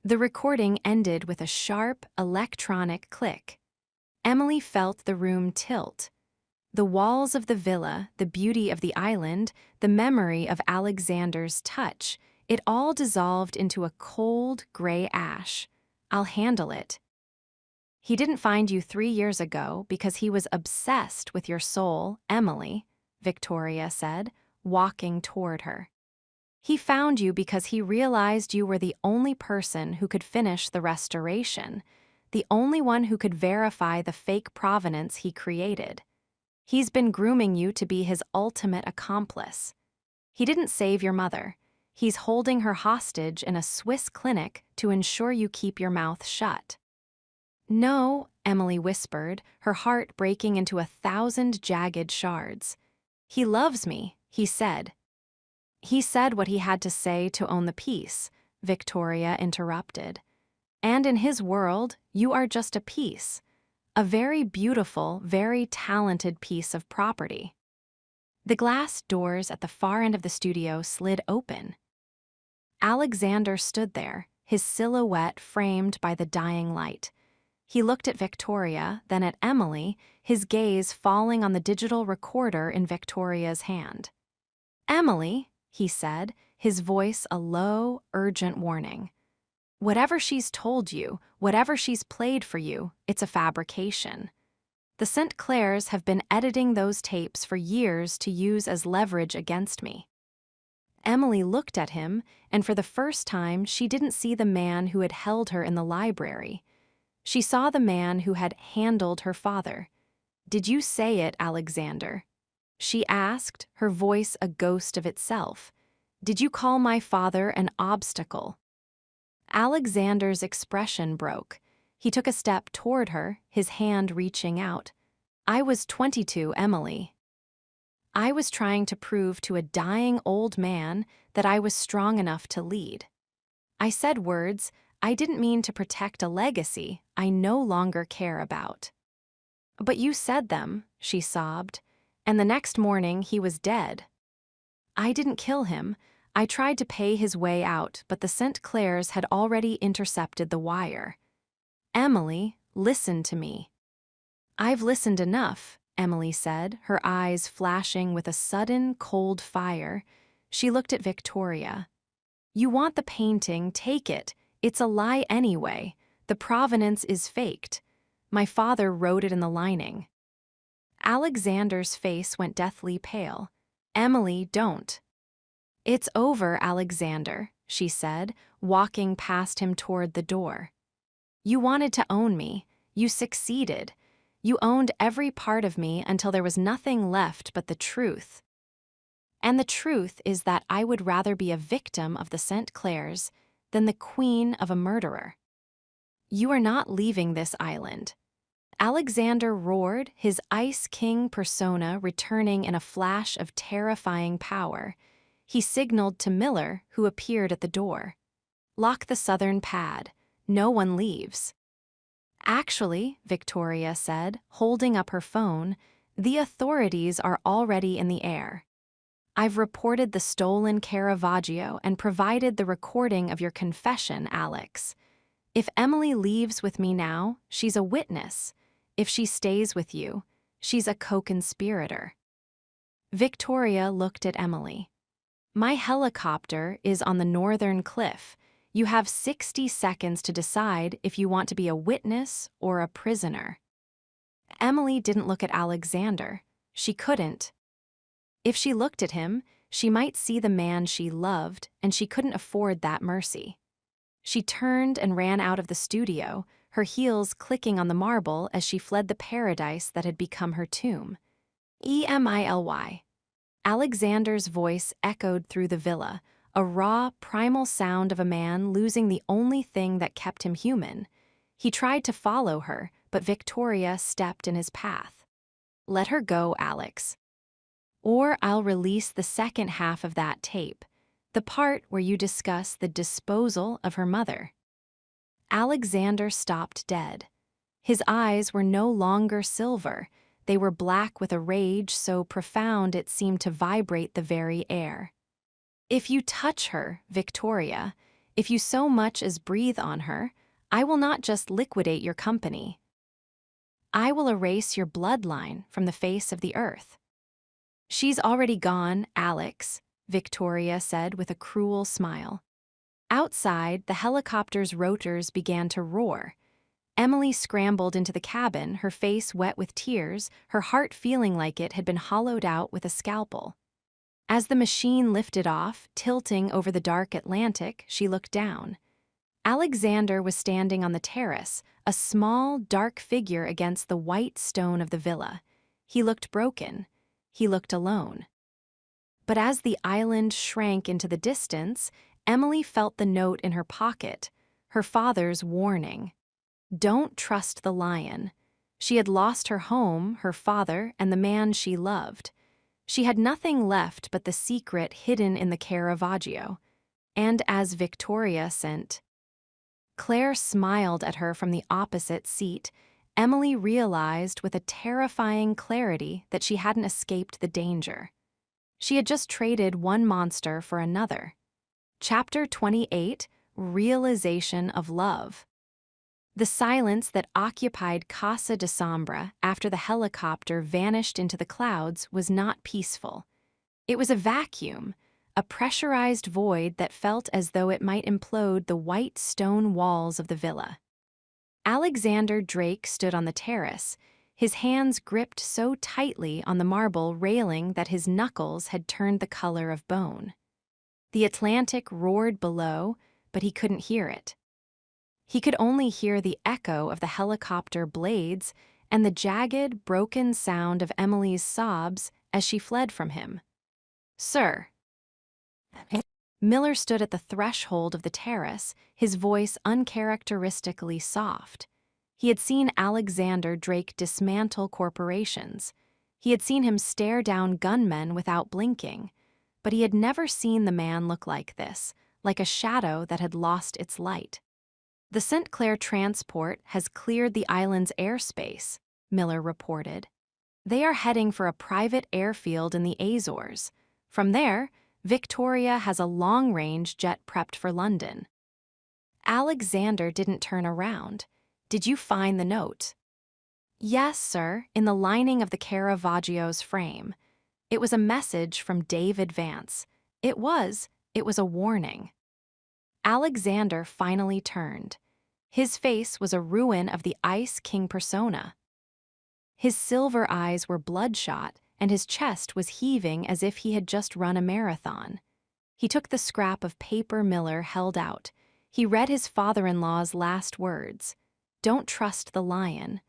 The recording ended with a sharp, electronic click. Emily felt the room tilt. The walls of the villa, the beauty of the island, the memory of Alexander's touch, it all dissolved into a cold, gray ash. I'll handle it. He didn't find you 3 years ago because he was obsessed with your soul, Emily, Victoria said, walking toward her. He found you because he realized you were the only person who could finish the restoration, the only one who could verify the fake provenance he created. He's been grooming you to be his ultimate accomplice. He didn't save your mother. He's holding her hostage in a Swiss clinic to ensure you keep your mouth shut. No, Emily whispered, her heart breaking into 1,000 jagged shards. He loves me, he said. He said what he had to say to own the piece, Victoria interrupted. And in his world, you are just a piece. A very beautiful, very talented piece of property. The glass doors at the far end of the studio slid open. Alexander stood there, his silhouette framed by the dying light. He looked at Victoria, then at Emily, his gaze falling on the digital recorder in Victoria's hand. "Emily," he said, his voice a low, urgent warning. "Whatever she's told you, whatever she's played for you, it's a fabrication. The St. Clairs have been editing those tapes for years to use as leverage against me." Emily looked at him, and for the first time she didn't see the man who had held her in the library. She saw the man who had handled her father. "Did you say it, Alexander?" she asked, her voice a ghost of itself. "Did you call my father an obstacle?" Alexander's expression broke. He took a step toward her, his hand reaching out. "I was 22, Emily. I was trying to prove to a dying old man that I was strong enough to lead. I said words I didn't mean to protect a legacy I no longer care about." "But you said them," she sobbed, "and the next morning he was dead." "I didn't kill him. I tried to pay his way out, but the St. Clairs had already intercepted the wire." "Emily, listen to me." "I've listened enough," Emily said, her eyes flashing with a sudden, cold fire. She looked at Victoria. "You want the painting, take it. It's a lie anyway. The provenance is faked. My father wrote it in the lining." Alexander's face went deathly pale. "Emily, don't." "It's over, Alexander," she said, walking past him toward the door. "You wanted to own me. You succeeded. You owned every part of me until there was nothing left but the truth. And the truth is that I would rather be a victim of the St. Clairs than the queen of a murderer. You are not leaving this island." Alexander roared, his Ice King persona returning in a flash of terrifying power. He signaled to Miller, who appeared at the door. "Lock the southern pad. No one leaves." "Actually," Victoria said, holding up her phone, "the authorities are already in the air. I've reported the stolen Caravaggio and provided the recording of your confession, Alex. If Emily leaves with me now, she's a witness. If she stays with you, she's a co-conspirator." Victoria looked at Emily. "My helicopter is on the northern cliff. You have 60 seconds to decide if you want to be a witness or a prisoner." Emily didn't look at Alexander. She couldn't. If she looked at him, she might see the man she loved, and she couldn't afford that mercy. She turned and ran out of the studio, her heels clicking on the marble as she fled the paradise that had become her tomb. "Emily." Alexander's voice echoed through the villa, a raw, primal sound of a man losing the only thing that kept him human. He tried to follow her, but Victoria stepped in his path. "Let her go, Alex. Or I'll release the second half of that tape, the part where you discuss the disposal of her mother." Alexander stopped dead. His eyes were no longer silver. They were black with a rage so profound it seemed to vibrate the very air. "If you touch her, Victoria, if you so much as breathe on her, I will not just liquidate your company. I will erase your bloodline from the face of the earth." "She's already gone, Alex," Victoria said with a cruel smile. Outside, the helicopter's rotors began to roar. Emily scrambled into the cabin, her face wet with tears, her heart feeling like it had been hollowed out with a scalpel. As the machine lifted off, tilting over the dark Atlantic, she looked down. Alexander was standing on the terrace, a small, dark figure against the white stone of the villa. He looked broken. He looked alone. But as the island shrank into the distance, Emily felt the note in her pocket, her father's warning. Don't trust the lion. She had lost her home, her father, and the man she loved. She had nothing left but the secret hidden in the Caravaggio. And as Victoria sent Claire smiled at her from the opposite seat, Emily realized with a terrifying clarity that she hadn't escaped the danger. She had just traded one monster for another. Chapter 28, Realization of Love. The silence that occupied Casa de Sombra after the helicopter vanished into the clouds was not peaceful. It was a vacuum, a pressurized void that felt as though it might implode the white stone walls of the villa. Alexander Drake stood on the terrace, his hands gripped so tightly on the marble railing that his knuckles had turned the color of bone. The Atlantic roared below, but he couldn't hear it. He could only hear the echo of the helicopter blades and the jagged, broken sound of Emily's sobs as she fled from him. "Sir." Miller stood at the threshold of the terrace, his voice uncharacteristically soft. He had seen Alexander Drake dismantle corporations. He had seen him stare down gunmen without blinking. But he had never seen the man look like this, like a shadow that had lost its light. "The St. Clair transport has cleared the island's airspace," Miller reported. "They are heading for a private airfield in the Azores. From there, Victoria has a long-range jet prepped for London." Alexander didn't turn around. "Did you find the note?" "Yes, sir, in the lining of the Caravaggio's frame. It was a message from David Vance. It was a warning." Alexander finally turned. His face was a ruin of the Ice King persona. His silver eyes were bloodshot, and his chest was heaving as if he had just run a marathon. He took the scrap of paper Miller held out. He read his father-in-law's last words. "Don't trust the lion."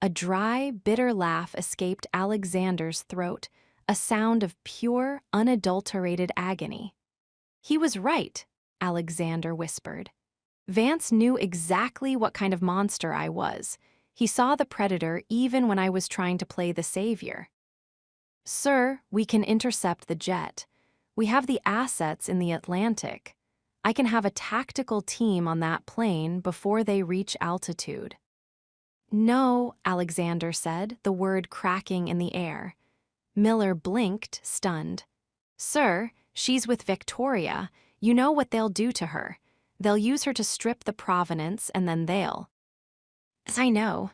A dry, bitter laugh escaped Alexander's throat, a sound of pure, unadulterated agony. "He was right," Alexander whispered. "Vance knew exactly what kind of monster I was. He saw the predator even when I was trying to play the savior." "Sir, we can intercept the jet. We have the assets in the Atlantic. I can have a tactical team on that plane before they reach altitude." "No," Alexander said, the word cracking in the air. Miller blinked, stunned. "Sir, she's with Victoria. You know what they'll do to her. They'll use her to strip the provenance, and then they'll—" "Yes, I know."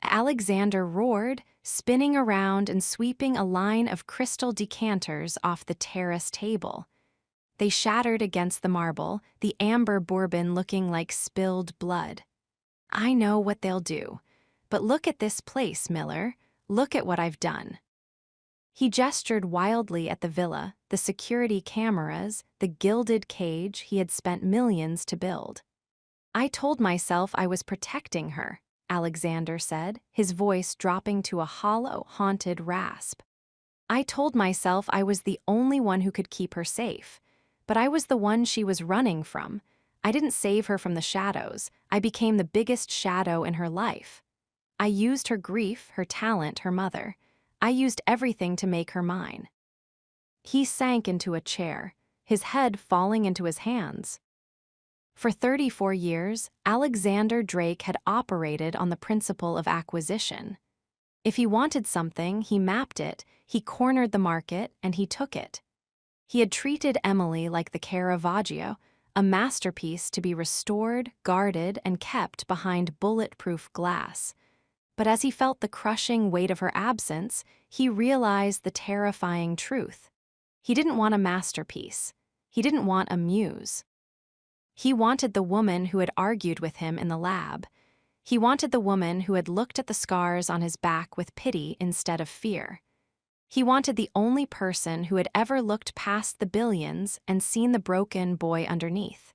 Alexander roared, spinning around and sweeping a line of crystal decanters off the terrace table. They shattered against the marble, the amber bourbon looking like spilled blood. "I know what they'll do. But look at this place, Miller. Look at what I've done." He gestured wildly at the villa, the security cameras, the gilded cage he had spent millions to build. "I told myself I was protecting her," Alexander said, his voice dropping to a hollow, haunted rasp. "I told myself I was the only one who could keep her safe. But I was the one she was running from. I didn't save her from the shadows. I became the biggest shadow in her life. I used her grief, her talent, her mother. I used everything to make her mine." He sank into a chair, his head falling into his hands. For 34 years, Alexander Drake had operated on the principle of acquisition. If he wanted something, he mapped it, he cornered the market, and he took it. He had treated Emily like the Caravaggio, a masterpiece to be restored, guarded, and kept behind bulletproof glass. But as he felt the crushing weight of her absence, he realized the terrifying truth. He didn't want a masterpiece. He didn't want a muse. He wanted the woman who had argued with him in the lab. He wanted the woman who had looked at the scars on his back with pity instead of fear. He wanted the only person who had ever looked past the billions and seen the broken boy underneath.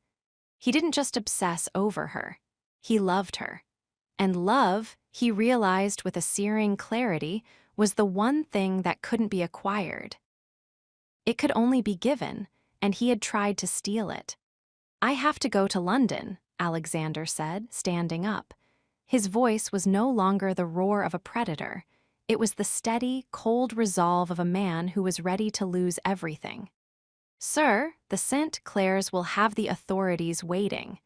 He didn't just obsess over her. He loved her. And love, he realized with a searing clarity, was the one thing that couldn't be acquired. It could only be given, and he had tried to steal it. "I have to go to London," Alexander said, standing up. His voice was no longer the roar of a predator. It was the steady, cold resolve of a man who was ready to lose everything. "Sir, the St. Clairs will have the authorities waiting.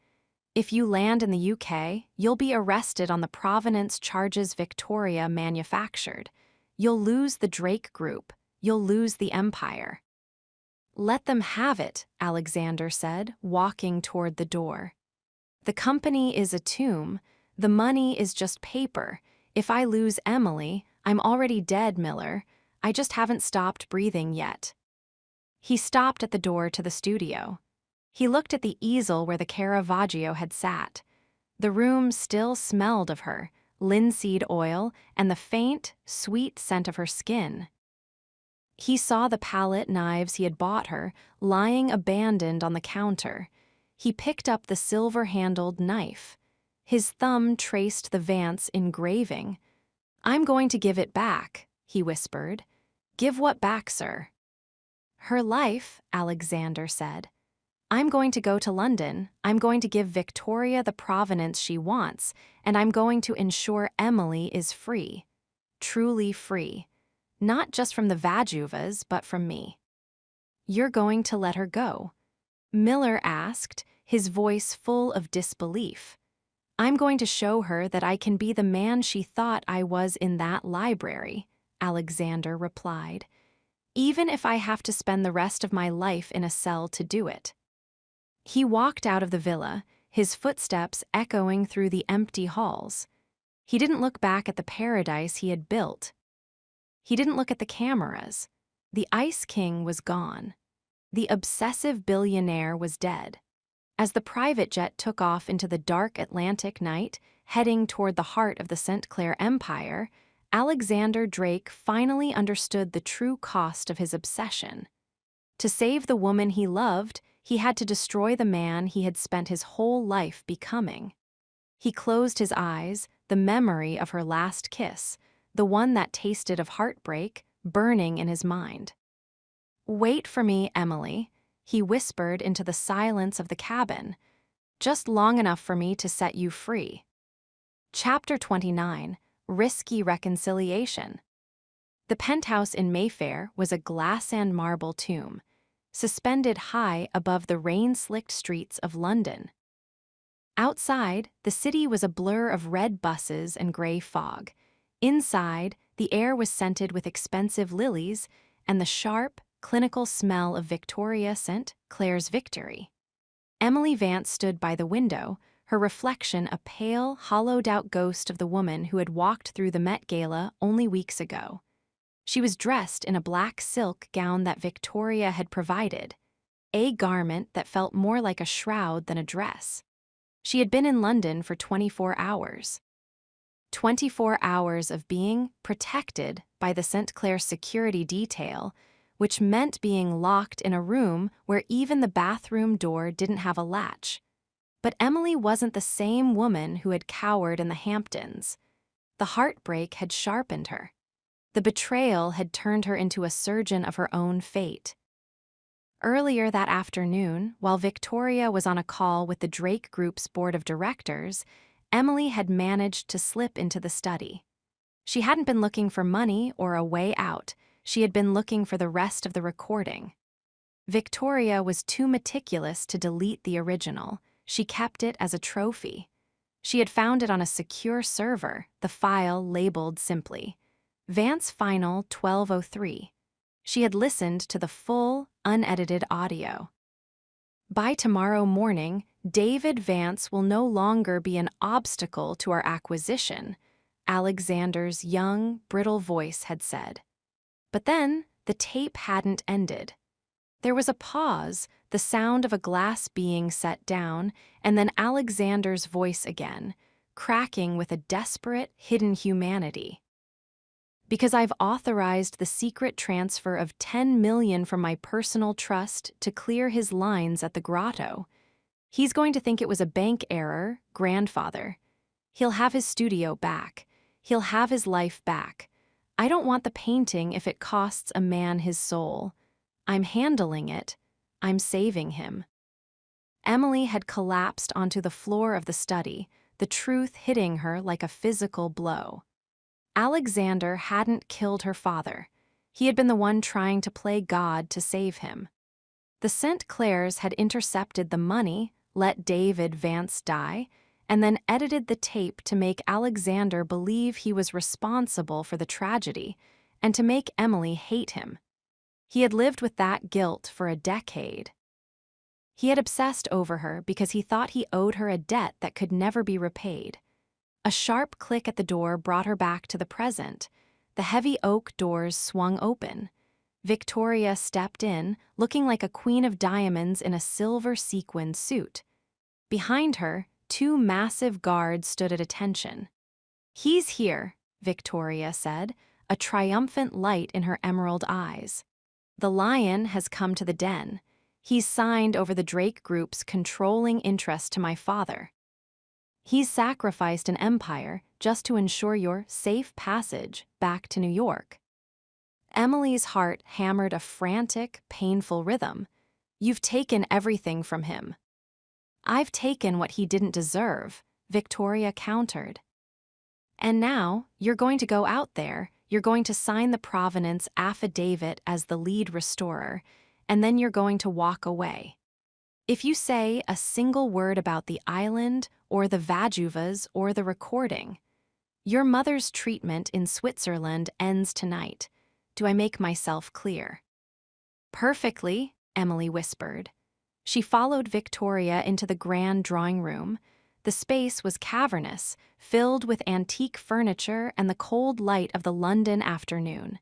If you land in the UK, you'll be arrested on the provenance charges Victoria manufactured. You'll lose the Drake Group. You'll lose the empire." "Let them have it," Alexander said, walking toward the door. "The company is a tomb. The money is just paper. If I lose Emily, I'm already dead, Miller. I just haven't stopped breathing yet." He stopped at the door to the studio. He looked at the easel where the Caravaggio had sat. The room still smelled of her, linseed oil, and the faint, sweet scent of her skin. He saw the palette knives he had bought her, lying abandoned on the counter. He picked up the silver-handled knife. His thumb traced the Vance engraving. "I'm going to give it back," he whispered. "Give what back, sir?" "Her life," Alexander said. "I'm going to go to London. I'm going to give Victoria the provenance she wants, and I'm going to ensure Emily is free. Truly free. Not just from the Vajuvas, but from me." "You're going to let her go?" Miller asked, his voice full of disbelief. "I'm going to show her that I can be the man she thought I was in that library," Alexander replied, "even if I have to spend the rest of my life in a cell to do it." He walked out of the villa, his footsteps echoing through the empty halls. He didn't look back at the paradise he had built. He didn't look at the cameras. The Ice King was gone. The obsessive billionaire was dead. As the private jet took off into the dark Atlantic night, heading toward the heart of the St. Clair Empire, Alexander Drake finally understood the true cost of his obsession. To save the woman he loved, he had to destroy the man he had spent his whole life becoming. He closed his eyes, the memory of her last kiss, the one that tasted of heartbreak, burning in his mind. "Wait for me, Emily," he whispered into the silence of the cabin. "Just long enough for me to set you free." Chapter 29: Risky Reconciliation. The penthouse in Mayfair was a glass and marble tomb, suspended high above the rain-slicked streets of London. Outside, the city was a blur of red buses and gray fog. Inside, the air was scented with expensive lilies and the sharp, clinical smell of Victoria St. Clair's Victory. Emily Vance stood by the window, her reflection a pale, hollowed-out ghost of the woman who had walked through the Met Gala only weeks ago. She was dressed in a black silk gown that Victoria had provided, a garment that felt more like a shroud than a dress. She had been in London for 24 hours. 24 hours of being protected by the St. Clair security detail, which meant being locked in a room where even the bathroom door didn't have a latch. But Emily wasn't the same woman who had cowered in the Hamptons. The heartbreak had sharpened her. The betrayal had turned her into a surgeon of her own fate. Earlier that afternoon, while Victoria was on a call with the Drake Group's board of directors, Emily had managed to slip into the study. She hadn't been looking for money or a way out. She had been looking for the rest of the recording. Victoria was too meticulous to delete the original. She kept it as a trophy. She had found it on a secure server, the file labeled simply, Vance Final 1203. She had listened to the full, unedited audio. "By tomorrow morning, David Vance will no longer be an obstacle to our acquisition," Alexander's young, brittle voice had said. But then, the tape hadn't ended. There was a pause, the sound of a glass being set down, and then Alexander's voice again, cracking with a desperate, hidden humanity. Because I've authorized the secret transfer of 10 million from my personal trust to clear his lines at the grotto. He's going to think it was a bank error, grandfather. He'll have his studio back. He'll have his life back. I don't want the painting if it costs a man his soul. I'm handling it. I'm saving him. Emily had collapsed onto the floor of the study, the truth hitting her like a physical blow. Alexander hadn't killed her father. He had been the one trying to play God to save him. The St. Clairs had intercepted the money, let David Vance die, and then edited the tape to make Alexander believe he was responsible for the tragedy and to make Emily hate him. He had lived with that guilt for a decade. He had obsessed over her because he thought he owed her a debt that could never be repaid. A sharp click at the door brought her back to the present. The heavy oak doors swung open. Victoria stepped in, looking like a queen of diamonds in a silver sequined suit. Behind her, 2 massive guards stood at attention. "He's here," Victoria said, a triumphant light in her emerald eyes. "The lion has come to the den. He's signed over the Drake Group's controlling interest to my father. He's sacrificed an empire just to ensure your safe passage back to New York." Emily's heart hammered a frantic, painful rhythm. "You've taken everything from him." "I've taken what he didn't deserve," Victoria countered. "And now, you're going to go out there, you're going to sign the provenance affidavit as the lead restorer, and then you're going to walk away. If you say a single word about the island, or the Vajuvas, or the recording, your mother's treatment in Switzerland ends tonight. Do I make myself clear?" "Perfectly," Emily whispered. She followed Victoria into the grand drawing room. The space was cavernous, filled with antique furniture and the cold light of the London afternoon.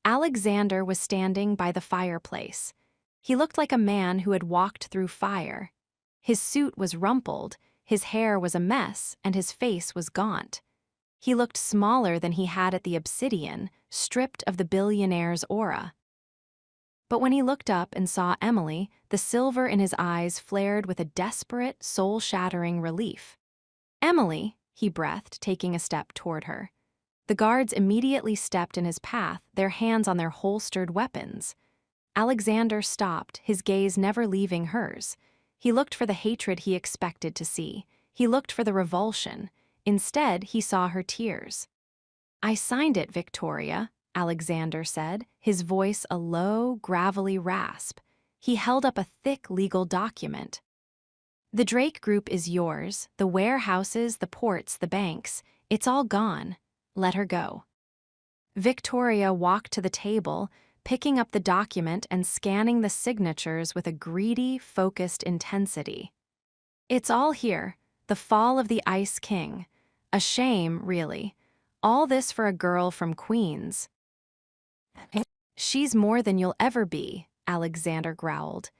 Alexander was standing by the fireplace. He looked like a man who had walked through fire. His suit was rumpled, his hair was a mess, and his face was gaunt. He looked smaller than he had at the Obsidian, stripped of the billionaire's aura. But when he looked up and saw Emily, the silver in his eyes flared with a desperate, soul-shattering relief. "Emily," he breathed, taking a step toward her. The guards immediately stepped in his path, their hands on their holstered weapons. Alexander stopped, his gaze never leaving hers. He looked for the hatred he expected to see. He looked for the revulsion. Instead, he saw her tears. "I signed it, Victoria," Alexander said, his voice a low, gravelly rasp. He held up a thick legal document. "The Drake Group is yours, the warehouses, the ports, the banks. It's all gone. Let her go." Victoria walked to the table, picking up the document and scanning the signatures with a greedy, focused intensity. "It's all here, the fall of the Ice King. A shame, really. All this for a girl from Queens." "She's more than you'll ever be," Alexander growled.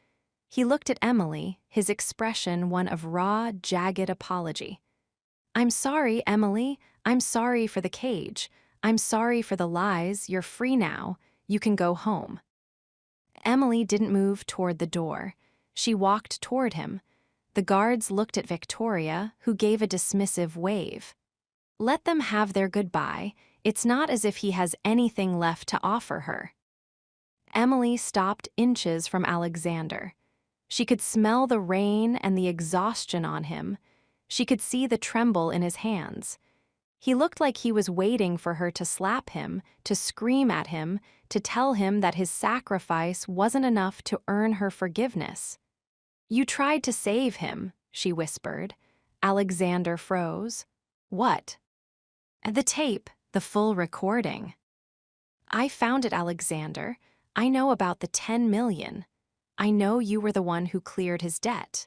He looked at Emily, his expression one of raw, jagged apology. "I'm sorry, Emily. I'm sorry for the cage. I'm sorry for the lies. You're free now. You can go home." Emily didn't move toward the door. She walked toward him. The guards looked at Victoria, who gave a dismissive wave. "Let them have their goodbye. It's not as if he has anything left to offer her." Emily stopped inches from Alexander. She could smell the rain and the exhaustion on him. She could see the tremble in his hands. He looked like he was waiting for her to slap him, to scream at him, to tell him that his sacrifice wasn't enough to earn her forgiveness. "You tried to save him," she whispered. Alexander froze. "What?" "The tape, the full recording." "I found it, Alexander. I know about the 10 million. I know you were the one who cleared his debt."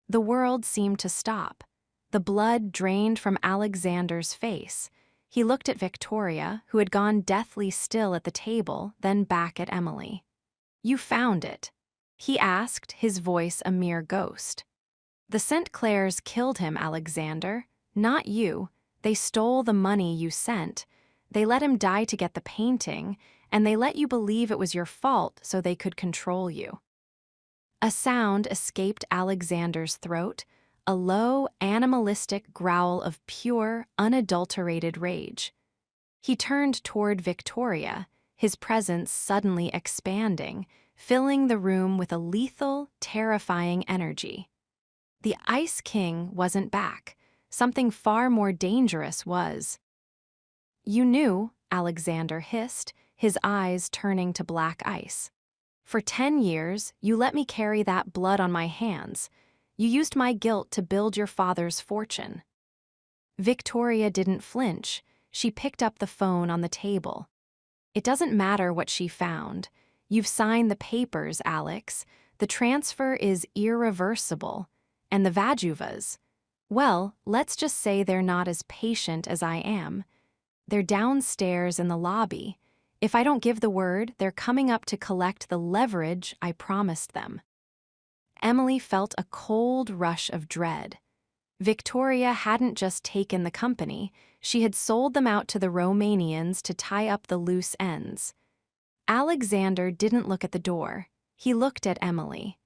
The world seemed to stop. The blood drained from Alexander's face. He looked at Victoria, who had gone deathly still at the table, then back at Emily. "You found it?" he asked, his voice a mere ghost. "The St. Clairs killed him, Alexander. Not you. They stole the money you sent. They let him die to get the painting, and they let you believe it was your fault so they could control you. A sound escaped Alexander's throat, a low, animalistic growl of pure, unadulterated rage. He turned toward Victoria, his presence suddenly expanding, filling the room with a lethal, terrifying energy. The Ice King wasn't back. Something far more dangerous was. "You knew," Alexander hissed, his eyes turning to black ice. "For 10 years, you let me carry that blood on my hands. You used my guilt to build your father's fortune." Victoria didn't flinch. She picked up the phone on the table. "It doesn't matter what she found. You've signed the papers, Alex. The transfer is irreversible. And the Vajuvas, well, let's just say they're not as patient as I am. They're downstairs in the lobby. If I don't give the word, they're coming up to collect the leverage I promised them." Emily felt a cold rush of dread. Victoria hadn't just taken the company, she had sold them out to the Romanians to tie up the loose ends. Alexander didn't look at the door. He looked at Emily.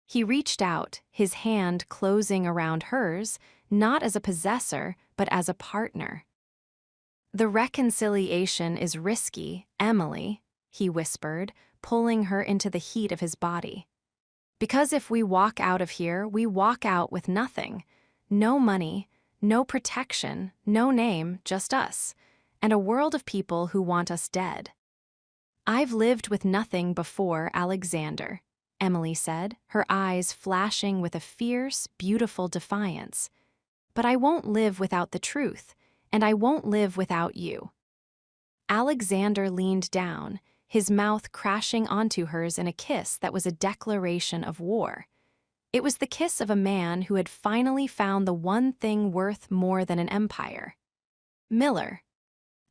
He reached out, his hand closing around hers, not as a possessor, but as a partner. "The reconciliation is risky, Emily," he whispered, pulling her into the heat of his body. "Because if we walk out of here, we walk out with nothing. No money, no protection, no name, just us, and a world of people who want us dead." "I've lived with nothing before, Alexander," Emily said, her eyes flashing with a fierce, beautiful defiance. "But I won't live without the truth, and I won't live without you." Alexander leaned down, his mouth crashing onto hers in a kiss that was a declaration of war. It was the kiss of a man who had finally found the one thing worth more than an empire. "Miller."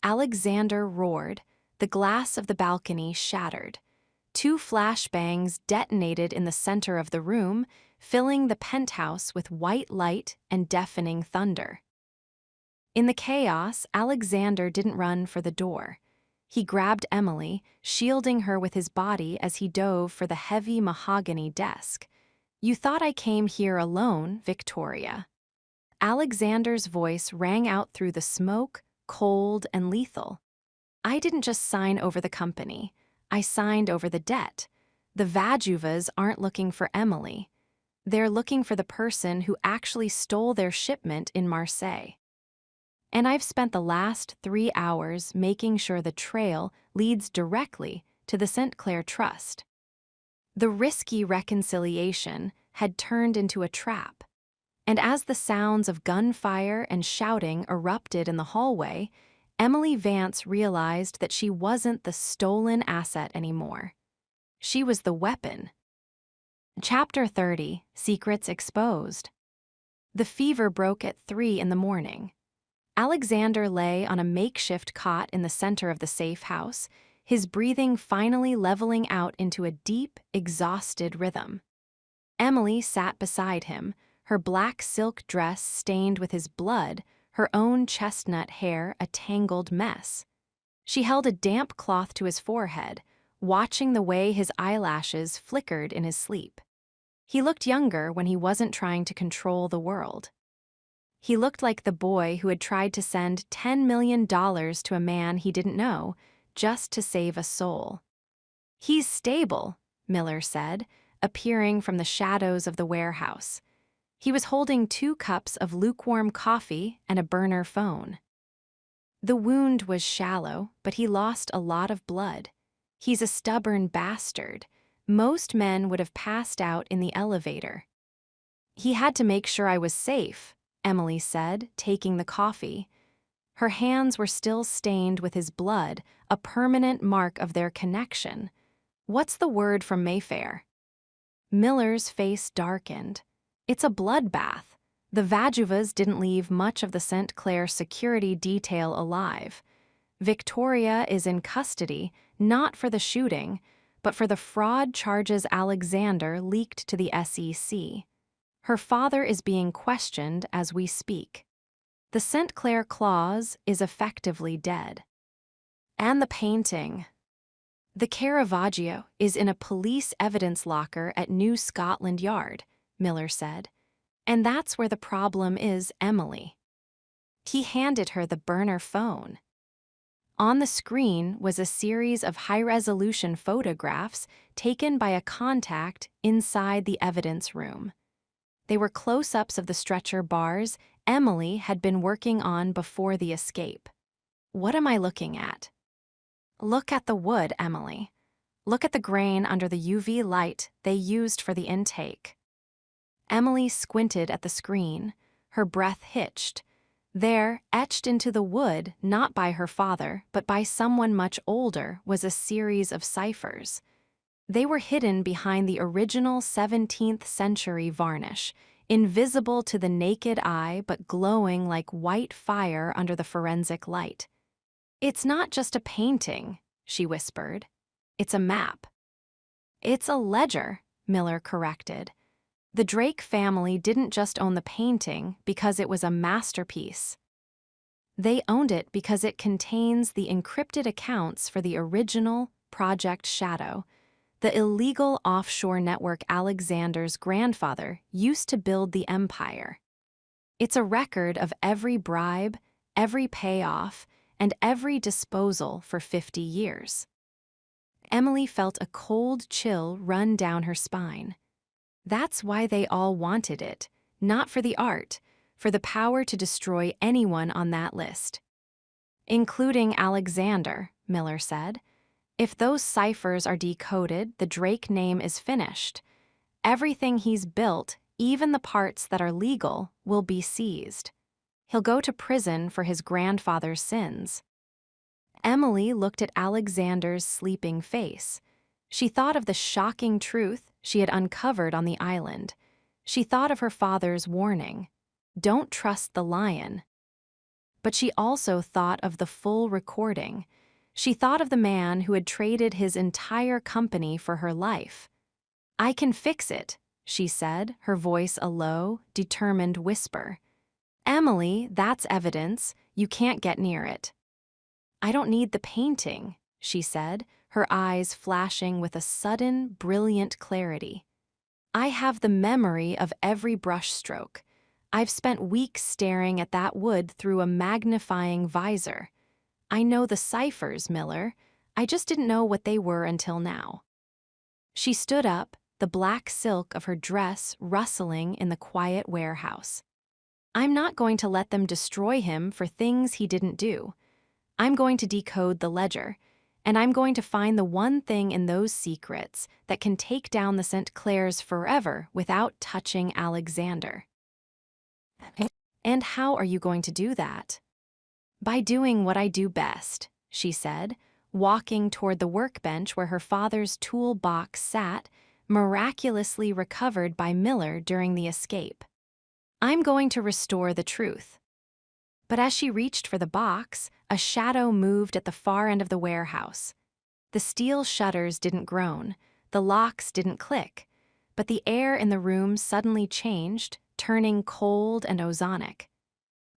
Alexander roared. The glass of the balcony shattered. 2 flashbangs detonated in the center of the room, filling the penthouse with white light and deafening thunder. In the chaos, Alexander didn't run for the door. He grabbed Emily, shielding her with his body as he dove for the heavy mahogany desk. "You thought I came here alone, Victoria." Alexander's voice rang out through the smoke, cold and lethal. "I didn't just sign over the company. I signed over the debt. The Vajuvas aren't looking for Emily. They're looking for the person who actually stole their shipment in Marseille. And I've spent the last 3 hours making sure the trail leads directly to the St. Clair Trust." The risky reconciliation had turned into a trap. And as the sounds of gunfire and shouting erupted in the hallway, Emily Vance realized that she wasn't the stolen asset anymore. She was the weapon. Chapter 30, Secrets Exposed. The fever broke at 3 in the morning. Alexander lay on a makeshift cot in the center of the safe house, his breathing finally leveling out into a deep, exhausted rhythm. Emily sat beside him, her black silk dress stained with his blood, her own chestnut hair a tangled mess. She held a damp cloth to his forehead, watching the way his eyelashes flickered in his sleep. He looked younger when he wasn't trying to control the world. He looked like the boy who had tried to send $10 million to a man he didn't know, just to save a soul. "He's stable," Miller said, appearing from the shadows of the warehouse. He was holding 2 cups of lukewarm coffee and a burner phone. "The wound was shallow, but he lost a lot of blood. He's a stubborn bastard. Most men would have passed out in the elevator." "He had to make sure I was safe," Emily said, taking the coffee. Her hands were still stained with his blood, a permanent mark of their connection. "What's the word from Mayfair?" Miller's face darkened. "It's a bloodbath. The Vajuvas didn't leave much of the St. Clair security detail alive. Victoria is in custody, not for the shooting, but for the fraud charges Alexander leaked to the SEC. Her father is being questioned as we speak. The St. Clair clause is effectively dead." And the painting. The Caravaggio is in a police evidence locker at New Scotland Yard, Miller said. And that's where the problem is, Emily. He handed her the burner phone. On the screen was a series of high-resolution photographs taken by a contact inside the evidence room. They were close-ups of the stretcher bars Emily had been working on before the escape. What am I looking at? Look at the wood, Emily. Look at the grain under the UV light they used for the intake. Emily squinted at the screen, her breath hitched. There, etched into the wood, not by her father, but by someone much older, was a series of ciphers. They were hidden behind the original 17th century varnish, invisible to the naked eye but glowing like white fire under the forensic light. "It's not just a painting," she whispered. "It's a map." "It's a ledger," Miller corrected. The Drake family didn't just own the painting because it was a masterpiece. They owned it because it contains the encrypted accounts for the original Project Shadow, the illegal offshore network Alexander's grandfather used to build the empire. It's a record of every bribe, every payoff, and every disposal for 50 years. Emily felt a cold chill run down her spine. That's why they all wanted it, not for the art, for the power to destroy anyone on that list. Including Alexander, Miller said. If those ciphers are decoded, the Drake name is finished. Everything he's built, even the parts that are legal, will be seized. He'll go to prison for his grandfather's sins. Emily looked at Alexander's sleeping face. She thought of the shocking truth she had uncovered on the island. She thought of her father's warning, "Don't trust the lion." But she also thought of the full recording. She thought of the man who had traded his entire company for her life. "I can fix it," she said, her voice a low, determined whisper. "Emily, that's evidence. You can't get near it." "I don't need the painting," she said, her eyes flashing with a sudden, brilliant clarity. "I have the memory of every brushstroke. I've spent weeks staring at that wood through a magnifying visor. I know the ciphers, Miller. I just didn't know what they were until now." She stood up, the black silk of her dress rustling in the quiet warehouse. "I'm not going to let them destroy him for things he didn't do. I'm going to decode the ledger. And I'm going to find the one thing in those secrets that can take down the St. Clairs forever without touching Alexander." "And how are you going to do that?" "By doing what I do best," she said, walking toward the workbench where her father's toolbox sat, miraculously recovered by Miller during the escape. "I'm going to restore the truth." But as she reached for the box, a shadow moved at the far end of the warehouse. The steel shutters didn't groan, the locks didn't click, but the air in the room suddenly changed, turning cold and ozonic.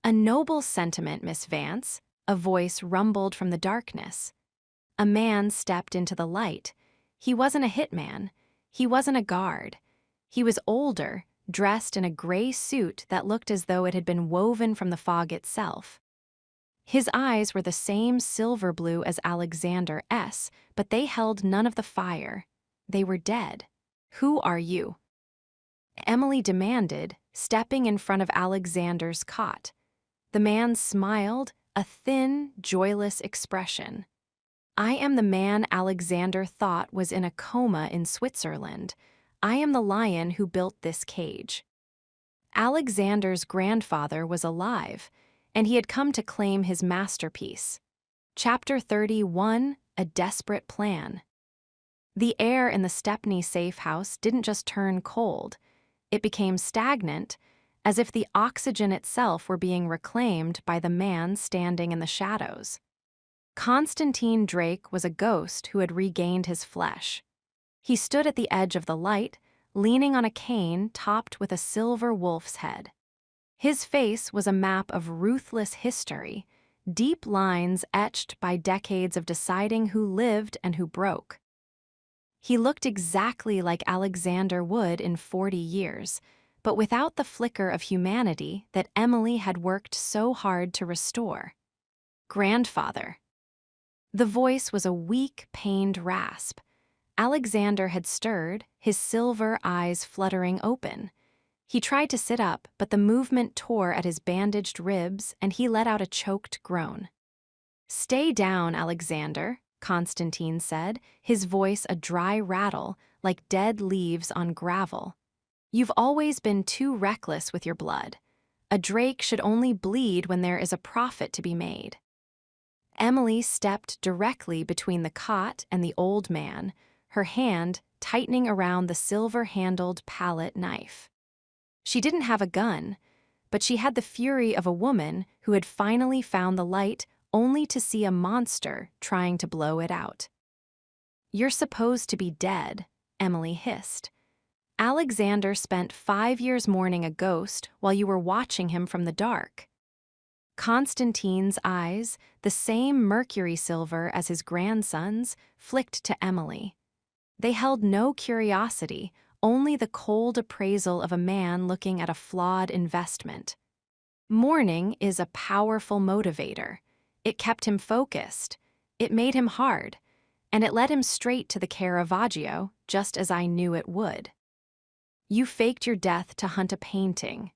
"A noble sentiment, Miss Vance," a voice rumbled from the darkness. A man stepped into the light. He wasn't a hitman. He wasn't a guard. He was older, dressed in a gray suit that looked as though it had been woven from the fog itself. His eyes were the same silver blue as Alexander S., but they held none of the fire. They were dead. "Who are you?" Emily demanded, stepping in front of Alexander's cot. The man smiled, a thin, joyless expression. "I am the man Alexander thought was in a coma in Switzerland. I am the lion who built this cage." Alexander's grandfather was alive, and he had come to claim his masterpiece. Chapter 31, A Desperate Plan. The air in the Stepney safe house didn't just turn cold. It became stagnant, as if the oxygen itself were being reclaimed by the man standing in the shadows. Constantine Drake was a ghost who had regained his flesh. He stood at the edge of the light, leaning on a cane topped with a silver wolf's head. His face was a map of ruthless history, deep lines etched by decades of deciding who lived and who broke. He looked exactly like Alexander would in 40 years, but without the flicker of humanity that Emily had worked so hard to restore. Grandfather. The voice was a weak, pained rasp. Alexander had stirred, his silver eyes fluttering open. He tried to sit up, but the movement tore at his bandaged ribs, and he let out a choked groan. "Stay down, Alexander," Constantine said, his voice a dry rattle, like dead leaves on gravel. "You've always been too reckless with your blood. A Drake should only bleed when there is a profit to be made." Emily stepped directly between the cot and the old man, her hand tightening around the silver-handled palette knife. She didn't have a gun, but she had the fury of a woman who had finally found the light only to see a monster trying to blow it out. "You're supposed to be dead," Emily hissed. "Alexander spent 5 years mourning a ghost while you were watching him from the dark." Constantine's eyes, the same mercury silver as his grandson's, flicked to Emily. They held no curiosity, only the cold appraisal of a man looking at a flawed investment. Mourning is a powerful motivator. It kept him focused, it made him hard, and it led him straight to the Caravaggio, just as I knew it would. "You faked your death to hunt a painting,"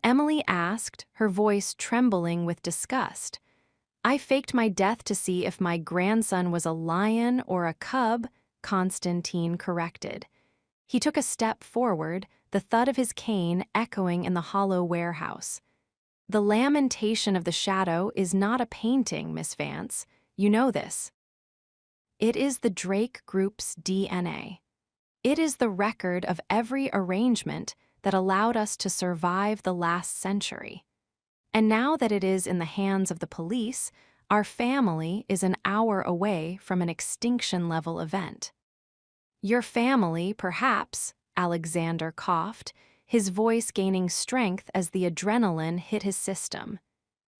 Emily asked, her voice trembling with disgust. "I faked my death to see if my grandson was a lion or a cub," Constantine corrected. He took a step forward, the thud of his cane echoing in the hollow warehouse. "The lamentation of the shadow is not a painting, Miss Vance. You know this. It is the Drake Group's DNA. It is the record of every arrangement that allowed us to survive the last century. And now that it is in the hands of the police, our family is an hour away from an extinction-level event." "Your family, perhaps," Alexander coughed, his voice gaining strength as the adrenaline hit his system.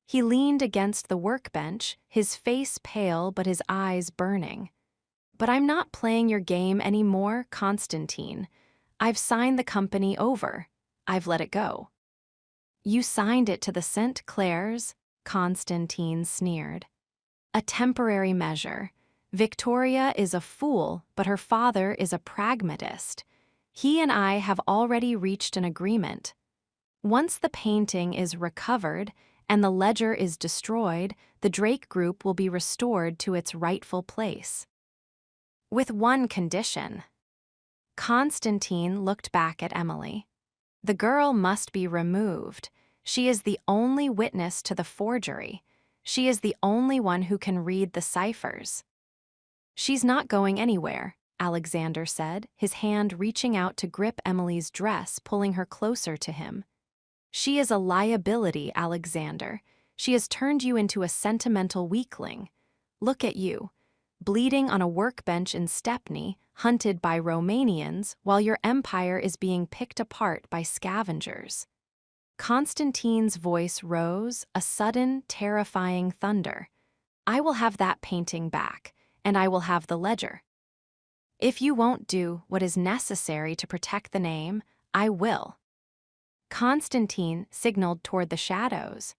He leaned against the workbench, his face pale but his eyes burning. "But I'm not playing your game anymore, Constantine. I've signed the company over. I've let it go." "You signed it to the St. Clairs," Constantine sneered. "A temporary measure. Victoria is a fool, but her father is a pragmatist. He and I have already reached an agreement. Once the painting is recovered and the ledger is destroyed, the Drake Group will be restored to its rightful place. With one condition." Constantine looked back at Emily. "The girl must be removed. She is the only witness to the forgery. She is the only one who can read the ciphers." "She's not going anywhere," Alexander said, his hand reaching out to grip Emily's dress, pulling her closer to him. "She is a liability, Alexander. She has turned you into a sentimental weakling. Look at you, bleeding on a workbench in Stepney, hunted by Romanians, while your empire is being picked apart by scavengers." Constantine's voice rose, a sudden, terrifying thunder. "I will have that painting back, and I will have the ledger. If you won't do what is necessary to protect the name, I will." Constantine signaled toward the shadows.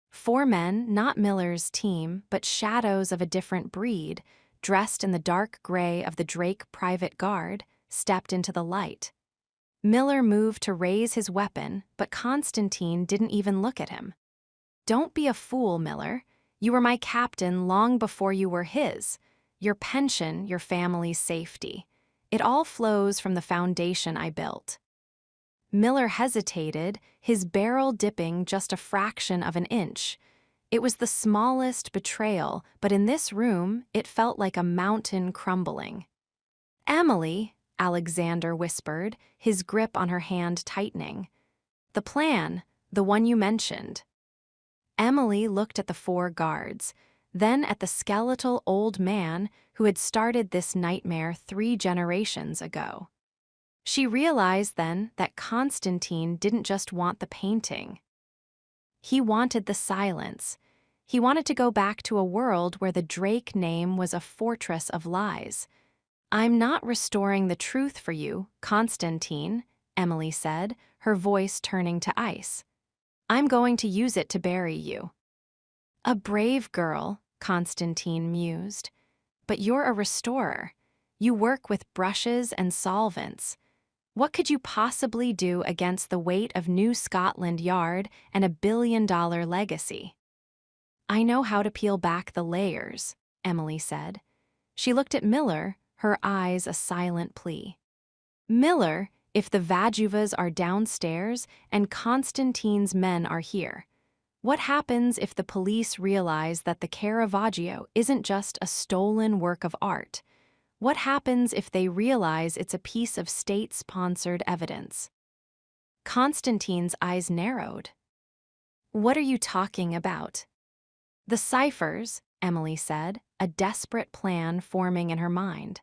4 men, not Miller's team, but shadows of a different breed, dressed in the dark gray of the Drake Private Guard, stepped into the light. Miller moved to raise his weapon, but Constantine didn't even look at him. "Don't be a fool, Miller. You were my captain long before you were his. Your pension, your family's safety. It all flows from the foundation I built." Miller hesitated, his barrel dipping just a fraction of an inch. It was the smallest betrayal, but in this room, it felt like a mountain crumbling. "Emily," Alexander whispered, his grip on her hand tightening. "The plan, the one you mentioned." Emily looked at the 4 guards, then at the skeletal old man who had started this nightmare 3 generations ago. She realized then that Constantine didn't just want the painting. He wanted the silence. He wanted to go back to a world where the Drake name was a fortress of lies. "I'm not restoring the truth for you, Constantine," Emily said, her voice turning to ice. "I'm going to use it to bury you." "A brave girl," Constantine mused. "But you're a restorer. You work with brushes and solvents. What could you possibly do against the weight of New Scotland Yard and $1 billion legacy?" "I know how to peel back the layers," Emily said. She looked at Miller, her eyes a silent plea. "Miller, if the Vajuvas are downstairs and Constantine's men are here, what happens if the police realize that the Caravaggio isn't just a stolen work of art? What happens if they realize it's a piece of state-sponsored evidence?" Constantine's eyes narrowed. "What are you talking about?" "The ciphers," Emily said, a desperate plan forming in her mind.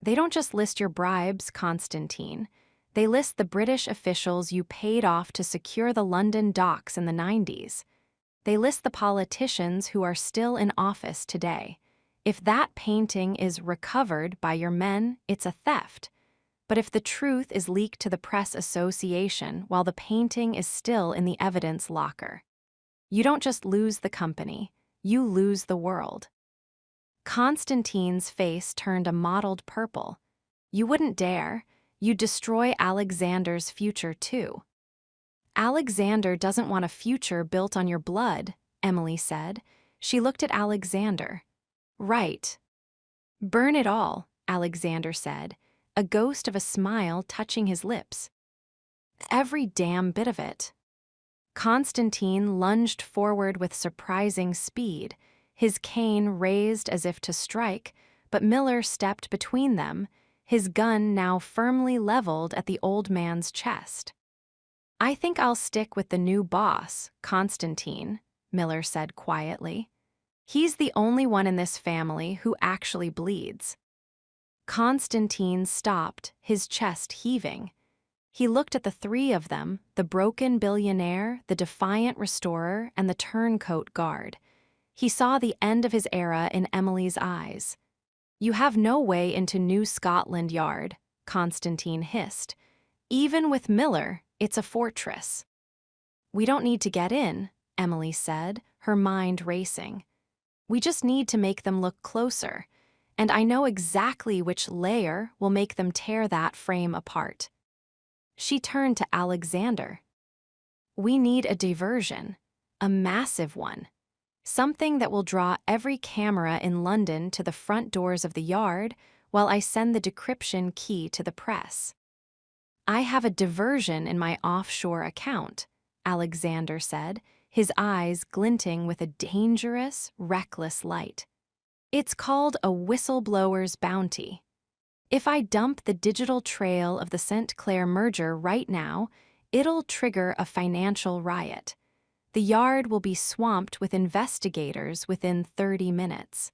"They don't just list your bribes, Constantine. They list the British officials you paid off to secure the London docks in the 90s. They list the politicians who are still in office today. If that painting is recovered by your men, it's a theft. But if the truth is leaked to the Press Association while the painting is still in the evidence locker, you don't just lose the company, you lose the world." Constantine's face turned a mottled purple. "You wouldn't dare. You'd destroy Alexander's future too." "Alexander doesn't want a future built on your blood," Emily said. She looked at Alexander. "Right." "Burn it all," Alexander said, a ghost of a smile touching his lips. "Every damn bit of it." Constantine lunged forward with surprising speed, his cane raised as if to strike, but Miller stepped between them, his gun now firmly leveled at the old man's chest. "I think I'll stick with the new boss, Constantine," Miller said quietly. "He's the only one in this family who actually bleeds." Constantine stopped, his chest heaving. He looked at the three of them, the broken billionaire, the defiant restorer, and the turncoat guard. He saw the end of his era in Emily's eyes. "You have no way into New Scotland Yard," Constantine hissed. "Even with Miller, it's a fortress." "We don't need to get in," Emily said, her mind racing. "We just need to make them look closer, and I know exactly which layer will make them tear that frame apart." She turned to Alexander. "We need a diversion, a massive one. Something that will draw every camera in London to the front doors of the Yard while I send the decryption key to the press." "I have a diversion in my offshore account," Alexander said, his eyes glinting with a dangerous, reckless light. "It's called a whistleblower's bounty. If I dump the digital trail of the St. Clair merger right now, it'll trigger a financial riot. The Yard will be swamped with investigators within 30 minutes.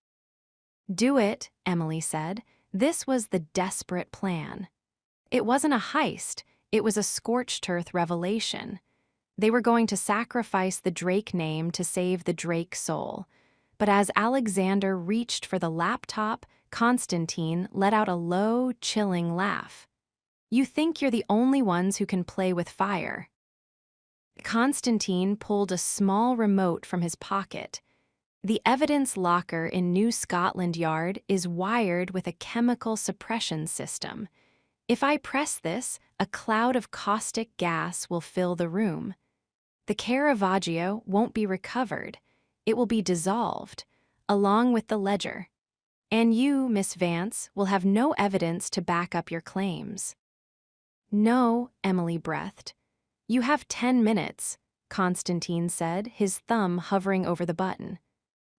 "Do it," Emily said. This was the desperate plan. It wasn't a heist, it was a scorched earth revelation. They were going to sacrifice the Drake name to save the Drake soul. But as Alexander reached for the laptop, Constantine let out a low, chilling laugh. "You think you're the only ones who can play with fire." Constantine pulled a small remote from his pocket. "The evidence locker in New Scotland Yard is wired with a chemical suppression system. If I press this, a cloud of caustic gas will fill the room. The Caravaggio won't be recovered. It will be dissolved, along with the ledger. And you, Miss Vance, will have no evidence to back up your claims." "No," Emily breathed. "You have 10 minutes, Constantine said, his thumb hovering over the button.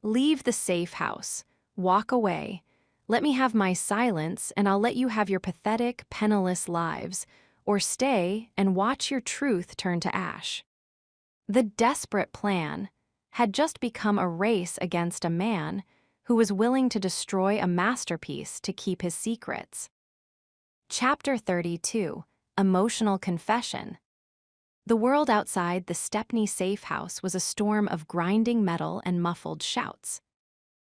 "Leave the safe house. Walk away. Let me have my silence, and I'll let you have your pathetic, penniless lives, or stay and watch your truth turn to ash." The desperate plan had just become a race against a man who was willing to destroy a masterpiece to keep his secrets. Chapter 32, Emotional Confession. The world outside the Stepney safe house was a storm of grinding metal and muffled shouts.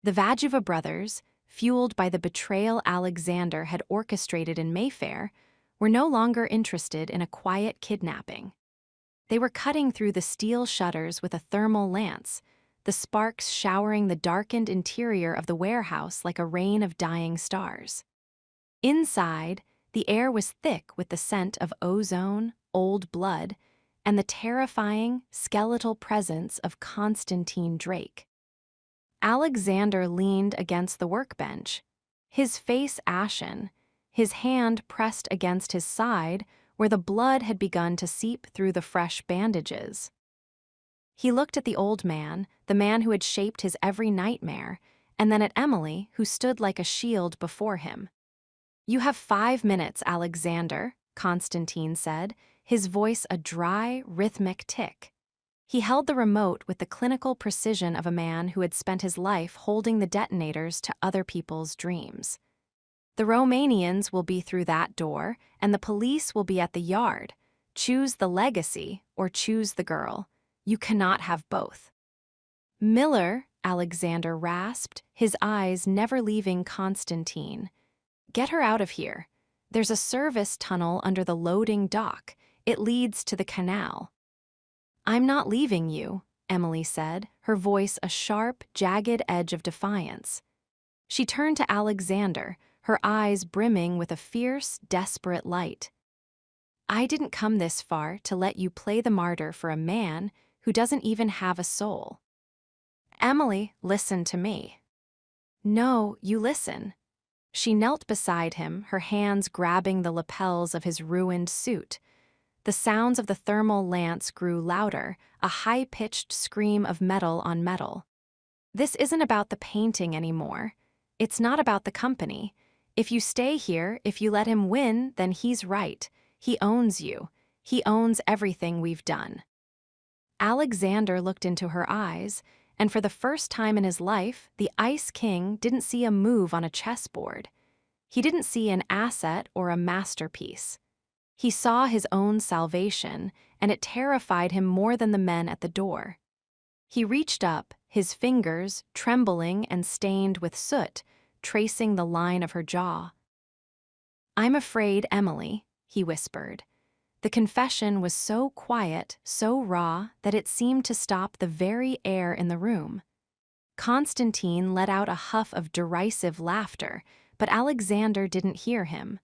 The Vajuva brothers, fueled by the betrayal Alexander had orchestrated in Mayfair, were no longer interested in a quiet kidnapping. They were cutting through the steel shutters with a thermal lance, the sparks showering the darkened interior of the warehouse like a rain of dying stars. Inside, the air was thick with the scent of ozone, old blood, and the terrifying, skeletal presence of Constantine Drake. Alexander leaned against the workbench, his face ashen, his hand pressed against his side where the blood had begun to seep through the fresh bandages. He looked at the old man, the man who had shaped his every nightmare, and then at Emily, who stood like a shield before him. "You have 5 minutes, Alexander," Constantine said, his voice a dry, rhythmic tick. He held the remote with the clinical precision of a man who had spent his life holding the detonators to other people's dreams. "The Romanians will be through that door, and the police will be at the yard. Choose the legacy or choose the girl. You cannot have both." "Miller," Alexander rasped, his eyes never leaving Constantine. "Get her out of here. There's a service tunnel under the loading dock. It leads to the canal." "I'm not leaving you," Emily said, her voice a sharp, jagged edge of defiance. She turned to Alexander, her eyes brimming with a fierce, desperate light. "I didn't come this far to let you play the martyr for a man who doesn't even have a soul." "Emily, listen to me." "No, you listen." She knelt beside him, her hands grabbing the lapels of his ruined suit. The sounds of the thermal lance grew louder, a high-pitched scream of metal on metal. "This isn't about the painting anymore. It's not about the company. If you stay here, if you let him win, then he's right. He owns you. He owns everything we've done." Alexander looked into her eyes, and for the first time in his life, the Ice King didn't see a move on a chessboard. He didn't see an asset or a masterpiece. He saw his own salvation, and it terrified him more than the men at the door. He reached up, his fingers, trembling and stained with soot, tracing the line of her jaw. "I'm afraid, Emily," he whispered. The confession was so quiet, so raw, that it seemed to stop the very air in the room. Constantine let out a huff of derisive laughter, but Alexander didn't hear him.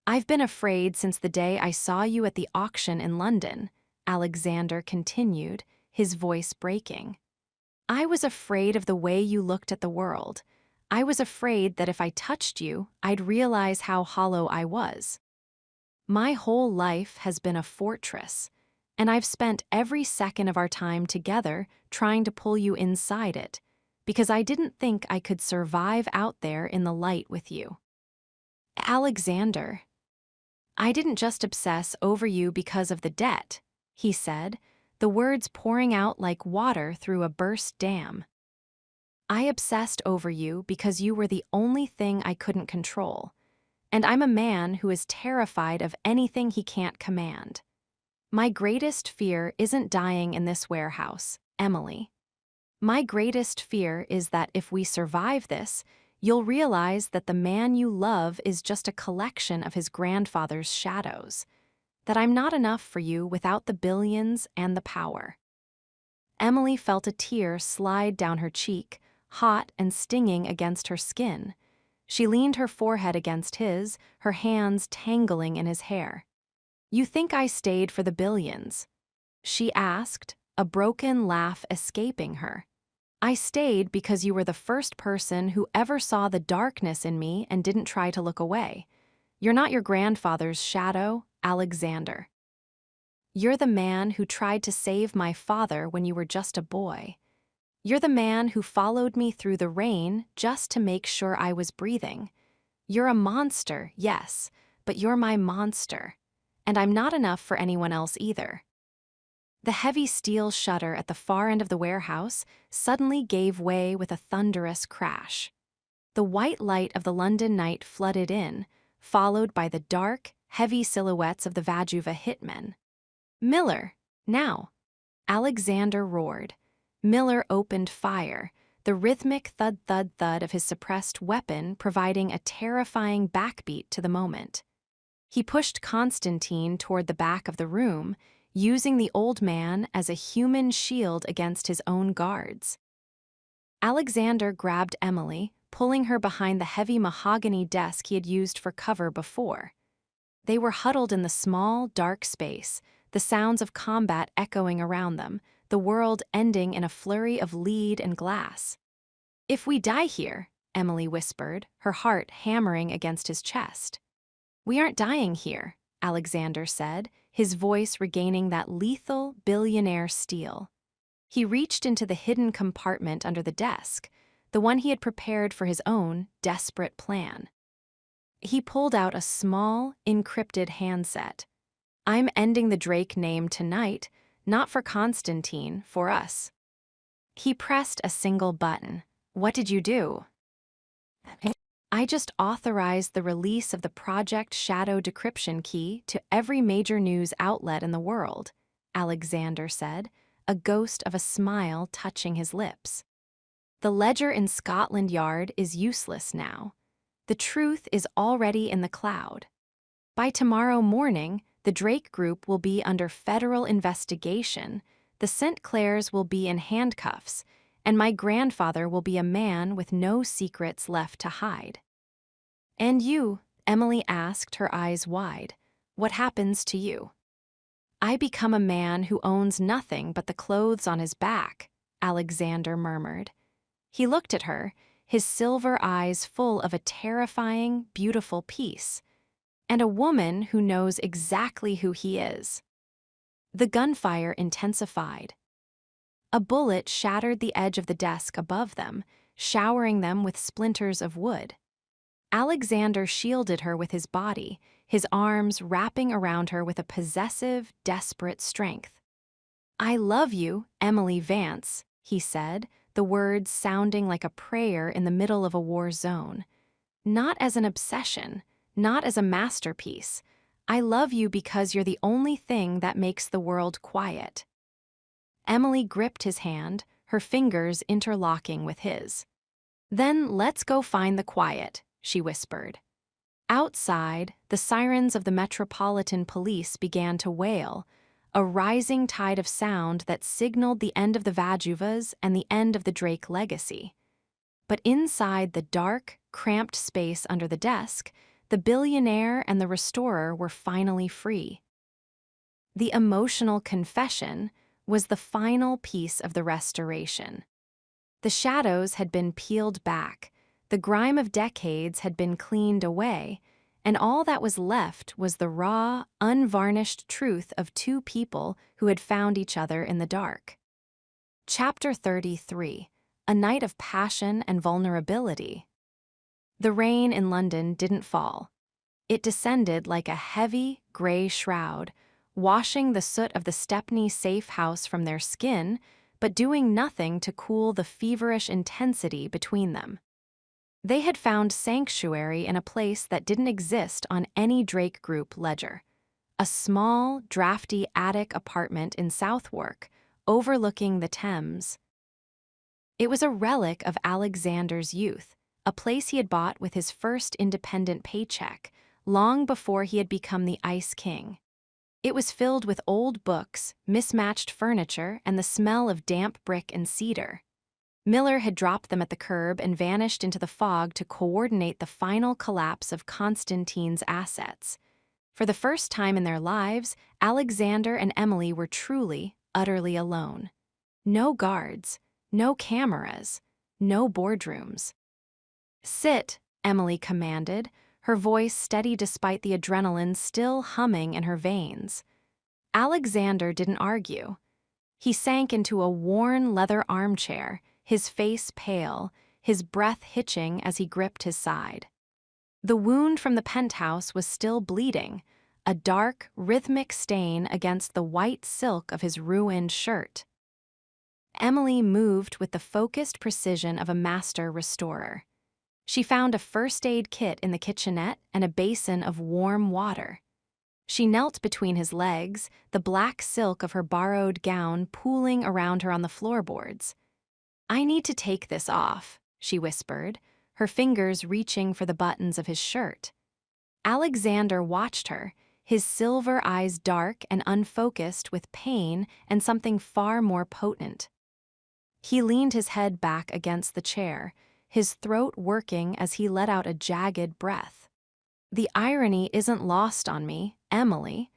"I've been afraid since the day I saw you at the auction in London," Alexander continued, his voice breaking. "I was afraid of the way you looked at the world. I was afraid that if I touched you, I'd realize how hollow I was. My whole life has been a fortress, and I've spent every second of our time together trying to pull you inside it, because I didn't think I could survive out there in the light with you." "Alexander, I didn't just obsess over you because of the debt," he said, the words pouring out like water through a burst dam. "I obsessed over you because you were the only thing I couldn't control, and I'm a man who is terrified of anything he can't command. My greatest fear isn't dying in this warehouse, Emily. My greatest fear is that if we survive this, you'll realize that the man you love is just a collection of his grandfather's shadows, that I'm not enough for you without the billions and the power." Emily felt a tear slide down her cheek, hot and stinging against her skin. She leaned her forehead against his, her hands tangling in his hair. "You think I stayed for the billions?" she asked, a broken laugh escaping her. "I stayed because you were the first person who ever saw the darkness in me and didn't try to look away. You're not your grandfather's shadow, Alexander. You're the man who tried to save my father when you were just a boy. You're the man who followed me through the rain just to make sure I was breathing. You're a monster, yes, but you're my monster. And I'm not enough for anyone else either." The heavy steel shutter at the far end of the warehouse suddenly gave way with a thunderous crash. The white light of the London night flooded in, followed by the dark, heavy silhouettes of the Vajuva hitmen. "Miller," Now, Alexander roared. Miller opened fire, the rhythmic thud-thud-thud of his suppressed weapon providing a terrifying backbeat to the moment. He pushed Constantine toward the back of the room, using the old man as a human shield against his own guards. Alexander grabbed Emily, pulling her behind the heavy mahogany desk he had used for cover before. They were huddled in the small, dark space, the sounds of combat echoing around them, the world ending in a flurry of lead and glass. "If we die here," Emily whispered, her heart hammering against his chest. "We aren't dying here," Alexander said, his voice regaining that lethal, billionaire steel. He reached into the hidden compartment under the desk, the one he had prepared for his own desperate plan. He pulled out a small, encrypted handset. "I'm ending the Drake name tonight, not for Constantine, for us." He pressed a single button. "What did you do?" "I just authorized the release of the Project Shadow decryption key to every major news outlet in the world," Alexander said, a ghost of a smile touching his lips. "The ledger in Scotland Yard is useless now. The truth is already in the cloud. By tomorrow morning, the Drake Group will be under federal investigation, the St. Clairs will be in handcuffs, and my grandfather will be a man with no secrets left to hide." "And you?" Emily asked, her eyes wide. "What happens to you?" "I become a man who owns nothing but the clothes on his back," Alexander murmured. He looked at her, his silver eyes full of a terrifying, beautiful peace. "And a woman who knows exactly who he is." The gunfire intensified. A bullet shattered the edge of the desk above them, showering them with splinters of wood. Alexander shielded her with his body, his arms wrapping around her with a possessive, desperate strength. "I love you, Emily Vance," he said, the words sounding like a prayer in the middle of a war zone. "Not as an obsession, not as a masterpiece. I love you because you're the only thing that makes the world quiet." Emily gripped his hand, her fingers interlocking with his. "Then let's go find the quiet," she whispered. Outside, the sirens of the Metropolitan Police began to wail, a rising tide of sound that signaled the end of the Vajuvas and the end of the Drake legacy. But inside the dark, cramped space under the desk, the billionaire and the restorer were finally free. The emotional confession was the final piece of the restoration. The shadows had been peeled back, the grime of decades had been cleaned away, and all that was left was the raw, unvarnished truth of two people who had found each other in the dark. Chapter 33: A Night of Passion and Vulnerability. The rain in London didn't fall. It descended like a heavy, gray shroud, washing the soot of the Stepney safe house from their skin, but doing nothing to cool the feverish intensity between them. They had found sanctuary in a place that didn't exist on any Drake Group ledger. A small, drafty attic apartment in Southwark, overlooking the Thames. It was a relic of Alexander's youth, a place he had bought with his first independent paycheck, long before he had become the Ice King. It was filled with old books, mismatched furniture, and the smell of damp brick and cedar. Miller had dropped them at the curb and vanished into the fog to coordinate the final collapse of Constantine's assets. For the first time in their lives, Alexander and Emily were truly, utterly alone. No guards, no cameras, no boardrooms. "Sit," Emily commanded, her voice steady despite the adrenaline still humming in her veins. Alexander didn't argue. He sank into a worn leather armchair, his face pale, his breath hitching as he gripped his side. The wound from the penthouse was still bleeding, a dark, rhythmic stain against the white silk of his ruined shirt. Emily moved with the focused precision of a master restorer. She found a first aid kit in the kitchenette and a basin of warm water. She knelt between his legs, the black silk of her borrowed gown pooling around her on the floorboards. "I need to take this off," she whispered, her fingers reaching for the buttons of his shirt. Alexander watched her, his silver eyes dark and unfocused with pain and something far more potent. He leaned his head back against the chair, his throat working as he let out a jagged breath. "The irony isn't lost on me, Emily.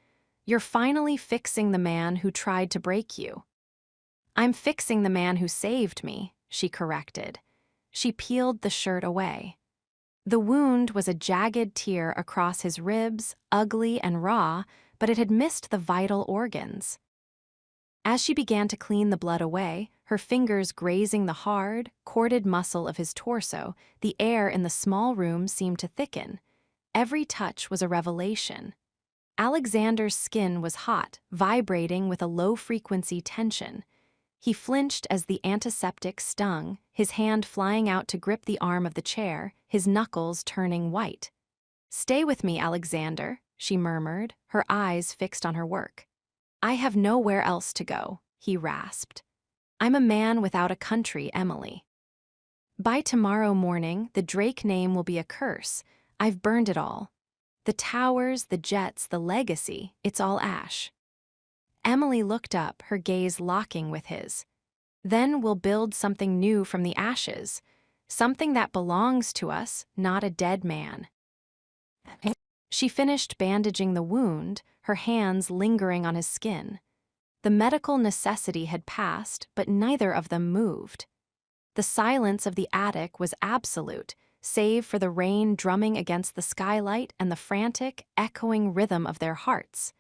You're finally fixing the man who tried to break you." "I'm fixing the man who saved me," she corrected. She peeled the shirt away. The wound was a jagged tear across his ribs, ugly and raw, but it had missed the vital organs. As she began to clean the blood away, her fingers grazing the hard, corded muscle of his torso, the air in the small room seemed to thicken. Every touch was a revelation. Alexander's skin was hot, vibrating with a low-frequency tension. He flinched as the antiseptic stung, his hand flying out to grip the arm of the chair, his knuckles turning white. "Stay with me, Alexander," she murmured, her eyes fixed on her work. "I have nowhere else to go," he rasped. "I'm a man without a country, Emily. By tomorrow morning, the Drake name will be a curse. I've burned it all. The towers, the jets, the legacy, it's all ash." Emily looked up, her gaze locking with his. "Then we'll build something new from the ashes, something that belongs to us, not a dead man." She finished bandaging the wound, her hands lingering on his skin. The medical necessity had passed, but neither of them moved. The silence of the attic was absolute, save for the rain drumming against the skylight and the frantic, echoing rhythm of their hearts.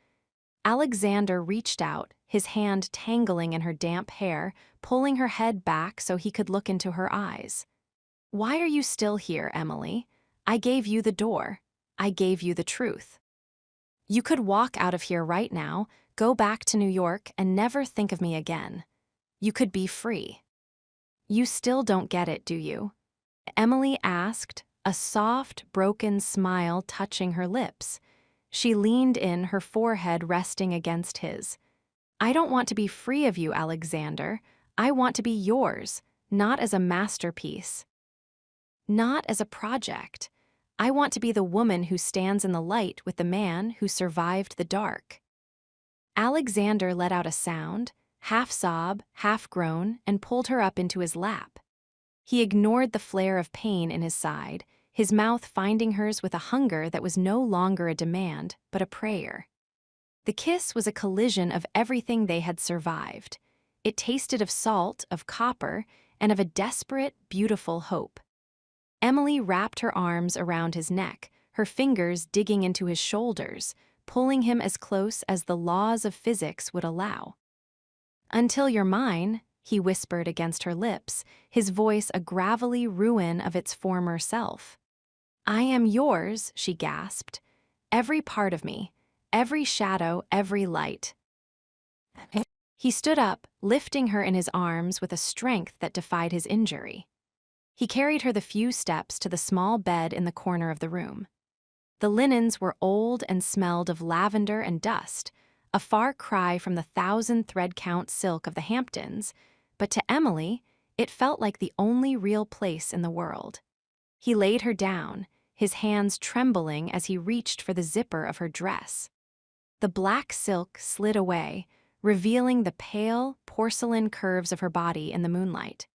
Alexander reached out, his hand tangling in her damp hair, pulling her head back so he could look into her eyes. "Why are you still here, Emily? I gave you the door. I gave you the truth. You could walk out of here right now, go back to New York, and never think of me again. You could be free." "You still don't get it, do you?" Emily asked, a soft, broken smile touching her lips. She leaned in, her forehead resting against his. "I don't want to be free of you, Alexander. I want to be yours, not as a masterpiece. Not as a project. I want to be the woman who stands in the light with the man who survived the dark." Alexander let out a sound, half sob, half groan, and pulled her up into his lap. He ignored the flare of pain in his side, his mouth finding hers with a hunger that was no longer a demand, but a prayer. The kiss was a collision of everything they had survived. It tasted of salt, of copper, and of a desperate, beautiful hope. Emily wrapped her arms around his neck, her fingers digging into his shoulders, pulling him as close as the laws of physics would allow. "Until you're mine," he whispered against her lips, his voice a gravelly ruin of its former self. "I am yours," she gasped. "Every part of me, every shadow, every light." He stood up, lifting her in his arms with a strength that defied his injury. He carried her the few steps to the small bed in the corner of the room. The linens were old and smelled of lavender and dust, a far cry from the 1,000-thread-count silk of the Hamptons, but to Emily, it felt like the only real place in the world. He laid her down, his hands trembling as he reached for the zipper of her dress. The black silk slid away, revealing the pale, porcelain curves of her body in the moonlight.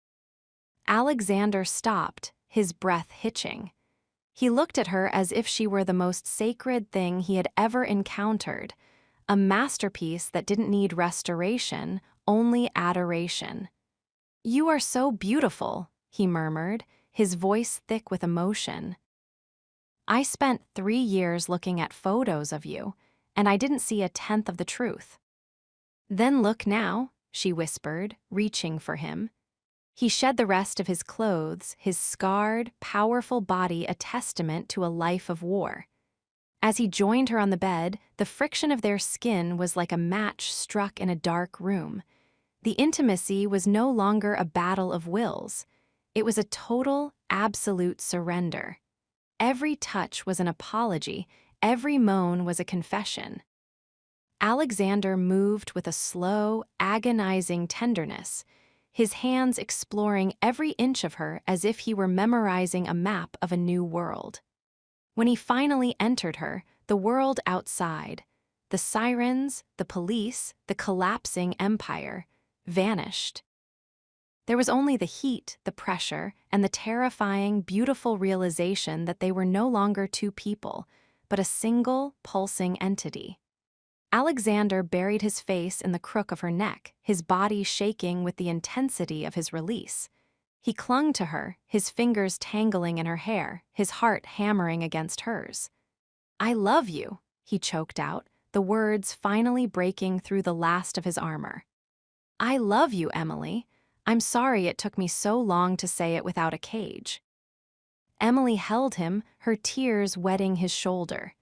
Alexander stopped, his breath hitching. He looked at her as if she were the most sacred thing he had ever encountered, a masterpiece that didn't need restoration, only adoration. "You are so beautiful," he murmured, his voice thick with emotion. "I spent 3 years looking at photos of you, and I didn't see a tenth of the truth." "Then look now," she whispered, reaching for him. He shed the rest of his clothes, his scarred, powerful body a testament to a life of war. As he joined her on the bed, the friction of their skin was like a match struck in a dark room. The intimacy was no longer a battle of wills. It was a total, absolute surrender. Every touch was an apology, every moan was a confession. Alexander moved with a slow, agonizing tenderness, his hands exploring every inch of her as if he were memorizing a map of a new world. When he finally entered her, the world outside, the sirens, the police, the collapsing empire, vanished. There was only the heat, the pressure, and the terrifying, beautiful realization that they were no longer two people, but a single, pulsing entity. Alexander buried his face in the crook of her neck, his body shaking with the intensity of his release. He clung to her, his fingers tangling in her hair, his heart hammering against hers. "I love you," he choked out, the words finally breaking through the last of his armor. "I love you, Emily. I'm sorry it took me so long to say it without a cage." Emily held him, her tears wetting his shoulder.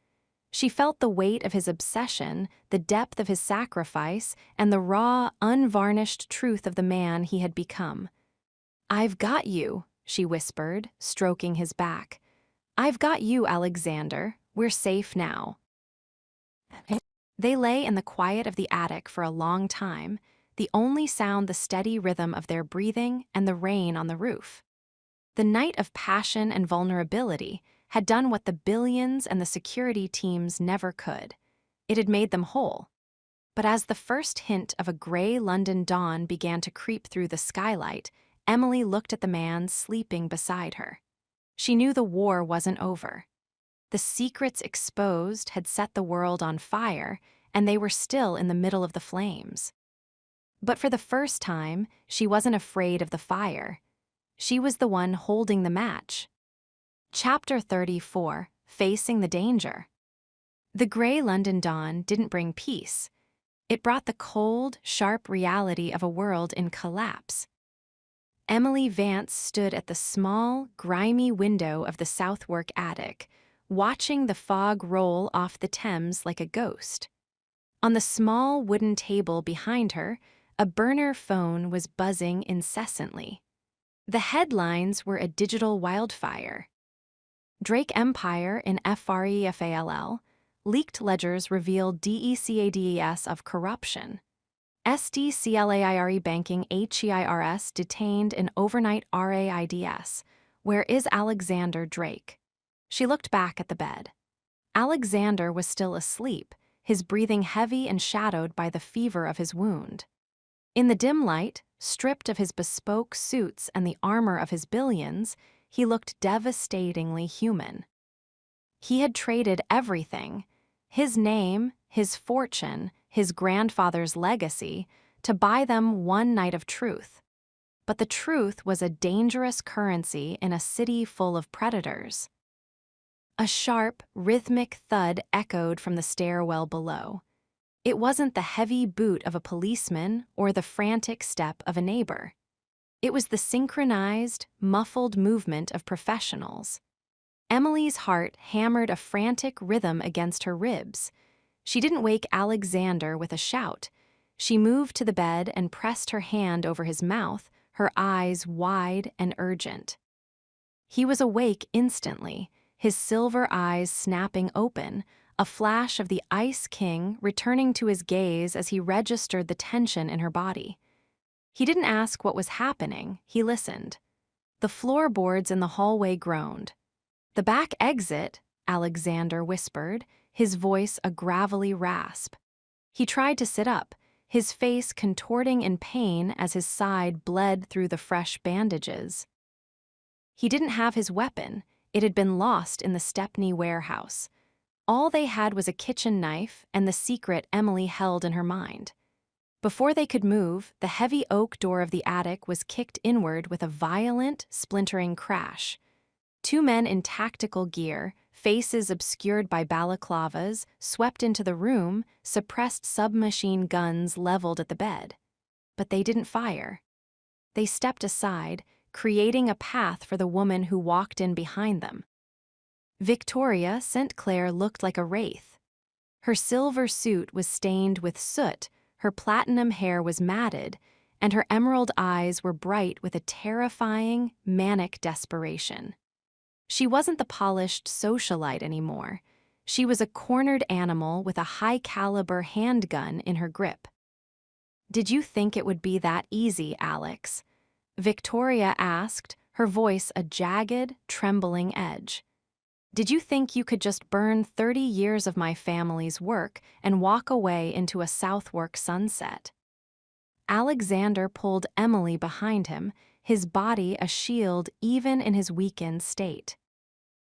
She felt the weight of his obsession, the depth of his sacrifice, and the raw, unvarnished truth of the man he had become. "I've got you," she whispered, stroking his back. "I've got you, Alexander. We're safe now." They lay in the quiet of the attic for a long time, the only sound the steady rhythm of their breathing and the rain on the roof. The night of passion and vulnerability had done what the billions and the security teams never could. It had made them whole. But as the first hint of a gray London dawn began to creep through the skylight, Emily looked at the man sleeping beside her. She knew the war wasn't over. The secrets exposed had set the world on fire, and they were still in the middle of the flames. But for the first time, she wasn't afraid of the fire. She was the one holding the match. Chapter 34, Facing the Danger. The gray London dawn didn't bring peace. It brought the cold, sharp reality of a world in collapse. Emily Vance stood at the small, grimy window of the Southwark attic, watching the fog roll off the Thames like a ghost. On the small wooden table behind her, a burner phone was buzzing incessantly. The headlines were a digital wildfire. Drake Empire in FREFALL, leaked ledgers revealed DECADES of corruption. SDCLAIRE banking HEIRS detained in overnight RAIDS. Where is Alexander Drake? She looked back at the bed. Alexander was still asleep, his breathing heavy and shadowed by the fever of his wound. In the dim light, stripped of his bespoke suits and the armor of his billions, he looked devastatingly human. He had traded everything, his name, his fortune, his grandfather's legacy, to buy them one night of truth. But the truth was a dangerous currency in a city full of predators. A sharp, rhythmic thud echoed from the stairwell below. It wasn't the heavy boot of a policeman or the frantic step of a neighbor. It was the synchronized, muffled movement of professionals. Emily's heart hammered a frantic rhythm against her ribs. She didn't wake Alexander with a shout. She moved to the bed and pressed her hand over his mouth, her eyes wide and urgent. He was awake instantly, his silver eyes snapping open, a flash of the Ice King returning to his gaze as he registered the tension in her body. He didn't ask what was happening, he listened. The floorboards in the hallway groaned. "The back exit," Alexander whispered, his voice a gravelly rasp. He tried to sit up, his face contorting in pain as his side bled through the fresh bandages. He didn't have his weapon. It had been lost in the Stepney warehouse. All they had was a kitchen knife and the secret Emily held in her mind. Before they could move, the heavy oak door of the attic was kicked inward with a violent, splintering crash. Two men in tactical gear, faces obscured by balaclavas, swept into the room, suppressed submachine guns leveled at the bed. But they didn't fire. They stepped aside, creating a path for the woman who walked in behind them. Victoria St. Clair looked like a wraith. Her silver suit was stained with soot, her platinum hair was matted, and her emerald eyes were bright with a terrifying, manic desperation. She wasn't the polished socialite anymore. She was a cornered animal with a high-caliber handgun in her grip. "Did you think it would be that easy, Alex?" Victoria asked, her voice a jagged, trembling edge. "Did you think you could just burn 30 years of my family's work and walk away into a Southwark sunset?" Alexander pulled Emily behind him, his body a shield even in his weakened state.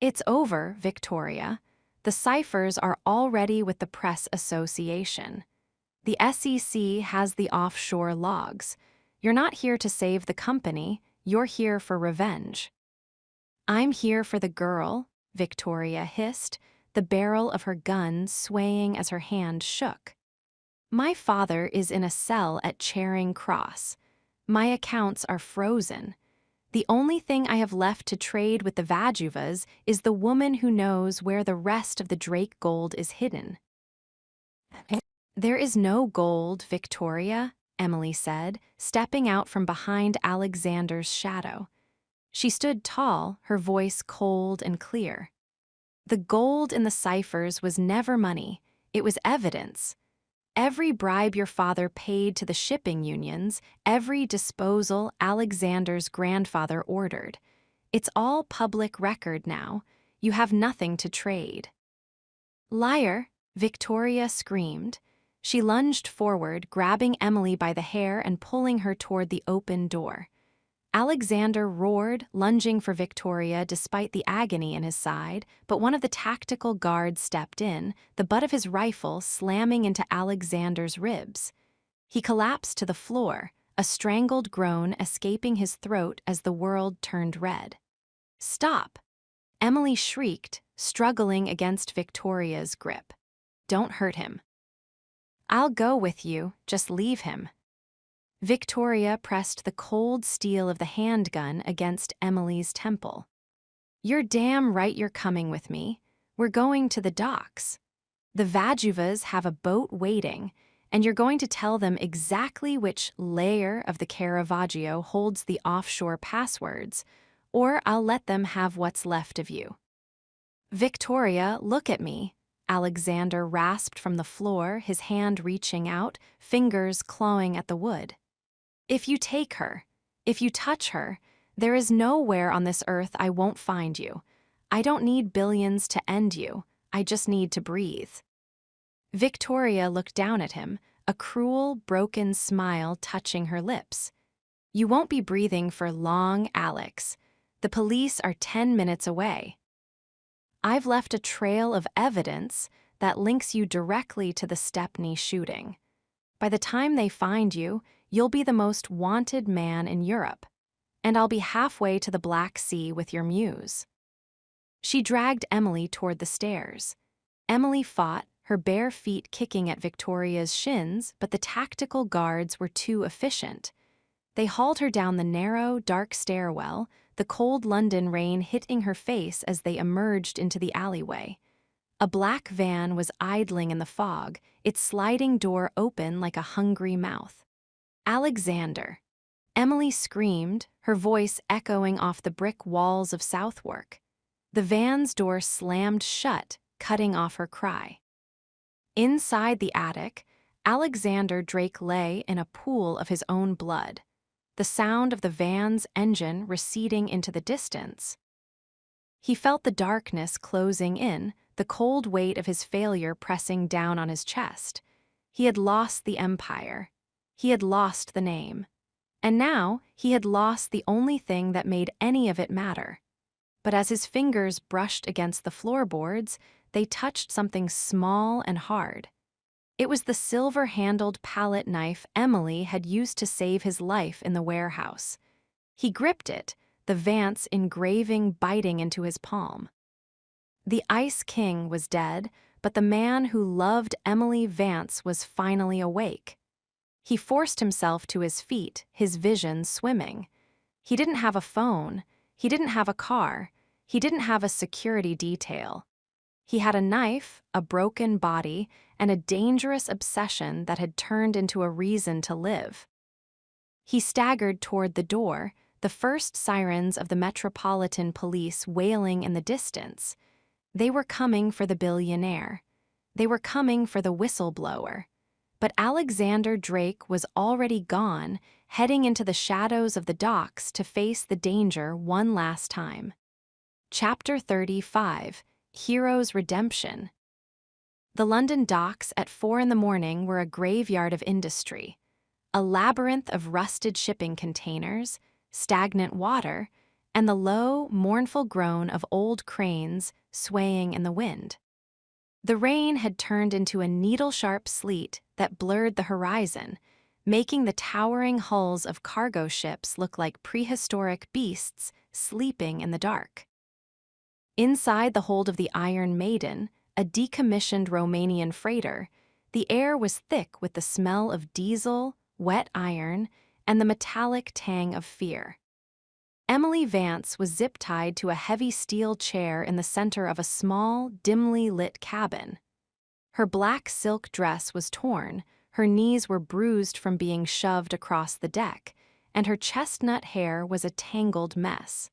"It's over, Victoria. The ciphers are already with the Press Association. The SEC has the offshore logs. You're not here to save the company, you're here for revenge." "I'm here for the girl," Victoria hissed, the barrel of her gun swaying as her hand shook. "My father is in a cell at Charing Cross. My accounts are frozen. The only thing I have left to trade with the Vajuvas is the woman who knows where the rest of the Drake gold is hidden." "There is no gold, Victoria," Emily said, stepping out from behind Alexander's shadow. She stood tall, her voice cold and clear. "The gold in the ciphers was never money, it was evidence. Every bribe your father paid to the shipping unions, every disposal Alexander's grandfather ordered. It's all public record now. You have nothing to trade." "Liar!" Victoria screamed. She lunged forward, grabbing Emily by the hair and pulling her toward the open door. Alexander roared, lunging for Victoria despite the agony in his side, but one of the tactical guards stepped in, the butt of his rifle slamming into Alexander's ribs. He collapsed to the floor, a strangled groan escaping his throat as the world turned red. "Stop!" Emily shrieked, struggling against Victoria's grip. "Don't hurt him." "I'll go with you, just leave him." Victoria pressed the cold steel of the handgun against Emily's temple. "You're damn right you're coming with me. We're going to the docks. The Vajuvas have a boat waiting, and you're going to tell them exactly which layer of the Caravaggio holds the offshore passwords, or I'll let them have what's left of you." "Victoria, look at me," Alexander rasped from the floor, his hand reaching out, fingers clawing at the wood. "If you take her, if you touch her, there is nowhere on this earth I won't find you. I don't need billions to end you, I just need to breathe." Victoria looked down at him, a cruel, broken smile touching her lips. "You won't be breathing for long, Alex. The police are 10 minutes away. I've left a trail of evidence that links you directly to the Stepney shooting. By the time they find you, you'll be the most wanted man in Europe, and I'll be halfway to the Black Sea with your muse." She dragged Emily toward the stairs. Emily fought, her bare feet kicking at Victoria's shins, but the tactical guards were too efficient. They hauled her down the narrow, dark stairwell, the cold London rain hitting her face as they emerged into the alleyway. A black van was idling in the fog, its sliding door open like a hungry mouth. "Alexander!" Emily screamed, her voice echoing off the brick walls of Southwark. The van's door slammed shut, cutting off her cry. Inside the attic, Alexander Drake lay in a pool of his own blood, the sound of the van's engine receding into the distance. He felt the darkness closing in, the cold weight of his failure pressing down on his chest. He had lost the empire. He had lost the name. And now he had lost the only thing that made any of it matter. But as his fingers brushed against the floorboards, they touched something small and hard. It was the silver-handled palette knife Emily had used to save his life in the warehouse. He gripped it, the Vance engraving biting into his palm. The Ice King was dead, but the man who loved Emily Vance was finally awake. He forced himself to his feet, his vision swimming. He didn't have a phone. He didn't have a car. He didn't have a security detail. He had a knife, a broken body, and a dangerous obsession that had turned into a reason to live. He staggered toward the door, the first sirens of the Metropolitan Police wailing in the distance. They were coming for the billionaire. They were coming for the whistleblower. But Alexander Drake was already gone, heading into the shadows of the docks to face the danger one last time. Chapter 35: Hero's Redemption. The London docks at 4 a.m. were a graveyard of industry, a labyrinth of rusted shipping containers, stagnant water, and the low, mournful groan of old cranes swaying in the wind. The rain had turned into a needle-sharp sleet that blurred the horizon, making the towering hulls of cargo ships look like prehistoric beasts sleeping in the dark. Inside the hold of the Iron Maiden, a decommissioned Romanian freighter, the air was thick with the smell of diesel, wet iron, and the metallic tang of fear. Emily Vance was zip-tied to a heavy steel chair in the center of a small, dimly lit cabin. Her black silk dress was torn, her knees were bruised from being shoved across the deck, and her chestnut hair was a tangled mess.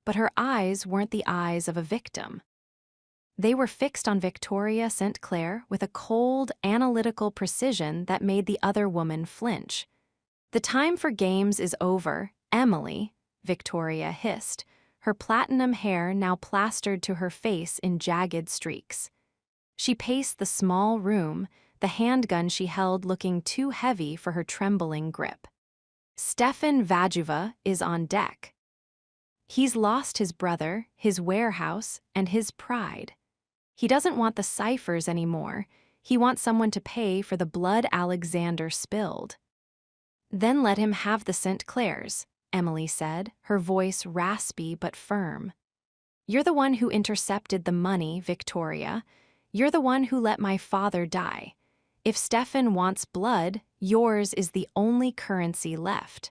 But her eyes weren't the eyes of a victim. They were fixed on Victoria St. Clair with a cold, analytical precision that made the other woman flinch. "The time for games is over, Emily," Victoria hissed, her platinum hair now plastered to her face in jagged streaks. She paced the small room, the handgun she held looking too heavy for her trembling grip. "Stefan Vajuva is on deck. He's lost his brother, his warehouse, and his pride. He doesn't want the ciphers anymore. He wants someone to pay for the blood Alexander spilled." "Then let him have the St. Clairs," Emily said, her voice raspy but firm. "You're the one who intercepted the money, Victoria. You're the one who let my father die. If Stefan wants blood, yours is the only currency left."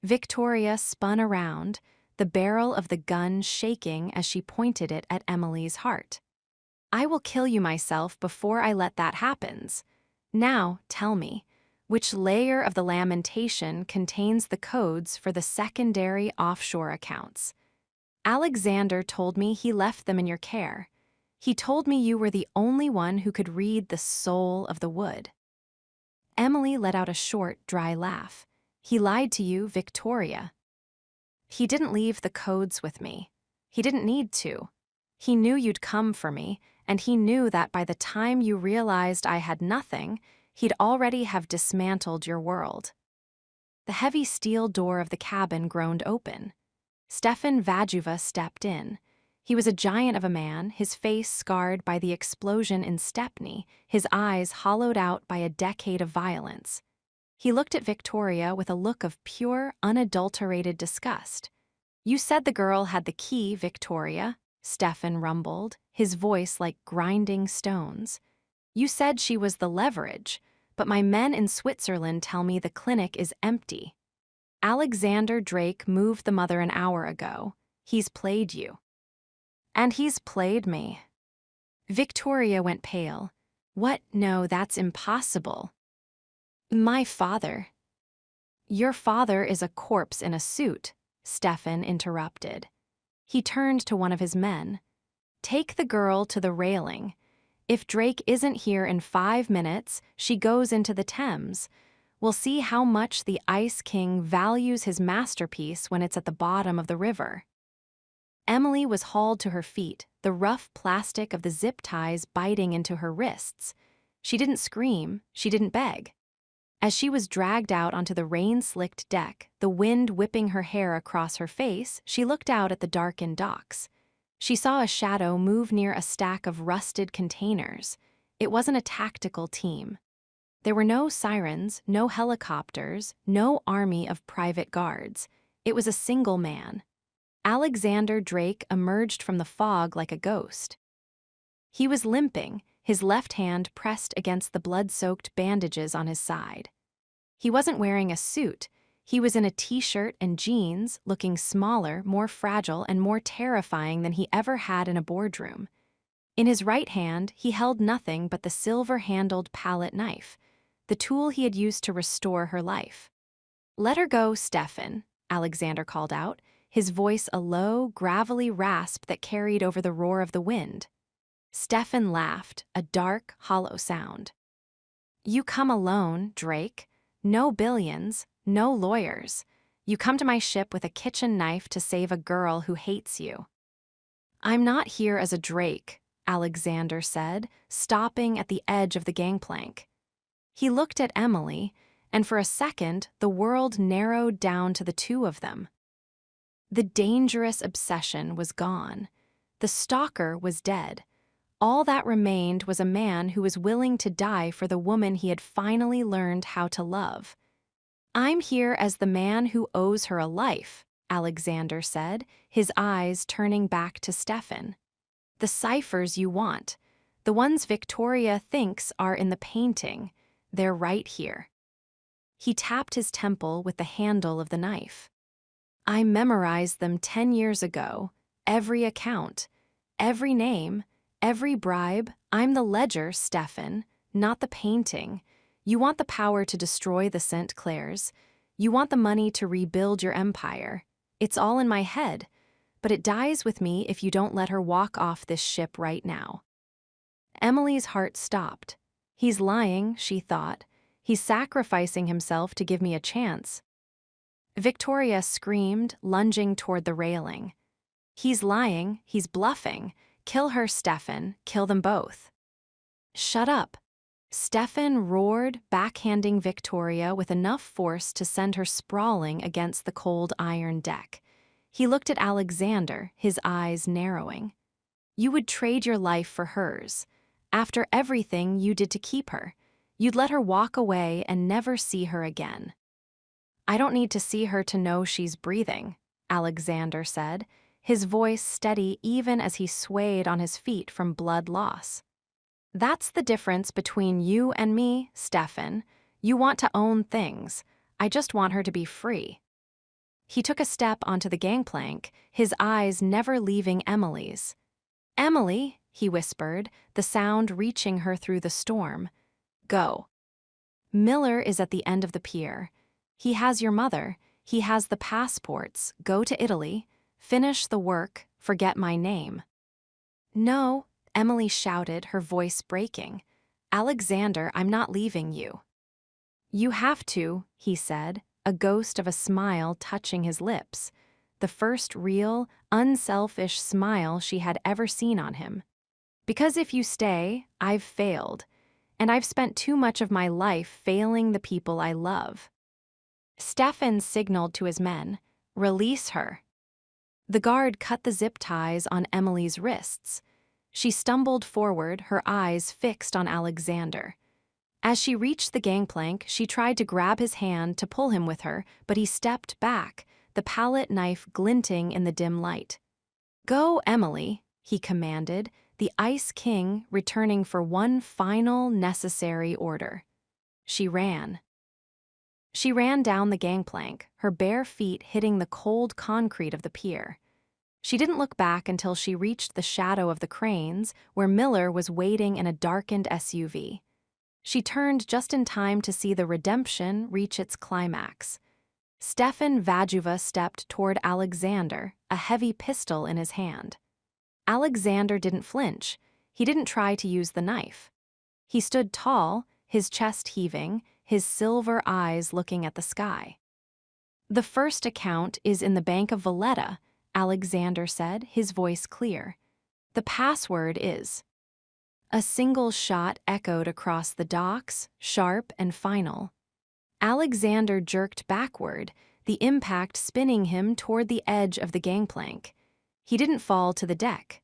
Victoria spun around, the barrel of the gun shaking as she pointed it at Emily's heart. "I will kill you myself before I let that happen. Now, tell me, which layer of the lamentation contains the codes for the secondary offshore accounts? Alexander told me he left them in your care. He told me you were the only one who could read the soul of the wood." Emily let out a short, dry laugh. "He lied to you, Victoria. He didn't leave the codes with me. He didn't need to. He knew you'd come for me, and he knew that by the time you realized I had nothing, he'd already have dismantled your world." The heavy steel door of the cabin groaned open. Stefan Vajuva stepped in. He was a giant of a man, his face scarred by the explosion in Stepney, his eyes hollowed out by a decade of violence. He looked at Victoria with a look of pure, unadulterated disgust. "You said the girl had the key, Victoria," Stefan rumbled, his voice like grinding stones. "You said she was the leverage, but my men in Switzerland tell me the clinic is empty. Alexander Drake moved the mother an hour ago. He's played you." "And he's played me." Victoria went pale. "What? No, that's impossible." "My father." "Your father is a corpse in a suit," Stefan interrupted. He turned to one of his men. "Take the girl to the railing. If Drake isn't here in 5 minutes, she goes into the Thames. We'll see how much the Ice King values his masterpiece when it's at the bottom of the river." Emily was hauled to her feet, the rough plastic of the zip ties biting into her wrists. She didn't scream, she didn't beg. As she was dragged out onto the rain-slicked deck, the wind whipping her hair across her face, she looked out at the darkened docks. She saw a shadow move near a stack of rusted containers. It wasn't a tactical team. There were no sirens, no helicopters, no army of private guards. It was a single man. Alexander Drake emerged from the fog like a ghost. He was limping, his left hand pressed against the blood-soaked bandages on his side. He wasn't wearing a suit. He was in a t-shirt and jeans, looking smaller, more fragile, and more terrifying than he ever had in a boardroom. In his right hand, he held nothing but the silver-handled palette knife, the tool he had used to restore her life. "Let her go, Stefan," Alexander called out, his voice a low, gravelly rasp that carried over the roar of the wind. Stefan laughed, a dark, hollow sound. "You come alone, Drake. No billions, no lawyers. You come to my ship with a kitchen knife to save a girl who hates you." "I'm not here as a Drake," Alexander said, stopping at the edge of the gangplank. He looked at Emily, and for a second the world narrowed down to the two of them. The dangerous obsession was gone. The stalker was dead. All that remained was a man who was willing to die for the woman he had finally learned how to love. "I'm here as the man who owes her a life," Alexander said, his eyes turning back to Stefan. "The ciphers you want, the ones Victoria thinks are in the painting, they're right here." He tapped his temple with the handle of the knife. "I memorized them 10 years ago, every account, every name, every bribe. I'm the ledger, Stefan, not the painting. You want the power to destroy the St. Clairs. You want the money to rebuild your empire. It's all in my head, but it dies with me if you don't let her walk off this ship right now." Emily's heart stopped. "He's lying," she thought. "He's sacrificing himself to give me a chance." Victoria screamed, lunging toward the railing. "He's lying, he's bluffing. Kill her, Stefan, kill them both." "Shut up." Stefan roared, backhanding Victoria with enough force to send her sprawling against the cold iron deck. He looked at Alexander, his eyes narrowing. "You would trade your life for hers. After everything you did to keep her, you'd let her walk away and never see her again." "I don't need to see her to know she's breathing," Alexander said, his voice steady even as he swayed on his feet from blood loss. "That's the difference between you and me, Stefan. You want to own things. I just want her to be free." He took a step onto the gangplank, his eyes never leaving Emily's. "Emily," he whispered, the sound reaching her through the storm. "Go. Miller is at the end of the pier. He has your mother. He has the passports. Go to Italy. Finish the work. Forget my name." "No," Emily shouted, her voice breaking. "Alexander, I'm not leaving you." "You have to," he said, a ghost of a smile touching his lips, the first real, unselfish smile she had ever seen on him. "Because if you stay, I've failed, and I've spent too much of my life failing the people I love." Stefan signaled to his men, "Release her." The guard cut the zip ties on Emily's wrists. She stumbled forward, her eyes fixed on Alexander. As she reached the gangplank, she tried to grab his hand to pull him with her, but he stepped back, the palette knife glinting in the dim light. "Go, Emily," he commanded, the Ice King returning for one final, necessary order. She ran. She ran down the gangplank, her bare feet hitting the cold concrete of the pier. She didn't look back until she reached the shadow of the cranes, where Miller was waiting in a darkened SUV. She turned just in time to see the redemption reach its climax. Stefan Vajuva stepped toward Alexander, a heavy pistol in his hand. Alexander didn't flinch. He didn't try to use the knife. He stood tall, his chest heaving, his silver eyes looking at the sky. "The first account is in the Bank of Valletta," Alexander said, his voice clear. "The password is—" A single shot echoed across the docks, sharp and final. Alexander jerked backward, the impact spinning him toward the edge of the gangplank. He didn't fall to the deck.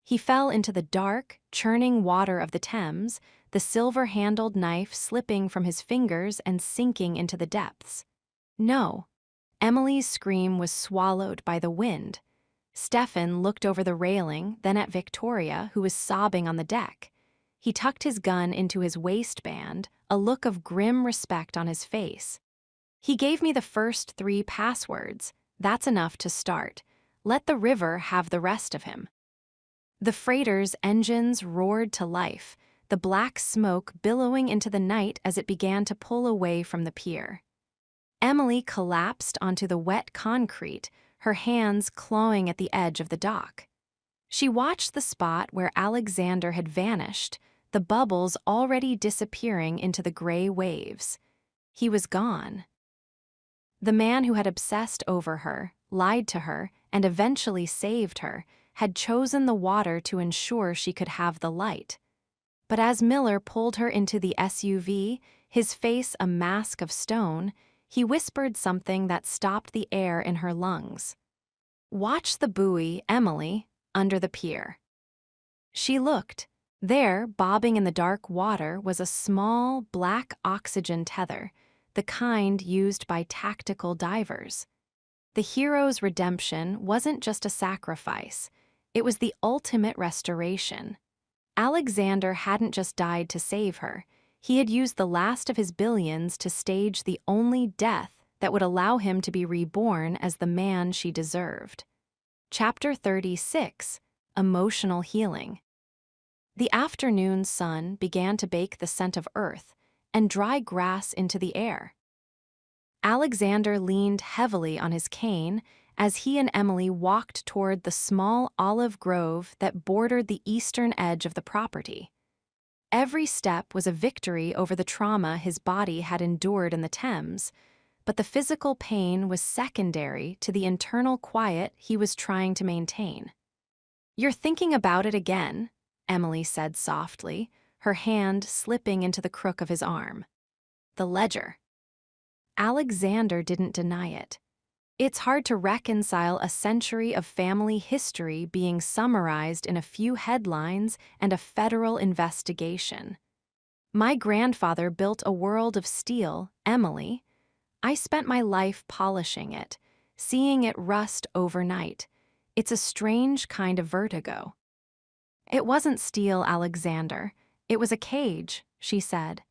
He fell into the dark, churning water of the Thames, the silver-handled knife slipping from his fingers and sinking into the depths. No. Emily's scream was swallowed by the wind. Stefan looked over the railing, then at Victoria, who was sobbing on the deck. He tucked his gun into his waistband, a look of grim respect on his face. "He gave me the first 3 passwords. That's enough to start. Let the river have the rest of him." The freighter's engines roared to life, the black smoke billowing into the night as it began to pull away from the pier. Emily collapsed onto the wet concrete, her hands clawing at the edge of the dock. She watched the spot where Alexander had vanished, the bubbles already disappearing into the gray waves. He was gone. The man who had obsessed over her, lied to her, and eventually saved her, had chosen the water to ensure she could have the light. But as Miller pulled her into the SUV, his face a mask of stone, he whispered something that stopped the air in her lungs. "Watch the buoy, Emily, under the pier." She looked. There, bobbing in the dark water, was a small, black oxygen tether, the kind used by tactical divers. The hero's redemption wasn't just a sacrifice, it was the ultimate restoration. Alexander hadn't just died to save her, he had used the last of his billions to stage the only death that would allow him to be reborn as the man she deserved. Chapter 36: Emotional Healing. The afternoon sun began to bake the scent of earth and dry grass into the air. Alexander leaned heavily on his cane as he and Emily walked toward the small olive grove that bordered the eastern edge of the property. Every step was a victory over the trauma his body had endured in the Thames, but the physical pain was secondary to the internal quiet he was trying to maintain. "You're thinking about it again," Emily said softly, her hand slipping into the crook of his arm. "The ledger." Alexander didn't deny it. It's hard to reconcile a century of family history being summarized in a few headlines and a federal investigation. "My grandfather built a world of steel, Emily. I spent my life polishing it, seeing it rust overnight. It's a strange kind of vertigo." "It wasn't steel, Alexander. It was a cage," she said.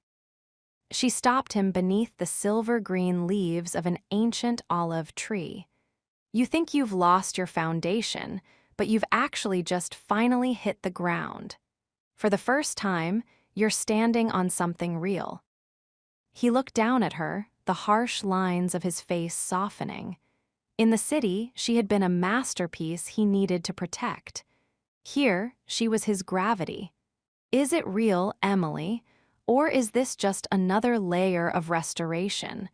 She stopped him beneath the silver-green leaves of an ancient olive tree. "You think you've lost your foundation, but you've actually just finally hit the ground. For the first time, you're standing on something real." He looked down at her, the harsh lines of his face softening. In the city, she had been a masterpiece he needed to protect. Here, she was his gravity. "Is it real, Emily? Or is this just another layer of restoration?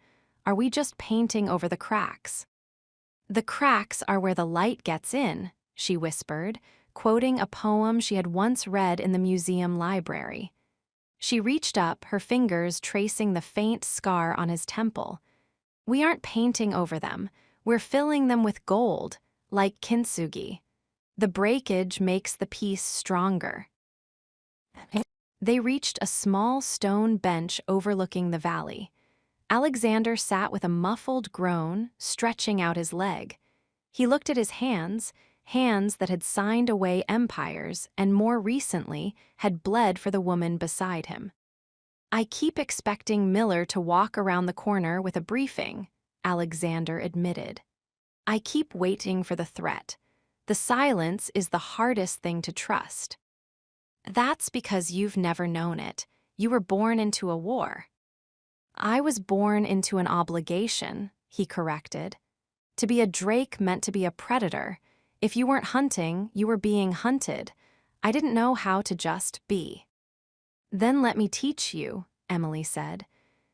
Are we just painting over the cracks?" "The cracks are where the light gets in," she whispered, quoting a poem she had once read in the museum library. She reached up, her fingers tracing the faint scar on his temple. "We aren't painting over them, we're filling them with gold, like kintsugi. The breakage makes the piece stronger." They reached a small stone bench overlooking the valley. Alexander sat with a muffled groan, stretching out his leg. He looked at his hands, hands that had signed away empires and more recently had bled for the woman beside him. "I keep expecting Miller to walk around the corner with a briefing," Alexander admitted. "I keep waiting for the threat. The silence is the hardest thing to trust." "That's because you've never known it. You were born into a war." "I was born into an obligation," he corrected. "To be a drake meant to be a predator. If you weren't hunting, you were being hunted. I didn't know how to just be." "Then let me teach you," Emily said.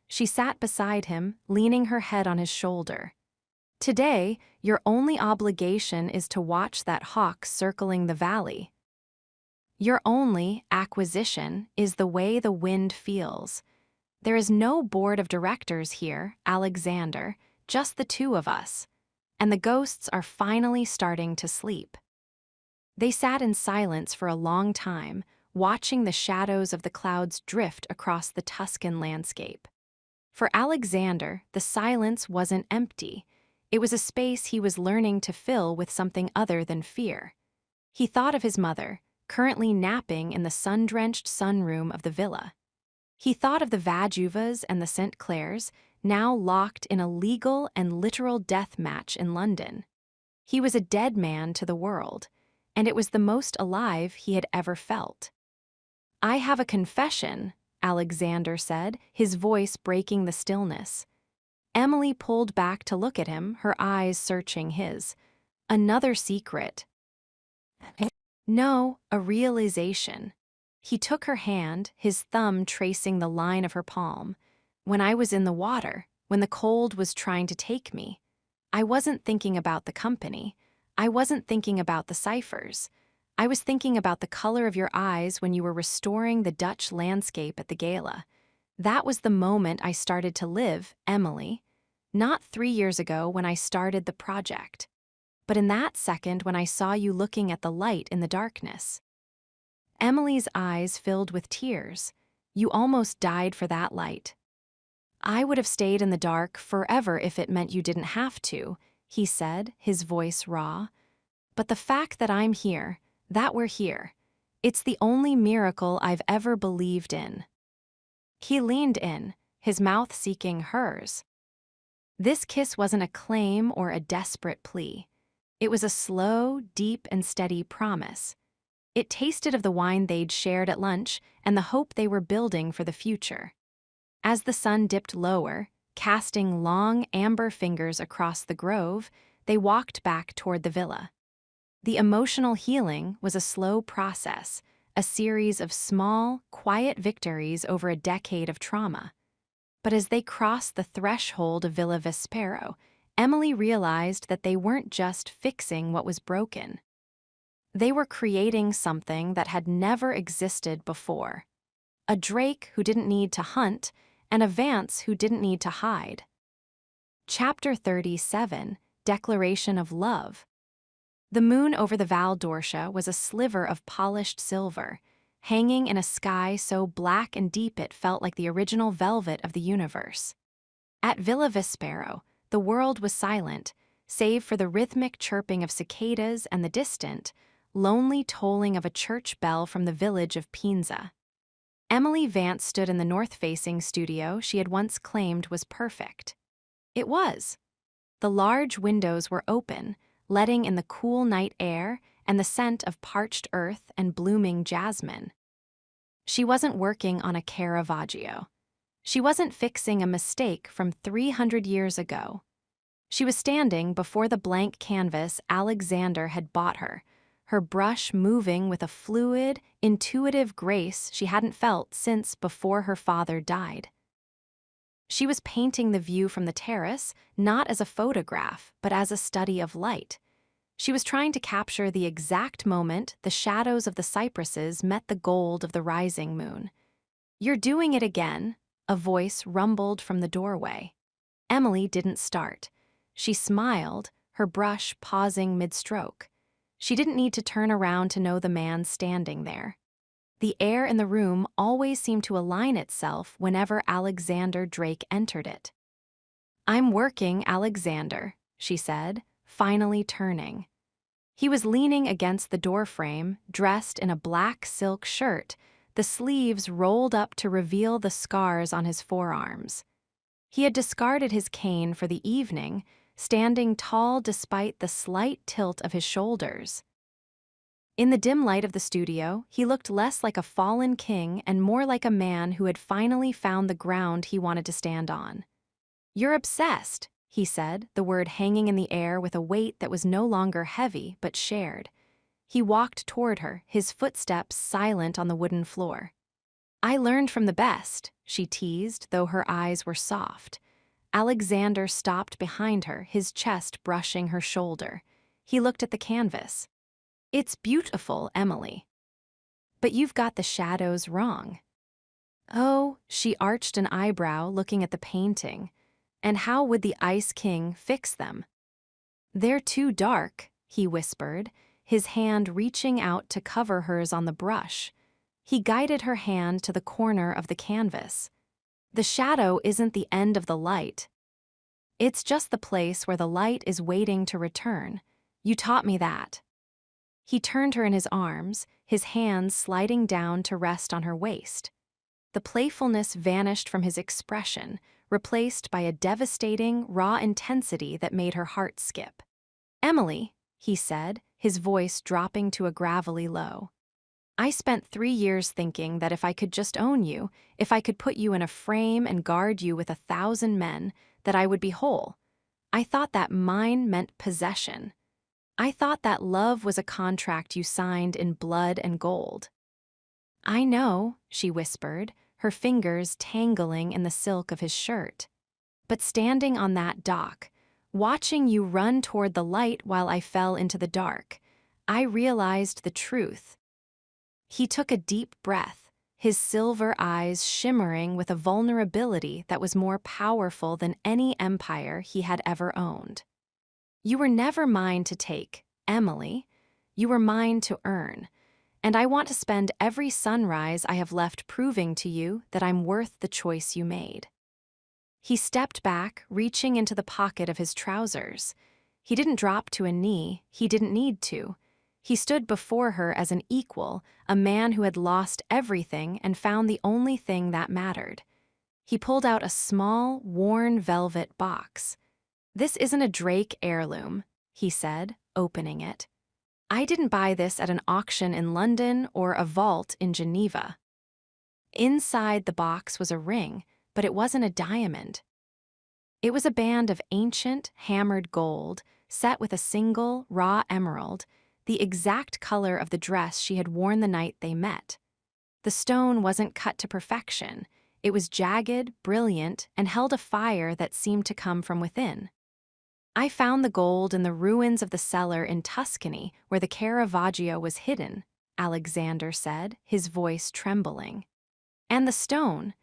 She sat beside him, leaning her head on his shoulder. "Today, your only obligation is to watch that hawk circling the valley. Your only acquisition is the way the wind feels. There is no board of directors here, Alexander, just the two of us. And the ghosts are finally starting to sleep." They sat in silence for a long time, watching the shadows of the clouds drift across the Tuscan landscape. For Alexander, the silence wasn't empty. It was a space he was learning to fill with something other than fear. He thought of his mother, currently napping in the sun-drenched sunroom of the villa. He thought of the Vajuvas and the St. Clairs, now locked in a legal and literal death match in London. He was a dead man to the world, and it was the most alive he had ever felt. "I have a confession," Alexander said, his voice breaking the stillness. Emily pulled back to look at him, her eyes searching his. Another secret. No, a realization. He took her hand, his thumb tracing the line of her palm. When I was in the water, when the cold was trying to take me, I wasn't thinking about the company. I wasn't thinking about the ciphers. I was thinking about the color of your eyes when you were restoring the Dutch landscape at the gala. That was the moment I started to live, Emily. Not 3 years ago when I started the project, but in that second when I saw you looking at the light in the darkness. Emily's eyes filled with tears. You almost died for that light. I would have stayed in the dark forever if it meant you didn't have to, he said, his voice raw. But the fact that I'm here, that we're here, it's the only miracle I've ever believed in. He leaned in, his mouth seeking hers. This kiss wasn't a claim or a desperate plea. It was a slow, deep, and steady promise. It tasted of the wine they'd shared at lunch and the hope they were building for the future. As the sun dipped lower, casting long, amber fingers across the grove, they walked back toward the villa. The emotional healing was a slow process, a series of small, quiet victories over a decade of trauma. But as they crossed the threshold of Villa Vespero, Emily realized that they weren't just fixing what was broken. They were creating something that had never existed before. A Drake who didn't need to hunt, and a Vance who didn't need to hide. Chapter 37, Declaration of Love. The moon over the Val d'Orsha was a sliver of polished silver, hanging in a sky so black and deep it felt like the original velvet of the universe. At Villa Vespero, the world was silent, save for the rhythmic chirping of cicadas and the distant, lonely tolling of a church bell from the village of Pinza. Emily Vance stood in the north-facing studio she had once claimed was perfect. It was. The large windows were open, letting in the cool night air and the scent of parched earth and blooming jasmine. She wasn't working on a Caravaggio. She wasn't fixing a mistake from 300 years ago. She was standing before the blank canvas Alexander had bought her brush moving with a fluid, intuitive grace she hadn't felt since before her father died. She was painting the view from the terrace, not as a photograph, but as a study of light. She was trying to capture the exact moment the shadows of the cypresses met the gold of the rising moon. "You're doing it again," a voice rumbled from the doorway. Emily didn't start. She smiled, her brush pausing mid-stroke. She didn't need to turn around to know the man standing there. The air in the room always seemed to align itself whenever Alexander Drake entered it. "I'm working, Alexander," she said, finally turning. He was leaning against the doorframe, dressed in a black silk shirt, the sleeves rolled up to reveal the scars on his forearms. He had discarded his cane for the evening, standing tall despite the slight tilt of his shoulders. In the dim light of the studio, he looked less like a fallen king and more like a man who had finally found the ground he wanted to stand on. "You're obsessed," he said, the word hanging in the air with a weight that was no longer heavy but shared. He walked toward her, his footsteps silent on the wooden floor. "I learned from the best," she teased, though her eyes were soft. Alexander stopped behind her, his chest brushing her shoulder. He looked at the canvas. "It's beautiful, Emily. But you've got the shadows wrong." "Oh," she arched an eyebrow looking at the painting. "And how would the Ice King fix them?" "They're too dark," he whispered, his hand reaching out to cover hers on the brush. He guided her hand to the corner of the canvas. "The shadow isn't the end of the light. It's just the place where the light is waiting to return. You taught me that." He turned her in his arms, his hands sliding down to rest on her waist. The playfulness vanished from his expression, replaced by a devastating, raw intensity that made her heart skip. "Emily," he said, his voice dropping to a gravelly low. "I spent 3 years thinking that if I could just own you, if I could put you in a frame and guard you with 1,000 men, that I would be whole. I thought that mine meant possession. I thought that love was a contract you signed in blood and gold." "I know," she whispered, her fingers tangling in the silk of his shirt. "But standing on that dock, watching you run toward the light while I fell into the dark, I realized the truth." He took a deep breath, his silver eyes shimmering with a vulnerability that was more powerful than any empire he had ever owned. "You were never mine to take, Emily. You were mine to earn. And I want to spend every sunrise I have left proving to you that I'm worth the choice you made." He stepped back, reaching into the pocket of his trousers. He didn't drop to a knee, he didn't need to. He stood before her as an equal, a man who had lost everything and found the only thing that mattered. He pulled out a small, worn velvet box. "This isn't a Drake heirloom," he said, opening it. "I didn't buy this at an auction in London or a vault in Geneva." Inside the box was a ring, but it wasn't a diamond. It was a band of ancient, hammered gold, set with a single, raw emerald, the exact color of the dress she had worn the night they met. The stone wasn't cut to perfection. It was jagged, brilliant, and held a fire that seemed to come from within. "I found the gold in the ruins of the cellar in Tuscany where the Caravaggio was hidden," Alexander said, his voice trembling. "And the stone,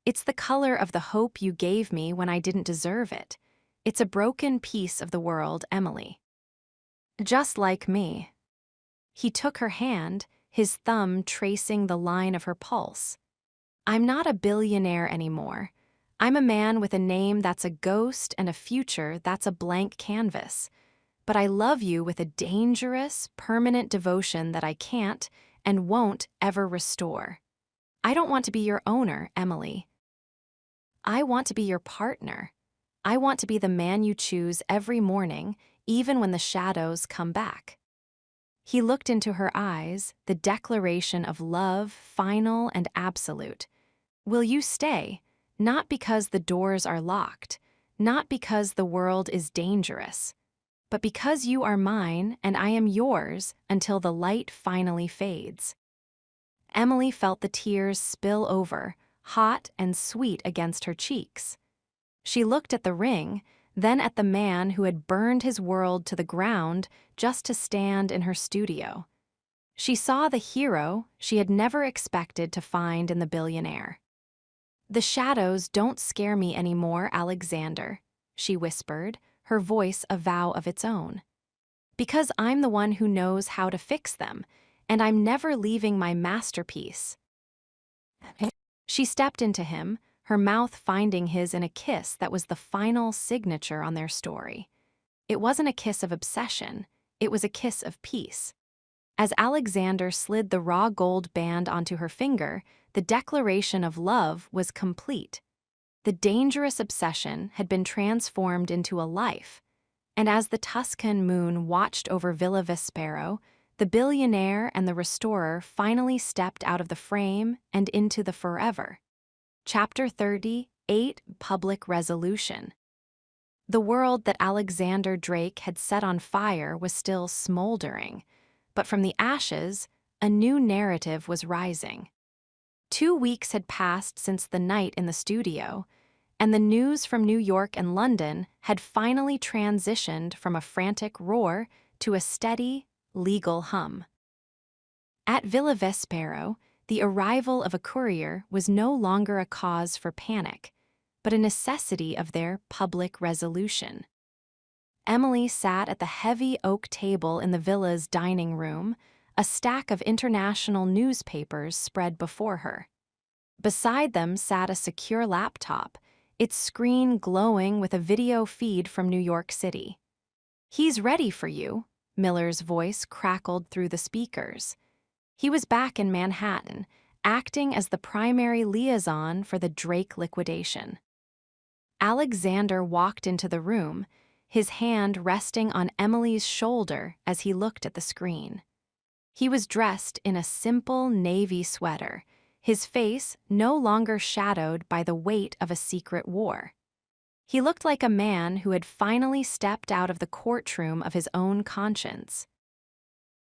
it's the color of the hope you gave me when I didn't deserve it. It's a broken piece of the world, Emily. Just like me." He took her hand, his thumb tracing the line of her pulse. "I'm not a billionaire anymore. I'm a man with a name that's a ghost and a future that's a blank canvas. But I love you with a dangerous, permanent devotion that I can't and won't ever restore. I don't want to be your owner, Emily. I want to be your partner. I want to be the man you choose every morning, even when the shadows come back." He looked into her eyes, the declaration of love, final and absolute. "Will you stay? Not because the doors are locked, not because the world is dangerous, but because you are mine and I am yours until the light finally fades." Emily felt the tears spill over, hot and sweet against her cheeks. She looked at the ring, then at the man who had burned his world to the ground just to stand in her studio. She saw the hero she had never expected to find in the billionaire. "The shadows don't scare me anymore, Alexander," she whispered, her voice a vow of its own. "Because I'm the one who knows how to fix them, and I'm never leaving my masterpiece." She stepped into him, her mouth finding his in a kiss that was the final signature on their story. It wasn't a kiss of obsession, it was a kiss of peace. As Alexander slid the raw gold band onto her finger, the declaration of love was complete. The dangerous obsession had been transformed into a life, and as the Tuscan moon watched over Villa Vespero, the billionaire and the restorer finally stepped out of the frame and into the forever. Chapter 38, Public Resolution. The world that Alexander Drake had set on fire was still smoldering, but from the ashes, a new narrative was rising. 2 weeks had passed since the night in the studio, and the news from New York and London had finally transitioned from a frantic roar to a steady, legal hum. At Villa Vespero, the arrival of a courier was no longer a cause for panic, but a necessity of their public resolution. Emily sat at the heavy oak table in the villa's dining room, a stack of international newspapers spread before her. Beside them sat a secure laptop, its screen glowing with a video feed from New York City. "He's ready for you," Miller's voice crackled through the speakers. He was back in Manhattan, acting as the primary liaison for the Drake liquidation. Alexander walked into the room, his hand resting on Emily's shoulder as he looked at the screen. He was dressed in a simple navy sweater, his face no longer shadowed by the weight of a secret war. He looked like a man who had finally stepped out of the courtroom of his own conscience.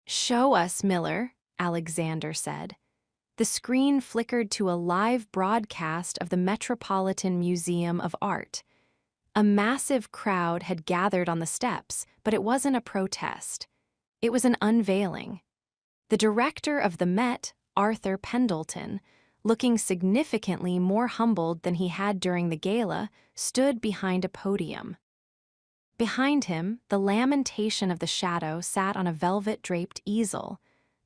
"Show us, Miller," Alexander said. The screen flickered to a live broadcast of the Metropolitan Museum of Art. A massive crowd had gathered on the steps, but it wasn't a protest. It was an unveiling. The director of the Met, Arthur Pendleton, looking significantly more humbled than he had during the gala, stood behind a podium. Behind him, the lamentation of the shadow sat on a velvet-draped easel,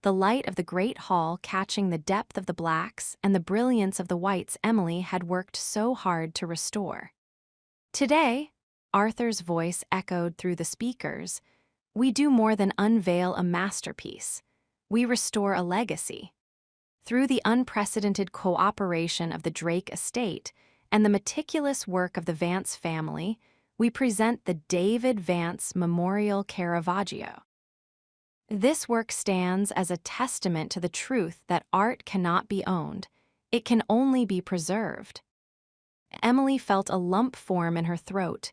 the light of the great hall catching the depth of the blacks and the brilliance of the whites Emily had worked so hard to restore. "Today," Arthur's voice echoed through the speakers, "we do more than unveil a masterpiece. We restore a legacy. Through the unprecedented cooperation of the Drake estate and the meticulous work of the Vance family, we present the David Vance Memorial Caravaggio. This work stands as a testament to the truth that art cannot be owned. It can only be preserved." Emily felt a lump form in her throat.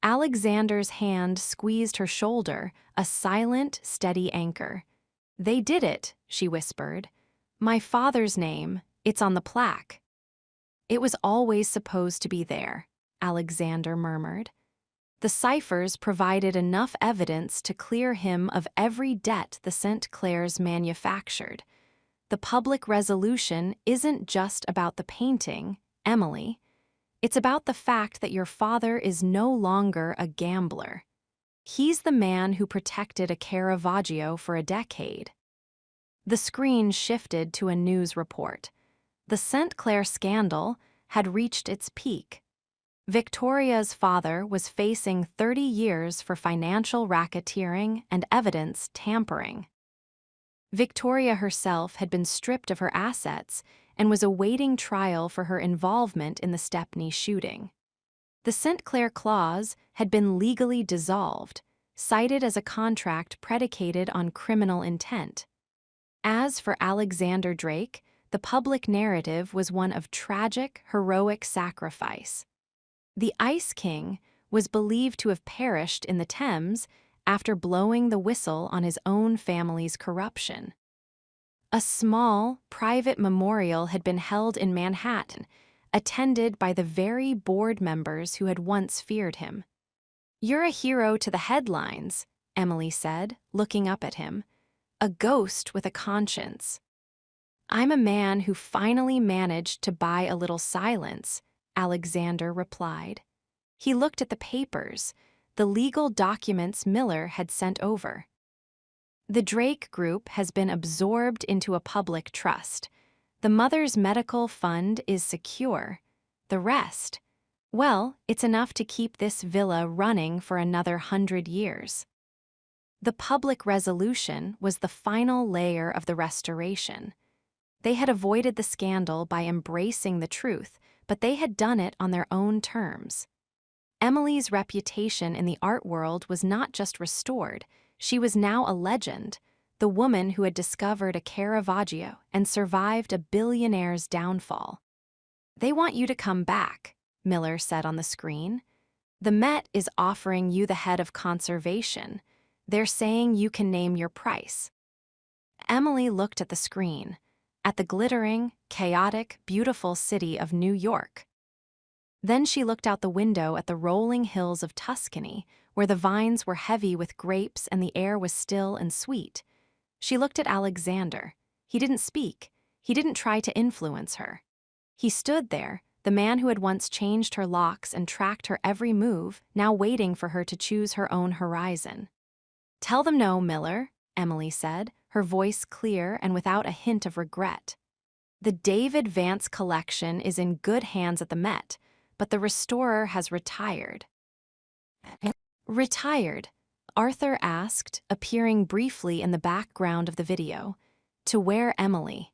Alexander's hand squeezed her shoulder, a silent, steady anchor. "They did it," she whispered. "My father's name, it's on the plaque." "It was always supposed to be there," Alexander murmured. "The ciphers provided enough evidence to clear him of every debt the St. Clairs manufactured. The public resolution isn't just about the painting, Emily. It's about the fact that your father is no longer a gambler. He's the man who protected a Caravaggio for a decade." The screen shifted to a news report. The St. Clair scandal had reached its peak. Victoria's father was facing 30 years for financial racketeering and evidence tampering. Victoria herself had been stripped of her assets and was awaiting trial for her involvement in the Stepney shooting. The St. Clair clause had been legally dissolved, cited as a contract predicated on criminal intent. As for Alexander Drake, the public narrative was one of tragic, heroic sacrifice. The Ice King was believed to have perished in the Thames after blowing the whistle on his own family's corruption. A small, private memorial had been held in Manhattan, attended by the very board members who had once feared him. "You're a hero to the headlines," Emily said, looking up at him. "A ghost with a conscience." "I'm a man who finally managed to buy a little silence," Alexander replied. He looked at the papers, the legal documents Miller had sent over. "The Drake Group has been absorbed into a public trust. The mother's medical fund is secure. The rest, well, it's enough to keep this villa running for another 100 years. The public resolution was the final layer of the restoration. They had avoided the scandal by embracing the truth, but they had done it on their own terms. Emily's reputation in the art world was not just restored, she was now a legend, the woman who had discovered a Caravaggio and survived a billionaire's downfall. "They want you to come back," Miller said on the screen. "The Met is offering you the head of conservation. They're saying you can name your price." Emily looked at the screen, at the glittering, chaotic, beautiful city of New York. Then she looked out the window at the rolling hills of Tuscany, where the vines were heavy with grapes and the air was still and sweet. She looked at Alexander. He didn't speak. He didn't try to influence her. He stood there, the man who had once changed her locks and tracked her every move, now waiting for her to choose her own horizon. "Tell them no, Miller," Emily said, her voice clear and without a hint of regret. "The David Vance collection is in good hands at the Met, but the restorer has retired." "Retired?" Arthur asked, appearing briefly in the background of the video. "To where, Emily?"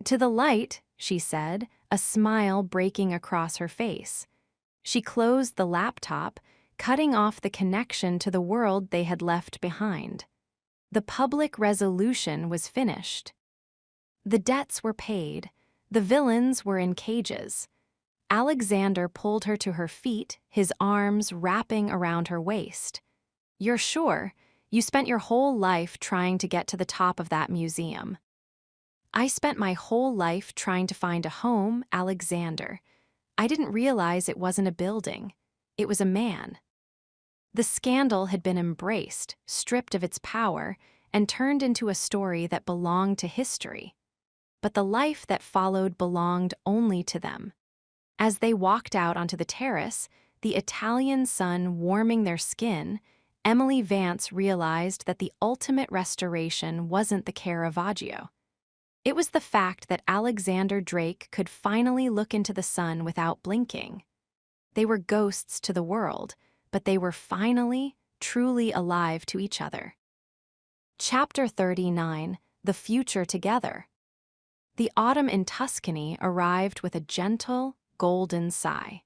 "To the light," she said, a smile breaking across her face. She closed the laptop, cutting off the connection to the world they had left behind. The public resolution was finished. The debts were paid. The villains were in cages. Alexander pulled her to her feet, his arms wrapping around her waist. "You're sure? You spent your whole life trying to get to the top of that museum." "I spent my whole life trying to find a home, Alexander. I didn't realize it wasn't a building. It was a man." The scandal had been embraced, stripped of its power, and turned into a story that belonged to history. But the life that followed belonged only to them. As they walked out onto the terrace, the Italian sun warming their skin, Emily Vance realized that the ultimate restoration wasn't the Caravaggio. It was the fact that Alexander Drake could finally look into the sun without blinking. They were ghosts to the world, but they were finally, truly alive to each other. Chapter 39: The Future Together. The autumn in Tuscany arrived with a gentle, golden sigh.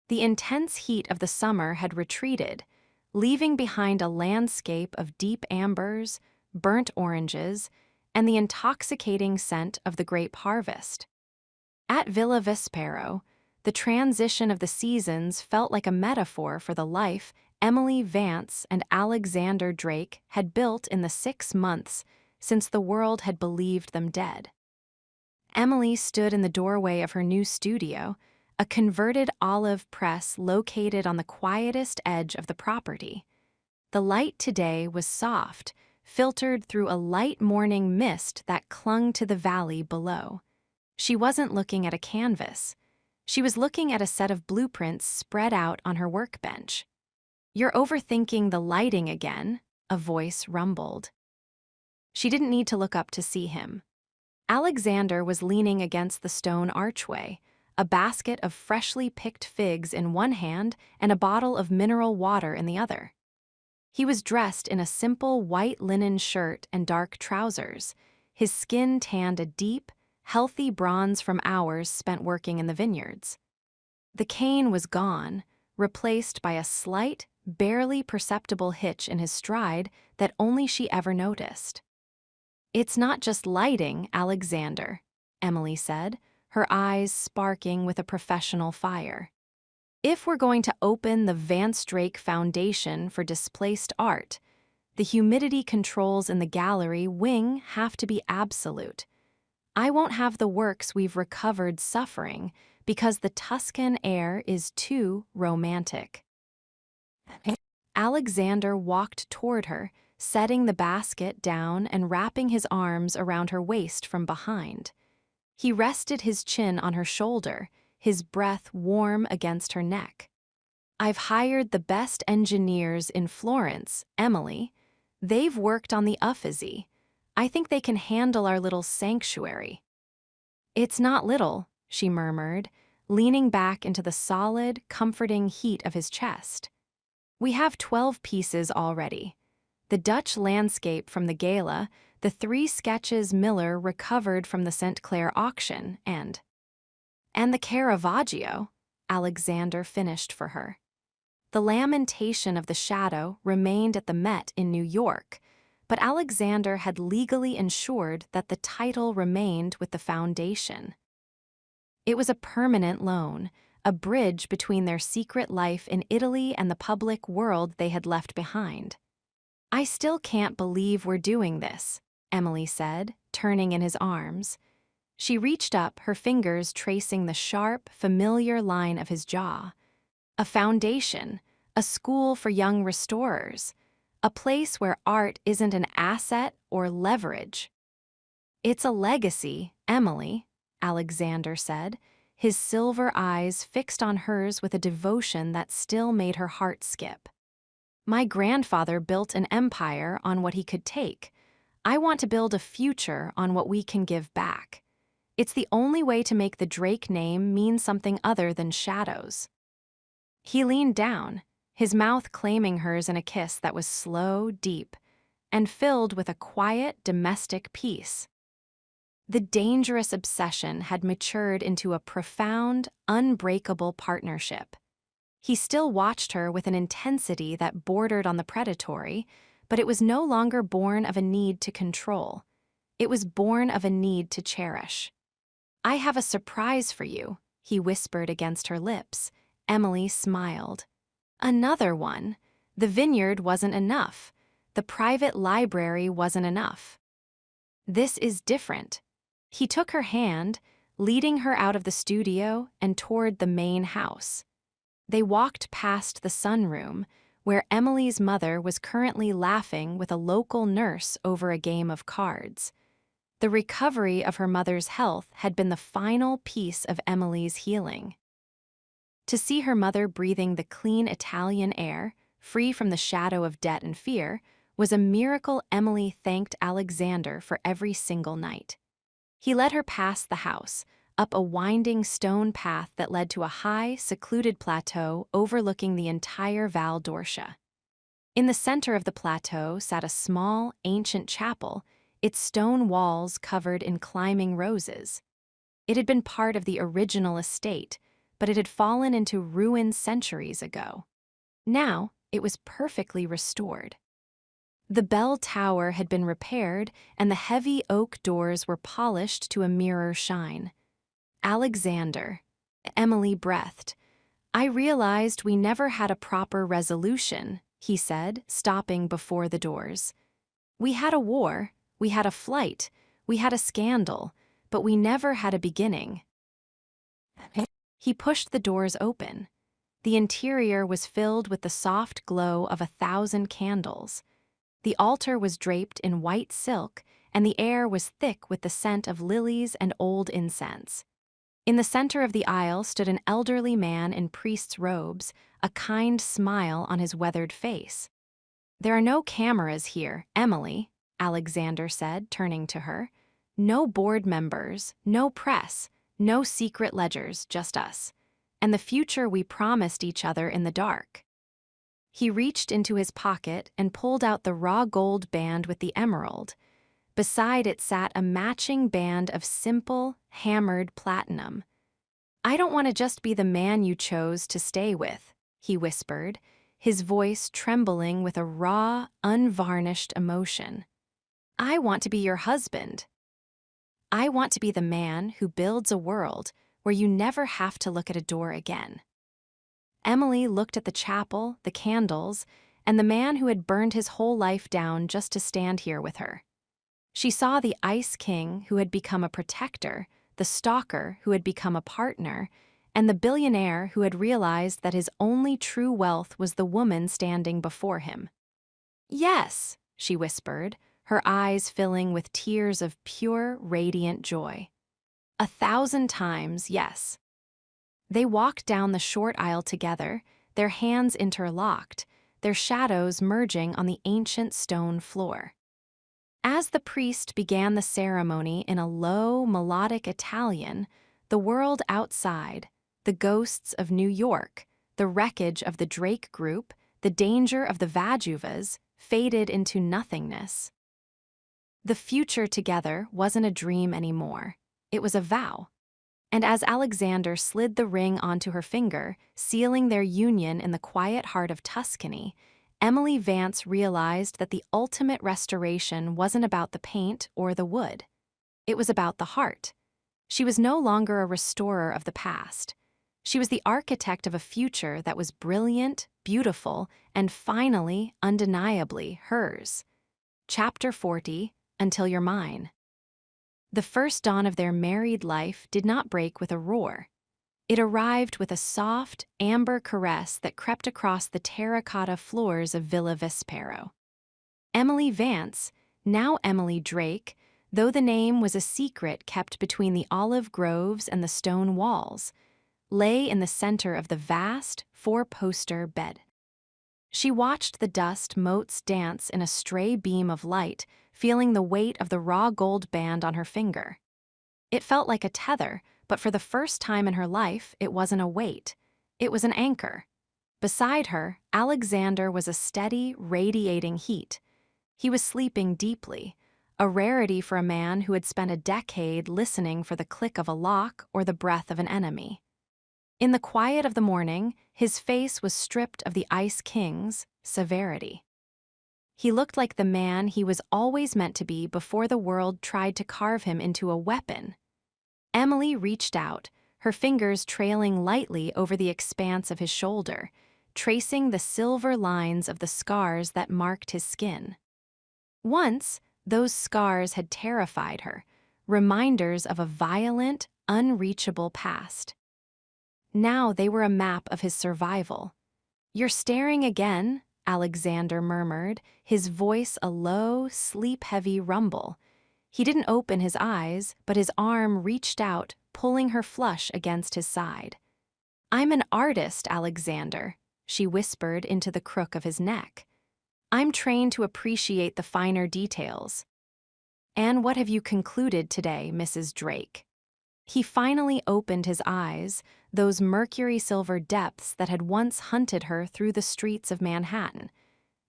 The intense heat of the summer had retreated, leaving behind a landscape of deep ambers, burnt oranges, and the intoxicating scent of the grape harvest. At Villa Vespero, the transition of the seasons felt like a metaphor for the life Emily Vance and Alexander Drake had built in the 6 months since the world had believed them dead. Emily stood in the doorway of her new studio, a converted olive press located on the quietest edge of the property. The light today was soft, filtered through a light morning mist that clung to the valley below. She wasn't looking at a canvas. She was looking at a set of blueprints spread out on her workbench. "You're overthinking the lighting again," a voice rumbled. She didn't need to look up to see him. Alexander was leaning against the stone archway, a basket of freshly picked figs in one hand and a bottle of mineral water in the other. He was dressed in a simple white linen shirt and dark trousers, his skin tanned a deep, healthy bronze from hours spent working in the vineyards. The cane was gone, replaced by a slight, barely perceptible hitch in his stride that only she ever noticed. "It's not just lighting, Alexander," Emily said, her eyes sparking with a professional fire. "If we're going to open the Vance Drake Foundation for Displaced Art, the humidity controls in the gallery wing have to be absolute. I won't have the works we've recovered suffering because the Tuscan air is too romantic." Alexander walked toward her, setting the basket down and wrapping his arms around her waist from behind. He rested his chin on her shoulder, his breath warm against her neck. "I've hired the best engineers in Florence, Emily. They've worked on the Uffizi. I think they can handle our little sanctuary." "It's not little," she murmured, leaning back into the solid, comforting heat of his chest. "We have 12 pieces already. The Dutch landscape from the gala, the 3 sketches Miller recovered from the St. Clair auction, and the Caravaggio," Alexander finished for her. The Lamentation of the Shadow remained at the Met in New York, but Alexander had legally ensured that the title remained with the foundation. It was a permanent loan, a bridge between their secret life in Italy and the public world they had left behind. "I still can't believe we're doing this," Emily said, turning in his arms. She reached up, her fingers tracing the sharp, familiar line of his jaw. "A foundation, a school for young restorers, a place where art isn't an asset or leverage." "It's a legacy, Emily," Alexander said, his silver eyes fixed on hers with a devotion that still made her heart skip. "My grandfather built an empire on what he could take. I want to build a future on what we can give back. It's the only way to make the Drake name mean something other than shadows." He leaned down, his mouth claiming hers in a kiss that was slow, deep, and filled with a quiet, domestic peace. The dangerous obsession had matured into a profound, unbreakable partnership. He still watched her with an intensity that bordered on the predatory, but it was no longer born of a need to control. It was born of a need to cherish. "I have a surprise for you," he whispered against her lips. Emily smiled. Another one. The vineyard wasn't enough. The private library wasn't enough. This is different. He took her hand, leading her out of the studio and toward the main house. They walked past the sunroom, where Emily's mother was currently laughing with a local nurse over a game of cards. The recovery of her mother's health had been the final piece of Emily's healing. To see her mother breathing the clean Italian air, free from the shadow of debt and fear, was a miracle Emily thanked Alexander for every single night. He led her past the house, up a winding stone path that led to a high, secluded plateau overlooking the entire Val d'Orcia. In the center of the plateau sat a small, ancient chapel, its stone walls covered in climbing roses. It had been part of the original estate, but it had fallen into ruin centuries ago. Now, it was perfectly restored. The bell tower had been repaired, and the heavy oak doors were polished to a mirror shine. Alexander, Emily breathed. I realized we never had a proper resolution, he said, stopping before the doors. We had a war, we had a flight, we had a scandal, but we never had a beginning. He pushed the doors open. The interior was filled with the soft glow of 1,000 candles. The altar was draped in white silk, and the air was thick with the scent of lilies and old incense. In the center of the aisle stood an elderly man in priest's robes, a kind smile on his weathered face. There are no cameras here, Emily, Alexander said, turning to her. No board members, no press, no secret ledgers, just us. And the future we promised each other in the dark. He reached into his pocket and pulled out the raw gold band with the emerald. Beside it sat a matching band of simple, hammered platinum. I don't want to just be the man you chose to stay with, he whispered, his voice trembling with a raw, unvarnished emotion. I want to be your husband. I want to be the man who builds a world where you never have to look at a door again. Emily looked at the chapel, the candles, and the man who had burned his whole life down just to stand here with her. She saw the Ice King who had become a protector, the stalker who had become a partner, and the billionaire who had realized that his only true wealth was the woman standing before him. Yes, she whispered, her eyes filling with tears of pure, radiant joy. 1,000 times, yes. They walked down the short aisle together, their hands interlocked, their shadows merging on the ancient stone floor. As the priest began the ceremony in a low, melodic Italian, the world outside, the ghosts of New York, the wreckage of the Drake Group, the danger of the Vajuvas, faded into nothingness. The future together wasn't a dream anymore. It was a vow. And as Alexander slid the ring onto her finger, sealing their union in the quiet heart of Tuscany, Emily Vance realized that the ultimate restoration wasn't about the paint or the wood. It was about the heart. She was no longer a restorer of the past. She was the architect of a future that was brilliant, beautiful, and finally, undeniably hers. Chapter 40, Until You're Mine. The first dawn of their married life did not break with a roar. It arrived with a soft, amber caress that crept across the terracotta floors of Villa Vespero. Emily Vance, now Emily Drake, though the name was a secret kept between the olive groves and the stone walls, lay in the center of the vast, four-poster bed. She watched the dust motes dance in a stray beam of light, feeling the weight of the raw gold band on her finger. It felt like a tether, but for the first time in her life, it wasn't a weight. It was an anchor. Beside her, Alexander was a steady, radiating heat. He was sleeping deeply, a rarity for a man who had spent a decade listening for the click of a lock or the breath of an enemy. In the quiet of the morning, his face was stripped of the Ice King's severity. He looked like the man he was always meant to be before the world tried to carve him into a weapon. Emily reached out, her fingers trailing lightly over the expanse of his shoulder, tracing the silver lines of the scars that marked his skin. Once, those scars had terrified her, reminders of a violent, unreachable past. Now they were a map of his survival. "You're staring again," Alexander murmured, his voice a low, sleep-heavy rumble. He didn't open his eyes, but his arm reached out, pulling her flush against his side. "I'm an artist, Alexander," she whispered into the crook of his neck. "I'm trained to appreciate the finer details." "And what have you concluded today, Mrs. Drake?" He finally opened his eyes, those mercury-silver depths that had once hunted her through the streets of Manhattan.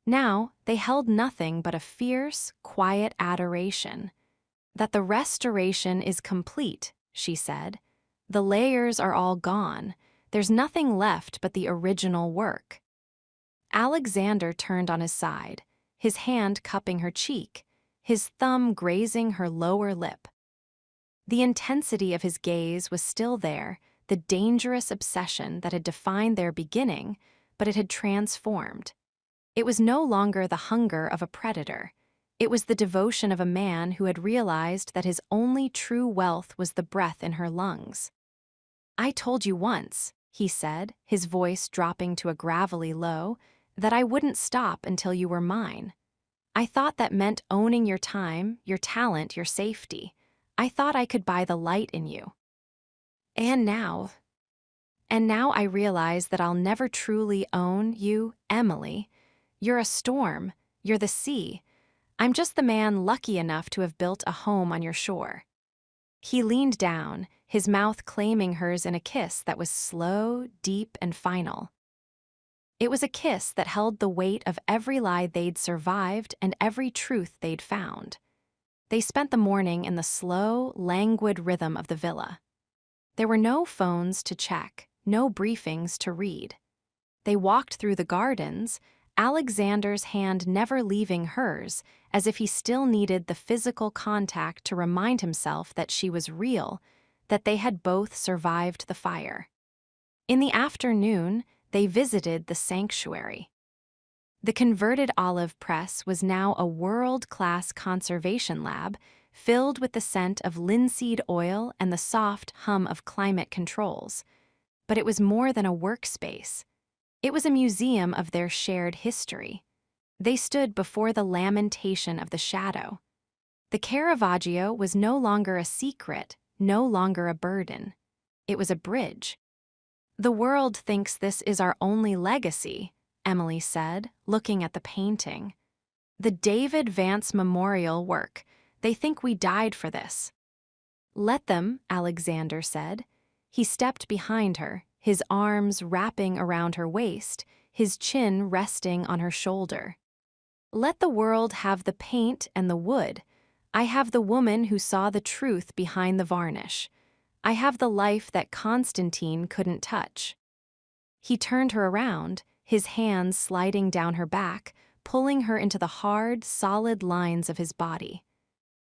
Now they held nothing but a fierce, quiet adoration. "That the restoration is complete," she said. "The layers are all gone. There's nothing left but the original work." Alexander turned on his side, his hand cupping her cheek, his thumb grazing her lower lip. The intensity of his gaze was still there, the dangerous obsession that had defined their beginning, but it had transformed. It was no longer the hunger of a predator. It was the devotion of a man who had realized that his only true wealth was the breath in her lungs. "I told you once," he said, his voice dropping to a gravelly low, "that I wouldn't stop until you were mine. I thought that meant owning your time, your talent, your safety. I thought I could buy the light in you. And now I realize that I'll never truly own you, Emily. You're a storm, you're the sea. I'm just the man lucky enough to have built a home on your shore." He leaned down, his mouth claiming hers in a kiss that was slow, deep, and final. It was a kiss that held the weight of every lie they'd survived and every truth they'd found. They spent the morning in the slow, languid rhythm of the villa. There were no phones to check, no briefings to read. They walked through the gardens, Alexander's hand never leaving hers, as if he still needed the physical contact to remind himself that she was real, that they had both survived the fire. In the afternoon, they visited the sanctuary. The converted olive press was now a world-class conservation lab, filled with the scent of linseed oil and the soft hum of climate controls. But it was more than a workspace. It was a museum of their shared history. They stood before the lamentation of the shadow. The Caravaggio was no longer a secret, no longer a burden. It was a bridge. "The world thinks this is our only legacy," Emily said, looking at the painting. "The David Vance Memorial work. They think we died for this." "Let them," Alexander said. He stepped behind her, his arms wrapping around her waist, his chin resting on her shoulder. "Let the world have the paint and the wood. I have the woman who saw the truth behind the varnish. I have the life that Constantine couldn't touch." He turned her around, his hands sliding down her back, pulling her into the hard, solid lines of his body.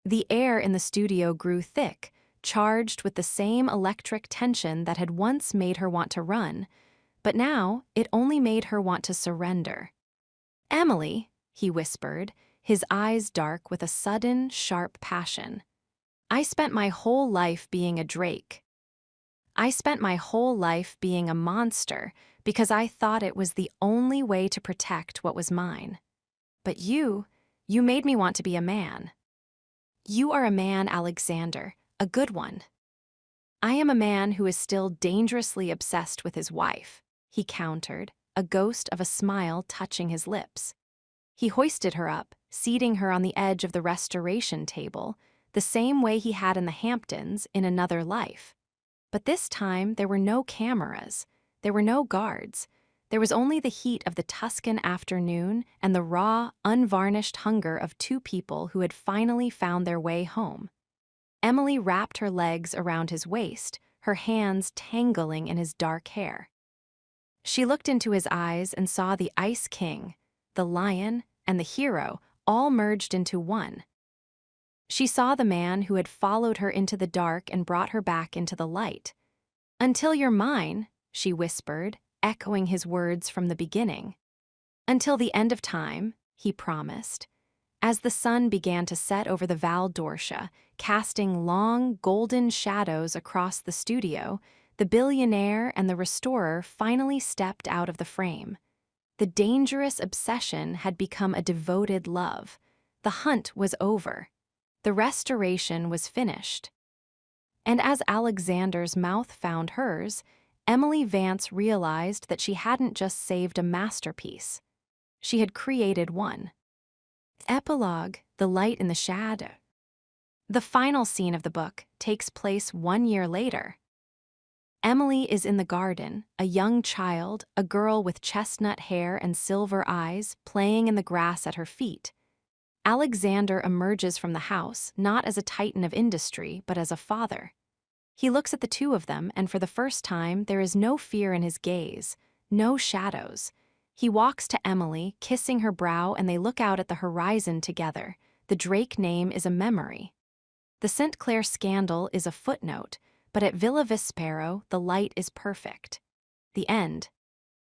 The air in the studio grew thick, charged with the same electric tension that had once made her want to run, but now it only made her want to surrender. "Emily," he whispered, his eyes dark with a sudden, sharp passion. "I spent my whole life being a Drake. I spent my whole life being a monster because I thought it was the only way to protect what was mine. But you made me want to be a man. You are a man, Alexander, a good one. I am a man who is still dangerously obsessed with his wife," he countered, a ghost of a smile touching his lips. He hoisted her up, seating her on the edge of the restoration table, the same way he had in the Hamptons in another life. But this time there were no cameras, there were no guards. There was only the heat of the Tuscan afternoon and the raw, unvarnished hunger of two people who had finally found their way home. Emily wrapped her legs around his waist, her hands tangling in his dark hair. She looked into his eyes and saw the Ice King, the lion, and the hero all merged into one. She saw the man who had followed her into the dark and brought her back into the light. "Until you're mine," she whispered, echoing his words from the beginning. "Until the end of time," he promised. As the sun began to set over the Val d'Orsha, casting long, golden shadows across the studio, the billionaire and the restorer finally stepped out of the frame. The dangerous obsession had become a devoted love. The hunt was over. The restoration was finished. And as Alexander's mouth found hers, Emily Vance realized that she hadn't just saved a masterpiece. She had created one. Epilogue: The Light in the Shadow. The final scene of the book takes place 1 year later. Emily is in the garden, a young child, a girl with chestnut hair and silver eyes, playing in the grass at her feet. Alexander emerges from the house, not as a titan of industry, but as a father. He looks at the two of them, and for the first time, there is no fear in his gaze, no shadows. He walks to Emily, kissing her brow, and they look out at the horizon together. The Drake name is a memory. The St. Clair scandal is a footnote, but at Villa Vispero, the light is perfect. The end.